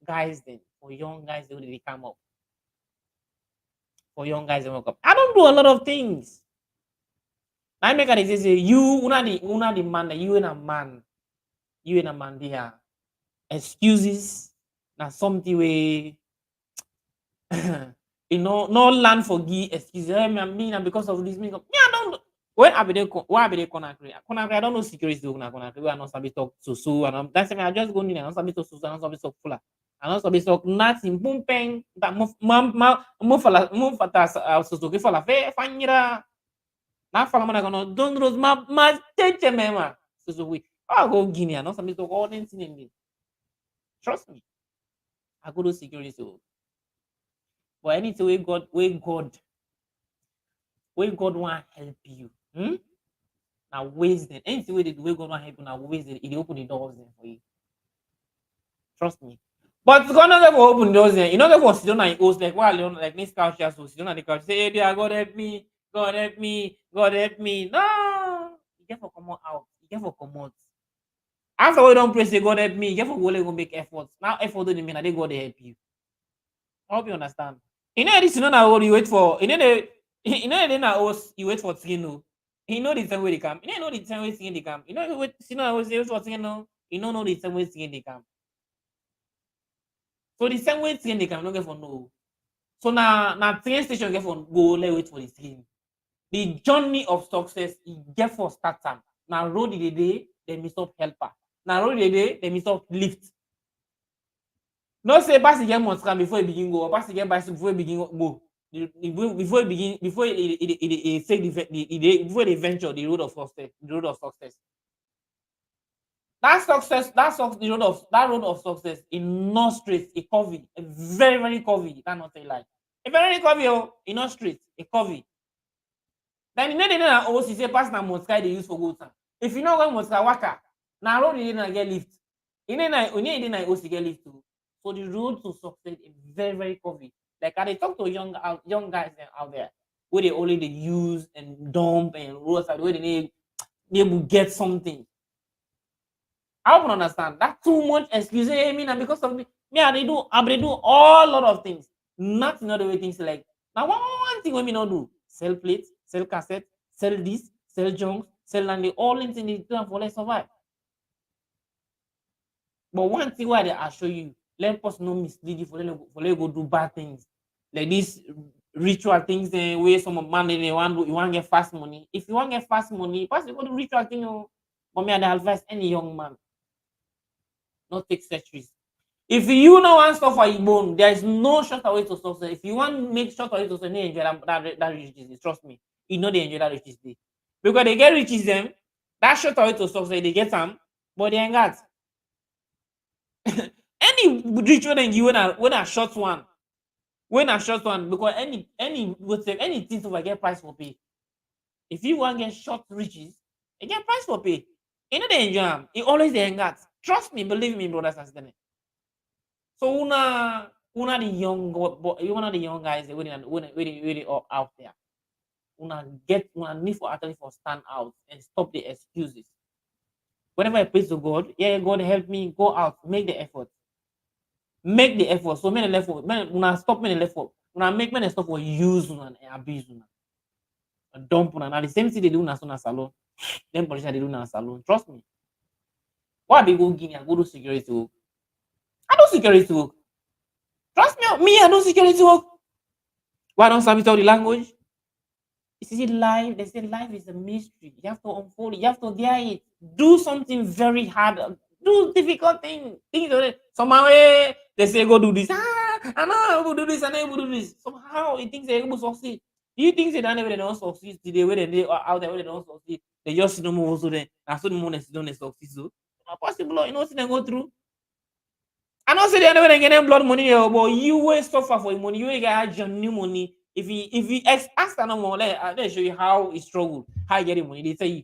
guys then. For young guys they come up. For young guys they come up. I don't do a lot of things. I make an say you una the man, you and a man there. Excuses now something way you know no land for give excuses. I mean because of this me I don't where I be there Conakry. I don't know security Conakry. We are not sabi talk so and that's why I just go in and not sabi talk so I not sabi talk full. I not sabi talk nothing boom peng that mo fata so ke fala fe fanyira na fala mo na kono don't rose ma teche mema so we I go Guinea I not sabi talk all them thing in. Trust me. I go to security so. But anything we God Where God want help you. Now waste them. Anything where the way God want help you now waste it. It open the doors then for you. Trust me. But God not ever open doors then. You know ever sit down and host like while you like this couch just sit down on the couch say, hey dear, God help me, God help me, God help me. No, you get for come out. You get for come out. After we don't pray, say God help me, you get for go make efforts. Now effort don't mean that they God help you. I hope you understand. You know this, you know now what you wait for. You know the now you wait for thing no. You know the same way they come. You know the same way thing they come. You know you wait. You know I was wait for thing no. You know the same way thing they come. So the same way thing they come, don't get for no. So now train station get for go let wait for the thing. The journey of success is get for start time. Now road the day, they miss up helper. Now road the day, they miss up lift. No say pass again must come before you begin go, or pass again bicycle before you begin go. Before you begin, before it take before they venture the road of success, the road of success. That success, the road of success in not straight, a curvy, a very, very curvy. That not say like a very curvy, oh, in not straight, a curvy. Then you know the OC say pass na Moscow they use for go time. If you know when Moscow waka, now road you didn't get lift. You know OC get lift too. So the road to success is very, very curvy. Like I talk to young guys out there where they only they use and dump and roadside where they able get something. I don't understand that too much excuse. I mean, and because of me, they do all lot of things. Not in other way things like now one thing women not do: sell plates, sell cassette, sell this, sell junk, sell and they all in the plan for let's survive. But one thing why they assure you, let us not mislead you for let go do bad things like this ritual things where some man they want you want get fast money. If you want get fast money, pass you go do ritual thing. But me, I advise any young man not take such risks. If you know one stuff for your bone, there is no shorter way to success. If you want to make shorter way to success, they enjoy that riches. Trust me, you know they enjoy that riches day. Because they get riches them, that shorter way to success, they get them, but they ain't got. Any ritual then you when a short one, because anything to get price for pay. If you want to get short riches, you get price for pay. You know they enjoy them. You always they ain't got. Trust me, believe me, brothers and sisters. So una the young guys really all out there. Una need for actually for stand out and stop the excuses. Whenever I pray to God, yeah, God help me, go out, make the effort. Make the effort. So many left for una stop many left for una make many stop for use una and abuse una. Dump una. Now the same thing they do in a salon. Them politicians they do in a salon. Trust me. Why they go Guinea and go do security work? I do security work. Trust me, I do security work. Why don't some tell the language? You see, life, they say life is a mystery. You have to unfold it, you have to dare it. Do something very hard. Do difficult things. Somehow they say go do this. I know I will do this, I know I will do this. Somehow he thinks they're able to succeed. Do you think they don't succeed today where they are out there where they don't succeed? They just see no more also then. That's what the moment they don't succeed. So not possible, you know what they go through. I don't say they never get them blood money, but you will suffer for money. You will get genuine money. If you ask no more, let show you how he struggle, how he get the money. They tell you.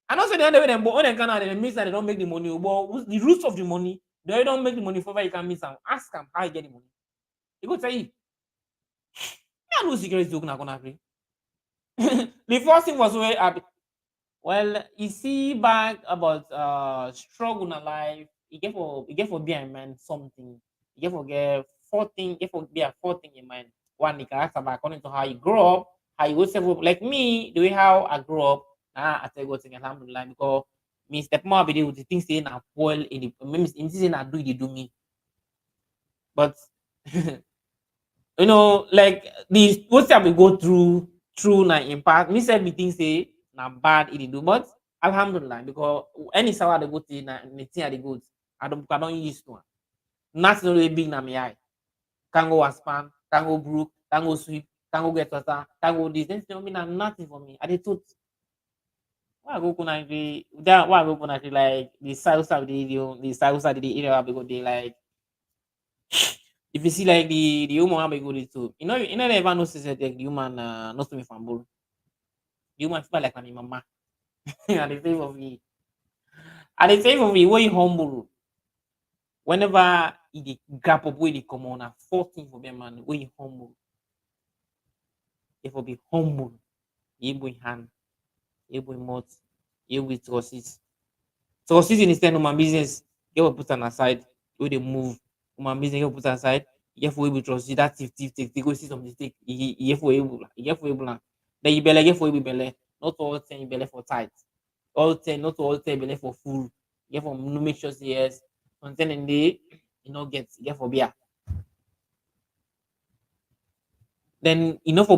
I don't say they never them, but when they come out, they means that they don't make the money. But the roots of the money, they don't make the money for where you can miss them. Ask them how you get the money. He go tell you. I know security is not gonna agree. The first thing was where well, you see back about struggle in life. You get for bear in mind something. You get for get 14, get for be a 14 in mind. One you can ask about according to how you grow up, how you go self like me, the way how I grew up. I tell you thing alhamdulillah because me step more be with the things saying I spoil in the means in saying I do they do me. But you know, like this what we go through na impact. Me said me things say na bad it do, but alhamdulillah because any sour they go to na thing they go I don't use to. Not really big na me eye. Can go span, can go brook, can go sweep, can go get water, can go this. Then tell me na nothing for me. I did thought why go country that why go country like the south of the south of the area because they like if you see like the human how go to you know they ever know say the human not to me from bull. You might feel like I'm my mama. At the same of me. At the same of me, where you humble. Whenever you grab up where you come on, a 14 for me, man, where you humble. If you be humble, you be hand, you be mouth, you be trusses. Trusses in instead of my business, you will put an aside, you will move. My business, you will put aside. You have to be trusted. That thief, go see some mistake. You have to able. Then you belly, you have to belly. Not all 10 you belly for tight. All 10, not all 10 belly for full. You have to make sure say yes. Content in the you know you have to be. Then enough for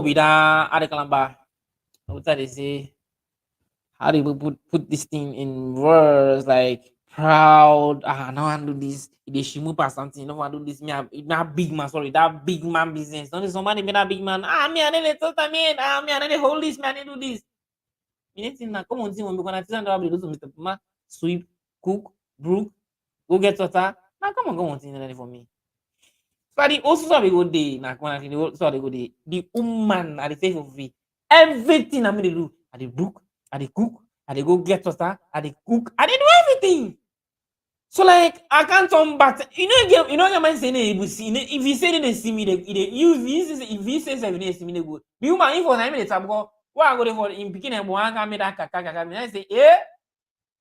be that Adekalamba. What they say? How do you put this thing in words like proud? Ah, no one do this. They shimu pass something. No one do this. Me a big man. Sorry, that big man business. Don't somebody be that big man. Ah, me I need to talk me. Ah, me I need to hold this. Me I need to do this. Me need to come on, see when we gonna tell them do to Mr. Puma sweep, cook, brook, go get water. Now come on, see for me. So the also so we go day. Now come on, so they go day. The woman at the face of me. Everything I'm gonna do at the brook. I dey cook, I dey go get water, I dey cook, I dey do everything. So like I can't turn back. You know, your man saying if he say they see me, if he says they see me, they go. The woman if on me the tab go, why I go there for in picking and one can make that kaka. I say, eh?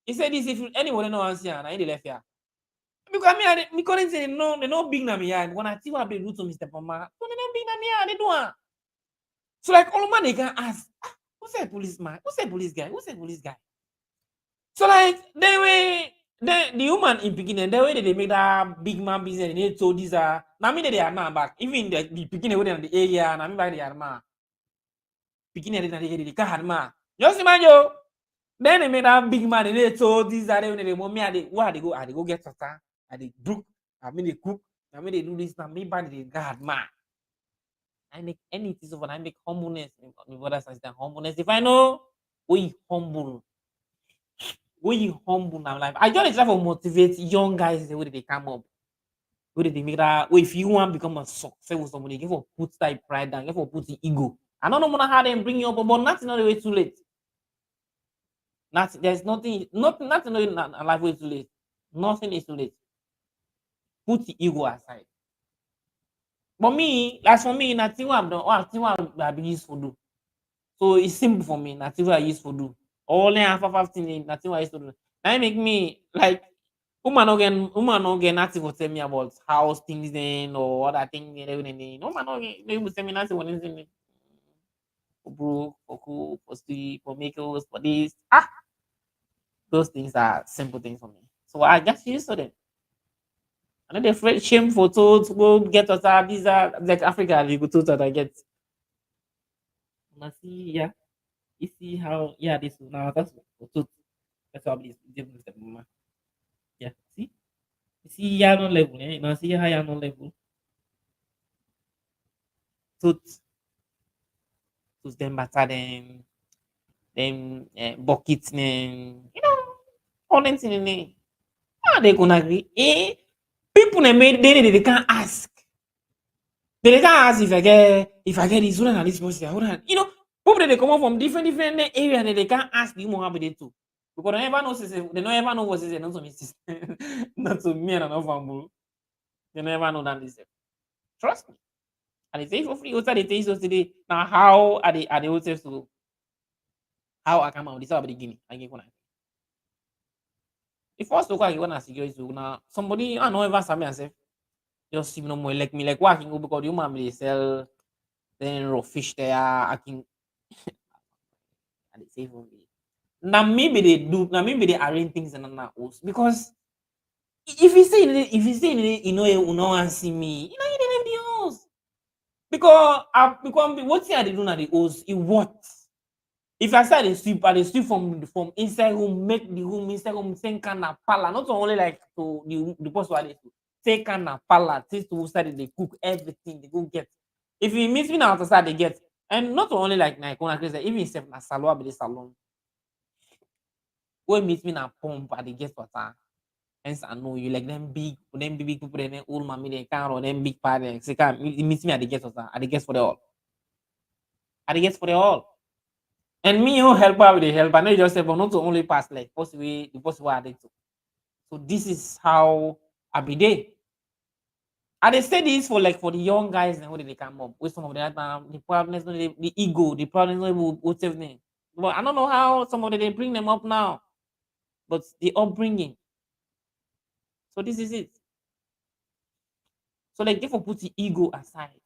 He said this if anyone no answer and I left here. Because me couldn't say no, they no big na me here. When I see what they do to Mr. Pama, so they no big na me here, they do it. So like all man they can ask. Who's a policeman? Who's a police guy? Who's a police guy? So like the woman in beginning, the way that they make that big man business, they told these are now me they are man back. Even the beginning within the area, and I mean by the arma. Beginning they can't man. Just imagine yo. Then they made that big man, and they told these are when they want me, where they go get water, and they brook, I mean they cook, I mean they do this, now me by the God man. I make anything so I make humbleness. My brothers and sisters, humbleness. If I know we humble, now life. I just try to motivate young guys the way they come up. Where they make that if you want to become a success with somebody, you have to put that pride down, you have to put the ego. I don't know how they bring you up, but nothing on the way too late. There's nothing in life way too late. Nothing is too late. Put the ego aside. But me, as for me, nothing what I've done, what I've been used to do. So it's simple for me. Nothing what I used to do. All the half 15, nothing what I used to do. That make me like woman again, nothing will tell me about house things then or other things and everything. Woman again, they will tell me nothing what anything. For broke, for cook, for sleep, for makers, for this. Those things are simple things for me. So I just used to them. And then the afraid shame photos go get us these are like Africa, you go to that I get. And I see, yeah. You see how this is now that's photo. That's how this different step, mama. Yeah, see? You see yeah no level, eh? Now see how yeah no level. Tooth them better than buckets then all them thing in there. How they gonna agree? People they can't ask. They can't ask if I get this one and this person. People they come up from different areas and they can't ask the more happy they too. Because they don't ever know what is not to me. Not to me and another. They never know that this. Trust me. And they say for free, also they taste us today. Now how are they hotels to how I come out? This is the beginning. I give one. The first look I want to secure is now somebody I know ever saw me and say just see no more like me like walking go because you man they sell then raw fish there I can and they say for me. Now maybe they arrange things in another house because if you say you know you no want see me, you didn't leave the house. Because what thing I do na the house, it what? If I say I dey sweep from inside room, make the room inside room same kind of pala, not only like to the post where they take kind of pala, taste to outside they cook everything, they go get. If you meet me now outside, they get. And not only like even if na salon be the salon. When meet me na pump, I dey get water. Hence I know you like them big people, then old mommy, they can't or them big parents. They meet me at the get water, I dey get for the all. I dey get for the all. And me who help out with the help, I know you just say, but not to only pass like possibly the possible I did to. So this is how I be there. And they say this for like for the young guys and what they come up with some of that the proudness, the ego, the proudness, what's everything. But I don't know how some of them they bring them up now. But the upbringing. So this is it. So like therefore put the ego aside.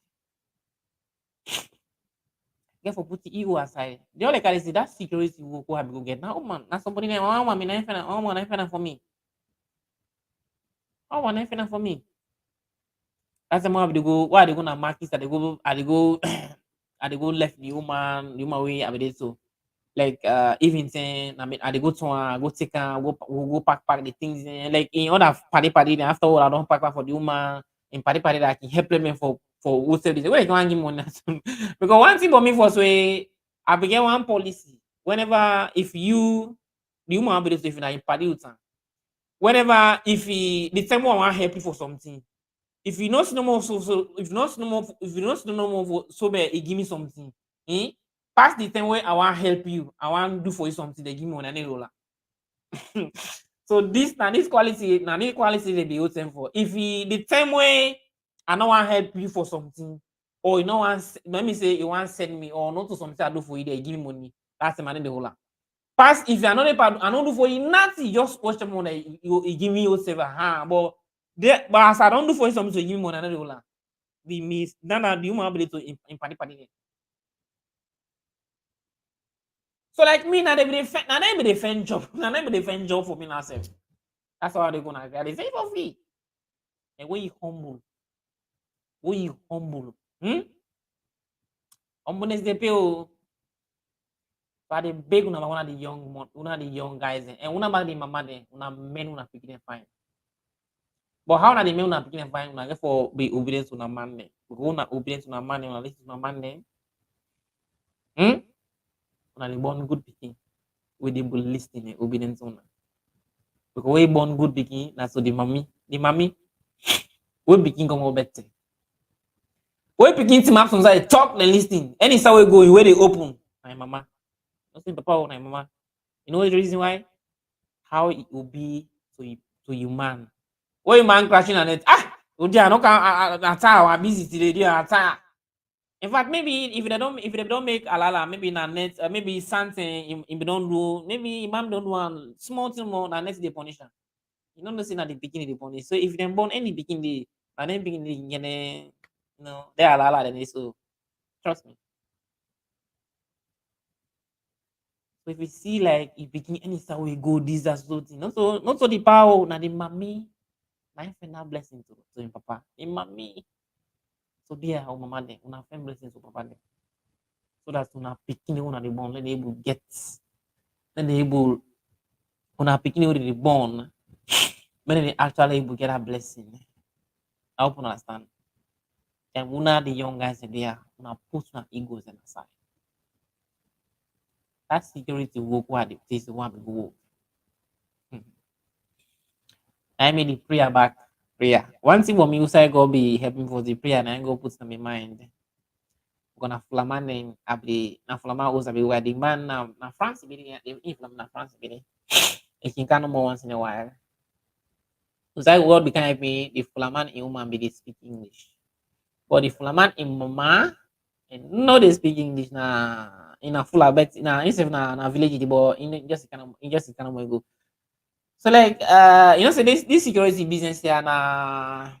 Therefore put the ego aside. The only can see that security will go have to get now. Oh man, that's somebody name. Oh man, I for me. Oh man, I for me. That's the more they go. Why they go na markets that they go? Are they go? Are they go left the human way? I mean so. Like even saying I mean I go to go take go pack the things like in other party then after all I don't pack for the woman in party that I can help them for wholesale this where you can give money because one thing for me was way I began one policy whenever if you the woman be if in party with whenever if the time one want help you for something if you not no more if you not no more so bad he give me something pass the time where I want help you, I want do for you something, they give me one roller. So this quality they be open for. If the time where I don't want help you for something, or you know want let me say you want send me or not to something I do for you, they give me money. That's the money the whole. Pass if you are not I don't do for you nothing, just watch them money you give me yourself but as I don't do for you something, you give me money another whole. The miss then the human ability to in party. So like me now they be defend job. Now they be defend job for me now self. That's how they gonna get. They say for free. And when you humble, humbleness they pay. But they beg one of the young guys and one about the mama then una men una picking them fine. But how na the men una picking them fine? Una get for be obedient to una man then. Because una obedient to una man then una listen to una man then. Una the born good picking. We they will listen and obedient to una. Because we born good picking, that's so the mommy, we begin come over better. We begin to map some side talk and listening. Any side we go, where they open. My mama, nothing papa or my mama. You know the reason why? How it will be to you man. When man crashing on it, oh dear, no can I'm busy today. Dear, in fact, maybe if they don't make alala, maybe na net, maybe something if they don't do, maybe imam don't do one small thing more na net they punish. You know, say at the beginning the punish. So if they born any beginning, and then beginning, you know, they are alala then so trust me. So if you see like if begin any side we go, this that's so thing. Not so the power, na the mommy, na final blessing to him papa. The mommy. So there our mama then, una final blessing to papa then. So that una picking una the born, let they able get, let they able una picking the born, when they actually able get a blessing. I hope you understand. And una the young guys there, una put una egos in aside. That security work what the place want to go. I made the prayer back. Prayer. One thing for me, also go be helping for the prayer, and I go put some in mind. Gonna flaman in abdi na flama was abi wedding man na France be if na France be it can kind of more once in a while. So that word became help me the flaman in woman be they speak English. But the flaman in mama and no they speak English na in a full abet na instead na village but in just kind of go. So like you know say this security business here na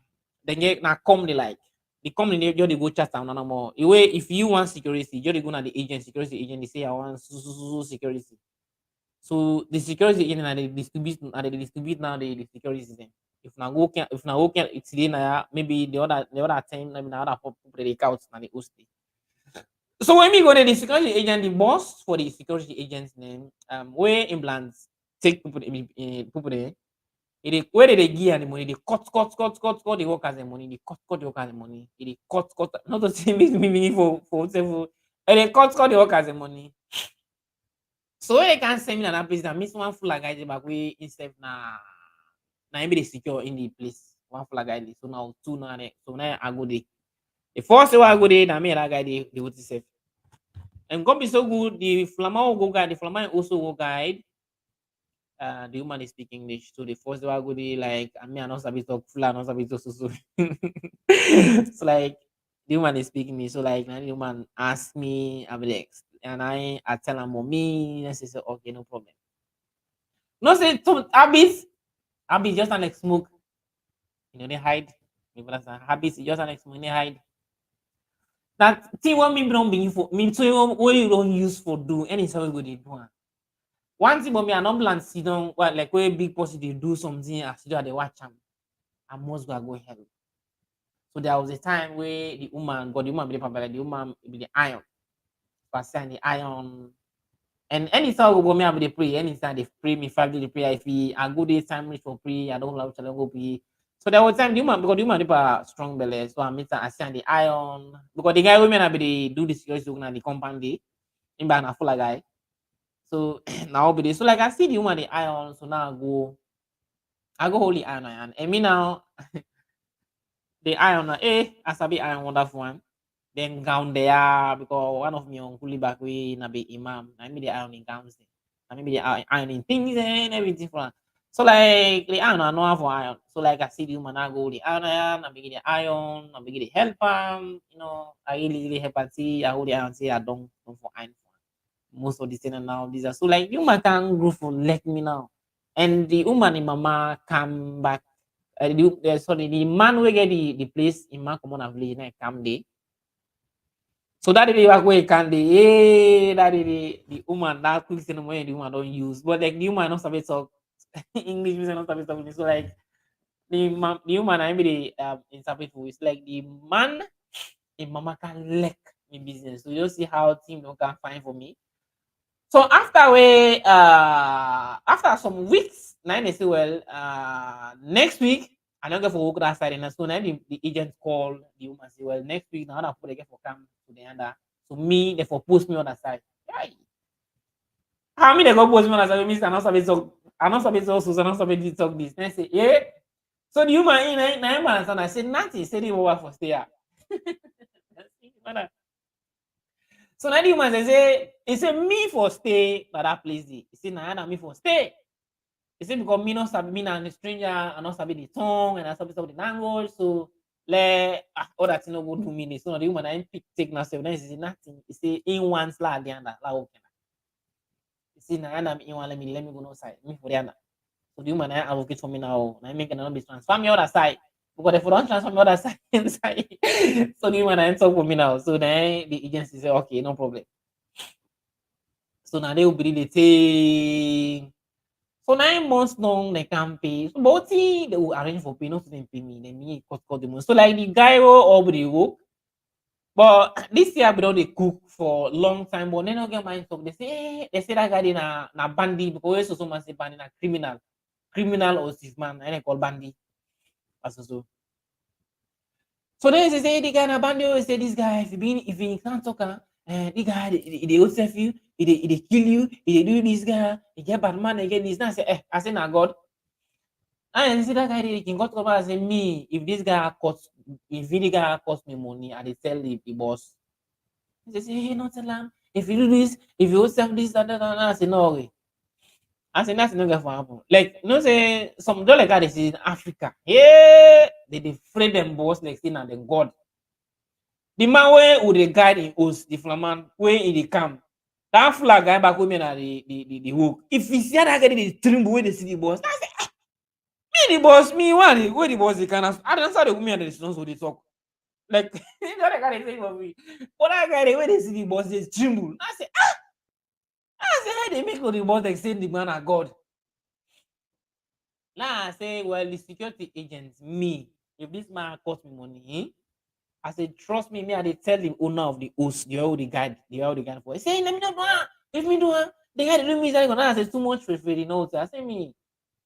they get na come the company they go chat down no more. If you want security, you go na the agent security agent they say I want security. So the security agent and they distribute now the security then. If na go can it's na maybe the other time maybe the other people they count na the host. So when we go to the security agent, the boss for the security agent's name, where implants take people there, where they give the money, they cut the workers the money, they cut the workers the money, they cut, not to say me for several, and they cut the workers the money. So when they can send me that place, that means one full guy back way instead na maybe they secure in the place, one full guy. So now two now, so now I go there. The first one I go there, na me that guy they would say. And God be so good, the Flama will go guide, the Flama also will guide. The woman is speaking English. So the first one go dey like, I mean, I not sabi talk full, I not sabi talk so. It's like the woman is speaking me. So like, now the woman ask me, I be like, and I tell her mommy, and she say, okay, no problem. No say some habits just like smoke. You know, they hide. You understand? Habits is just like smoke, they hide. That thing what me don't be for me, so what you don't use for do anything we go dey do am. One thing about me, I don't plan sit down like where big person they do something as you they watch them. I must go help. So there was a time where the woman be the papa, like the woman be the iron. So I send the iron. And anytime we go me, I be the pray. Anytime they pray me, 5 days prayer. If I go this time reach for pray, I don't love to go pray. So there was time the woman because the woman have strong belly. So I send the iron because the guy women I be the do the security work na the compound day. In by na full guy. So now be this. So like I see the woman the iron. So now I go hold the iron and me now the iron I sabi iron wonderful one. Then gown there because one of me uncle back way na be imam. I mean the iron in gowns. I mean the iron in things and everything for her. So like the iron I know for iron. So like I see the woman I go the iron, I begin the iron, I begin the help you know, I really help her see I hold the iron say I don't for iron. Most of the thing now these are so like the woman can go for let me now. And the woman in mama come back. Sorry, the man will get the place in my common of village come day. So that is the way can the that is the woman that quick in the way the woman don't use. But like the woman not sabi talk English, we not sabi talk. So like the woman I be the interpret for is like the man in mama can lick me business. So you see how team don't can find for me. So after some weeks, now they say, well, next week, I don't get for work that side. And so now the agent call the woman say, well, next week, now I put get for come to the other. So me, they for post me on that side. Right. How me they go post me on that side? Mister, I not sabi talk, so I not sabi talk this. Then I say, yeah. So the woman in I said, nothing. Say the woman for stay here. So now the woman say, he say me for stay by that place. He say nah, me for stay. He say because me not sabi me na a stranger, I not sabi the tongue and I sabi the language. So all that thing no go do me. So now the woman I take now say he say nothing. He say in one slide the other la okay. He say nah, in one let me go no side. Me for the other. So the woman I advocate for me now. Now make another be transfer me other side. Because if you don't transfer me other side inside, so the woman I talk for me now. So then the agency say okay, no problem. So now they will be the thing. So 9 months long they can pay. So but they will arrange for pay, not to them pay me. Then me cut the money. So like the guy will all the work. But this year we don't they cook for long time. But they don't get mind talk. They say that guy in a bandit because so much say bandit a criminal or thief man. And they call bandit. So then they say the guy na bandit. Say this guy if he can't talk, the guy they will save you. They kill you, they do this guy, he get bad man, they get this. Now I say, I say, nah, God. And see that guy, he can go to and say, me, if this guy cost, if the guy cost me money, I tell the boss. They say, hey, not tell him. If you do this, if you sell this, that, I say, no way. I say, that's not going to happen. Like, you know, say, some don't like that, they see in Africa. Yeah, they afraid them boss next thing and then God. The man where would the guide in host, the flaman, where in the camp. That flag guy back women are the hook. If you see that guy the tremble where they see the boss, I say, me the boss, me one where the boss the kind of I don't know the women and the so they talk. Like that guy they say for me. But that guy where they see the boss they tremble. I say, how they make the boss extend the man of God. Now I say, well, the security agents, me, if this man cost me money, I said, trust me, I tell the owner of the host, the all the guide for. He say, let me know, if me do the guy do me is gonna I say too much for the notes. I say me,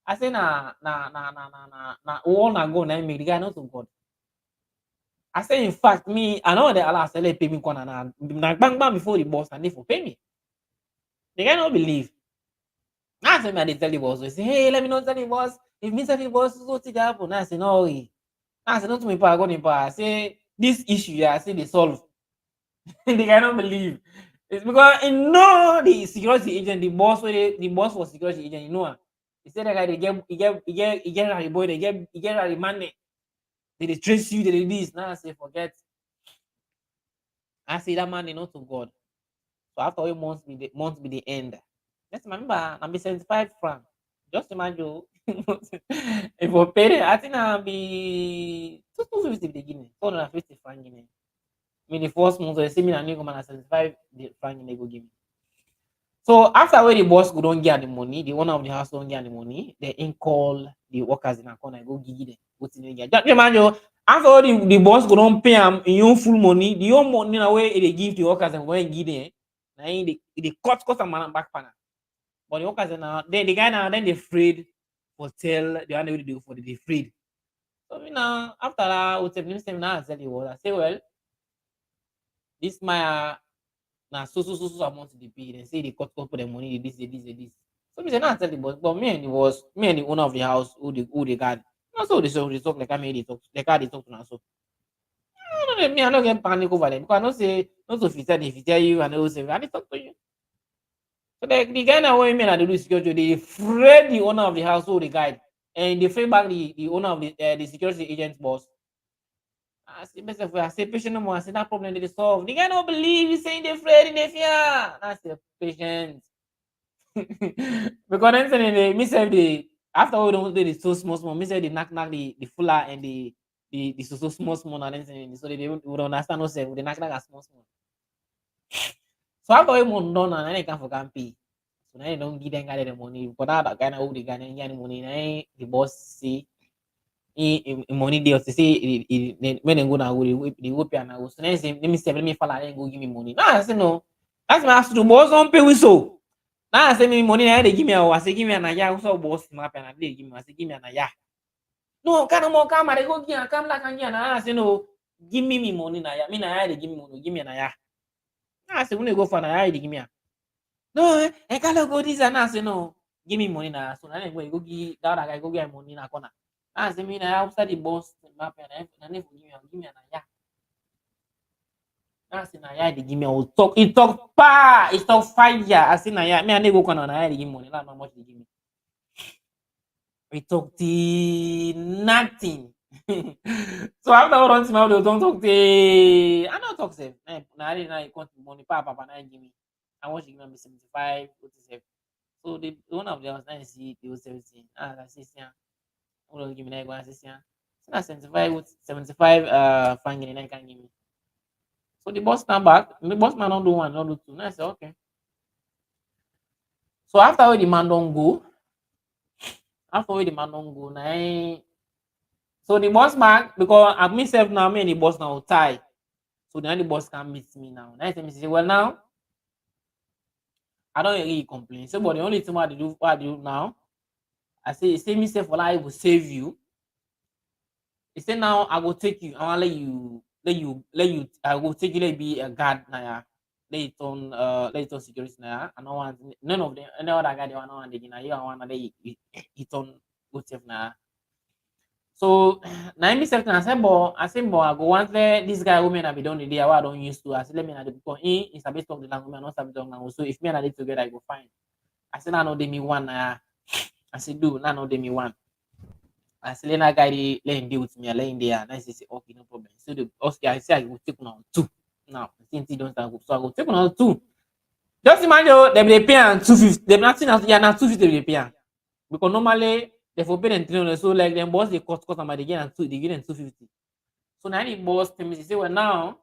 I say nah, all na go na make the guy not so good. I say in fact me, I know that Allah say pay me corner na bang before the boss and they for pay me. The guy not believe. Now I say me I tell the boss, I say, hey, let me not tell the boss. If me tell the boss, so take happen. I say no way. I say not to me I go in I say this issue, I say they solve. They cannot believe. It's because you know the security agent, the boss was security agent, you know. He said that guy they get a boy, they get a money. They trace you, they this. Now I say forget. I say that man they not to God. So after all months be the end. Just remember, I'm be 75 francs. Just imagine if we pay it, I think I'll be 250 beginning, 250 francs Guinea. I mean the first month they see me and you come and 75 francs they go give me. So after where the boss go don't get the money, the owner of the house don't get the money, they in call the workers in a corner, go give them. What's in the just imagine after all the boss go don't pay them in your full money, the own money na way they give the workers and when give them, now they cut a man back panel. But the workers now the guy now then they afraid for tell the one they do for the afraid. So me now after that, we tell now I tell you what I say, well, this my now so amount to the pay. They say they cut for the money, this. So me say now I tell the boss, but me and the owner of the house who the guard. Not so they talk like I made it talk. The guard they talk to now so. I don't get panic over them because I don't say not so if he tell you and they will say I dey talk to you. So the guy now when me and I do security, they afraid the owner of the house who the guide and they afraid back the owner of the security agent's boss. I say myself, I say patient no more. I say that problem they solve. The guy don't believe he's saying they're afraid in the fear. I say patient. Because then say me say the after we don't do the so small, me say the knock the fuller and the so small and then say so they would understand no say the knock as small. So after we month done and then they can for pay. So now they don't give them guy the money. But now that guy now the guy and get the money, now the boss say money they also say when they go now they go pay now. So then say let me fall and go give me money. Now I say no. That's my ask to boss don't pay with so. Now I say me money now they give me I say give me an aya so boss my pay and they give me I say give me an aya. No, can more come they go give come like and I say no give me money na ya. Me na ya they give me money give me an aya. Now I say when they go for an aya they give me. No, I can't go this and I say no give me money na. So now they go give that guy go get money na corner. I say me na outside the boss my pay and they give me an aya. I say na ya they give me I will talk it talk pa it talk fire. I say na ya me and they go corner na ya they give me money like how much they give me. We talk till nothing. So after all runs my don't talk till I don't talk safe. Now I want money papa na give me. I want to give me 75 47. So the one of the house now see the 17. I say yeah. Who give me that go I say yeah. So na 75 franc in I can give me. So the boss stand back. The boss man don't do one, don't do two. Now I say okay. So after the man don't go, now so the boss man because I myself now me and the boss now tie. So now the boss can meet me now. Now he say well now I don't really complain. So but the only thing what I do now, I say myself well I will save you. He say now I will take you. I will let you I will take you let be a guard now. Let it on security now. I don't want none of them any other guy they want one again. I want it on good safe now. So now myself I say but I go want this guy woman I be done the day I don't used to. I say let me na the because is a bit of the language, not a bit of language. So if me and I together I go fine. I say now no they me one I say do now no they me one. I say let that guy let him deal with me, let him there and I say okay no problem. So the okay I say I will take on two. Now since he don't start so I go take on two. Just imagine they pay and 250. They nothing else yeah now 250 they pay. Because normally they for pay them 300 so like them boss they cost and they get and they get them 250. So now the boss tell me say well now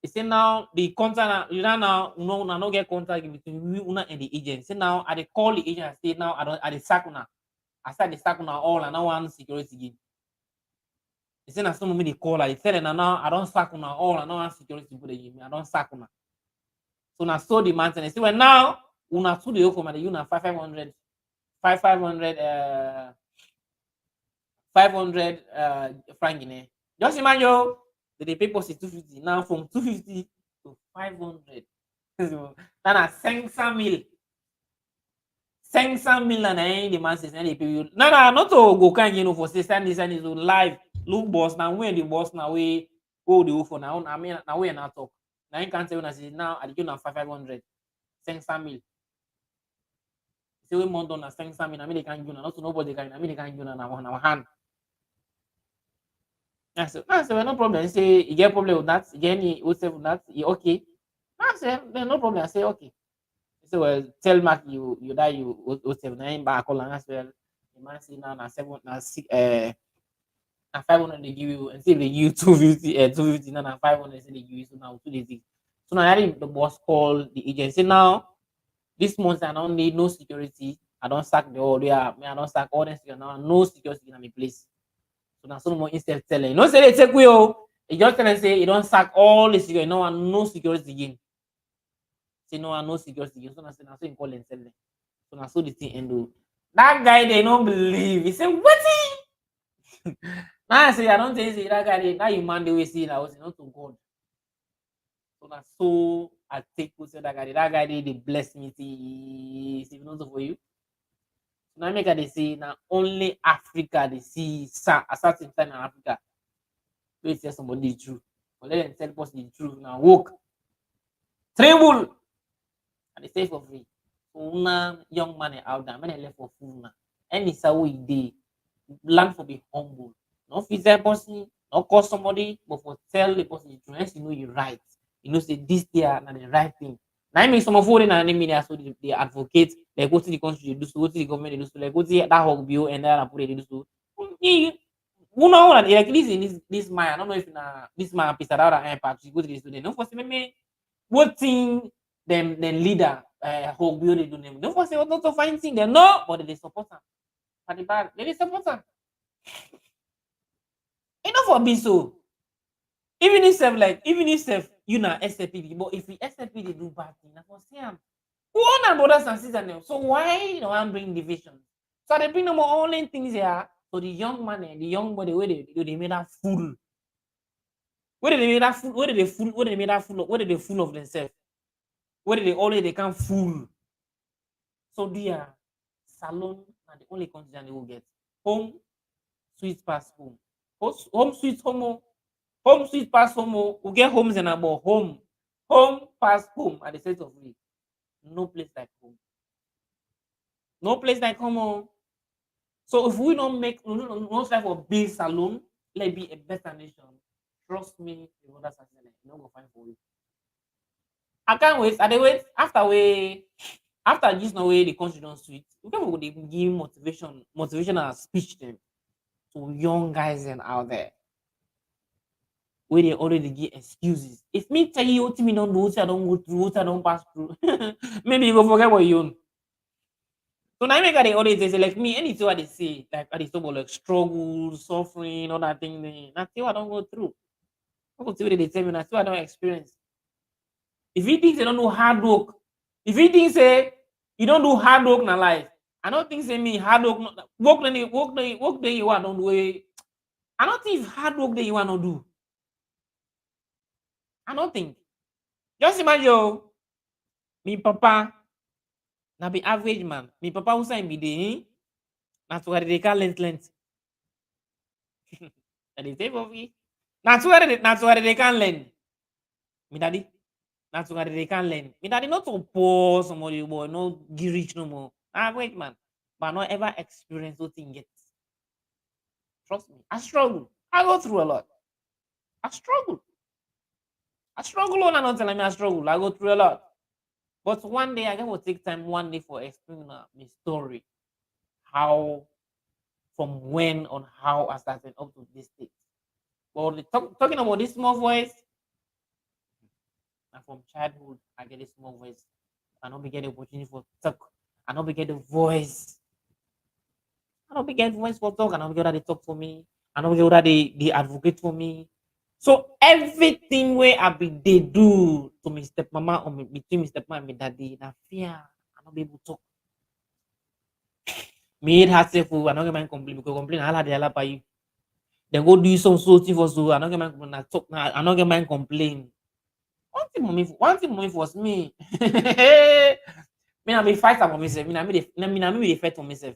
he say now the contract you now no get contract between you and the agent. Say now I they call the agent and say now I dey sack una. I start the sack una all and now one security again. He say now some of me they call I tell them now I don't sack una all and now one security people they give me I don't sack una. So now so the man say well now una two the come and you na 500 franc in. Just imagine the people say 250 now from 250 to 500. So now 500 mil. 500 mil and the man says any people. No, not to go can for say stand this and is live. Look boss now when the boss now we go the for now. I mean now we not talk. Now you can't say when I say now I give na 500, 500 mil. Say we month on na 500 mil. I mean they can't give na. Not to nobody can. I mean they can't give na our hand. I said no problem. He say you get problem with that. You get any with that? You okay? I said no problem. I say okay. He said well tell Mark you die you 07 back call as well. The man say now na 7 na 6 na 500 they give you and say they give you 250 250 now na 500 say they give you so now 2 days. So now the boss call the agency now. This month I don't need no security. I don't sack the order. I don't sack all the security now. No security in my place. So now some more instead telling. You know say they take we oh. You just tell them say you don't sack all the security. No one no security again. Say no one no security again. So now say now so you call and tell them. So now so the thing end oh. That guy they don't believe. He say what? Now I say I don't think say that guy that you man they will see that was not to God. So now so I take who say that guy they bless me see not for you. So now make they say now only Africa they see a certain time in Africa. Wait say somebody the truth. But let them tell us the truth now. Walk. Tremble. And they say for free. So now young man out there, man left for food now. Any saw day learn for be humble. Not physical person, not call somebody, but for tell the person the truth. Hence you know you're right. You know say this there na the right thing. Now I mean some of them and media so they advocate, they go to the country, they do so, go to the government, they do so, like go to that hog bill and then put it, they do so. Who know that like this man, I don't know if this man piece out and part go to the student. Don't for say me what thing them leader hog bill they do them. Don't for say what not to find thing them no, but they support them. But the bad, they support them. Enough for be so. Even if you na SLPD, but if the SLPD do bad thing, I for say who own our brothers and sisters now? So why you know I'm bring division? So they bring them only things here. So the young man and the young boy, where they made that fool. Where they made that fool, where they fool, where they made that fool, where they fool of themselves. Where they always they can fool. So their salon are the only condition they will get. Home, sweet pass home. Home sweet home. Home sweet pass home. We get homes and about home. Home pass home at the state of me. No place like home. No place like home. So if we don't make no type of big salon, let be a better nation. Trust me, the others are saying not go find for you. I can't wait. I wait after this no way the country don't sweet. We can give motivational speech them to young guys and out there. Where they already give excuses. If me tell you what me don't do, what I don't go through, what I don't pass through, maybe you go forget what you own. So now make they always say like me, anything what they say, like I talk about like struggle, suffering, all that thing. That's what I don't go through. I go through what they tell me, that's what I don't experience. If you think they don't do hard work, if you think say you don't do hard work in life, I don't think say me hard work work then you want don't do it. I don't think if hard work then you want to do. I don't think. Just imagine me papa na be average man. Me papa who say me dey na to where they call length. And they say for me. Na to where they can learn. Me daddy. Na to where they can learn. Me daddy not to poor somebody boy, no get rich no more. Average man. But not ever experience what thing yet. Trust me. I struggle. I go through a lot. I struggle. I struggle on and not telling me I struggle. I go through a lot. But one day I will take time one day for explaining my story. How from when on how I started up to this stage. But talking about this small voice, and from childhood I get a small voice. I don't get the opportunity for talk. I don't get the voice. I don't get voice for talk. I don't get that they talk for me. I don't get that they advocate for me. So everything where I be they do to my stepmama or between my stepmama and my daddy, na fear. I don't be able to talk. Me it has self. I don't get my complain because complain all they all you. Then go do some thing for so. I don't get my complain. I talk now. I don't get my complain. One thing mommy was me. Me I be fight for myself. Me I be fight for myself.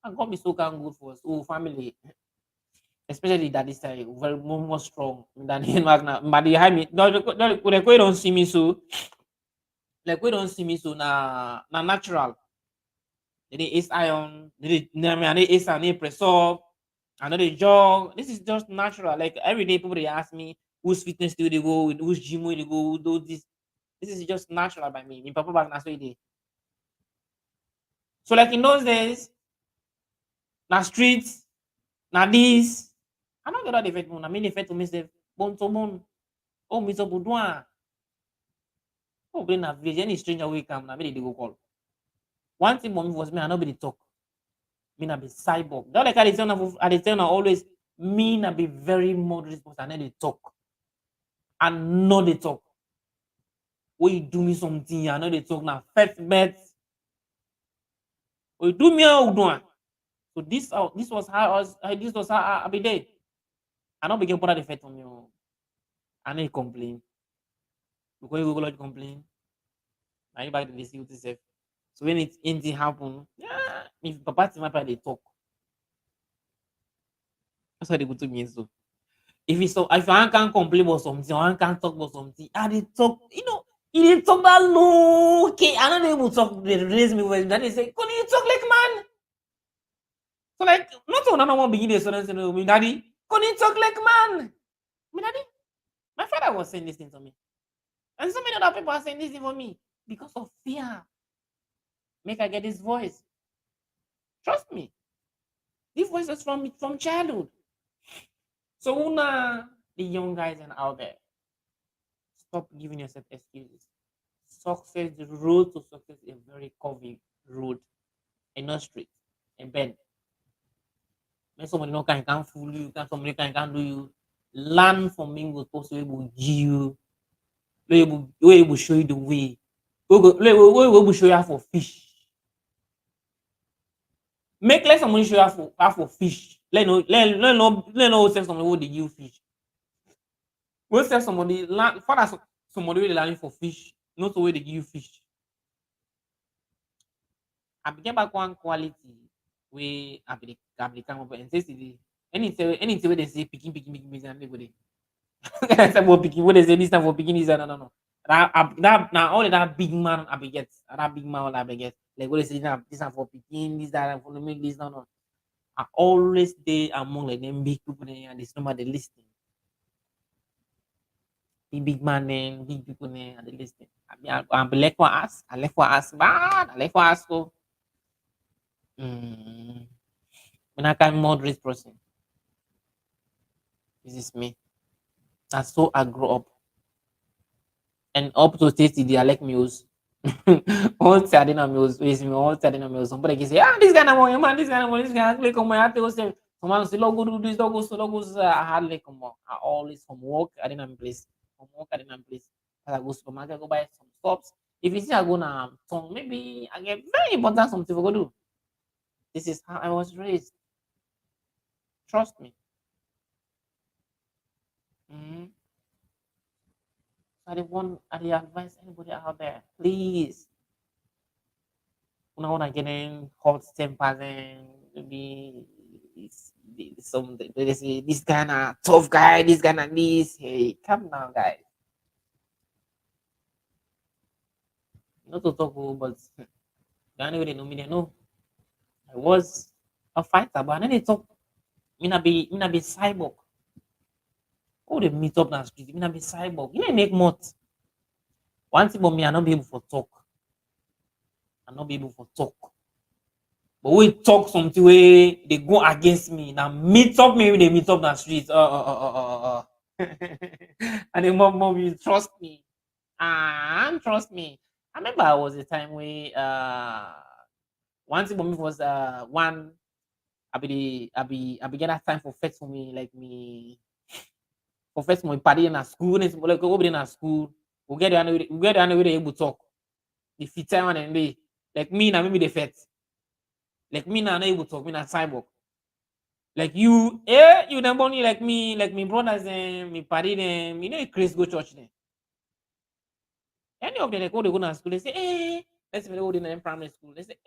And God be so kind good for us. Oh family. especially that this time very more strong than him now. But they hide me. No, like we don't see me so. Like we don't see me so na natural. They is iron. They is an press up. Another jog. This is just natural. Like every day, people they ask me whose fitness do they go, with whose gym will they go, who do this. This is just natural by me. In Papa back na so it dey. So like in those days, na streets, na this. I don't get all the effect. I mean, the effect to myself. Bone to bone. Oh, Mr. Boudouin. Oh, bring a village. Any stranger will come. Na me they go call. One thing for me was me, I nobody talk. Me na be cyborg. That like I dey tell na always. Me na be very moderate person. I know they talk. I know they talk. When you do me something, I know they talk now. First bet. When you do me how do. So this was how I be there. I don't begin put the effect on me. I need complain. Because you go complain. Now you back to the see yourself. So when anything happen, yeah, if Papa my they talk. That's why they go to me so. If I can't complain about something, or I can't talk about something, I they talk, he didn't talk that low. Okay, I don't able to talk, they raise me when that they say, can you talk like man? So like, not so no one begin the students say, me daddy, can you talk like man? Me daddy, my father was saying this thing to me. And so many other people are saying this thing for me because of fear. Make I get this voice. Trust me. This voice is from childhood. So Una, the young guys and out there, stop giving yourself excuses. Success, the road to success is a very curvy road, and not straight, and bend. When somebody no can fool you, somebody can do you. Learn from me with people who will give you, who will show you the way. Who will show you how for fish. Make let somebody show you how for fish. Let no say somebody who they give fish. We'll say somebody father somebody will learn for fish, not the way they give you fish. I begin back one quality where I become up and say anything where they say picking and everybody. I said what picking what they say this time for picking is no. That now all that big man I be get that big man I be get like what they say now this time for picking this that for make this no. I always stay among like them big people there and this number they listening. The big man then big people there and they listening. I left for us. I left for us bad. I left for us go. When I can moderate person. This is me. That's so I grew up. And up to 30 they like music. All Saturday music, all Saturday music. Somebody can say, this guy na man, this guy click on my heart. Someone say, logo do this, logo. I hardly come on. I always from work, I didn't place. From work, I didn't place. I go supermarket, go buy some stops. If you see I go now, maybe I get very important something to go do. This is how I was raised. Trust me. I advise anybody out there, please. When I get in hot tempers and maybe they say this kind of tough guy, this kind of this. Hey, calm down, guys. Not to talk, but the only way they know me, they know I was a fighter, but I didn't talk. Me not be cyborg. Oh, they meet up in the street. Me not be cyborg. You ain't make much. One thing about me, I not be able to talk. I not be able to talk. But we talk something where they go against me. Now meet up me when they meet up in the street. And the mom you trust me. And trust me. I remember I was a time where one thing for me was one I be get that time for fetch for me like me for fetch my party in a school like over in a school we get the way they able to talk the fit time and they like me now maybe they fet like me now not able to talk me na cyborg like you you them money like me brothers and me party them you know Chris go church then any of them like go to school they say let's say they go in primary school they say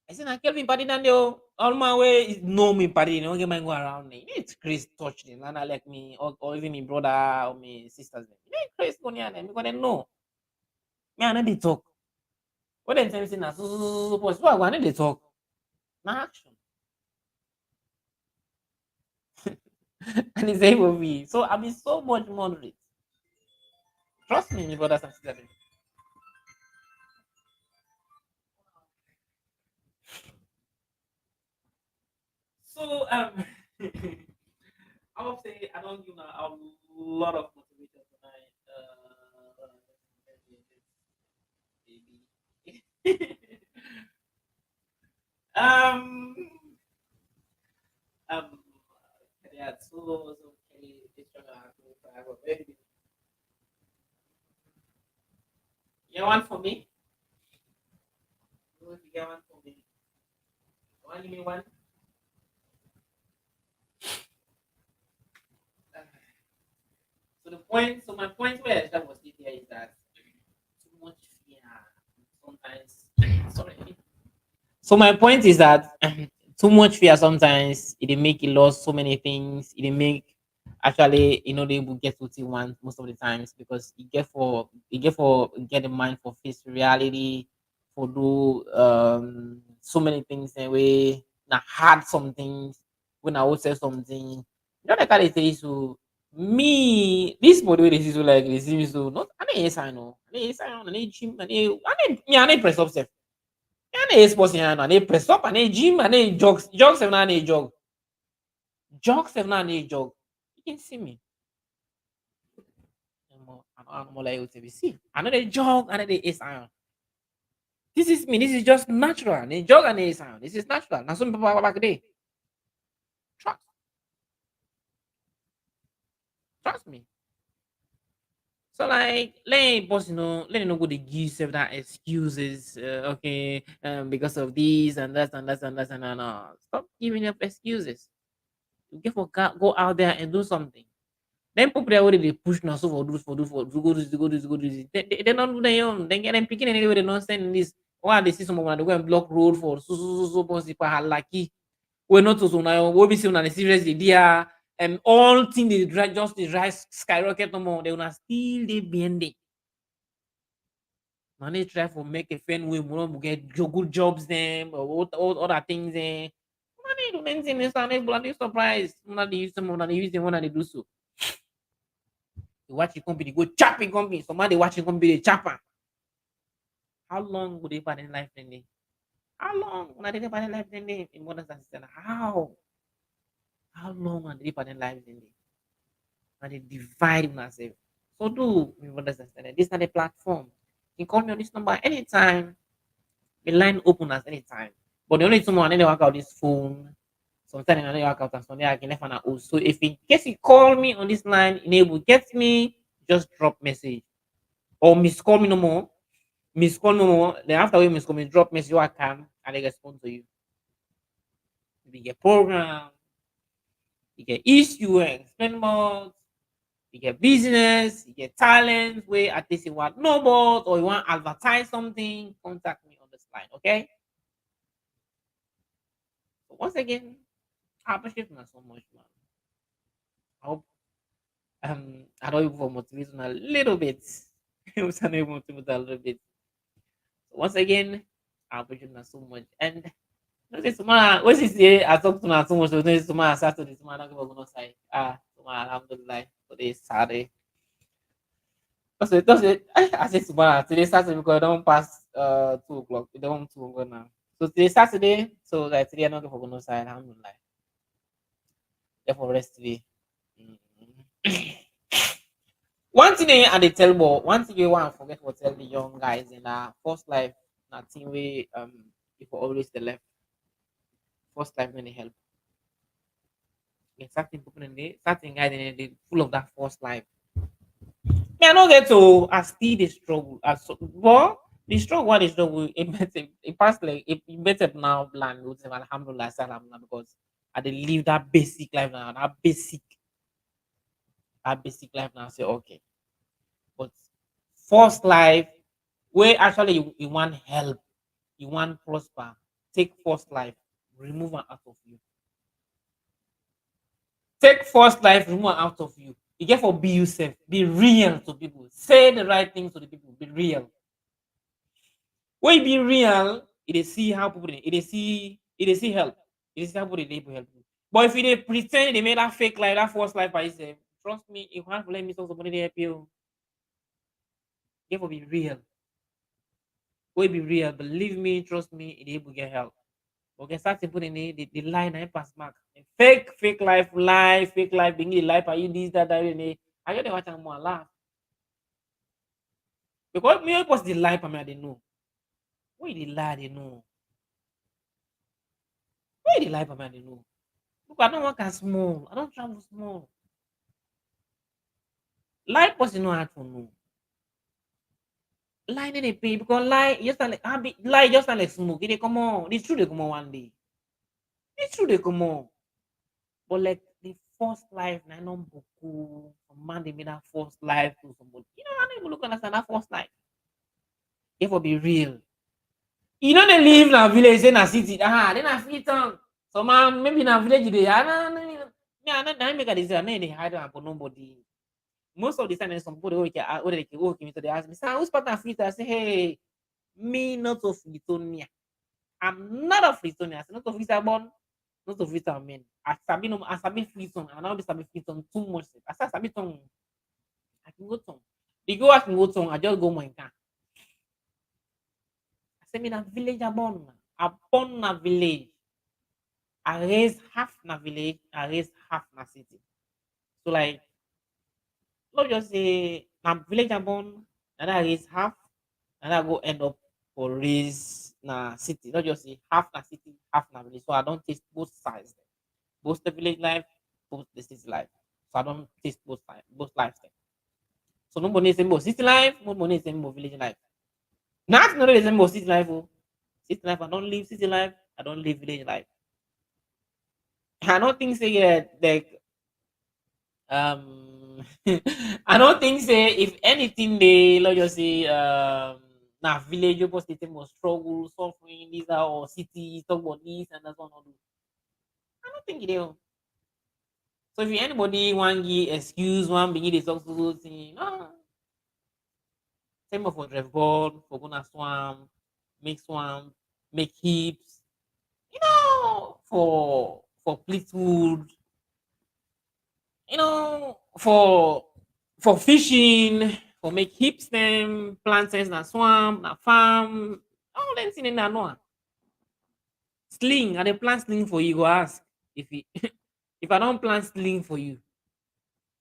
I said, I Kelvin party and yo, all my way know me party, don't get my go around me. It's Chris touch them, and I like me, or even me brother or me sisters. Chris go near them because they know. Me, I know they talk. What them saying now, so I know they talk. Now action. And it's able to be. So I'll be so much moderate. Trust me, my brothers and sisters. So I would say I don't give a lot of motivation tonight. Maybe. um um yeah, so okay, this one I have a very you want for me? You get one for me? You want to give me one? Uh, so my point where that was here is that too much fear sometimes. Sorry. So my point is that too much fear sometimes it dey make you lose so many things. It dey make actually they able get what you want most of the times because you get the mind for face reality for do so many things in a way na hard some things when I would say something. You know like how they say so me this body wey dey see so like dey see me so not I no yes I know. I no yes I know. I no gym I no press up sef. I no sports yan I no press up, I no gym, I no jog sef na I no jog. Jog sef na I no jog. You can see me. I'm more like you see. I know they jog, I know they ace iron. This is me. This is just natural. They jog and they ace iron. This is natural. Now some people back there. Trust, trust me. So like, let him go the give self that excuses. Okay, because of this and that and that and that and that. No. Stop giving up excuses. You get for go out there and do something. Then people they already they push now so for go this go this go this. They don't do their own. They get them picking anyway. They don't send this. Why they see someone they go and block road for so possible lucky. We're not so now. We be seeing on a serious idea. All things they drive just the rise skyrocket no more. They will still they behind it. Now they try for make a friend we want to get good jobs them or all other things. Money do anything. They stand bloody surprised. When they use them, when they use them, when they do so. You watch the company go chopping company. Somebody watching company chopper. How long would they find in life then? How long when they find in life then? In modern system, how long are they find in life then? And they divide myself. So do in modern system. This is not a platform. You can call me on this number anytime. The line open as anytime. But the only time I need to work out this phone. Sometimes I need to work out and Sunday I can never know. So if in case you call me on this line, enable get me, just drop message. Or miss call me no more. Miss call no more. Then after we miss call me, drop message I can and I respond to you. You get program, you get issue and explain more, you get business, you get talent, where at least you want no more or you want to advertise something, contact me on this line, okay? So once again, I appreciate you so much, man. I hope I don't even for motivation a little bit. I was unable to motivate a little bit. So once again, I appreciate you so much. And no say tomorrow, what is say I talk to na so much, no say tomorrow Saturday, tomorrow I go no side. Tomorrow alhamdulillah, today is Saturday. I say tomorrow, today Saturday because I don't pass 2 o'clock. It don't 2 o'clock now. So today Saturday, so like today I'm not going to go no side, alhamdulillah. Therefore rest today. One thing they tell more, one thing you want to forget what tell the young guys in our first life, nothing we if always the left. First life when they help. Get certain people in there, certain guys in there, full of that first life. Me, I don't get to I still the struggle. But the struggle what is struggle it past like it better now land with them alhamdulillah alhamdulillah because I dey live that basic life now say okay. But first life where actually you want help, you want prosper. take forced life, remove it out of you. Take forced life, remove it out of you. You get for be yourself, be real to people, say the right things to the people, be real. When you be real, it is see how people it is see help. It is how people they help you. But if they pretend they made that fake life, that false life by yourself, trust me, you have to let me talk somebody they help you. You have to be real. When you be real, believe me, trust me, it able to get help. Okay, start to put in the line and pass mark. Fake life, fake life, being the life, are you this, that, I get the watch and more laugh. Because me was the life I mean, they know. Why the lie they know? Why the life I mean, they know? Look, I don't work as small. I don't travel small. Life was not hard for no. Lie they pay because lie just like lie just like smoke. They come on. It's true they come on one day. It's true they come on. But like the first life, I know boku. Man, they made that first life to somebody. You know, I don't even look understand that first life. It will be real. You know they live in a village in a city. Then I feel town. So man, maybe in a village they don't make a decision. They hide for nobody. Most of the time, some people they ask me, "Who's part of Frito?" I say, "Hey, me not of Fritonia. I'm not of Fritonia. I'm not of Frito born, not of Frito men. I sabi Friton. I now be sabi Friton too much. I sabi tongue. I can go tongue. The go I can go tongue. I just go my car. I say me na village born. I born na village. I raise half na village. I raise half na city. So like. Not just say I'm village born, and I raise half, and I go end up for raise na city. Not just say half na city, half na village. So I don't taste both sides. Both the village life, both the city life. So I don't taste both lives. So nobody is about city life, nobody is about village life. Not the same about city life. City life, I don't live city life, I don't live village life. I don't think say like I don't think say if anything they let just say now village you post the more struggle, suffering, these are or city talk about this and that's one. I don't think it is. So if anybody want give excuse one begin to talk to those things, no. Same for drive ball, for gonna swam, make hips, you know, for Fleetwood. You know, for fishing, for make hips them, plants na swamp, na farm, all them things in that no. Sling, and they plant sling for you, go ask if it, if I don't plant sling for you.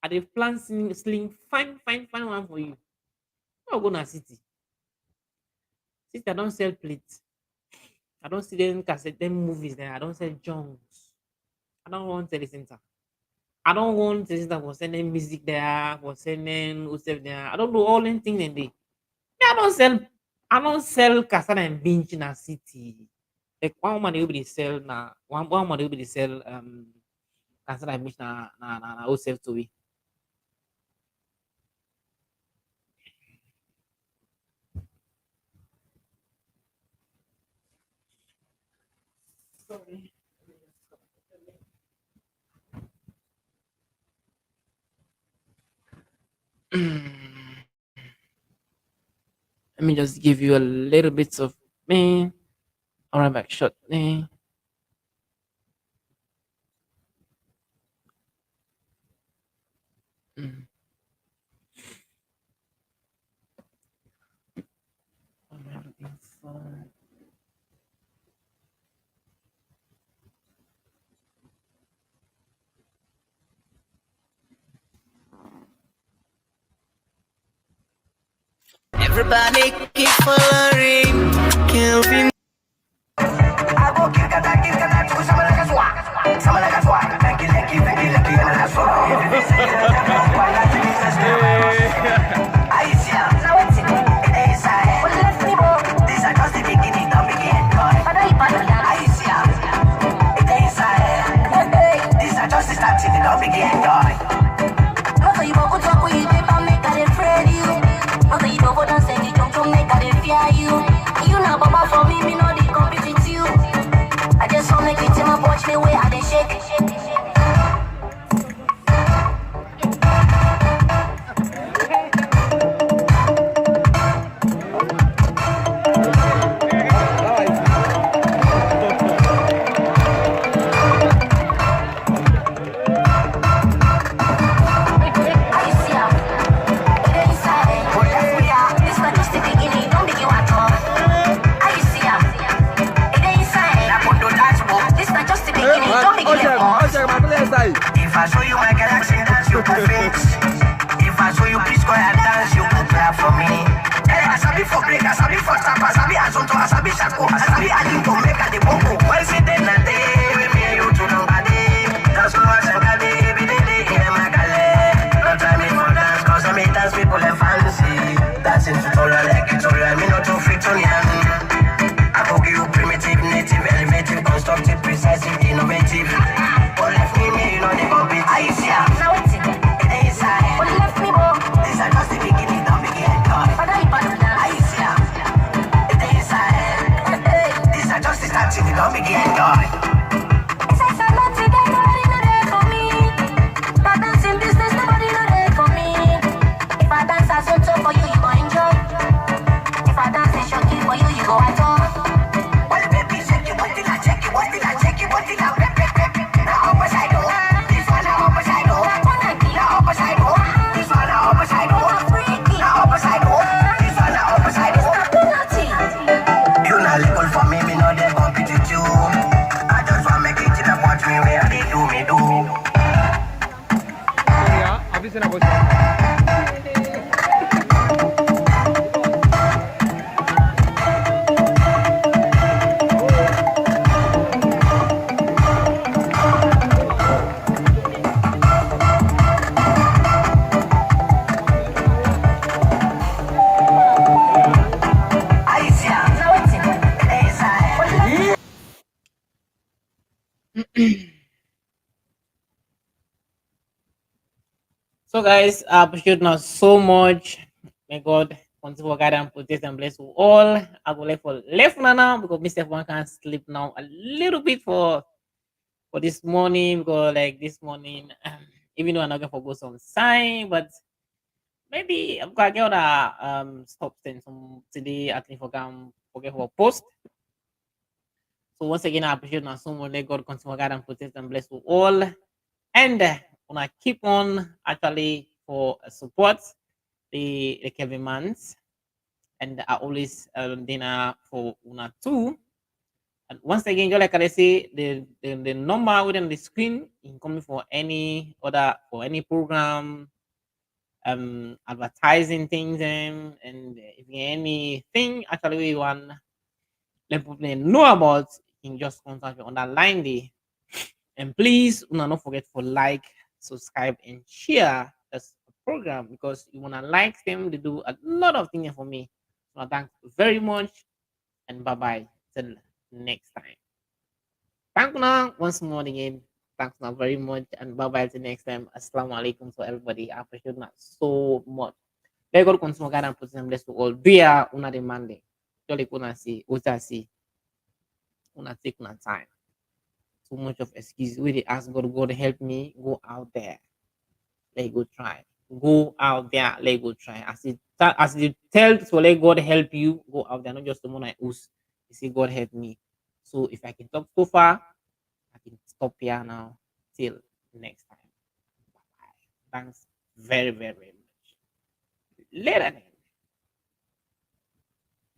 I they plant sling, fine one for you. I'll go na city. City I don't sell plates. I don't see them cassette, them movies there. I don't sell junks. I don't want telecenter. I don't want telecenter for sending music there, for sending yourself there. I don't do all them things in there. I don't sell cassette and binge in a city. Like one woman will be sell na one woman will be sell cassette and binge na yourself to be. Sorry. Let me just give you a little bit of me. All right, back shot. Mm. Everybody keep following Kelvin. You now, Baba, for me, no, they compete with you. sabi for break, I sabi for tap, I sabi azonto, I sabi shako, I sabi alinto, make a de bongo. Well, see then a day, we me you to nobody. That's why I sang a day, be the day in my galley. Don't try me for dance, cause I may dance people and fancy. Dancing tutorial, electoral, me not too fit on yan. I go give you primitive, native, elevative, constructive, precise, innovative. What left me, you know they gon' be I see ya. Now it's it. It ain't inside. What left me, bro? These are just the beginning, don't begin, God. But I bad now. I see ya. It ain't inside. These are just the starting, don't begin, God. It's like I'm not today, nobody know there for me. My dancing business, nobody know there for me. If I dance as on top for you, you go enjoy. If I dance in short for you, you go at all. Well, baby, shake your body, like shake your body, like shake your body, like rip, rip, rip. Now up I go. This one now up I go. Now up I go. This one now up I go. Now up I go. This one now up I go. You not legal for me, me know they compete with you. I just want make it to the point where they do me do. I see ya. Now it's it. It ain't inside. So guys, I appreciate now so much. May God continue to guide and protect and bless you all. I will left now because Mr. One can sleep now a little bit for this morning because like this morning, even though I'm not gonna forgo some sign, but maybe I'm gonna get stop thing some today at least forget for post. So once again, I appreciate now so much. Let God continue to guide and protect and bless you all. And wanna keep on actually for support the Kevin Mans. And I always dinner for una too. And once again, just like I say, the number within the screen in coming for any other for any program, advertising things, and if you anything actually we want let people know about, you can just contact me on that line there. And please do not forget to like, subscribe, and share this program because you wanna like them. They do a lot of things for me. So thank you very much, and bye bye till next time. Thank you now once more again. Thanks now very much, and bye bye till next time. Assalamu alaikum to everybody. I appreciate that so much. Let God continue to guide and protect and bless you all. Via una demanding. Jolly kuna see, uta see, una take una time. Too much of excuse. We dey ask God, God help me go out there. Let go try. Go out there, let go try. As you tell to let God help you, go out there, not just the one I use. You say God help me. So if I can talk so far, I can stop here now till next time. Bye. Thanks very, very, very much. Later then.